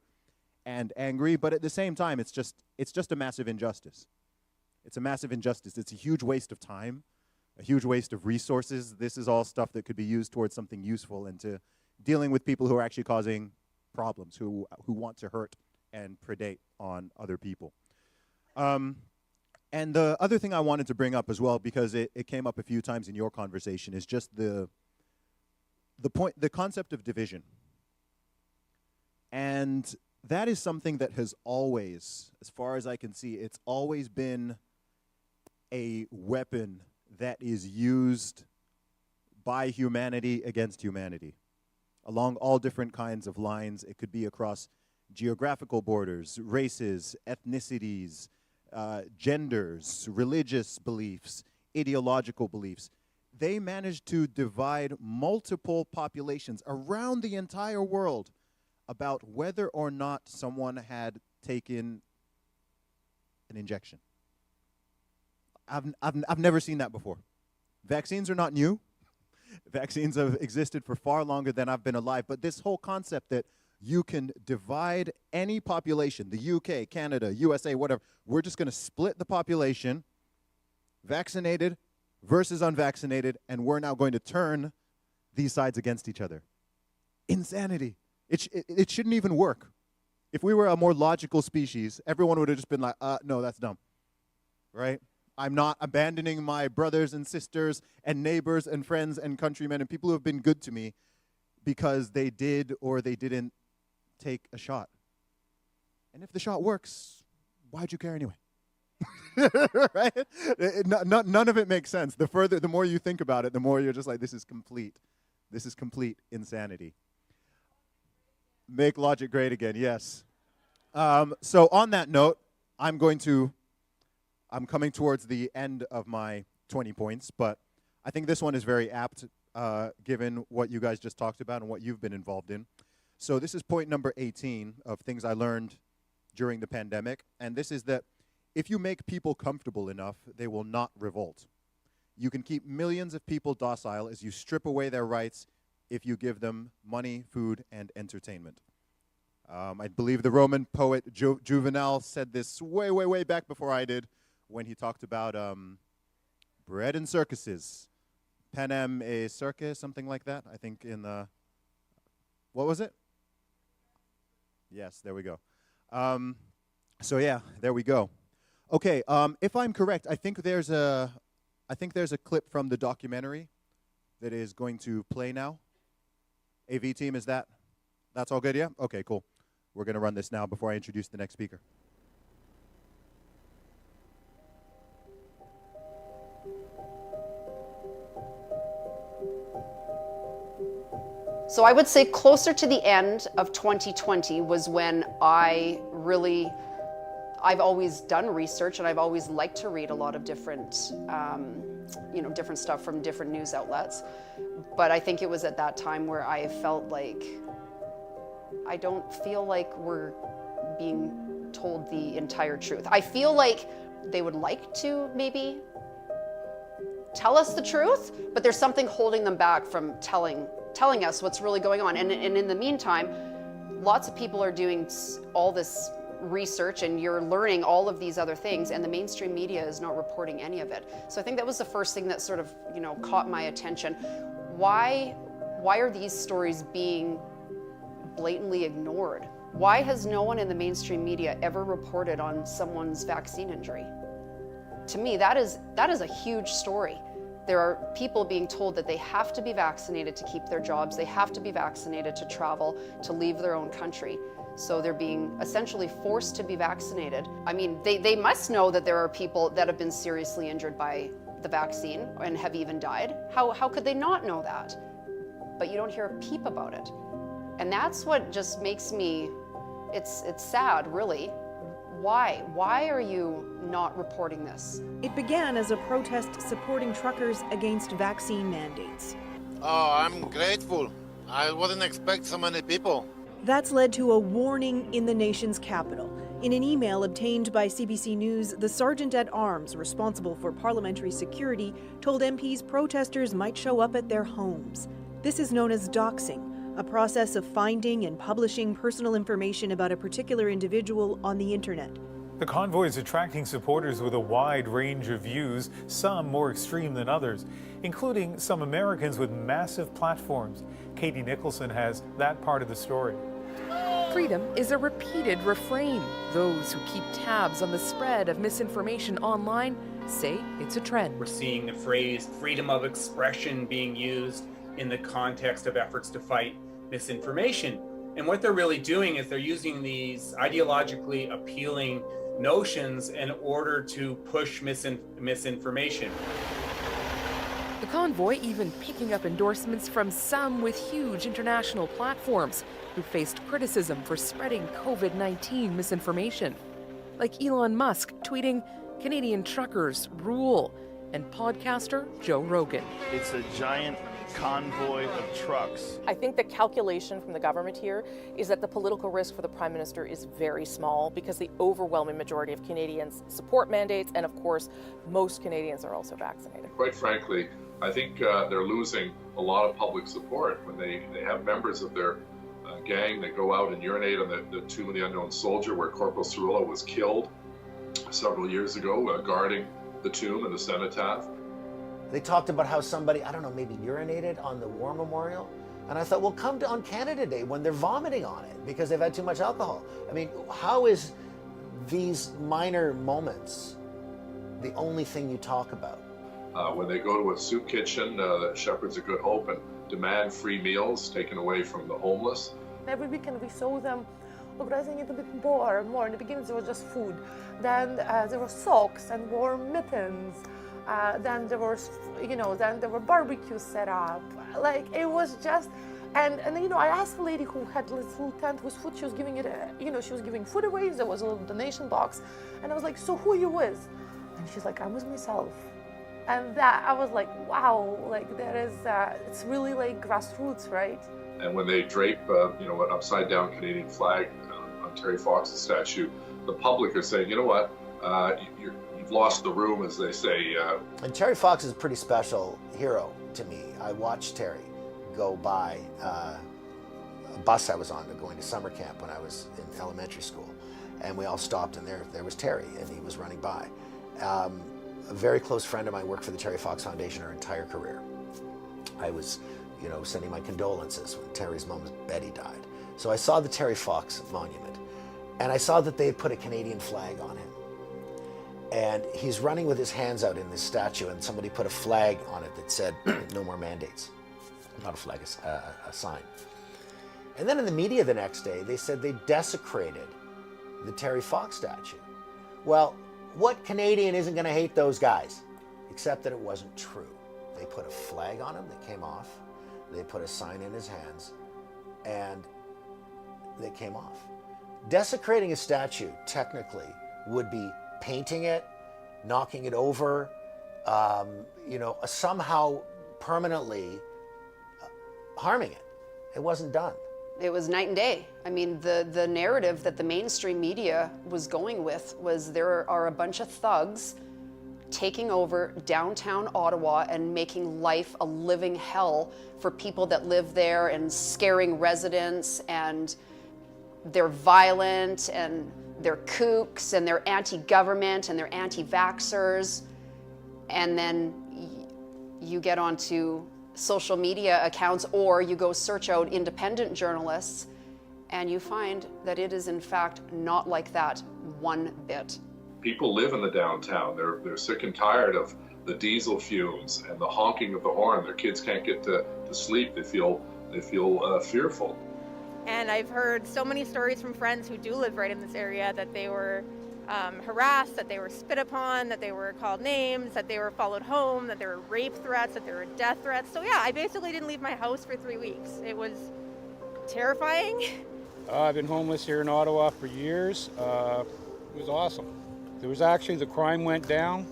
and angry. But at the same time, it's just a massive injustice. It's a massive injustice. It's a huge waste of time, a huge waste of resources. This is all stuff that could be used towards something useful and to dealing with people who are actually causing problems, who want to hurt and predate on other people. And the other thing I wanted to bring up as well, because it came up a few times in your conversation, is just the concept of division. And that is something that has always, as far as I can see, it's always been a weapon that is used by humanity against humanity, along all different kinds of lines. It could be across geographical borders, races, ethnicities, genders, religious beliefs, ideological beliefs. They managed to divide multiple populations around the entire world about whether or not someone had taken an injection. I've never seen that before. Vaccines are not new. Vaccines have existed for far longer than I've been alive, but this whole concept that you can divide any population, the UK, Canada, USA, whatever, we're just going to split the population, vaccinated versus unvaccinated, and we're now going to turn these sides against each other. Insanity. It shouldn't even work. If we were a more logical species, everyone would have just been like, no, that's dumb, right? I'm not abandoning my brothers and sisters and neighbors and friends and countrymen and people who have been good to me because they did or they didn't take a shot. And if the shot works, why'd you care anyway? Right? None of it makes sense. The more you think about it, the more you're just like, this is complete insanity. Make logic great again, yes. So on that note, I'm coming towards the end of my 20 points, but I think this one is very apt given what you guys just talked about and what you've been involved in. So this is point number 18 of things I learned during the pandemic, and this is that if you make people comfortable enough, they will not revolt. You can keep millions of people docile as you strip away their rights if you give them money, food, and entertainment. I believe the Roman poet Juvenal said this way back before I did, when he talked about bread and circuses. Panem e circus, something like that, I think in the, what was it? Yes, there we go. So yeah, there we go. Okay, if I'm correct, I think there's a I think there's a clip from the documentary that is going to play now. AV team, that's all good, yeah? Okay, cool. We're going to run this now before I introduce the next speaker. So I would say closer to the end of 2020 was when I've always done research and I've always liked to read a lot of different, different stuff from different news outlets. But I think it was at that time where I felt like, I don't feel like we're being told the entire truth. I feel like they would like to maybe tell us the truth, but there's something holding them back from telling us what's really going on. And in the meantime, lots of people are doing all this research and you're learning all of these other things, and the mainstream media is not reporting any of it. So I think that was the first thing that sort of, caught my attention. Why are these stories being blatantly ignored? Why has no one in the mainstream media ever reported on someone's vaccine injury? To me, that is a huge story. There are people being told that they have to be vaccinated to keep their jobs, they have to be vaccinated to travel, to leave their own country. So they're being essentially forced to be vaccinated. I mean, they must know that there are people that have been seriously injured by the vaccine and have even died. How could they not know that? But you don't hear a peep about it. And that's what just makes me, it's sad, really. Why? Why are you not reporting this? It began as a protest supporting truckers against vaccine mandates. Oh, I'm grateful. I wouldn't expect so many people. That's led to a warning in the nation's capital. In an email obtained by CBC News, the sergeant-at-arms responsible for parliamentary security told MPs protesters might show up at their homes. This is known as doxing, a process of finding and publishing personal information about a particular individual on the internet. The convoy is attracting supporters with a wide range of views, some more extreme than others, including some Americans with massive platforms. Katie Nicholson has that part of the story. Freedom is a repeated refrain. Those who keep tabs on the spread of misinformation online say it's a trend. We're seeing the phrase freedom of expression being used in the context of efforts to fight misinformation. And what they're really doing is they're using these ideologically appealing notions in order to push misinformation. The convoy even picking up endorsements from some with huge international platforms who faced criticism for spreading COVID-19 misinformation. Like Elon Musk tweeting, "Canadian truckers rule," and podcaster Joe Rogan. It's a giant convoy of trucks. I think the calculation from the government here is that the political risk for the Prime Minister is very small because the overwhelming majority of Canadians support mandates, and of course, most Canadians are also vaccinated. Quite frankly, I think they're losing a lot of public support when they have members of their gang that go out and urinate on the Tomb of the Unknown Soldier, where Corporal Cerullo was killed several years ago, guarding the tomb and the cenotaph. They talked about how somebody, I don't know, maybe urinated on the war memorial. And I thought, well, come to on Canada Day when they're vomiting on it because they've had too much alcohol. I mean, how is these minor moments the only thing you talk about? When they go to a soup kitchen, Shepherds of Good Hope, and demand free meals taken away from the homeless. Every weekend we saw them organizing it a bit more. In the beginning there was just food. Then there were socks and warm mittens. Then there was, then there were barbecues set up. Like, it was just, and I asked a lady who had this little tent with food. She was giving it, she was giving food away. There was a little donation box. And I was like, so who are you with? And she's like, I'm with myself. And that, I was like, wow, like that is, it's really like grassroots, right? And when they drape, an upside down Canadian flag on Terry Fox's statue, the public are saying, you know what, you've lost the room, as they say. And Terry Fox is a pretty special hero to me. I watched Terry go by a bus I was on going to summer camp when I was in elementary school. And we all stopped, and there was Terry, and he was running by. A very close friend of mine worked for the Terry Fox Foundation her entire career. I was, sending my condolences when Terry's mom, Betty, died. So I saw the Terry Fox monument, and I saw that they had put a Canadian flag on him. And he's running with his hands out in this statue, and somebody put a flag on it that said, no more mandates. Not a flag, a sign. And then in the media the next day, they said they desecrated the Terry Fox statue. Well, what Canadian isn't going to hate those guys? Except that it wasn't true. They put a flag on him that came off. They put a sign in his hands, and they came off. Desecrating a statue, technically, would be painting it, knocking it over, somehow permanently harming it. It wasn't done. It was night and day. I mean, the narrative that the mainstream media was going with was there are a bunch of thugs taking over downtown Ottawa and making life a living hell for people that live there and scaring residents, and they're violent and they're kooks and they're anti-government and they're anti-vaxxers. And then you get onto social media accounts or you go search out independent journalists and you find that it is in fact not like that one bit. People live in the downtown. They're sick and tired of the diesel fumes and the honking of the horn. Their kids can't get to sleep. They feel fearful. And I've heard so many stories from friends who do live right in this area that they were harassed, that they were spit upon, that they were called names, that they were followed home, that there were rape threats, that there were death threats. So yeah, I basically didn't leave my house for 3 weeks. It was terrifying. I've been homeless here in Ottawa for years. It was awesome. There was actually, the crime went down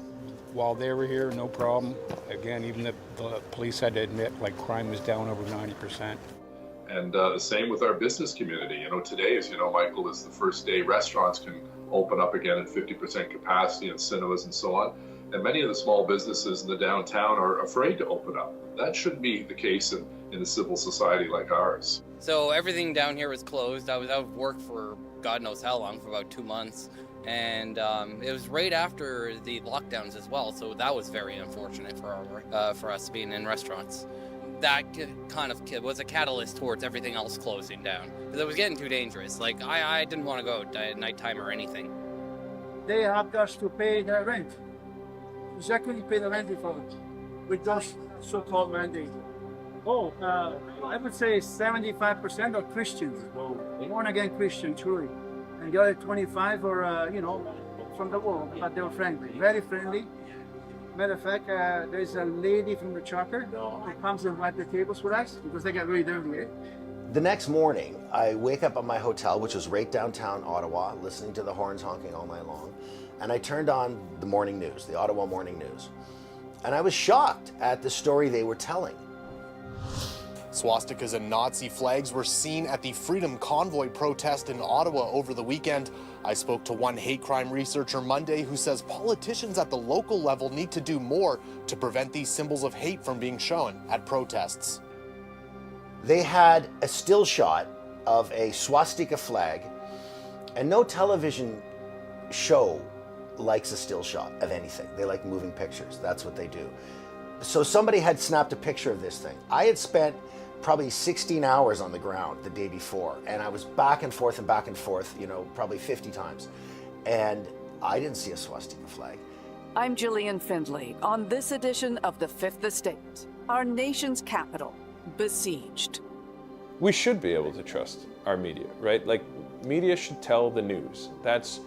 while they were here, no problem. Again, even the police had to admit, crime was down over 90%. And the same with our business community. Today, as you know, Michael, is the first day restaurants can open up again at 50% capacity and cinemas and so on. And many of the small businesses in the downtown are afraid to open up. That shouldn't be the case in a civil society like ours. So everything down here was closed. I was out of work for God knows how long, for about 2 months. And it was right after the lockdowns as well, so that was very unfortunate for us being in restaurants. That kind of was a catalyst towards everything else closing down, because it was getting too dangerous. I didn't want to go out at nighttime or anything. They have us to pay their rent. Exactly pay the rent with those so-called mandates. I would say 75% are Christians, born-again Christian, truly. And the other 25 are, from the world, but they were friendly, very friendly. Matter of fact, there's a lady from the chopper who comes and wipe the tables with us because they get really dirty. The next morning, I wake up at my hotel, which was right downtown Ottawa, listening to the horns honking all night long. And I turned on the morning news, the Ottawa Morning News. And I was shocked at the story they were telling. Swastikas and Nazi flags were seen at the Freedom Convoy protest in Ottawa over the weekend. I spoke to one hate crime researcher Monday who says politicians at the local level need to do more to prevent these symbols of hate from being shown at protests. They had a still shot of a swastika flag, and no television show likes a still shot of anything. They like moving pictures. That's what they do. So somebody had snapped a picture of this thing. I had spent probably 16 hours on the ground the day before, and I was back and forth, probably 50 times. And I didn't see a swastika flag. I'm Gillian Findlay on this edition of The Fifth Estate, our nation's capital, besieged. We should be able to trust our media, right? Media should tell the news. That's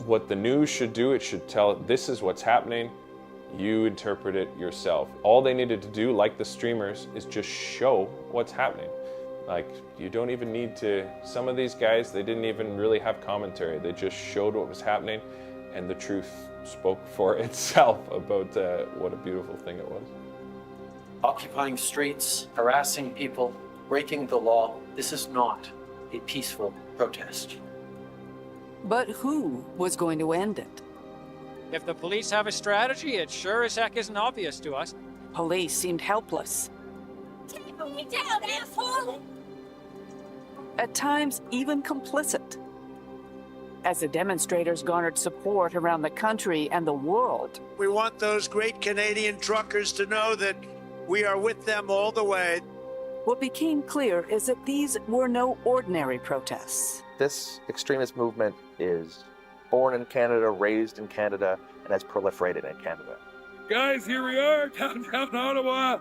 what the news should do. It should tell, this is what's happening. You interpret it yourself. All they needed to do, like the streamers, is just show what's happening. You don't even need to, some of these guys, they didn't even really have commentary. They just showed what was happening, and the truth spoke for itself about what a beautiful thing it was. Occupying streets, harassing people, breaking the law, this is not a peaceful protest. But who was going to end it? If the police have a strategy, it sure as heck isn't obvious to us. Police seemed helpless. Take me down, asshole! At times, even complicit. As the demonstrators garnered support around the country and the world. We want those great Canadian truckers to know that we are with them all the way. What became clear is that these were no ordinary protests. This extremist movement is born in Canada, raised in Canada, and has proliferated in Canada. Guys, here we are, downtown Ottawa.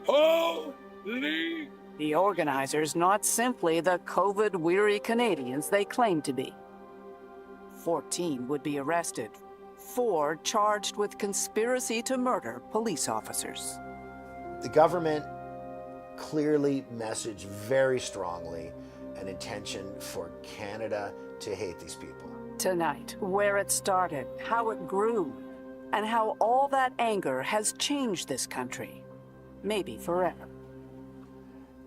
Holy! The organizers not simply the COVID-weary Canadians they claim to be. 14 would be arrested, 4 charged with conspiracy to murder police officers. The government clearly messaged very strongly an intention for Canada to hate these people. Tonight, where it started, how it grew, and how all that anger has changed this country, maybe forever.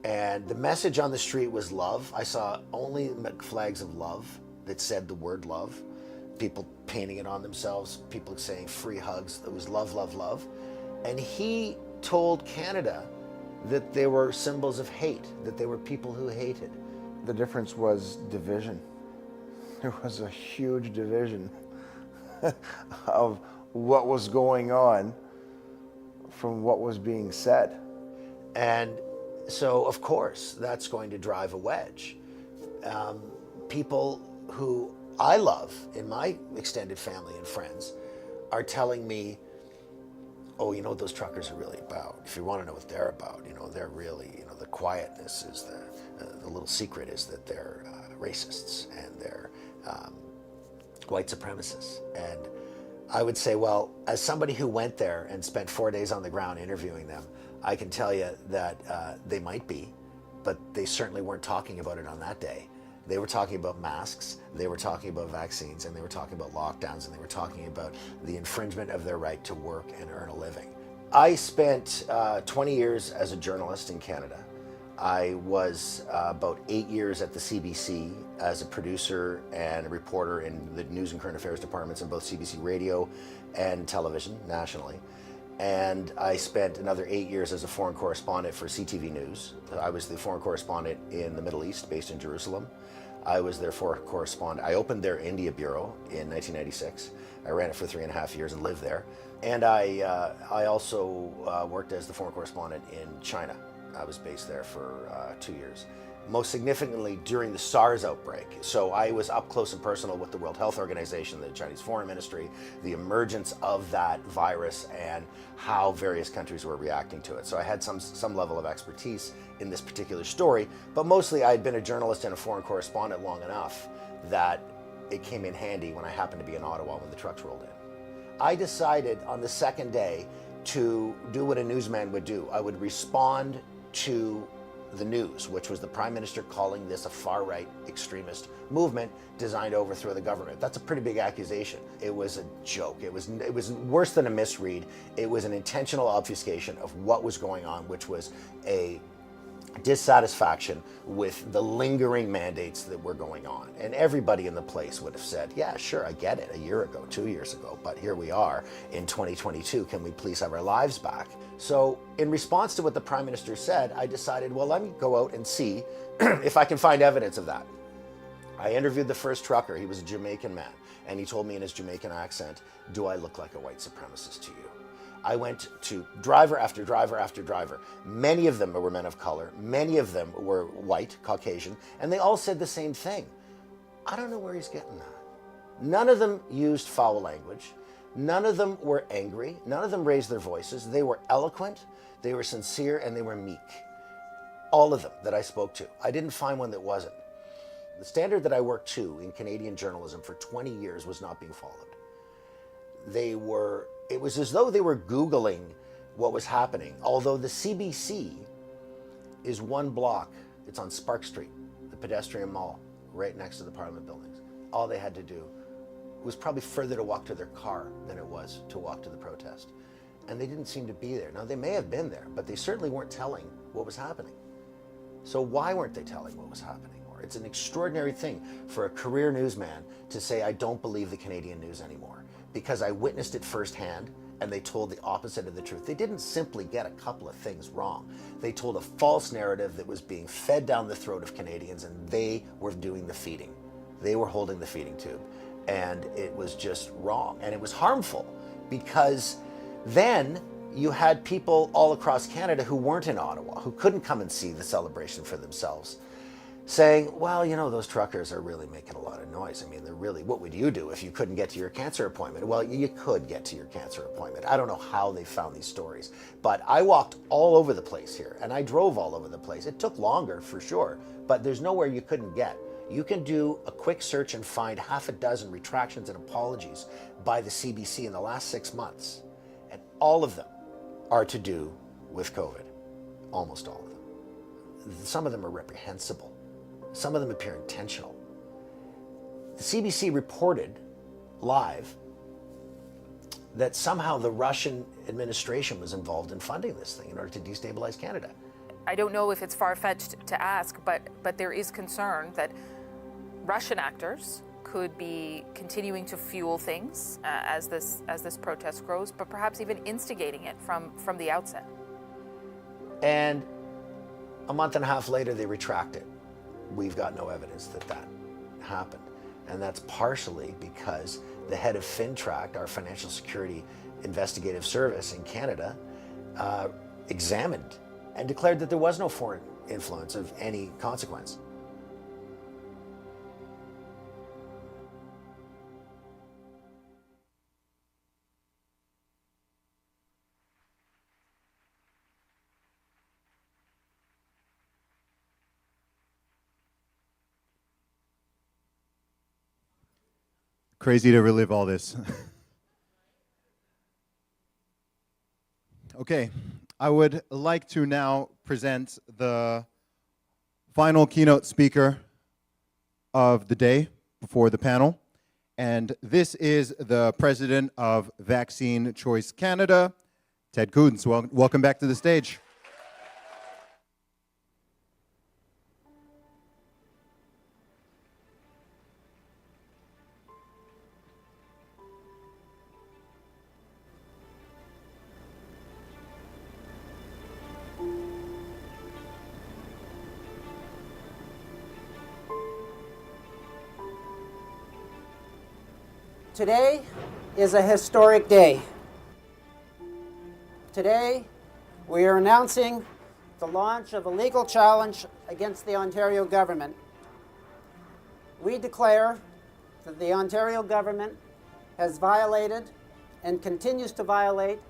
And the message on the street was love. I saw only flags of love that said the word love. People painting it on themselves, people saying free hugs. It was love, love, love. And he told Canada that they were symbols of hate, that they were people who hated. The difference was division. There was a huge division of what was going on from what was being said. And so, of course, that's going to drive a wedge. People who I love in my extended family and friends are telling me, oh, you know what those truckers are really about? If you want to know what they're about, you know, they're really, you know, the quietness is the little secret is that they're racists and they're white supremacists. And I would say, well, as somebody who went there and spent 4 days on the ground interviewing them, I can tell you that they might be, but they certainly weren't talking about it on that day. They were talking about masks, they were talking about vaccines, and they were talking about lockdowns, and they were talking about the infringement of their right to work and earn a living. I spent 20 years as a journalist in Canada. I was about 8 years at the CBC as a producer and a reporter in the news and current affairs departments in both CBC radio and television nationally. And I spent another 8 years as a foreign correspondent for CTV News. I was the foreign correspondent in the Middle East, based in Jerusalem. I was their foreign correspondent. I opened their India bureau in 1996. I ran it for 3.5 years and lived there. And I also worked as the foreign correspondent in China. I was based there for 2 years. Most significantly during the SARS outbreak. So I was up close and personal with the World Health Organization, the Chinese Foreign Ministry, the emergence of that virus and how various countries were reacting to it. So I had some level of expertise in this particular story, but mostly I had been a journalist and a foreign correspondent long enough that it came in handy when I happened to be in Ottawa when the trucks rolled in. I decided on the second day to do what a newsman would do. I would respond to the news, which was the Prime Minister calling this a far-right extremist movement designed to overthrow the government. That's a pretty big accusation. It was a joke. It was worse than a misread. It was an intentional obfuscation of what was going on, which was a dissatisfaction with the lingering mandates that were going on. And everybody in the place would have said, yeah, sure, I get it, a year ago, 2 years ago, but here we are in 2022. Can we please have our lives back? So in response to what the Prime Minister said, I decided, well, let me go out and see if I can find evidence of that. I interviewed the first trucker. He was a Jamaican man, and he told me in his Jamaican accent, do I look like a white supremacist to you? I went to driver after driver after driver. Many of them were men of color. Many of them were white, Caucasian, and they all said the same thing. I don't know where he's getting that. None of them used foul language. None of them were angry. None of them raised their voices. They were eloquent, they were sincere, and they were meek. All of them that I spoke to. I didn't find one that wasn't. The standard that I worked to in Canadian journalism for 20 years was not being followed. It was as though they were Googling what was happening. Although the CBC is one block, it's on Spark Street, the pedestrian mall, right next to the Parliament buildings. All they had to do was probably further to walk to their car than it was to walk to the protest. And they didn't seem to be there. Now, they may have been there, but they certainly weren't telling what was happening. So why weren't they telling what was happening? Or it's an extraordinary thing for a career newsman to say, I don't believe the Canadian news anymore, because I witnessed it firsthand and they told the opposite of the truth. They didn't simply get a couple of things wrong. They told a false narrative that was being fed down the throat of Canadians, and they were doing the feeding. They were holding the feeding tube. And it was just wrong. And it was harmful, because then you had people all across Canada who weren't in Ottawa, who couldn't come and see the celebration for themselves, saying, well, you know, those truckers are really making a lot of noise. I mean, they're really, what would you do if you couldn't get to your cancer appointment? Well, you could get to your cancer appointment. I don't know how they found these stories, but I walked all over the place here and I drove all over the place. It took longer for sure, but there's nowhere you couldn't get. You can do a quick search and find half a dozen retractions and apologies by the CBC in the last 6 months, and all of them are to do with COVID. Almost all of them. Some of them are reprehensible. Some of them appear intentional. The CBC reported live that somehow the Russian administration was involved in funding this thing in order to destabilize Canada. I don't know if it's far-fetched to ask, but there is concern that Russian actors could be continuing to fuel things as this protest grows, but perhaps even instigating it from the outset. And a month and a half later, they retract it. We've got no evidence that that happened. And that's partially because the head of FinTrack, our financial security investigative service in Canada, examined and declared that there was no foreign influence of any consequence. Crazy to relive all this. Okay, I would like to now present the final keynote speaker of the day before the panel. And this is the president of Vaccine Choice Canada, Ted KUNTZ. Welcome back to the stage. Today is a historic day. Today, we are announcing the launch of a legal challenge against the Ontario government. We declare that the Ontario government has violated and continues to violate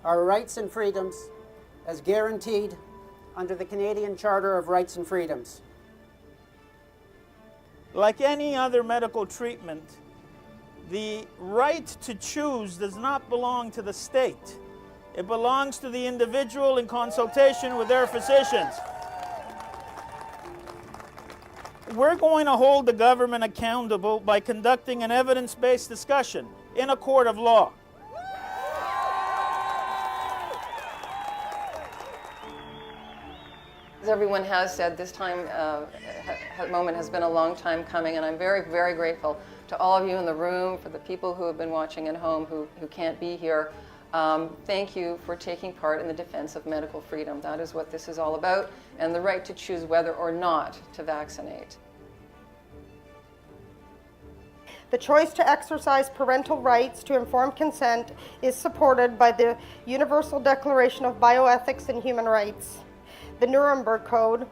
our rights and freedoms as guaranteed under the Canadian Charter of Rights and Freedoms. Like any other medical treatment, the right to choose does not belong to the state. It belongs to the individual in consultation with their physicians. We're going to hold the government accountable by conducting an evidence-based discussion in a court of law. As everyone has said, this moment has been a long time coming, and I'm very, very grateful to all of you in the room, for the people who have been watching at home who can't be here. Thank you for taking part in the defense of medical freedom. That is what this is all about, and the right to choose whether or not to vaccinate. The choice to exercise parental rights to informed consent is supported by the Universal Declaration of Bioethics and Human Rights, the Nuremberg Code,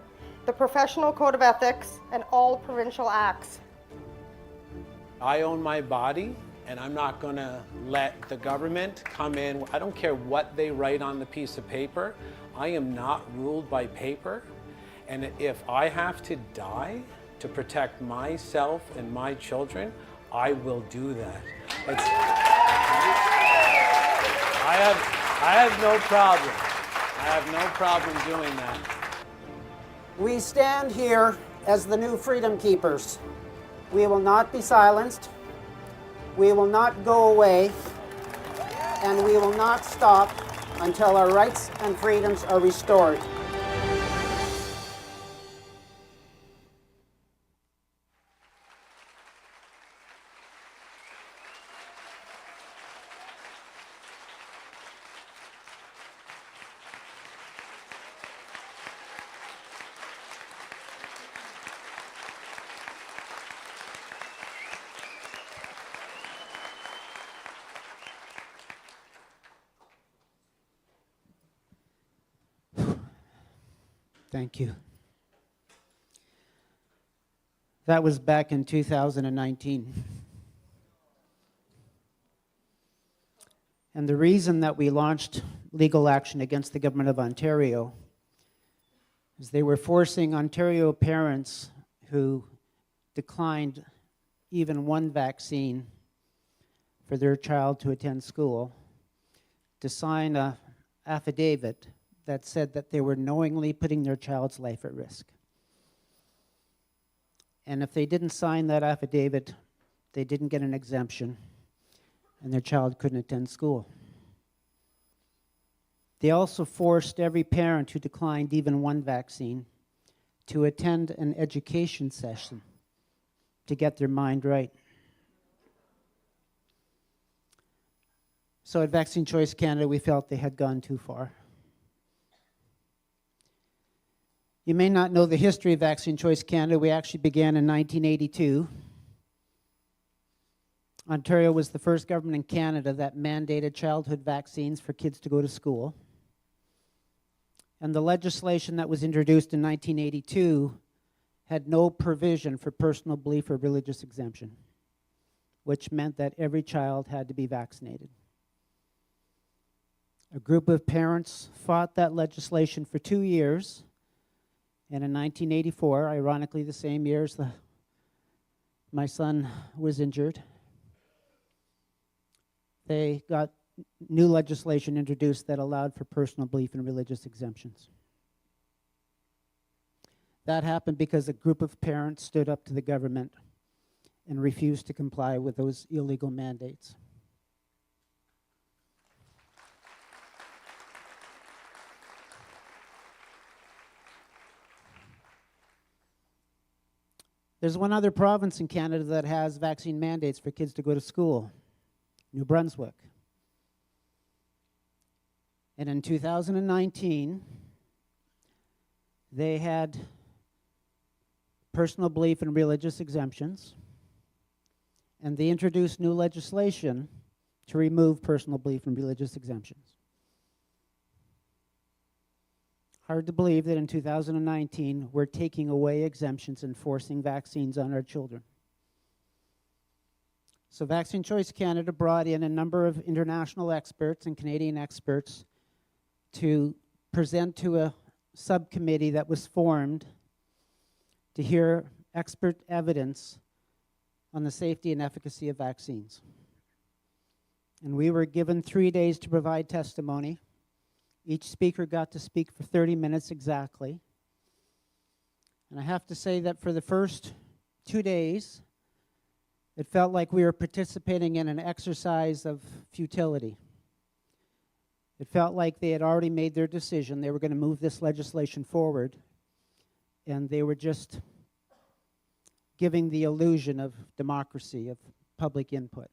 the Professional Code of Ethics, and all provincial acts. I own my body, and I'm not going to let the government come in. I don't care what they write on the piece of paper. I am not ruled by paper. And if I have to die to protect myself and my children, I will do that. I have no problem. I have no problem doing that. We stand here as the new freedom keepers. We will not be silenced, we will not go away, and we will not stop until our rights and freedoms are restored. Thank you. That was back in 2019. And the reason that we launched legal action against the government of Ontario is they were forcing Ontario parents who declined even one vaccine for their child to attend school to sign an affidavit that said that they were knowingly putting their child's life at risk. And if they didn't sign that affidavit, they didn't get an exemption, and their child couldn't attend school. They also forced every parent who declined even one vaccine to attend an education session to get their mind right. So at Vaccine Choice Canada, we felt they had gone too far. You may not know the history of Vaccine Choice Canada. We actually began in 1982. Ontario was the first government in Canada that mandated childhood vaccines for kids to go to school. And the legislation that was introduced in 1982 had no provision for personal belief or religious exemption, which meant that every child had to be vaccinated. A group of parents fought that legislation for 2 years, and in 1984, ironically the same year as my son was injured, they got new legislation introduced that allowed for personal belief and religious exemptions. That happened because a group of parents stood up to the government and refused to comply with those illegal mandates. There's one other province in Canada that has vaccine mandates for kids to go to school, New Brunswick. And in 2019, they had personal belief and religious exemptions, and they introduced new legislation to remove personal belief and religious exemptions. Hard to believe that in 2019, we're taking away exemptions and forcing vaccines on our children. So Vaccine Choice Canada brought in a number of international experts and Canadian experts to present to a subcommittee that was formed to hear expert evidence on the safety and efficacy of vaccines. And we were given 3 days to provide testimony. Each speaker got to speak for 30 minutes exactly. And I have to say that for the first 2 days, it felt like we were participating in an exercise of futility. It felt like they had already made their decision. They were going to move this legislation forward, and they were just giving the illusion of democracy, of public input.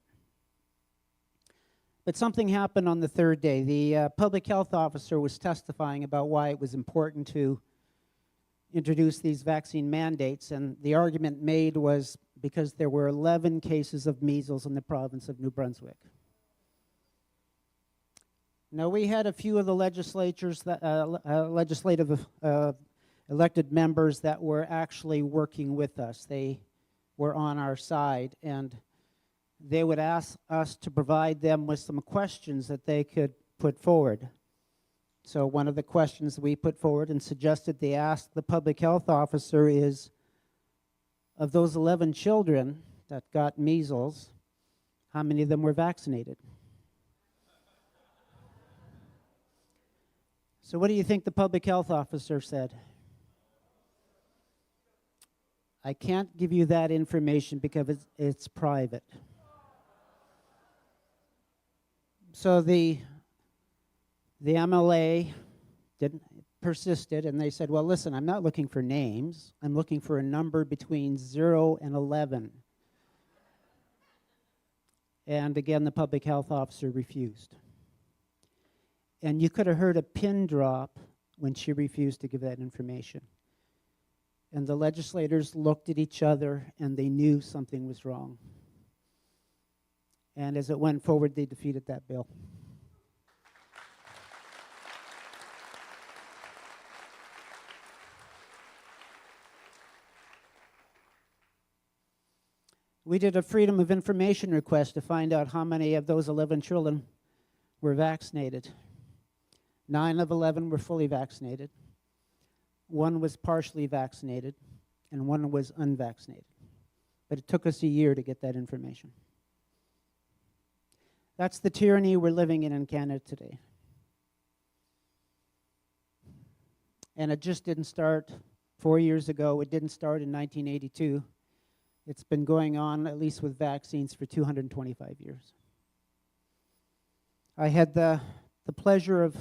But something happened on the third day. The public health officer was testifying about why it was important to introduce these vaccine mandates, and the argument made was because there were 11 cases of measles in the province of New Brunswick. Now, we had a few of the legislative elected members that were actually working with us. They were on our side, and they would ask us to provide them with some questions that they could put forward. So one of the questions we put forward and suggested they ask the public health officer is, of those 11 children that got measles, how many of them were vaccinated? So what do you think the public health officer said? I can't give you that information because it's private. So the MLA persisted, and they said, well, listen, I'm not looking for names. I'm looking for a number between 0 and 11. And again, the public health officer refused. And you could have heard a pin drop when she refused to give that information. And the legislators looked at each other, and they knew something was wrong. And as it went forward, they defeated that bill. We did a Freedom of Information request to find out how many of those 11 children were vaccinated. 9 of 11 were fully vaccinated. 1 was partially vaccinated, and 1 was unvaccinated. But it took us a year to get that information. That's the tyranny we're living in Canada today. And it just didn't start 4 years ago. It didn't start in 1982. It's been going on, at least with vaccines, for 225 years. I had the pleasure of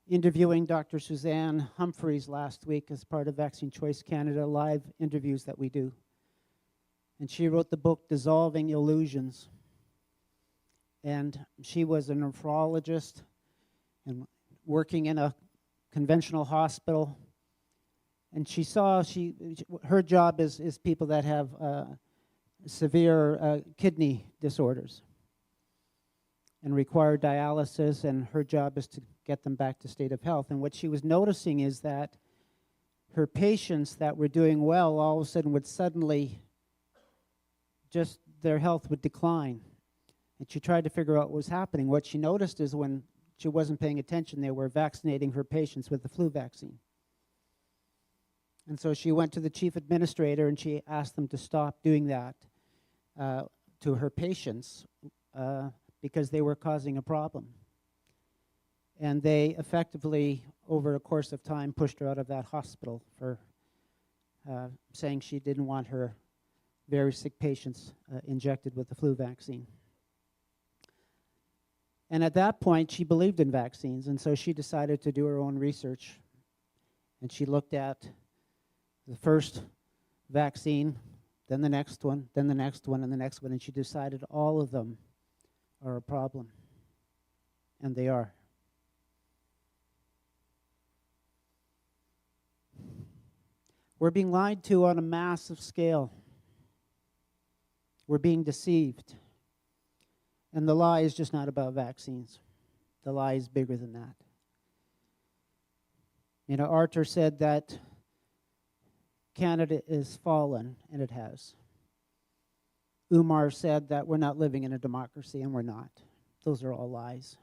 interviewing Dr. Suzanne Humphreys last week as part of Vaccine Choice Canada live interviews that we do. And she wrote the book, Dissolving Illusions. And she was a nephrologist and working in a conventional hospital. And she saw, her job is people that have severe kidney disorders and require dialysis, and her job is to get them back to state of health. And what she was noticing is that her patients that were doing well all of a sudden would suddenly just, their health would decline. And she tried to figure out what was happening. What she noticed is when she wasn't paying attention, they were vaccinating her patients with the flu vaccine. And so she went to the chief administrator and she asked them to stop doing that to her patients because they were causing a problem. And they effectively, over a course of time, pushed her out of that hospital for saying she didn't want her very sick patients injected with the flu vaccine. And at that point, she believed in vaccines, and so she decided to do her own research. And she looked at the first vaccine, then the next one, then the next one, and the next one, and she decided all of them are a problem. And they are. We're being lied to on a massive scale. We're being deceived. And the lie is just not about vaccines. The lie is bigger than that. You know, Arthur said that Canada is fallen, and it has. Umar said that we're not living in a democracy, and we're not. Those are all lies.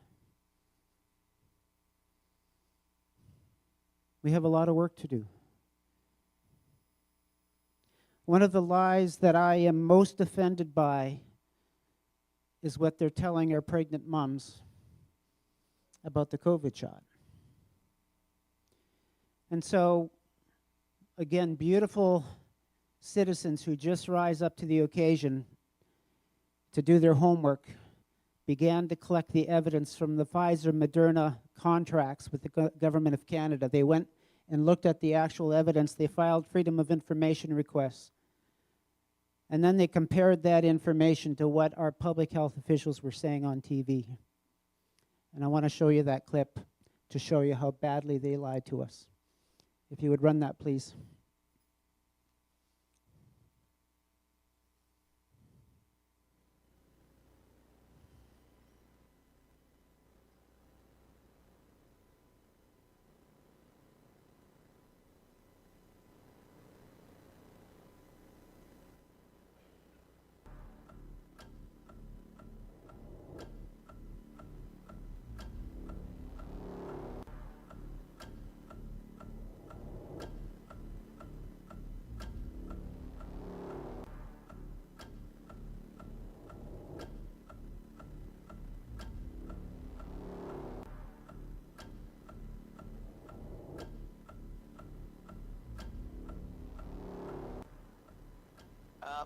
We have a lot of work to do. One of the lies that I am most offended by is what they're telling our pregnant moms about the COVID shot. And so, again, beautiful citizens who just rise up to the occasion to do their homework began to collect the evidence from the Pfizer-Moderna contracts with the government of Canada. They went and looked at the actual evidence. They filed Freedom of Information requests. And then they compared that information to what our public health officials were saying on TV. And I want to show you that clip to show you how badly they lied to us. If you would run that, please.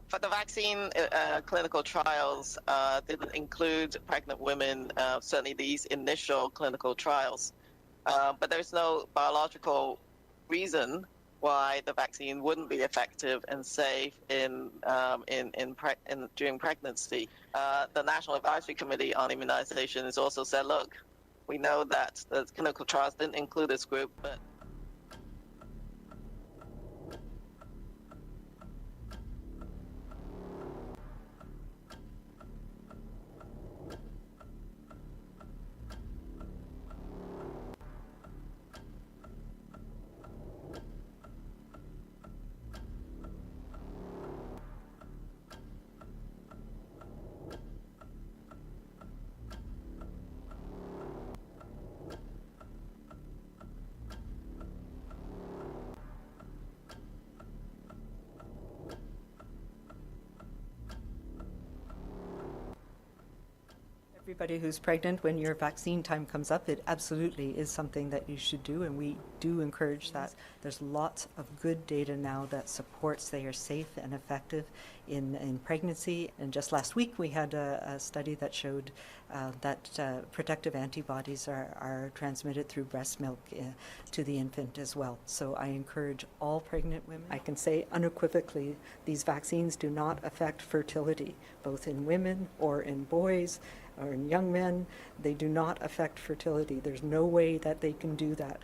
For the vaccine clinical trials didn't include pregnant women, certainly these initial clinical trials. But there's no biological reason why the vaccine wouldn't be effective and safe during pregnancy. The National Advisory Committee on Immunization has also said, look, we know that the clinical trials didn't include this group, but Everybody who's pregnant, when your vaccine time comes up, it absolutely is something that you should do, and we do encourage that. There's lots of good data now that supports they are safe and effective in pregnancy. And just last week we had a study that showed that protective antibodies are transmitted through breast milk to the infant as well. So I encourage all pregnant women. I can say unequivocally these vaccines do not affect fertility, both in women or in boys or in young men. They do not affect fertility. There's no way that they can do that.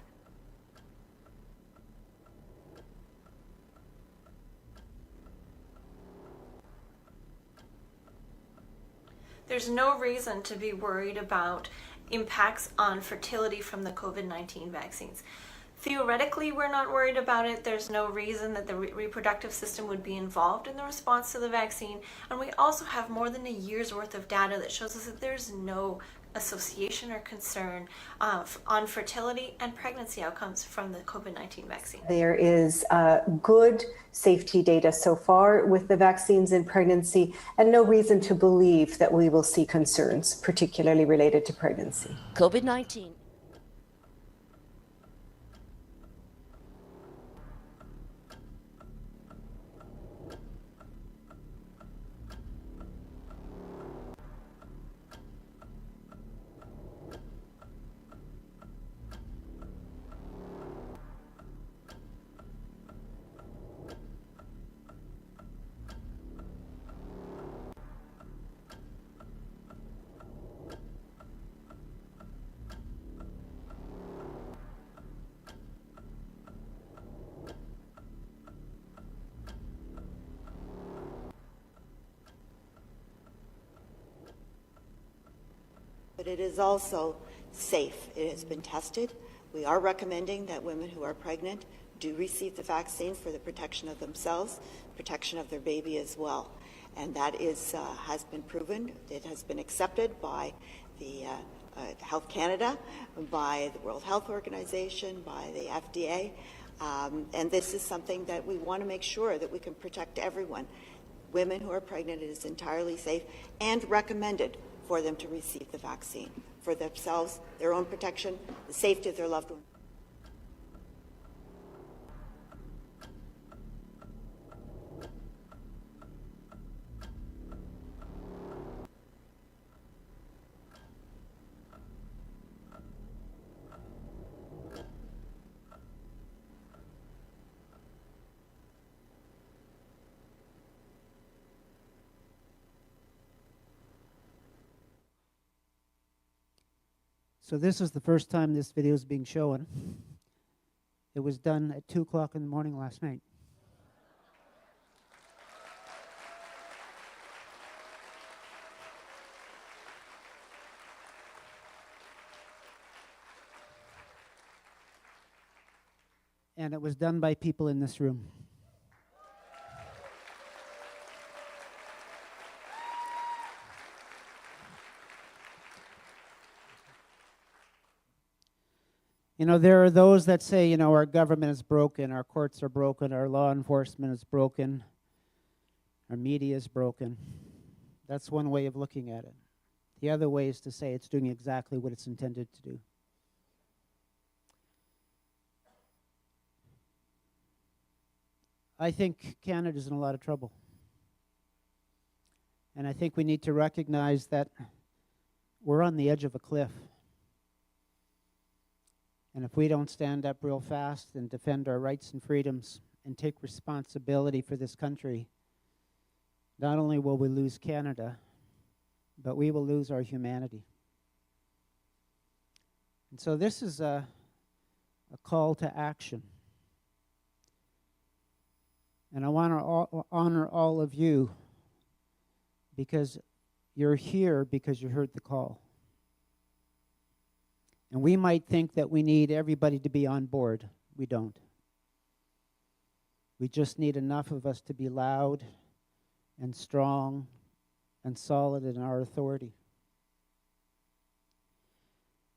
There's no reason to be worried about impacts on fertility from the COVID-19 vaccines. Theoretically, we're not worried about it. There's no reason that the reproductive system would be involved in the response to the vaccine. And we also have more than a year's worth of data that shows us that there's no association or concern on fertility and pregnancy outcomes from the COVID-19 vaccine. There is good safety data so far with the vaccines in pregnancy, and no reason to believe that we will see concerns, particularly related to pregnancy. COVID-19. But it is also safe. It has been tested. We are recommending that women who are pregnant do receive the vaccine for the protection of themselves, protection of their baby as well. And that is has been proven. It has been accepted by the Health Canada, by the World Health Organization, by the FDA. And this is something that we want to make sure that we can protect everyone. Women who are pregnant, it is entirely safe and recommended for them to receive the vaccine for themselves, their own protection, the safety of their loved one. So this is the first time this video is being shown. It was done at 2 o'clock in the morning last night. And it was done by people in this room. You know, there are those that say, you know, our government is broken, our courts are broken, our law enforcement is broken, our media is broken. That's one way of looking at it. The other way is to say it's doing exactly what it's intended to do. I think Canada's in a lot of trouble. And I think we need to recognize that we're on the edge of a cliff. And if we don't stand up real fast and defend our rights and freedoms and take responsibility for this country, not only will we lose Canada, but we will lose our humanity. And so this is a call to action. And I want to honor all of you because you're here because you heard the call. And we might think that we need everybody to be on board. We don't. We just need enough of us to be loud and strong and solid in our authority.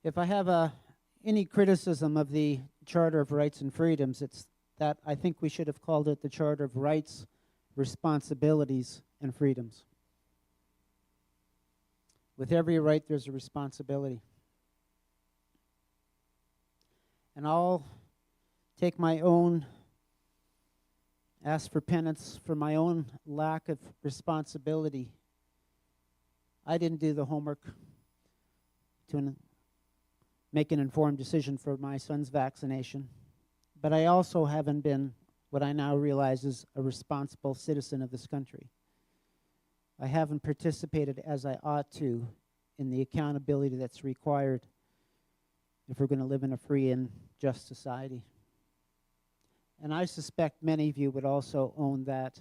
If I have any criticism of the Charter of Rights and Freedoms, it's that I think we should have called it the Charter of Rights, Responsibilities, and Freedoms. With every right, there's a responsibility. And I'll take my own, ask for penance for my own lack of responsibility. I didn't do the homework to make an informed decision for my son's vaccination, but I also haven't been what I now realize is a responsible citizen of this country. I haven't participated as I ought to in the accountability that's required if we're going to live in a free and just society. And I suspect many of you would also own that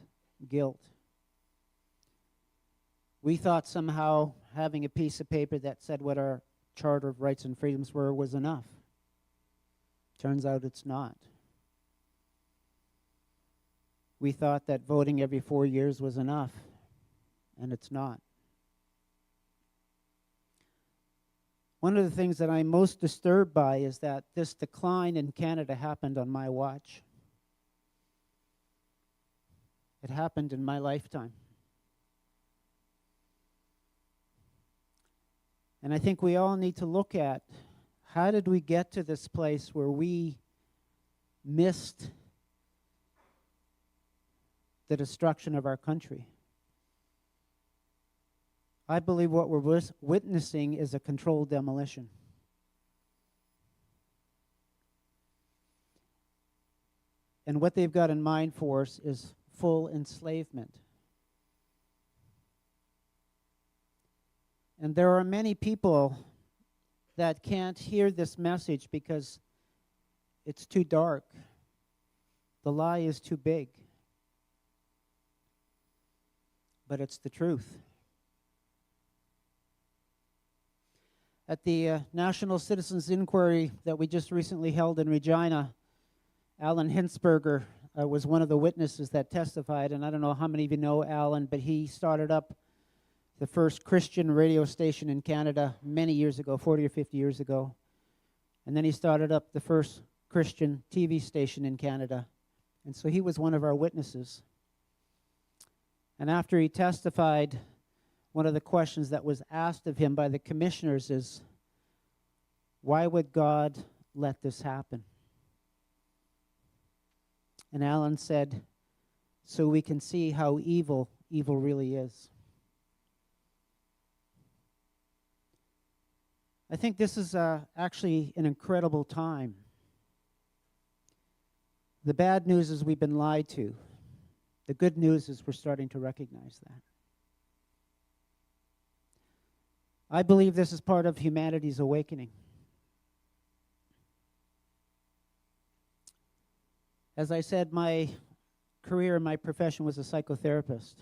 guilt. We thought somehow having a piece of paper that said what our Charter of Rights and Freedoms were was enough. Turns out it's not. We thought that voting every 4 years was enough, and it's not. One of the things that I'm most disturbed by is that this decline in Canada happened on my watch. It happened in my lifetime. And I think we all need to look at how did we get to this place where we missed the destruction of our country. I believe what we're witnessing is a controlled demolition. And what they've got in mind for us is full enslavement. And there are many people that can't hear this message because it's too dark. The lie is too big. But it's the truth. At the National Citizens Inquiry that we just recently held in Regina, Alan Hinsberger was one of the witnesses that testified, and I don't know how many of you know Alan, but he started up the first Christian radio station in Canada many years ago, 40 or 50 years ago. And then he started up the first Christian TV station in Canada. And so he was one of our witnesses. And after he testified, one of the questions that was asked of him by the commissioners is, why would God let this happen? And Alan said, so we can see how evil really is. I think this is actually an incredible time. The bad news is we've been lied to. The good news is we're starting to recognize that. I believe this is part of humanity's awakening. As I said, my career and my profession was a psychotherapist.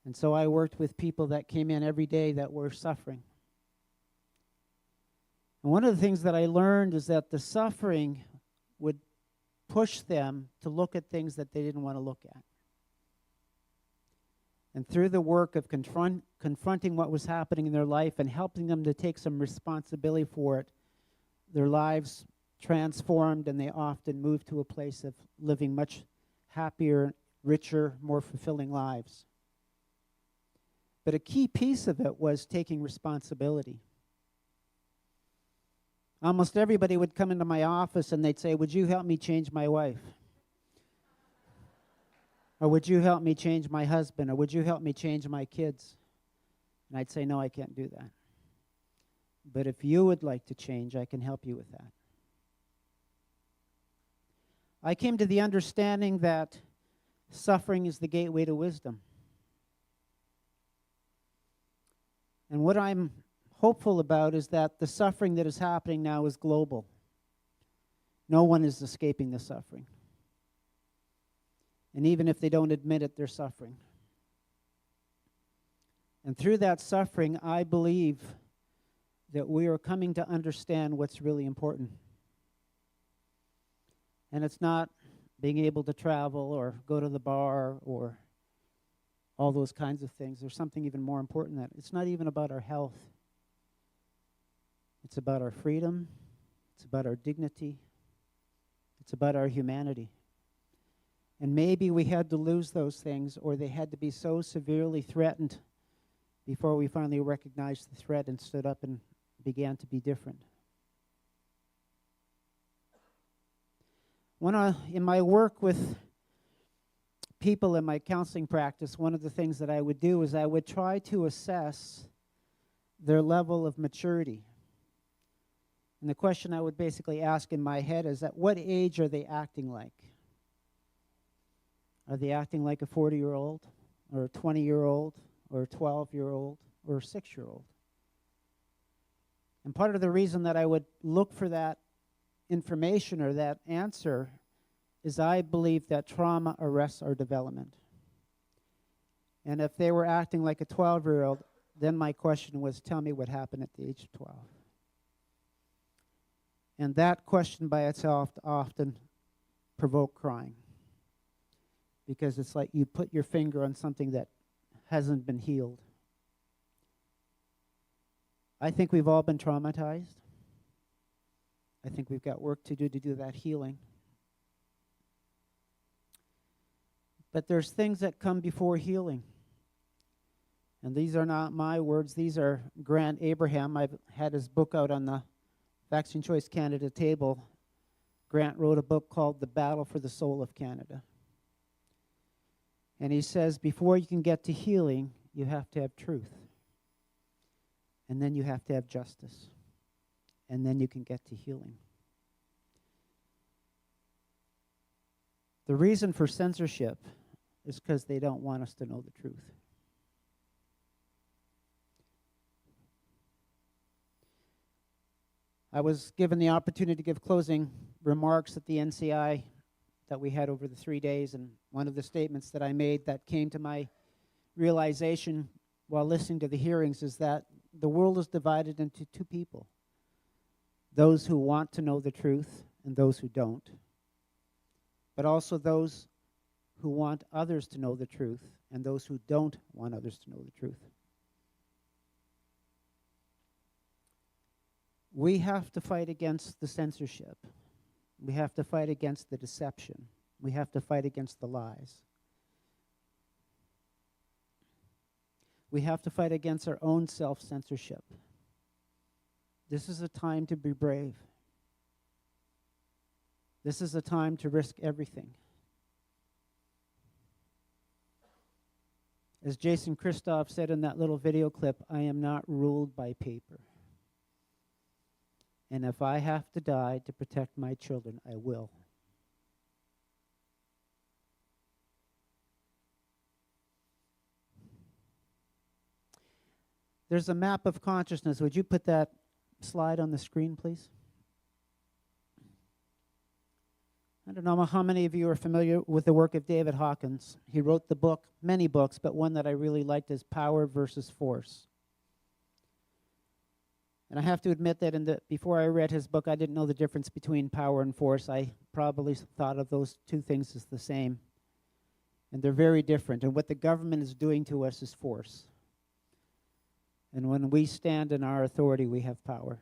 And so I worked with people that came in every day that were suffering. And one of the things that I learned is that the suffering would push them to look at things that they didn't want to look at. And through the work of confronting what was happening in their life and helping them to take some responsibility for it, their lives transformed, and they often moved to a place of living much happier, richer, more fulfilling lives. But a key piece of it was taking responsibility. Almost everybody would come into my office and they'd say, would you help me change my wife? Or would you help me change my husband? Or would you help me change my kids? And I'd say, no, I can't do that. But if you would like to change, I can help you with that. I came to the understanding that suffering is the gateway to wisdom. And what I'm hopeful about is that the suffering that is happening now is global. No one is escaping the suffering. And even if they don't admit it, they're suffering. And through that suffering, I believe that we are coming to understand what's really important. And it's not being able to travel or go to the bar or all those kinds of things. There's something even more important than that. It's not even about our health. It's about our freedom. It's about our dignity. It's about our humanity. And maybe we had to lose those things, or they had to be so severely threatened before we finally recognized the threat and stood up and began to be different. In my work with people in my counseling practice, one of the things that I would do is I would try to assess their level of maturity. And the question I would basically ask in my head is, at what age are they acting like? Are they acting like a 40-year-old, or a 20-year-old, or a 12-year-old, or a 6-year-old? And part of the reason that I would look for that information or that answer is I believe that trauma arrests our development. And if they were acting like a 12-year-old, then my question was, tell me what happened at the age of 12. And that question by itself often provoked crying, because it's like you put your finger on something that hasn't been healed. I think we've all been traumatized. I think we've got work to do that healing. But there's things that come before healing. And these are not my words. These are Grant Abraham. I've had his book out on the Vaccine Choice Canada table. Grant wrote a book called The Battle for the Soul of Canada. And he says, before you can get to healing, you have to have truth. And then you have to have justice. And then you can get to healing. The reason for censorship is because they don't want us to know the truth. I was given the opportunity to give closing remarks at the NCI that we had over the 3 days, and one of the statements that I made that came to my realization while listening to the hearings is that the world is divided into two people: those who want to know the truth and those who don't, but also those who want others to know the truth and those who don't want others to know the truth. We have to fight against the censorship. We have to fight against the deception. We have to fight against the lies. We have to fight against our own self-censorship. This is a time to be brave. This is a time to risk everything. As Jason Christoph said in that little video clip, I am not ruled by paper. And if I have to die to protect my children, I will. There's a map of consciousness. Would you put that slide on the screen, please? I don't know how many of you are familiar with the work of David Hawkins. He wrote the book, many books, but one that I really liked is Power versus Force. And I have to admit that before I read his book, I didn't know the difference between power and force. I probably thought of those two things as the same. And they're very different. And what the government is doing to us is force. And when we stand in our authority, we have power.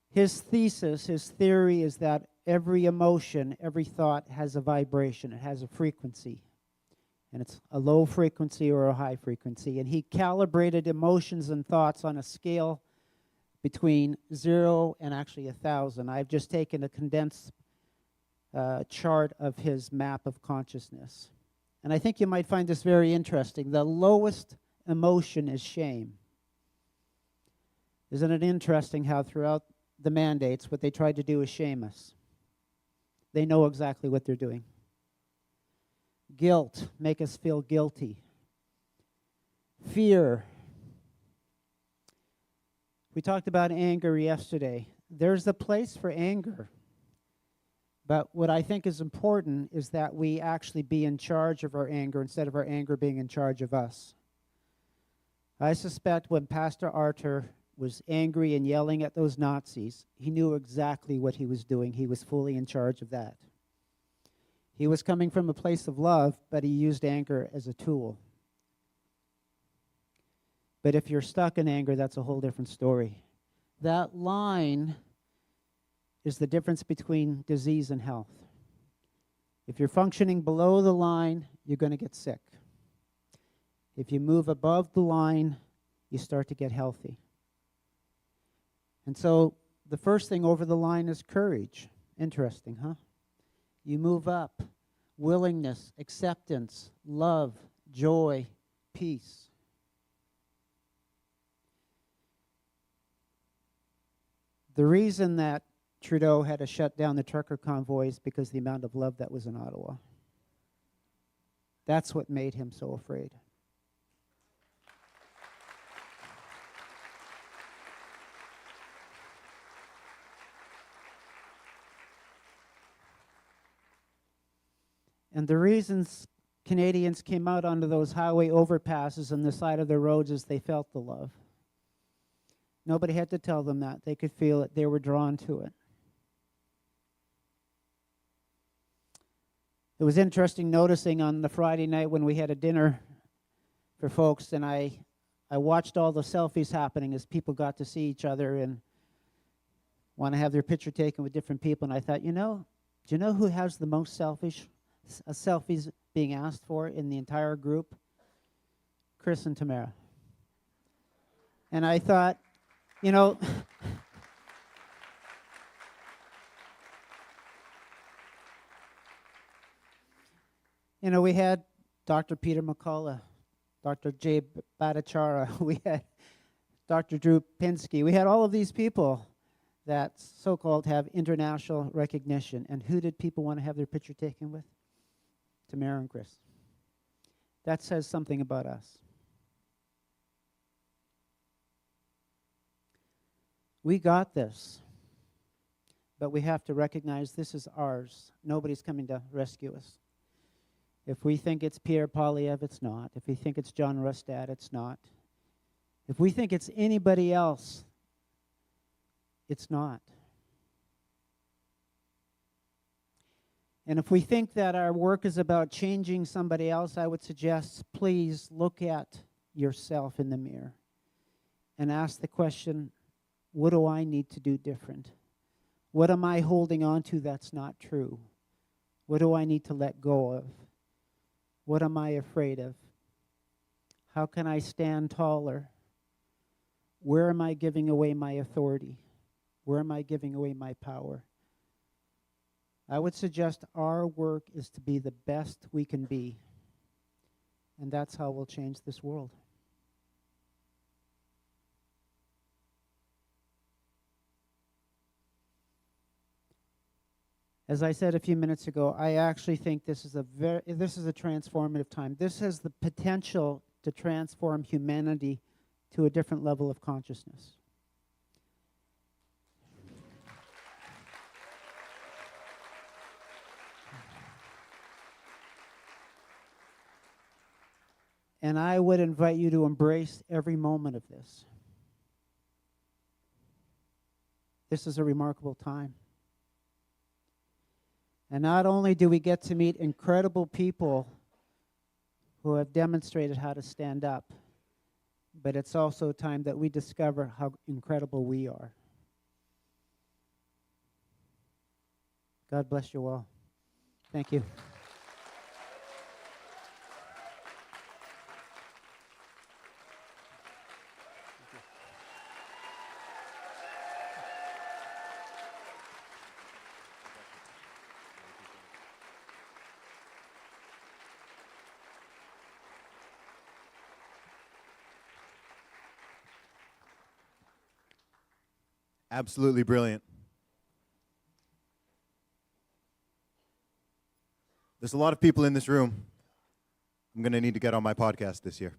His thesis, his theory is that every emotion, every thought has a vibration. It has a frequency. And it's a low frequency or a high frequency. And he calibrated emotions and thoughts on a scale between 0 and actually 1,000. I've just taken a condensed chart of his map of consciousness. And I think you might find this very interesting. The lowest emotion is shame. Isn't it interesting how throughout the mandates, what they tried to do is shame us? They know exactly what they're doing. Guilt, make us feel guilty. Fear. We talked about anger yesterday. There's a place for anger. But what I think is important is that we actually be in charge of our anger instead of our anger being in charge of us. I suspect when Pastor Arthur was angry and yelling at those Nazis, he knew exactly what he was doing. He was fully in charge of that. He was coming from a place of love, but he used anger as a tool. But if you're stuck in anger, that's a whole different story. That line is the difference between disease and health. If you're functioning below the line, you're going to get sick. If you move above the line, you start to get healthy. And so the first thing over the line is courage. Interesting, huh? You move up. Willingness, acceptance, love, joy, peace. The reason that Trudeau had to shut down the trucker convoy is because of the amount of love that was in Ottawa. That's what made him so afraid. And the reasons Canadians came out onto those highway overpasses on the side of the roads is they felt the love. Nobody had to tell them that. They could feel it. They were drawn to it. It was interesting noticing on the Friday night when we had a dinner for folks, and I watched all the selfies happening as people got to see each other and want to have their picture taken with different people. And I thought, do you know who has the most selfies being asked for in the entire group? Chris and Tamara. And I thought, we had Dr. Peter McCullough, Dr. J. BHATTACHARYA, we had Dr. Drew Pinsky. We had all of these people that so-called have international recognition. And who did people want to have their picture taken with? Tamara and Chris. That says something about us. We got this, but we have to recognize this is ours. Nobody's coming to rescue us. If we think it's Pierre Poilievre, it's not. If we think it's John Rustad, it's not. If we think it's anybody else, it's not. And if we think that our work is about changing somebody else, I would suggest please look at yourself in the mirror and ask the question, what do I need to do different? What am I holding on to that's not true? What do I need to let go of? What am I afraid of? How can I stand taller? Where am I giving away my authority? Where am I giving away my power? I would suggest our work is to be the best we can be. And that's how we'll change this world. As I said a few minutes ago, I actually think this is a transformative time. This has the potential to transform humanity to a different level of consciousness. And I would invite you to embrace every moment of this. This is a remarkable time. And not only do we get to meet incredible people who have demonstrated how to stand up, but it's also time that we discover how incredible we are. God bless you all. Thank you. Absolutely brilliant. There's a lot of people in this room. I'm going to need to get on my podcast this year.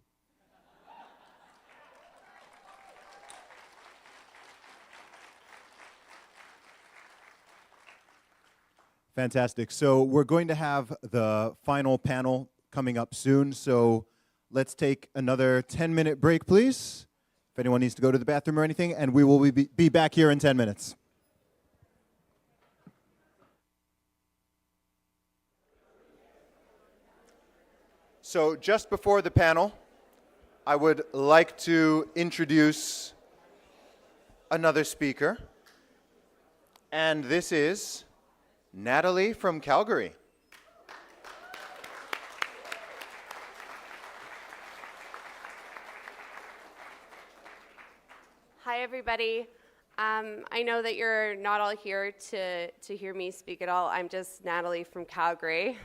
Fantastic. So we're going to have the final panel coming up soon. So let's take another 10-minute break, please. If anyone needs to go to the bathroom or anything, and we will be back here in 10 minutes. So just before the panel, I would like to introduce another speaker, and this is Natalie from Calgary. Hi, everybody. I know that you're not all here to hear me speak at all. I'm just Natalie from Calgary.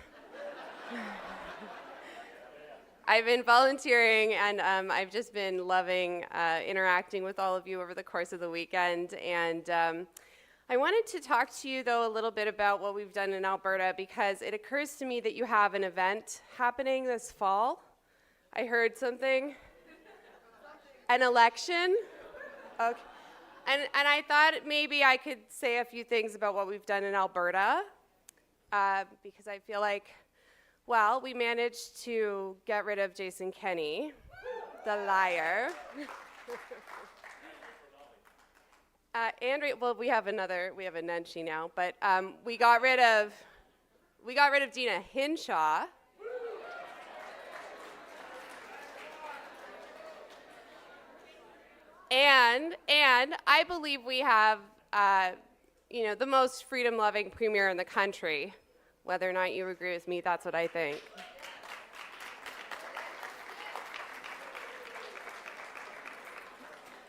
I've been volunteering, and I've just been loving interacting with all of you over the course of the weekend. And I wanted to talk to you, though, a little bit about what we've done in Alberta, because it occurs to me that you have an event happening this fall. I heard something. An election? Okay. And I thought maybe I could say a few things about what we've done in Alberta, because I feel like, well, we managed to get rid of Jason Kenney, the liar. Well, we have a Nenshi now, but we got rid of Dina Hinshaw. And I believe we have, the most freedom-loving premier in the country. Whether or not you agree with me, that's what I think.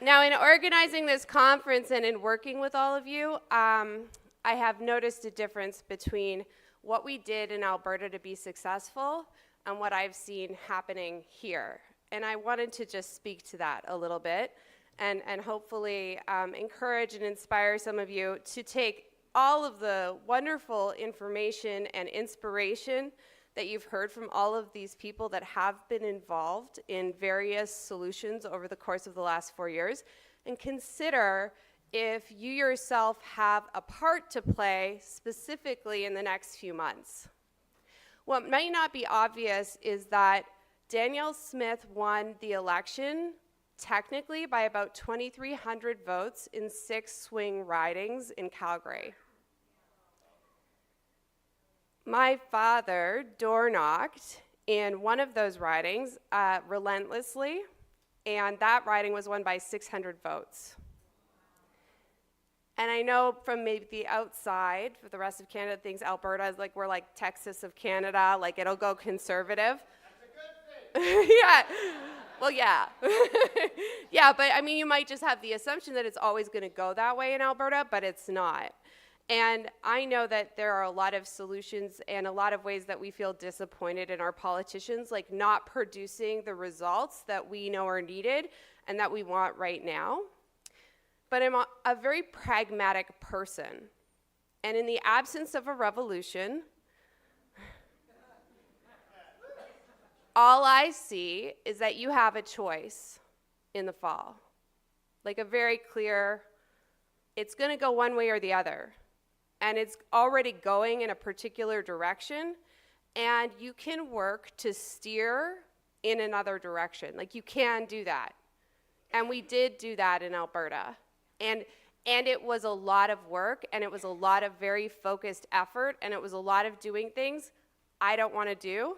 Now, in organizing this conference and in working with all of you, I have noticed a difference between what we did in Alberta to be successful and what I've seen happening here. And I wanted to just speak to that a little bit. And hopefully encourage and inspire some of you to take all of the wonderful information and inspiration that you've heard from all of these people that have been involved in various solutions over the course of the last 4 years, and consider if you yourself have a part to play specifically in the next few months. What might not be obvious is that Danielle Smith won the election technically by about 2,300 votes in 6 swing ridings in Calgary. My father door-knocked in one of those ridings relentlessly, and that riding was won by 600 votes. And I know from maybe the outside, for the rest of Canada, thinks Alberta is like, we're like Texas of Canada, like it'll go conservative. That's a good thing. Yeah. Well, yeah. Yeah, but I mean, you might just have the assumption that it's always going to go that way in Alberta, but it's not. And I know that there are a lot of solutions and a lot of ways that we feel disappointed in our politicians, like not producing the results that we know are needed and that we want right now. But I'm a very pragmatic person. And in the absence of a revolution, all I see is that you have a choice in the fall. Like a very clear, it's going to go one way or the other. And it's already going in a particular direction, and you can work to steer in another direction. Like you can do that. And we did do that in Alberta. And it was a lot of work, and it was a lot of very focused effort, and it was a lot of doing things I don't want to do.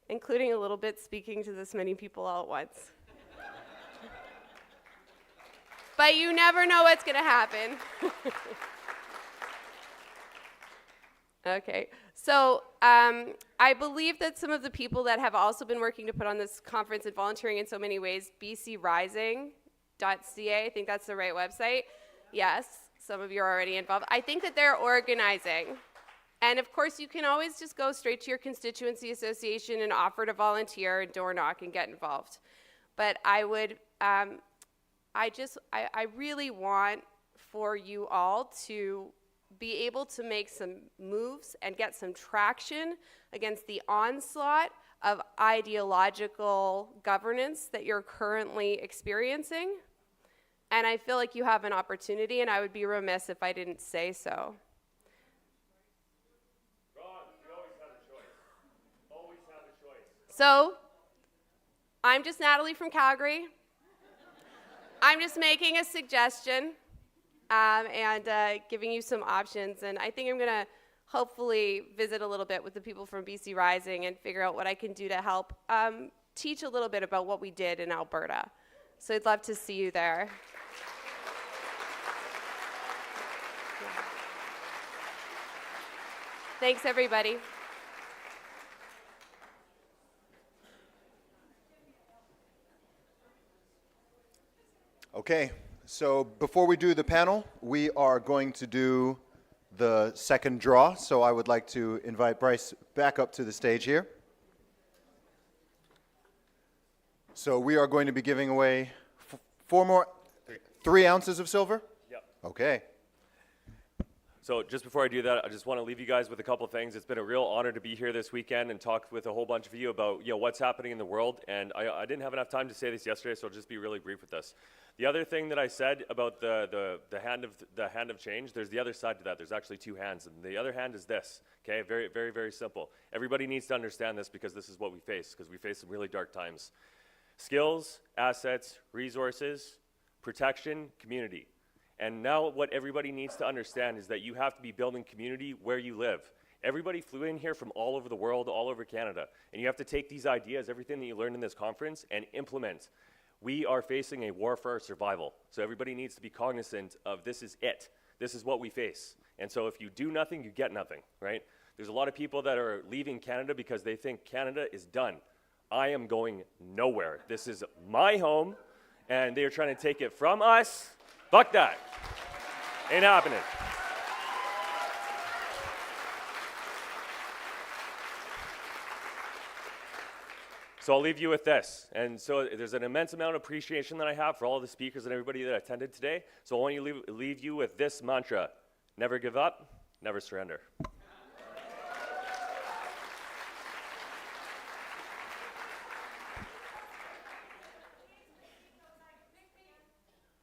Including a little bit speaking to this many people all at once. But you never know what's going to happen. Okay, so I believe that some of the people that have also been working to put on this conference and volunteering in so many ways, bcrising.ca, I think that's the right website. Yes, some of you are already involved. I think that they're organizing. And of course, you can always just go straight to your constituency association and offer to volunteer and door knock and get involved. But I would, I really want for you all to be able to make some moves and get some traction against the onslaught of ideological governance that you're currently experiencing. And I feel like you have an opportunity, and I would be remiss if I didn't say so. So, I'm just Natalie from Calgary. I'm just making a suggestion and giving you some options. And I think I'm going to hopefully visit a little bit with the people from BC Rising and figure out what I can do to help teach a little bit about what we did in Alberta. So I'd love to see you there. Thanks, everybody. Okay, so before we do the panel, we are going to do the second draw. So I would like to invite Bryce back up to the stage here. So we are going to be giving away 3 ounces of silver? Yep. Okay. So just before I do that, I just want to leave you guys with a couple of things. It's been a real honor to be here this weekend and talk with a whole bunch of you about what's happening in the world. And I didn't have enough time to say this yesterday, so I'll just be really brief with this. The other thing that I said about the hand of change, there's the other side to that. There's actually 2 hands, and the other hand is this. Okay, very, very, very simple. Everybody needs to understand this because this is what we face, because we face some really dark times. Skills, assets, resources, protection, community. And now what everybody needs to understand is that you have to be building community where you live. Everybody flew in here from all over the world, all over Canada, and you have to take these ideas, everything that you learned in this conference, and implement. We are facing a war for our survival, so everybody needs to be cognizant of this is it. This is what we face. And so if you do nothing, you get nothing, right? There's a lot of people that are leaving Canada because they think Canada is done. I am going nowhere. This is my home, and they are trying to take it from us. Fuck that. Ain't happening. So I'll leave you with this. And so there's an immense amount of appreciation that I have for all the speakers and everybody that attended today. So I want to leave you with this mantra. Never give up, never surrender.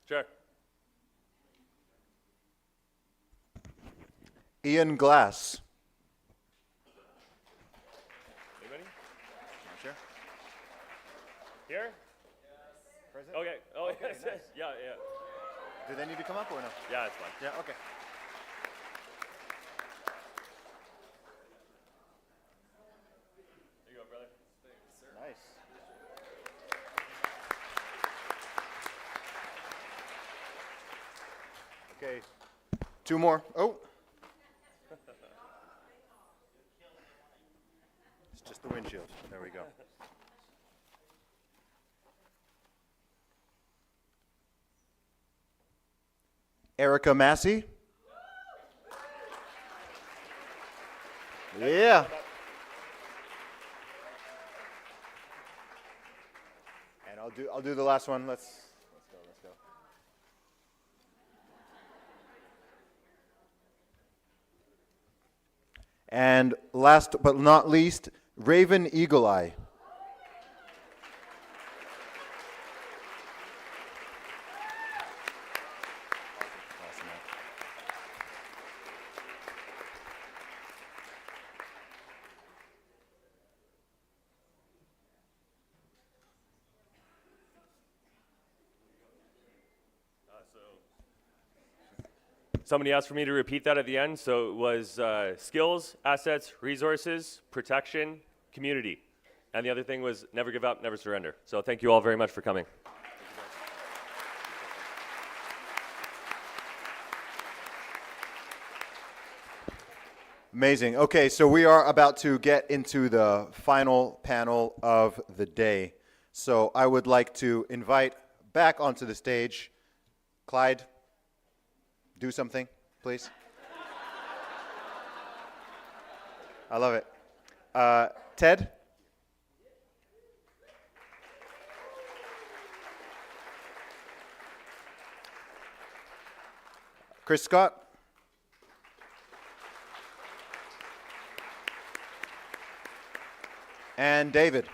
Sure. Ian Glass. Anybody? Sure. Here? Present? Okay. Oh, Okay, yes. nice. Yeah, yeah. Do they need to come up or no? Yeah, it's fine. Yeah, okay. There you go, brother. Nice. Okay, 2 more. Oh. It's just the windshield. There we go. Erica Massey. Yeah. And I'll do the last one. Let's go. And last but not least, Raven Eagle Eye. Somebody asked for me to repeat that at the end, so it was skills, assets, resources, protection, community. And the other thing was never give up, never surrender. So thank you all very much for coming. Amazing. Okay, so we are about to get into the final panel of the day. So I would like to invite back onto the stage Clyde. Do something, please. I love it. Ted? Chris Scott? And David?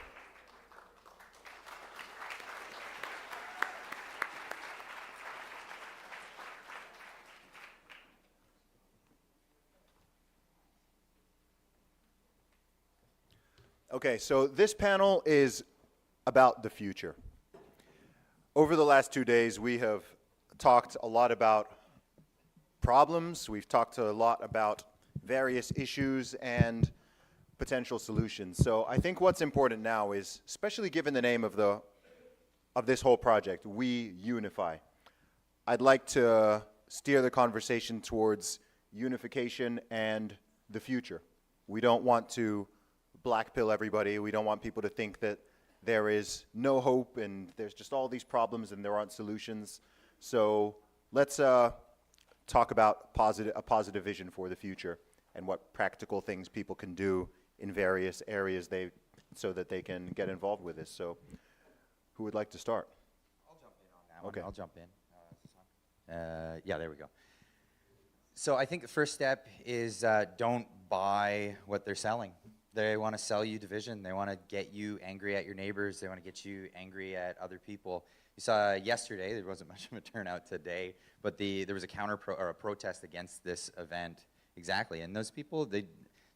Okay, so this panel is about the future. Over the last 2 days, we have talked a lot about problems. We've talked a lot about various issues and potential solutions. So I think what's important now is, especially given the name of this whole project, We Unify, I'd like to steer the conversation towards unification and the future. We don't want to black pill everybody. We don't want people to think that there is no hope and there's just all these problems and there aren't solutions. So let's talk about a positive vision for the future and what practical things people can do in various areas so that they can get involved with this. So who would like to start? I'll jump in on that one. Okay. I'll jump in. Yeah, there we go. So I think the first step is don't buy what they're selling. They want to sell you division. They want to get you angry at your neighbors. They want to get you angry at other people. You saw yesterday, there wasn't much of a turnout today, but there was a protest against this event. Exactly. And those people, they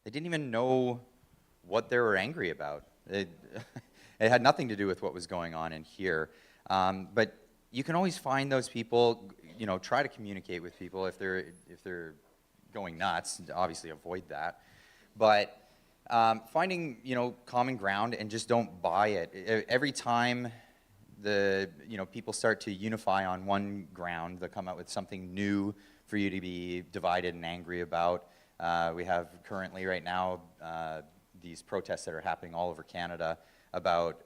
didn't even know what they were angry about. It had nothing to do with what was going on in here. But you can always find those people, you know, try to communicate with people if they're going nuts. Obviously avoid that. But finding, you know, common ground and just don't buy it. Every time people start to unify on one ground, they'll come out with something new for you to be divided and angry about. We have currently right now these protests that are happening all over Canada about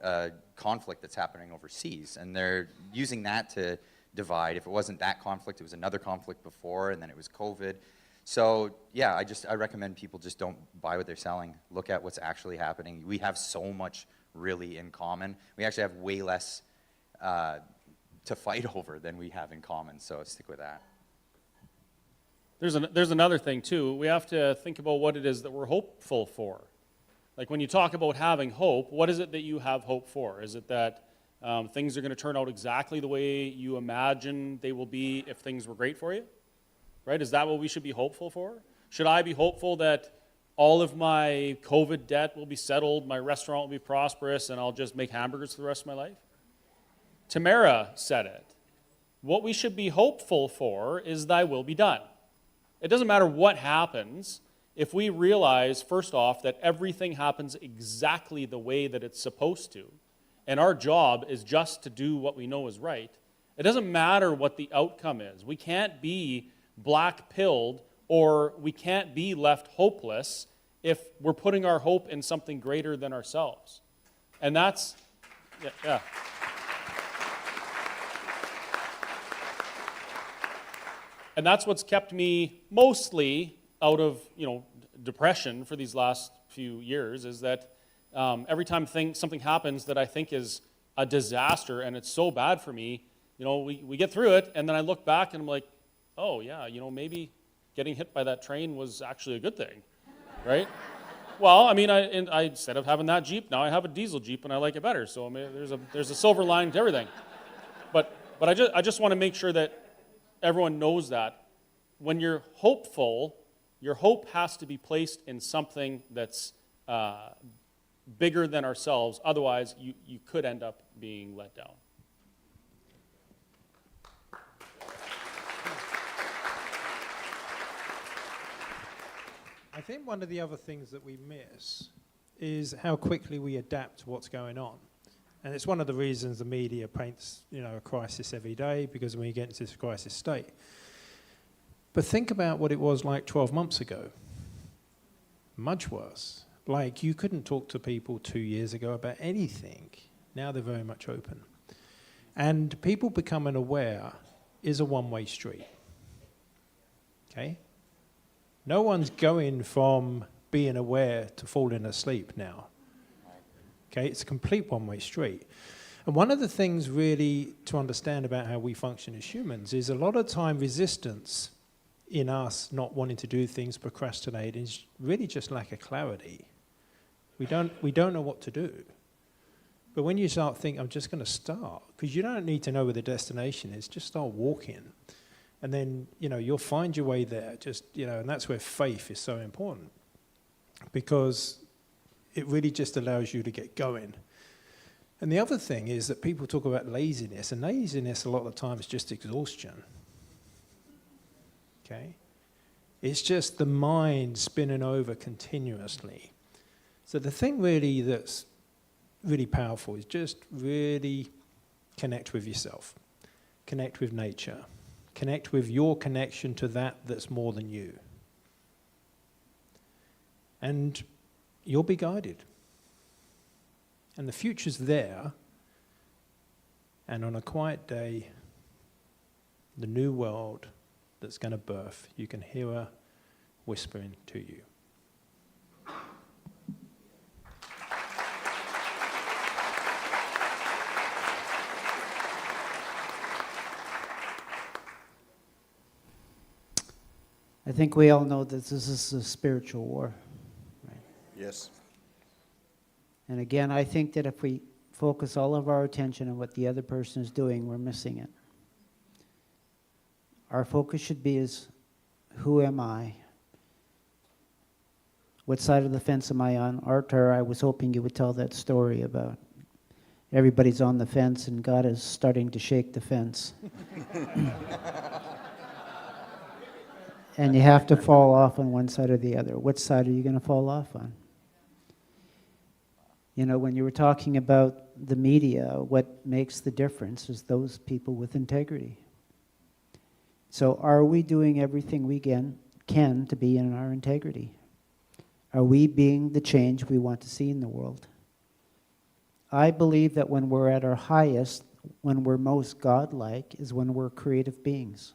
conflict that's happening overseas, and they're using that to divide. If it wasn't that conflict, it was another conflict before, and then it was COVID. So yeah, I recommend people just don't buy what they're selling. Look at what's actually happening. We have so much really in common. We actually have way less to fight over than we have in common, so stick with that. There's another thing too. We have to think about what it is that we're hopeful for. Like when you talk about having hope, what is it that you have hope for? Is it that things are going to turn out exactly the way you imagine they will be if things were great for you? Right? Is that what we should be hopeful for? Should I be hopeful that all of my COVID debt will be settled, my restaurant will be prosperous, and I'll just make hamburgers for the rest of my life? Tamara said it. What we should be hopeful for is thy will be done. It doesn't matter what happens if we realize, first off, that everything happens exactly the way that it's supposed to, and our job is just to do what we know is right. It doesn't matter what the outcome is. We can't be black-pilled or we can't be left hopeless if we're putting our hope in something greater than ourselves. And that's, yeah. And that's what's kept me mostly out of, depression for these last few years, is that every time something happens that I think is a disaster and it's so bad for me, we get through it, and then I look back and I'm like, oh yeah, maybe getting hit by that train was actually a good thing, right? Well, I mean, I instead of having that Jeep, now I have a diesel Jeep and I like it better. So I mean, there's a silver lining to everything. But I just want to make sure that everyone knows that when you're hopeful, your hope has to be placed in something that's bigger than ourselves. Otherwise, you could end up being let down. I think one of the other things that we miss is how quickly we adapt to what's going on. And it's one of the reasons the media paints, a crisis every day, because when you get into this crisis state. But think about what it was like 12 months ago. Much worse. Like, you couldn't talk to people 2 years ago about anything. Now they're very much open. And people becoming aware is a one-way street. Okay? No one's going from being aware to falling asleep now. Okay, it's a complete one-way street. And one of the things really to understand about how we function as humans is a lot of time resistance in us not wanting to do things, procrastinating, is really just lack of clarity. We don't know what to do. But when you start thinking, I'm just going to start, because you don't need to know where the destination is, just start walking. And then, you'll find your way there. And that's where faith is so important, because it really just allows you to get going. And the other thing is that people talk about laziness, and laziness a lot of the time is just exhaustion. Okay? It's just the mind spinning over continuously. So the thing really that's really powerful is just really connect with yourself, connect with nature, connect with your connection to that that's more than you. And you'll be guided. And the future's there, and on a quiet day, the new world that's going to birth, you can hear her whispering to you. I think we all know that this is a spiritual war. Right? Yes. And again, I think that if we focus all of our attention on what the other person is doing, we're missing it. Our focus should be is, who am I? What side of the fence am I on? Artur, I was hoping you would tell that story about everybody's on the fence and God is starting to shake the fence. And you have to fall off on one side or the other. Which side are you going to fall off on? You know, when you were talking about the media, what makes the difference is those people with integrity. So are we doing everything we can to be in our integrity? Are we being the change we want to see in the world? I believe that when we're at our highest, when we're most godlike, is when we're creative beings.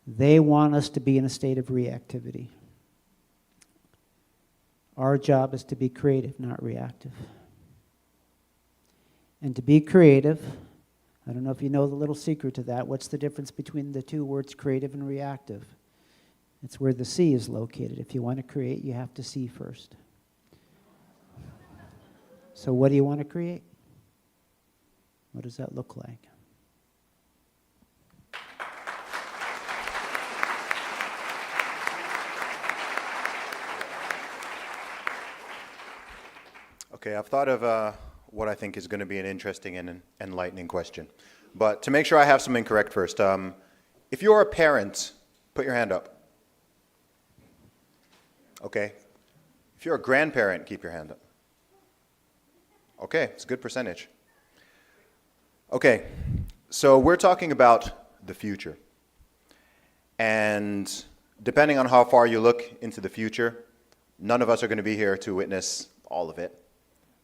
They want us to be in a state of reactivity. Our job is to be creative, not reactive. And to be creative, I don't know if you know the little secret to that. What's the difference between the two words creative and reactive? It's where the C is located. If you want to create, you have to see first. So what do you want to create? What does that look like? Okay, I've thought of what I think is going to be an interesting and enlightening question. But to make sure I have something correct first, if you're a parent, put your hand up. Okay. If you're a grandparent, keep your hand up. Okay, it's a good percentage. Okay, so we're talking about the future. And depending on how far you look into the future, none of us are going to be here to witness all of it,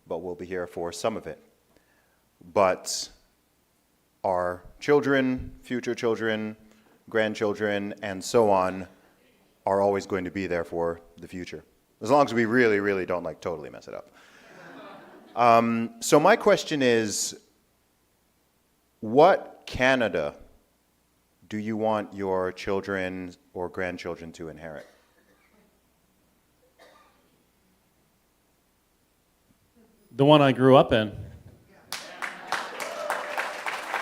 but we'll be here for some of it. But our children, future children, grandchildren, and so on are always going to be there for the future, as long as we really, really don't like totally mess it up. So my question is, what Canada do you want your children or grandchildren to inherit? The one I grew up in.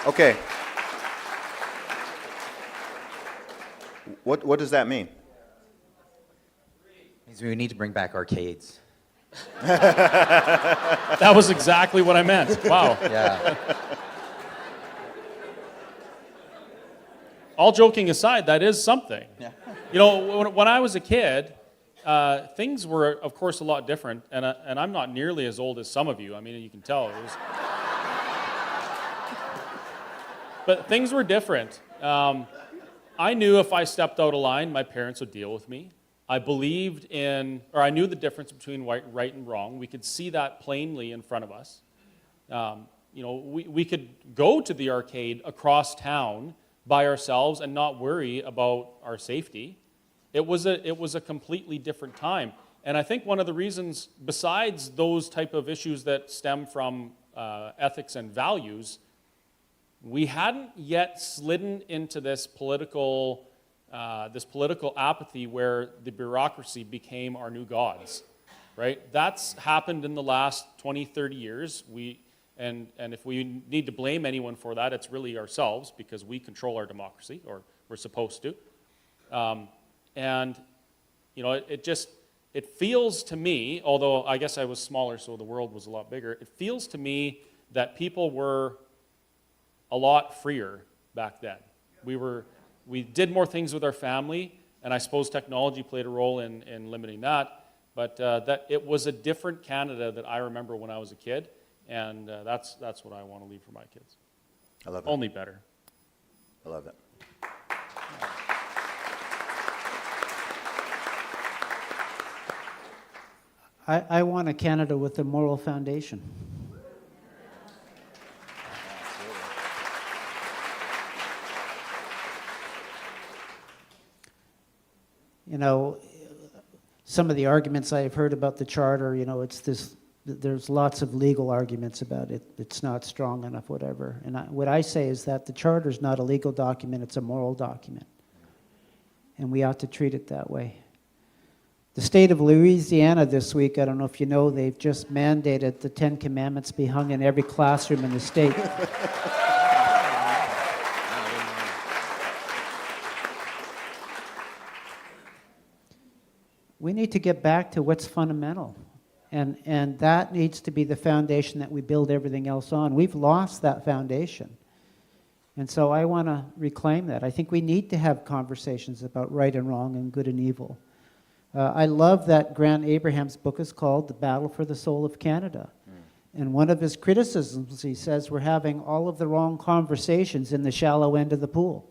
Okay. What does that mean? It means we need to bring back arcades. That was exactly what I meant. Wow. Yeah. All joking aside, that is something. Yeah. You know, when I was a kid, things were, of course, a lot different, and I'm not nearly as old as some of you. I mean, you can tell. But things were different. I knew if I stepped out of line, my parents would deal with me. I believed in, or I knew the difference between right and wrong. We could see that plainly in front of us. You know, we could go to the arcade across town by ourselves and not worry about our safety. It was a completely different time. And I think one of the reasons, besides those type of issues that stem from ethics and values, we hadn't yet slidden into this political apathy where the bureaucracy became our new gods, right? That's happened in the last 20, 30 years. And if we need to blame anyone for that, it's really ourselves, because we control our democracy, or we're supposed to. And you know, it feels to me, although I guess I was smaller, so the world was a lot bigger, it feels to me that people were a lot freer back then. We did more things with our family, and I suppose technology played a role in limiting that, but that it was a different Canada that I remember when I was a kid, and that's what I want to leave for my kids. I love it. Only better. I love it. I want a Canada with a moral foundation. You know, some of the arguments I've heard about the charter, you know, there's lots of legal arguments about it. It's not strong enough, whatever. And what I say is that the charter is not a legal document, it's a moral document. And we ought to treat it that way. The state of Louisiana this week, I don't know if you know, they've just mandated the 10 Commandments be hung in every classroom in the state. We need to get back to what's fundamental. And that needs to be the foundation that we build everything else on. We've lost that foundation. And so I want to reclaim that. I think we need to have conversations about right and wrong and good and evil. I love that Grant Abraham's book is called The Battle for the Soul of Canada. And one of his criticisms, he says, we're having all of the wrong conversations in the shallow end of the pool.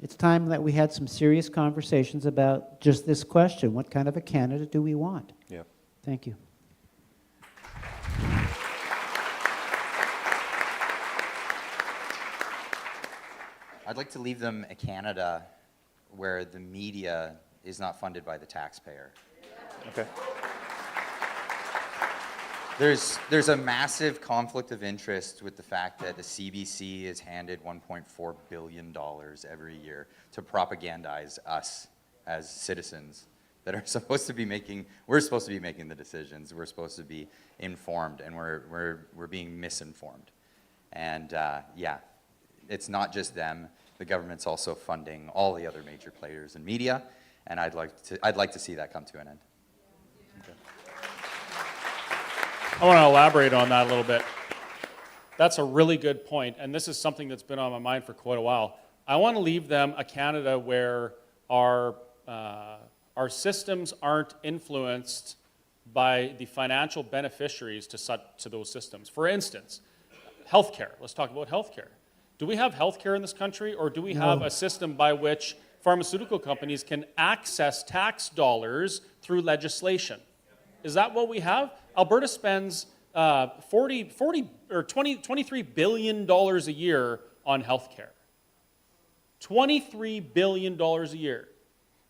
It's time that we had some serious conversations about just this question. What kind of a Canada do we want? Yeah. Thank you. I'd like to leave them a Canada where the media is not funded by the taxpayer. Okay. There's a massive conflict of interest with the fact that the CBC is handed $1.4 billion every year to propagandize us as citizens that are supposed to be making, we're supposed to be making the decisions, we're supposed to be informed, and we're being misinformed. And yeah, it's not just them, the government's also funding all the other major players in media, and I'd like to see that come to an end. I want to elaborate on that a little bit. That's a really good point, and this is something that's been on my mind for quite a while. I want to leave them a Canada where our systems aren't influenced by the financial beneficiaries to those systems. For instance, healthcare. Let's talk about healthcare. Do we have healthcare in this country, or do we have a system by which pharmaceutical companies can access tax dollars through legislation? Is that what we have? Alberta spends $23 billion a year on healthcare. $23 billion a year.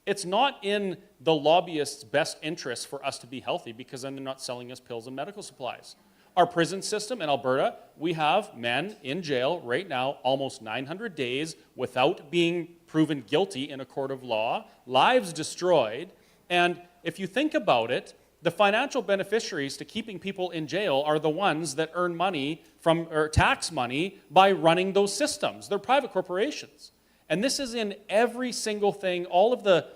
It's not in the lobbyists' best interest for us to be healthy because then they're not selling us pills and medical supplies. Our prison system in Alberta, we have men in jail right now almost 900 days without being proven guilty in a court of law, lives destroyed, and if you think about it, the financial beneficiaries to keeping people in jail are the ones that earn money from, or tax money by running those systems. They're private corporations. And this is in every single thing, all of the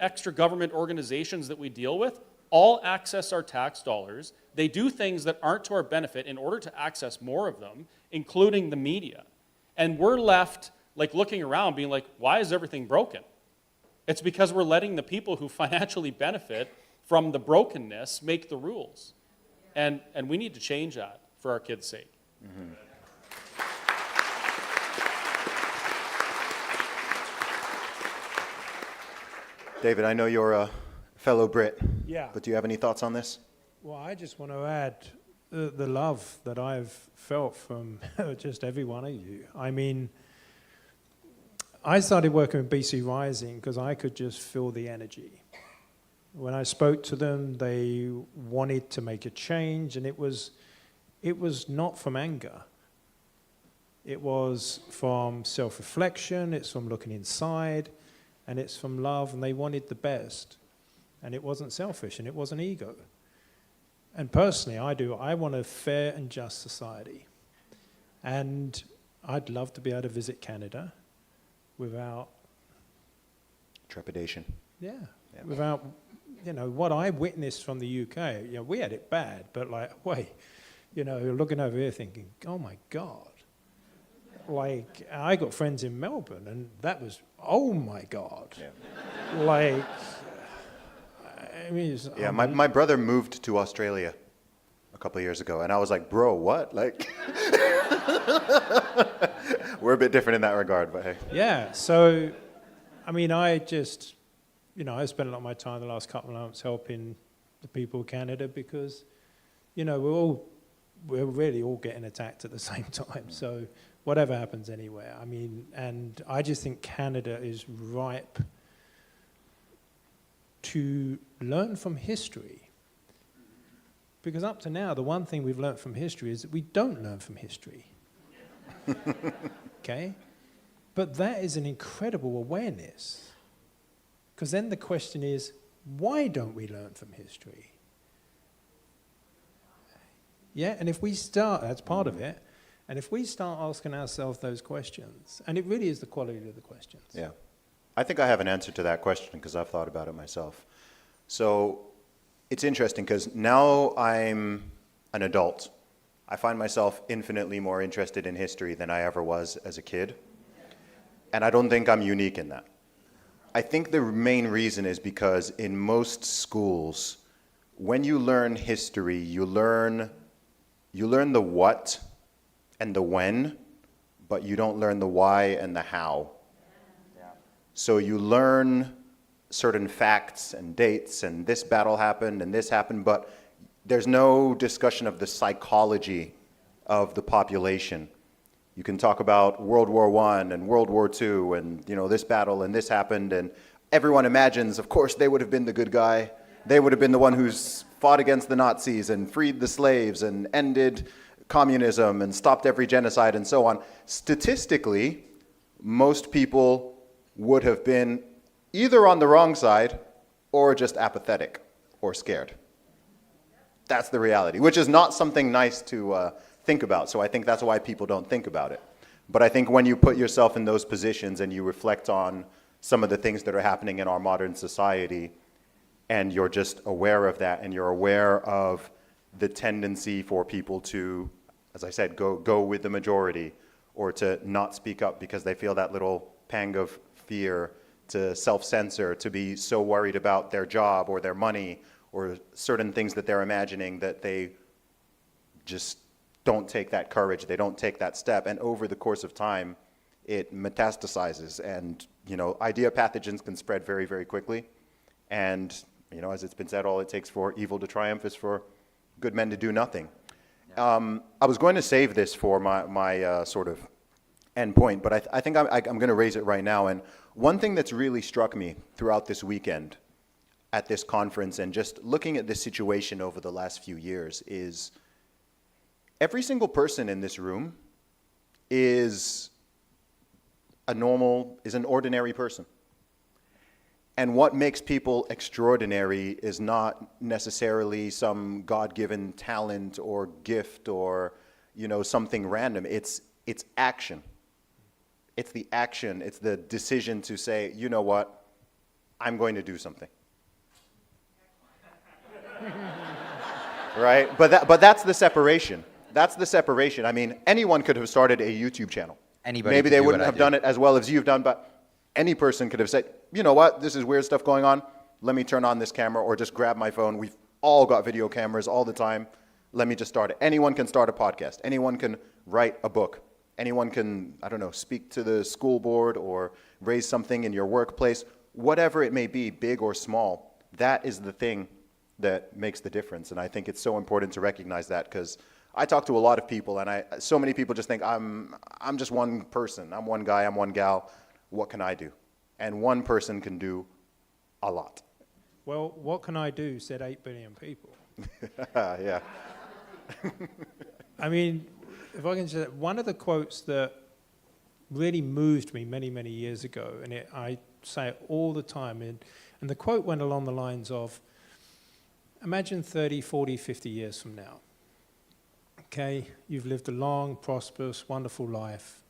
extra government organizations that we deal with, all access our tax dollars. They do things that aren't to our benefit in order to access more of them, including the media. And we're left like looking around being like, why is everything broken? It's because we're letting the people who financially benefit from the brokenness make the rules. And we need to change that for our kids' sake. Mm-hmm. David, I know you're a fellow Brit, but do you have any thoughts on this? Well, I just want to add the love that I've felt from just every one of you. I mean, I started working with BC Rising because I could just feel the energy. When I spoke to them, they wanted to make a change, and it was not from anger. It was from self-reflection, it's from looking inside, and it's from love, and they wanted the best. And it wasn't selfish, and it wasn't ego. And personally, I want a fair and just society. And I'd love to be able to visit Canada without trepidation. Yeah. Without, what I witnessed from the UK, we had it bad, but wait, you're looking over here thinking, oh my God. Like, I got friends in Melbourne, and that was, oh my God. Yeah. Like, I mean, yeah, my brother moved to Australia a couple of years ago, and I was like, bro, what? Like, we're a bit different in that regard, but hey. Yeah, so, I mean, I just you know, I spent a lot of my time the last couple of months helping the people of Canada because, you know, we're really all getting attacked at the same time. So whatever happens anywhere, I mean, and I just think Canada is ripe to learn from history. Because up to now, the one thing we've learned from history is that we don't learn from history. Okay? But that is an incredible awareness. Because then the question is, why don't we learn from history? Yeah, and if we start, that's part of it, and if we start asking ourselves those questions, and it really is the quality of the questions. Yeah. I think I have an answer to that question because I've thought about it myself. So it's interesting because now I'm an adult. I find myself infinitely more interested in history than I ever was as a kid. And I don't think I'm unique in that. I think the main reason is because in most schools, when you learn history, you learn the what and the when, but you don't learn the why and the how. Yeah. So you learn certain facts and dates, and this battle happened and this happened, but there's no discussion of the psychology of the population. You can talk about World War I and World War II and, you know, this battle and this happened, and everyone imagines, of course, they would have been the good guy. They would have been the one who's fought against the Nazis and freed the slaves and ended communism and stopped every genocide and so on. Statistically, most people would have been either on the wrong side or just apathetic or scared. That's the reality, which is not something nice to think about. So I think that's why people don't think about it. But I think when you put yourself in those positions and you reflect on some of the things that are happening in our modern society, and you're just aware of that, and you're aware of the tendency for people to, as I said, go with the majority, or to not speak up because they feel that little pang of fear, to self-censor, to be so worried about their job or their money or certain things that they're imagining that they just don't take that courage, they don't take that step, and over the course of time, it metastasizes, and, you know, idea pathogens can spread very, very quickly, and, you know, as it's been said, all it takes for evil to triumph is for good men to do nothing. Yeah. I was going to save this for my sort of end point, but I think I'm going to raise it right now, and one thing that's really struck me throughout this weekend at this conference and just looking at this situation over the last few years is every single person in this room is an ordinary person. And what makes people extraordinary is not necessarily some God-given talent or gift or, you know, something random. It's action. It's the action. It's the decision to say, you know what, I'm going to do something. Right? But that's the separation. That's the separation. I mean, anyone could have started a YouTube channel. Anybody Maybe could they do wouldn't what I have do. done it as well as you've done, but any person could have said, you know what, this is weird stuff going on. Let me turn on this camera or just grab my phone. We've all got video cameras all the time. Let me just start it. Anyone can start a podcast. Anyone can write a book. Anyone can, I don't know, speak to the school board or raise something in your workplace. Whatever it may be, big or small, that is the thing that makes the difference. And I think it's so important to recognize that because I talk to a lot of people and so many people just think I'm just one person. I'm one guy, I'm one gal. What can I do? And one person can do a lot. Well, what can I do, said 8 billion people. Yeah. I mean, if I can say that, one of the quotes that really moved me many, many years ago, and I say it all the time, and the quote went along the lines of, imagine 30, 40, 50 years from now. Okay, you've lived a long, prosperous, wonderful life,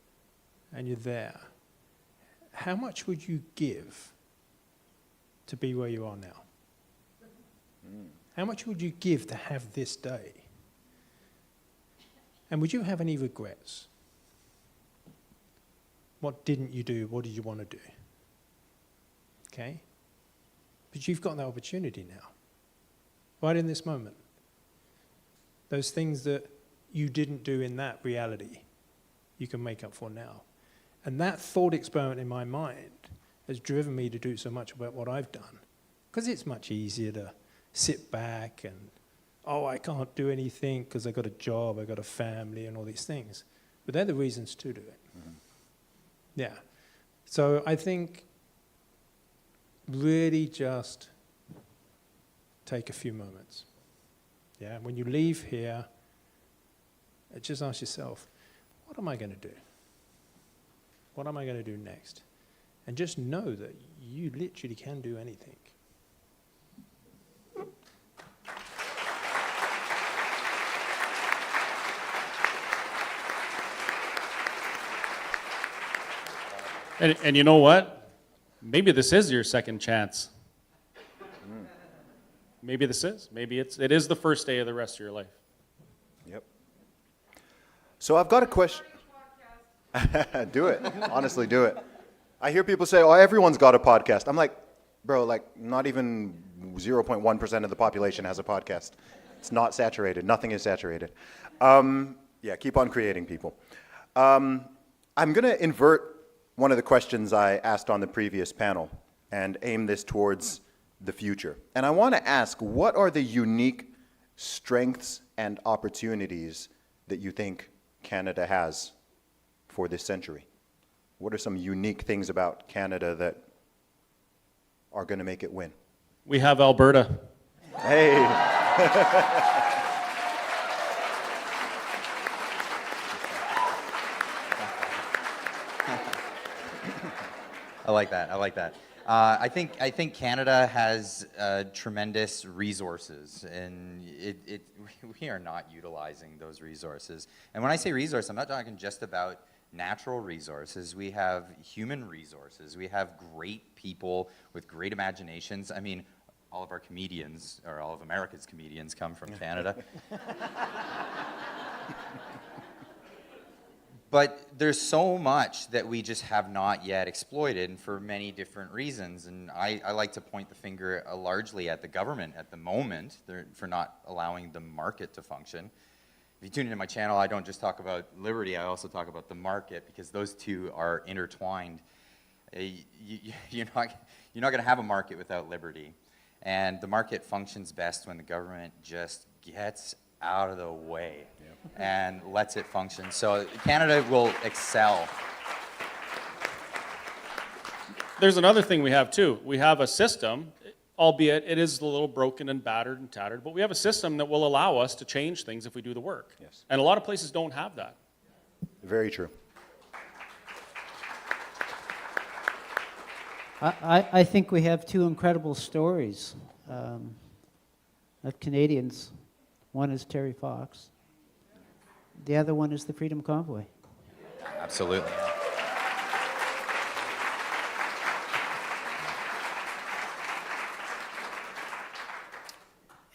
and you're there. How much would you give to be where you are now? How much would you give to have this day? And would you have any regrets? What didn't you do? What did you want to do? Okay? But you've got that opportunity now, right in this moment. Those things that you didn't do in that reality, you can make up for now. And that thought experiment in my mind has driven me to do so much about what I've done. Because it's much easier to sit back and, oh, I can't do anything because I've got a job, I've got a family and all these things. But they're the reasons to do it. Mm-hmm. Yeah. So I think really just take a few moments. Yeah. When you leave here, just ask yourself, what am I going to do? What am I going to do next? And just know that you literally can do anything. And you know what? Maybe this is your second chance. Maybe this is. Maybe it is the first day of the rest of your life. Yep. So I've got a question. Do it. Honestly, do it. I hear people say, oh, everyone's got a podcast. I'm like, bro, like not even 0.1% of the population has a podcast. It's not saturated. Nothing is saturated. Yeah, keep on creating, people. I'm going to invert one of the questions I asked on the previous panel and aim this towards the future. And I want to ask, what are the unique strengths and opportunities that you think Canada has for this century? What are some unique things about Canada that are going to make it win? We have Alberta. Hey. I like that. I like that. I think Canada has tremendous resources, and we are not utilizing those resources. And when I say resource, I'm not talking just about natural resources. We have human resources. We have great people with great imaginations. I mean, all of our comedians, or all of America's comedians, come from Canada. But there's so much that we just have not yet exploited, and for many different reasons. And I like to point the finger largely at the government at the moment for not allowing the market to function. If you tune into my channel, I don't just talk about liberty, I also talk about the market, because those two are intertwined. You're not going to have a market without liberty. And the market functions best when the government just gets out of the way and lets it function. So Canada will excel. There's another thing we have too. We have a system, albeit it is a little broken and battered and tattered, but we have a system that will allow us to change things if we do the work. Yes. And a lot of places don't have that. Very true. I think we have two incredible stories of Canadians. One is Terry Fox. The other one is the Freedom Convoy. Absolutely.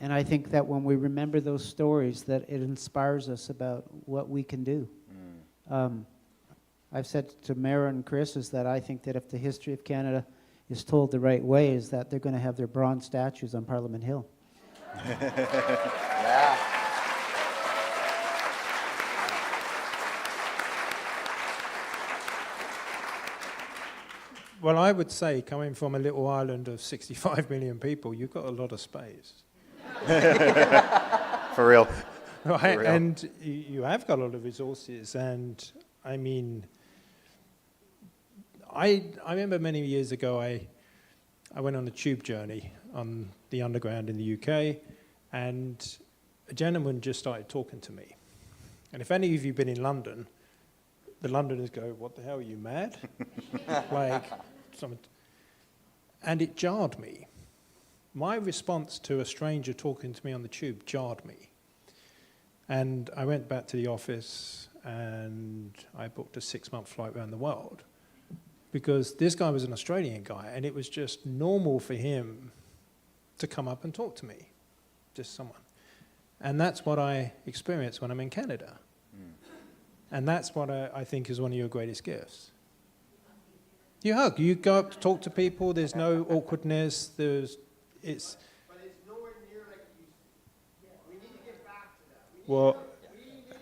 And I think that when we remember those stories, that it inspires us about what we can do. I've said to Mara and Chris is that I think that if the history of Canada is told the right way, is that they're going to have their bronze statues on Parliament Hill. Yeah. Well, I would say, coming from a little island of 65 million people, you've got a lot of space. For real. Right? For real. And you have got a lot of resources. And I mean, I remember many years ago, I went on a tube journey on the underground in the UK, and a gentleman just started talking to me. And if any of you have been in London, the Londoners go, "What the hell, are you mad?" And it jarred me. My response to a stranger talking to me on the tube jarred me. And I went back to the office and I booked a 6-month flight around the world, because this guy was an Australian guy and it was just normal for him to come up and talk to me, just someone. And that's what I experience when I'm in Canada. And that's what I think is one of your greatest gifts. You hug, you go up to talk to people, there's no awkwardness, But it's nowhere near like it used to be. We need to get back to that. We need to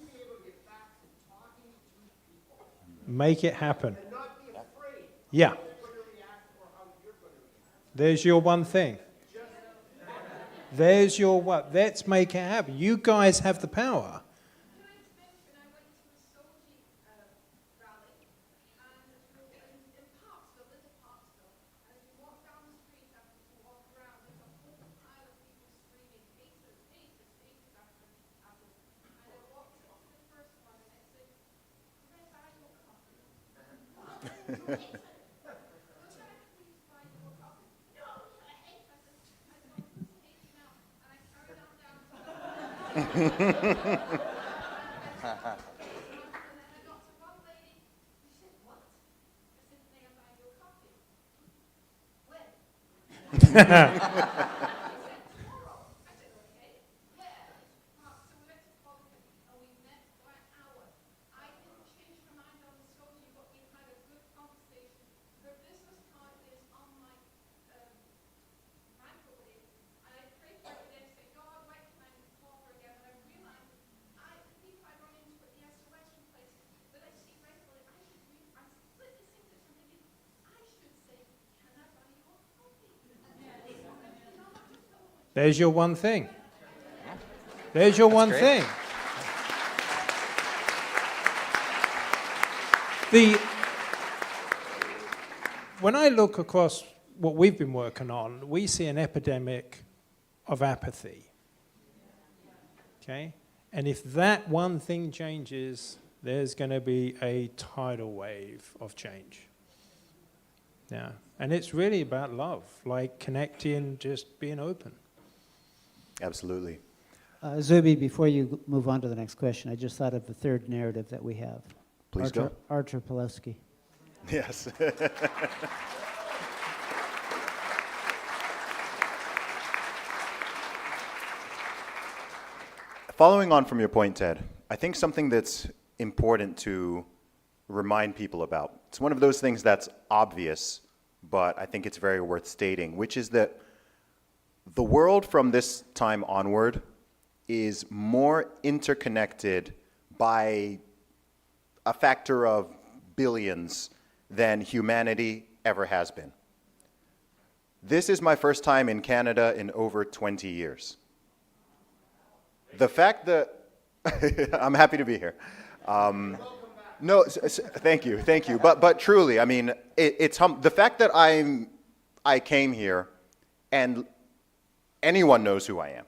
be able to get back to talking to people. Make it happen. And not be afraid. Yeah. Put your There's your one thing. There's your what? Let's make it happen. You guys have the power. There's your one thing. There's your one thing. When I look across what we've been working on, we see an epidemic of apathy. Okay? And if that one thing changes, there's going to be a tidal wave of change. Yeah. And it's really about love, like connecting, just being open. Absolutely. Zuby, before you move on to the next question, I just thought of the third narrative that we have. Please go. ARTUR Pawlowski. Yes. Following on from your point, Ted, I think something that's important to remind people about, it's one of those things that's obvious, but I think it's very worth stating, which is that the world from this time onward is more interconnected by a factor of billions than humanity ever has been. This is my first time in Canada in over 20 years. The fact that I'm happy to be here. No, thank you. But truly, I mean, it's the fact that I came here and anyone knows who I am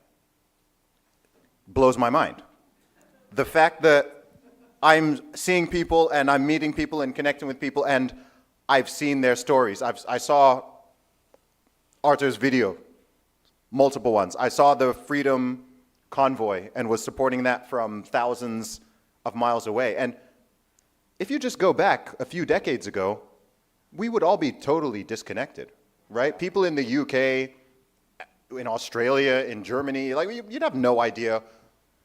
blows my mind. The fact that I'm seeing people and I'm meeting people and connecting with people and I've seen their stories. I saw Arthur's video, multiple ones. I saw the Freedom Convoy and was supporting that from thousands of miles away. And if you just go back a few decades ago, we would all be totally disconnected, right? People in the UK, in Australia, in Germany, like you'd have no idea.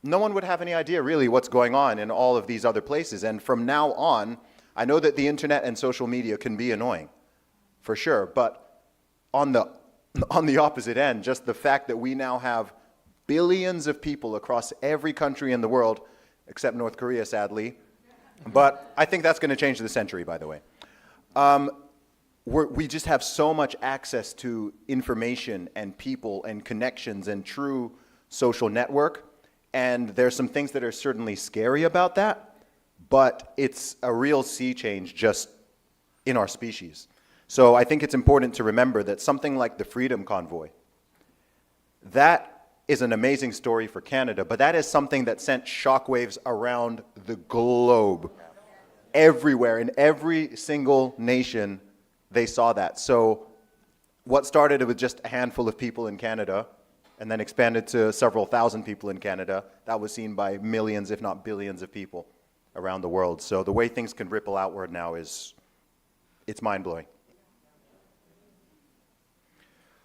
No one would have any idea really what's going on in all of these other places. And from now on, I know that the internet and social media can be annoying, for sure. But on the opposite end, just the fact that we now have billions of people across every country in the world, except North Korea, sadly. But I think that's going to change the century, by the way. We just have so much access to information and people and connections and true social network. And there's some things that are certainly scary about that, but it's a real sea change just in our species. So I think it's important to remember that something like the Freedom Convoy, that is an amazing story for Canada, but that is something that sent shockwaves around the globe. Everywhere, in every single nation, they saw that. So what started with just a handful of people in Canada and then expanded to several thousand people in Canada, that was seen by millions, if not billions of people around the world. So the way things can ripple outward now it's mind-blowing.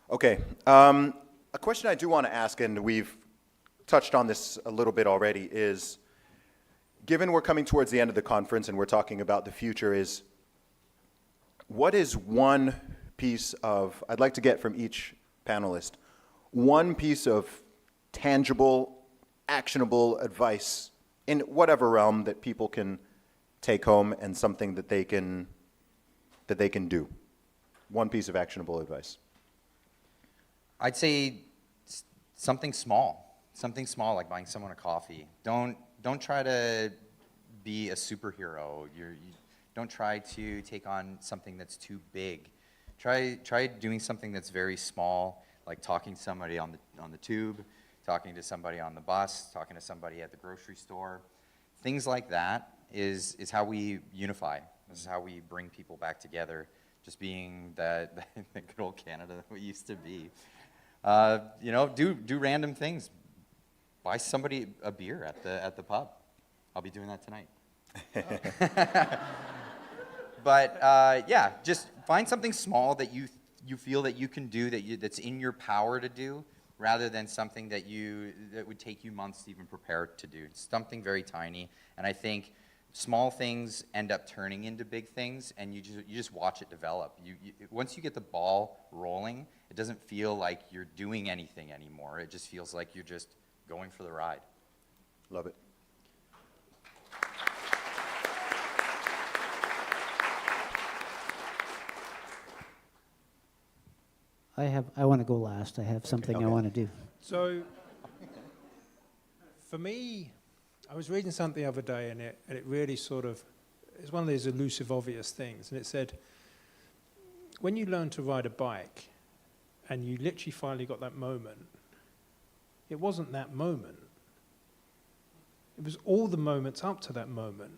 Okay, a question I do want to ask, and we've touched on this a little bit already, is given we're coming towards the end of the conference and we're talking about the future, is what is one piece of, I'd like to get from each panelist, one piece of tangible, actionable advice in whatever realm that people can take home and something that they can do. One piece of actionable advice. I'd say something small like buying someone a coffee. Don't try to be a superhero. You don't try to take on something that's too big. Try doing something that's very small, like talking to somebody on the tube, talking to somebody on the bus, talking to somebody at the grocery store. Things like that is how we unify. This is how we bring people back together, just being the good old Canada that we used to be. You know, do random things. Buy somebody a beer at the pub. I'll be doing that tonight. But yeah, just find something small that you feel that you can do, that's in your power to do, rather than something that would take you months to even prepare to do. It's something very tiny, and I think small things end up turning into big things, and you just watch it develop. Once you get the ball rolling, it doesn't feel like you're doing anything anymore. It just feels like you're just going for the ride. Love it. I want to go last. I have something I want to do. So, for me, I was reading something the other day, and it really sort of, it's one of these elusive, obvious things, and it said, when you learn to ride a bike, and you literally finally got that moment, it wasn't that moment. It was all the moments up to that moment.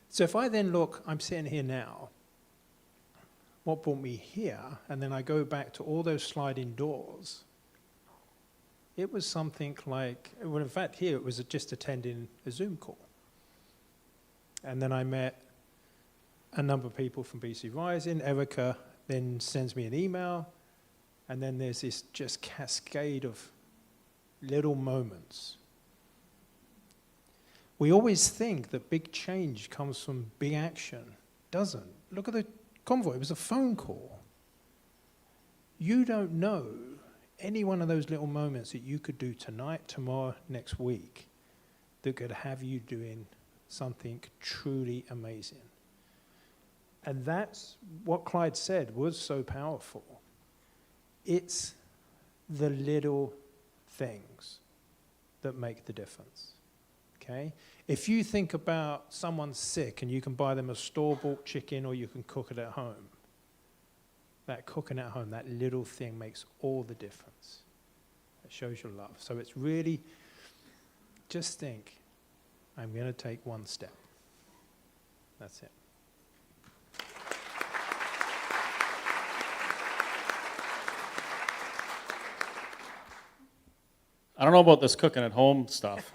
So if I then look, I'm sitting here now, what brought me here, and then I go back to all those sliding doors, it was something like, well, in fact, here it was just attending a Zoom call. And then I met a number of people from BC Rising. Erica then sends me an email, and then there's this just cascade of little moments. We always think that big change comes from big action. Doesn't. Look at the convoy. It was a phone call. You don't know any one of those little moments that you could do tonight, tomorrow, next week, that could have you doing something truly amazing. And that's what Clyde said was so powerful. It's the little things that make the difference. Okay? If you think about someone sick and you can buy them a store-bought chicken or you can cook it at home, that cooking at home, that little thing makes all the difference. It shows your love. So it's really, just think, I'm going to take one step. That's it. I don't know about this cooking at home stuff.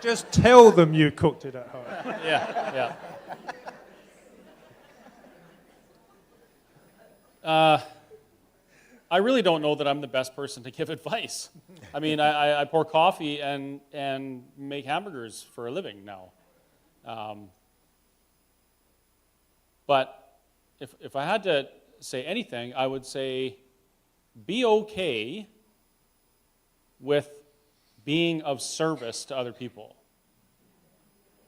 Just tell them you cooked it at home. Yeah. I really don't know that I'm the best person to give advice. I mean, I pour coffee and make hamburgers for a living now. But if I had to say anything, I would say be okay with being of service to other people.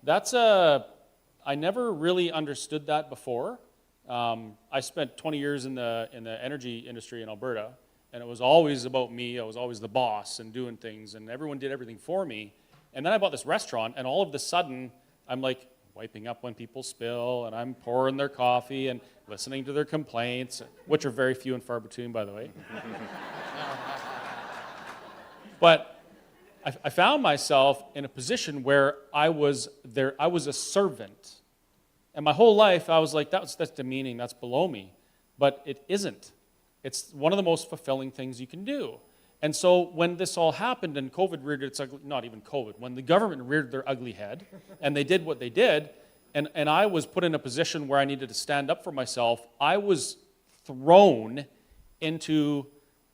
I never really understood that before. I spent 20 years in the energy industry in Alberta, and it was always about me. I was always the boss and doing things, and everyone did everything for me. And then I bought this restaurant, and all of a sudden, I'm like wiping up when people spill, and I'm pouring their coffee and listening to their complaints, which are very few and far between, by the way. But I found myself in a position where I was a servant. And my whole life, I was like, that's demeaning, that's below me. But it isn't. It's one of the most fulfilling things you can do. And so when this all happened and COVID reared its ugly, not even COVID, when the government reared their ugly head and they did what they did, and I was put in a position where I needed to stand up for myself, I was thrown into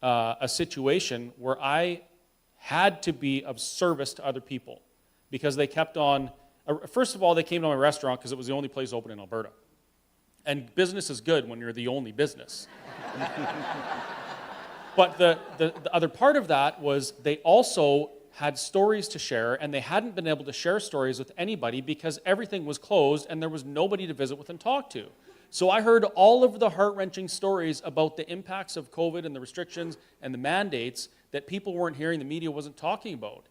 a situation where I had to be of service to other people because they kept on. First of all, they came to my restaurant because it was the only place open in Alberta. And business is good when you're the only business. But the other part of that was they also had stories to share, and they hadn't been able to share stories with anybody because everything was closed and there was nobody to visit with and talk to. So I heard all of the heart-wrenching stories about the impacts of COVID and the restrictions and the mandates that people weren't hearing, the media wasn't talking about.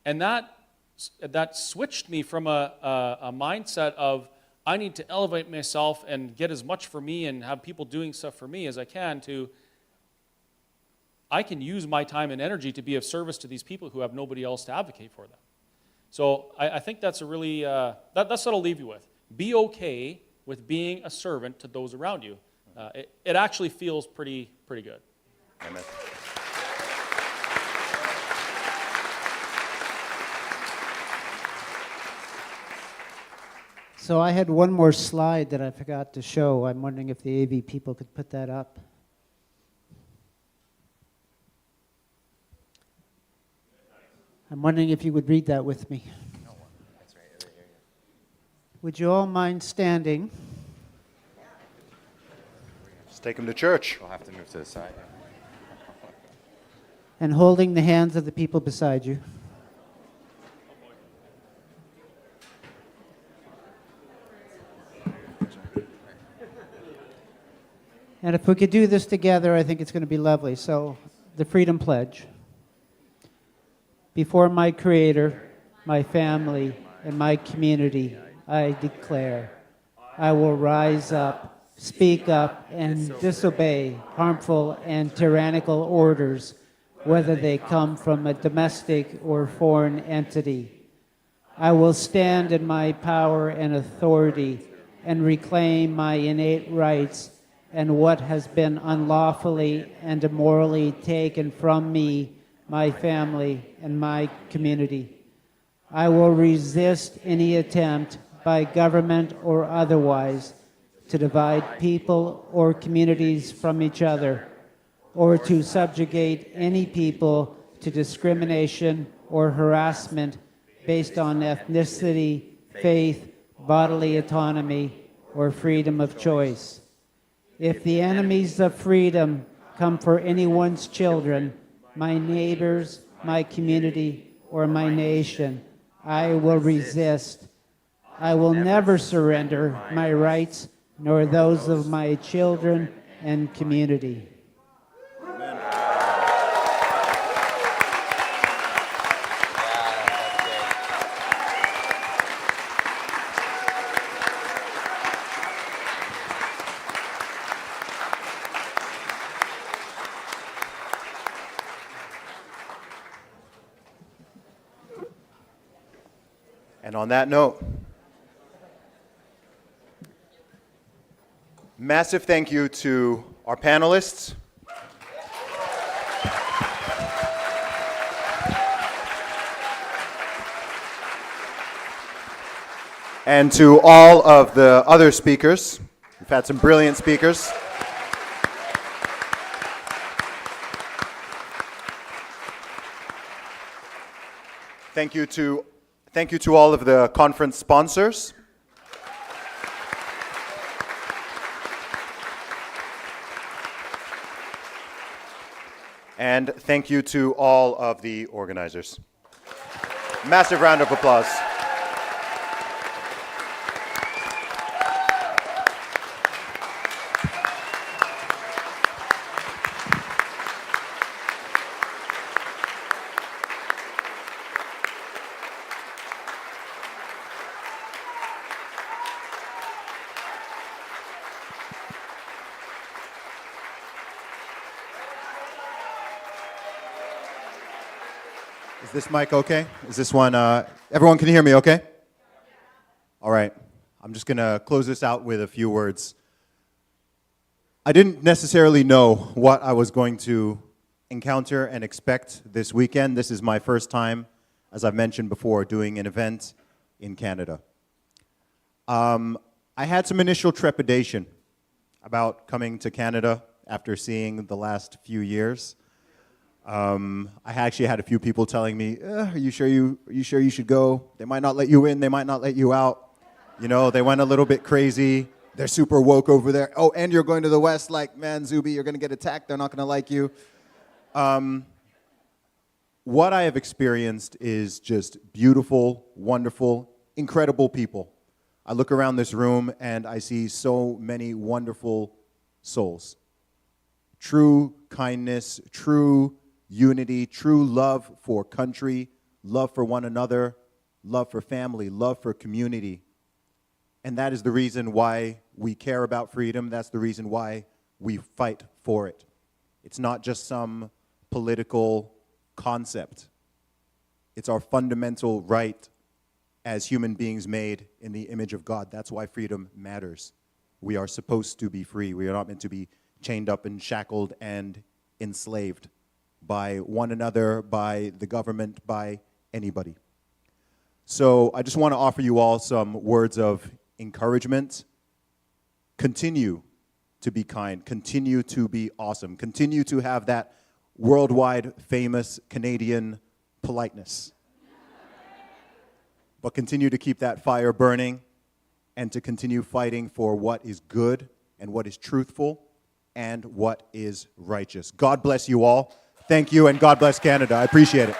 And that switched me from a mindset of, I need to elevate myself and get as much for me and have people doing stuff for me as I can, to I can use my time and energy to be of service to these people who have nobody else to advocate for them. So I think that's a really, that's what I'll leave you with. Be okay with being a servant to those around you. It actually feels pretty good. Amen. So I had one more slide that I forgot to show. I'm wondering if the AV people could put that up. I'm wondering if you would read that with me. Would you all mind standing? Just take them to church. We'll have to move to the side. And holding the hands of the people beside you. And if we could do this together, I think it's going to be lovely. So, the Freedom Pledge. Before my Creator, my family, and my community, I declare, I will rise up, speak up, and disobey harmful and tyrannical orders, whether they come from a domestic or foreign entity. I will stand in my power and authority and reclaim my innate rights and what has been unlawfully and immorally taken from me, my family, and my community. I will resist any attempt by government or otherwise to divide people or communities from each other, or to subjugate any people to discrimination or harassment based on ethnicity, faith, bodily autonomy, or freedom of choice. If the enemies of freedom come for anyone's children, my neighbors, my community, or my nation, I will resist. I will never surrender my rights nor those of my children and community. And on that note, massive thank you to our panelists. And to all of the other speakers. We've had some brilliant speakers. Thank you to all of the conference sponsors. And thank you to all of the organizers. Massive round of applause. Is this mic okay? Is this one, everyone can hear me okay? All right, I'm just gonna close this out with a few words. I didn't necessarily know what I was going to encounter and expect this weekend. This is my first time, as I've mentioned before, doing an event in Canada. I had some initial trepidation about coming to Canada after seeing the last few years. I actually had a few people telling me, are you sure you should go? They might not let you in, they might not let you out. You know, they went a little bit crazy. They're super woke over there. Oh, and you're going to the West, like, man, ZUBY, you're going to get attacked. They're not going to like you. What I have experienced is just beautiful, wonderful, incredible people I look around this room and I see so many wonderful souls. True kindness, true unity, true love for country, love for one another, love for family, love for community. And that is the reason why we care about freedom. That's the reason why we fight for it. It's not just some political concept. It's our fundamental right as human beings made in the image of God. That's why freedom matters. We are supposed to be free. We are not meant to be chained up and shackled and enslaved by one another, by the government, by anybody. So I just want to offer you all some words of encouragement. Continue to be kind. Continue to be awesome. Continue to have that worldwide famous Canadian politeness. But continue to keep that fire burning and to continue fighting for what is good and what is truthful and what is righteous. God bless you all. Thank you, and God bless Canada. I appreciate it.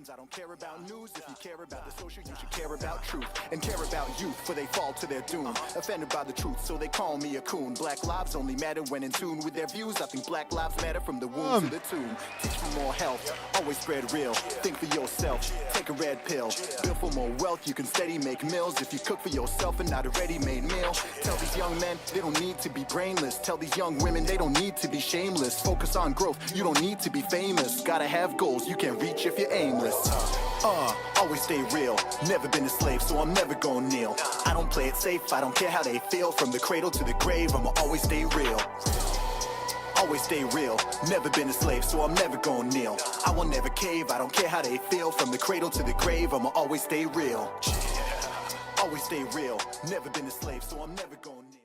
I don't care about news. If you care about the social, you should care about truth and care about youth, for they fall to their doom. Offended by the truth, so they call me a coon. Black lives only matter when in tune with their views. I think black lives matter from the womb to the tomb. Teach for more health, always spread real. Think for yourself, take a red pill. Build for more wealth, you can steady make meals if you cook for yourself and not a ready-made meal. Tell these young men they don't need to be brainless. Tell these young women they don't need to be shameless. Focus on growth, you don't need to be famous. Gotta have goals you can't reach if you're aimless. Always stay real, never been a slave, so I'm never gonna kneel. I don't play it safe, I don't care how they feel. From the cradle to the grave, I'ma always stay real. Always stay real, never been a slave, so I'm never gonna kneel. I will never cave, I don't care how they feel. From the cradle to the grave, I'ma always stay real. Always stay real, never been a slave, so I'm never gonna kneel.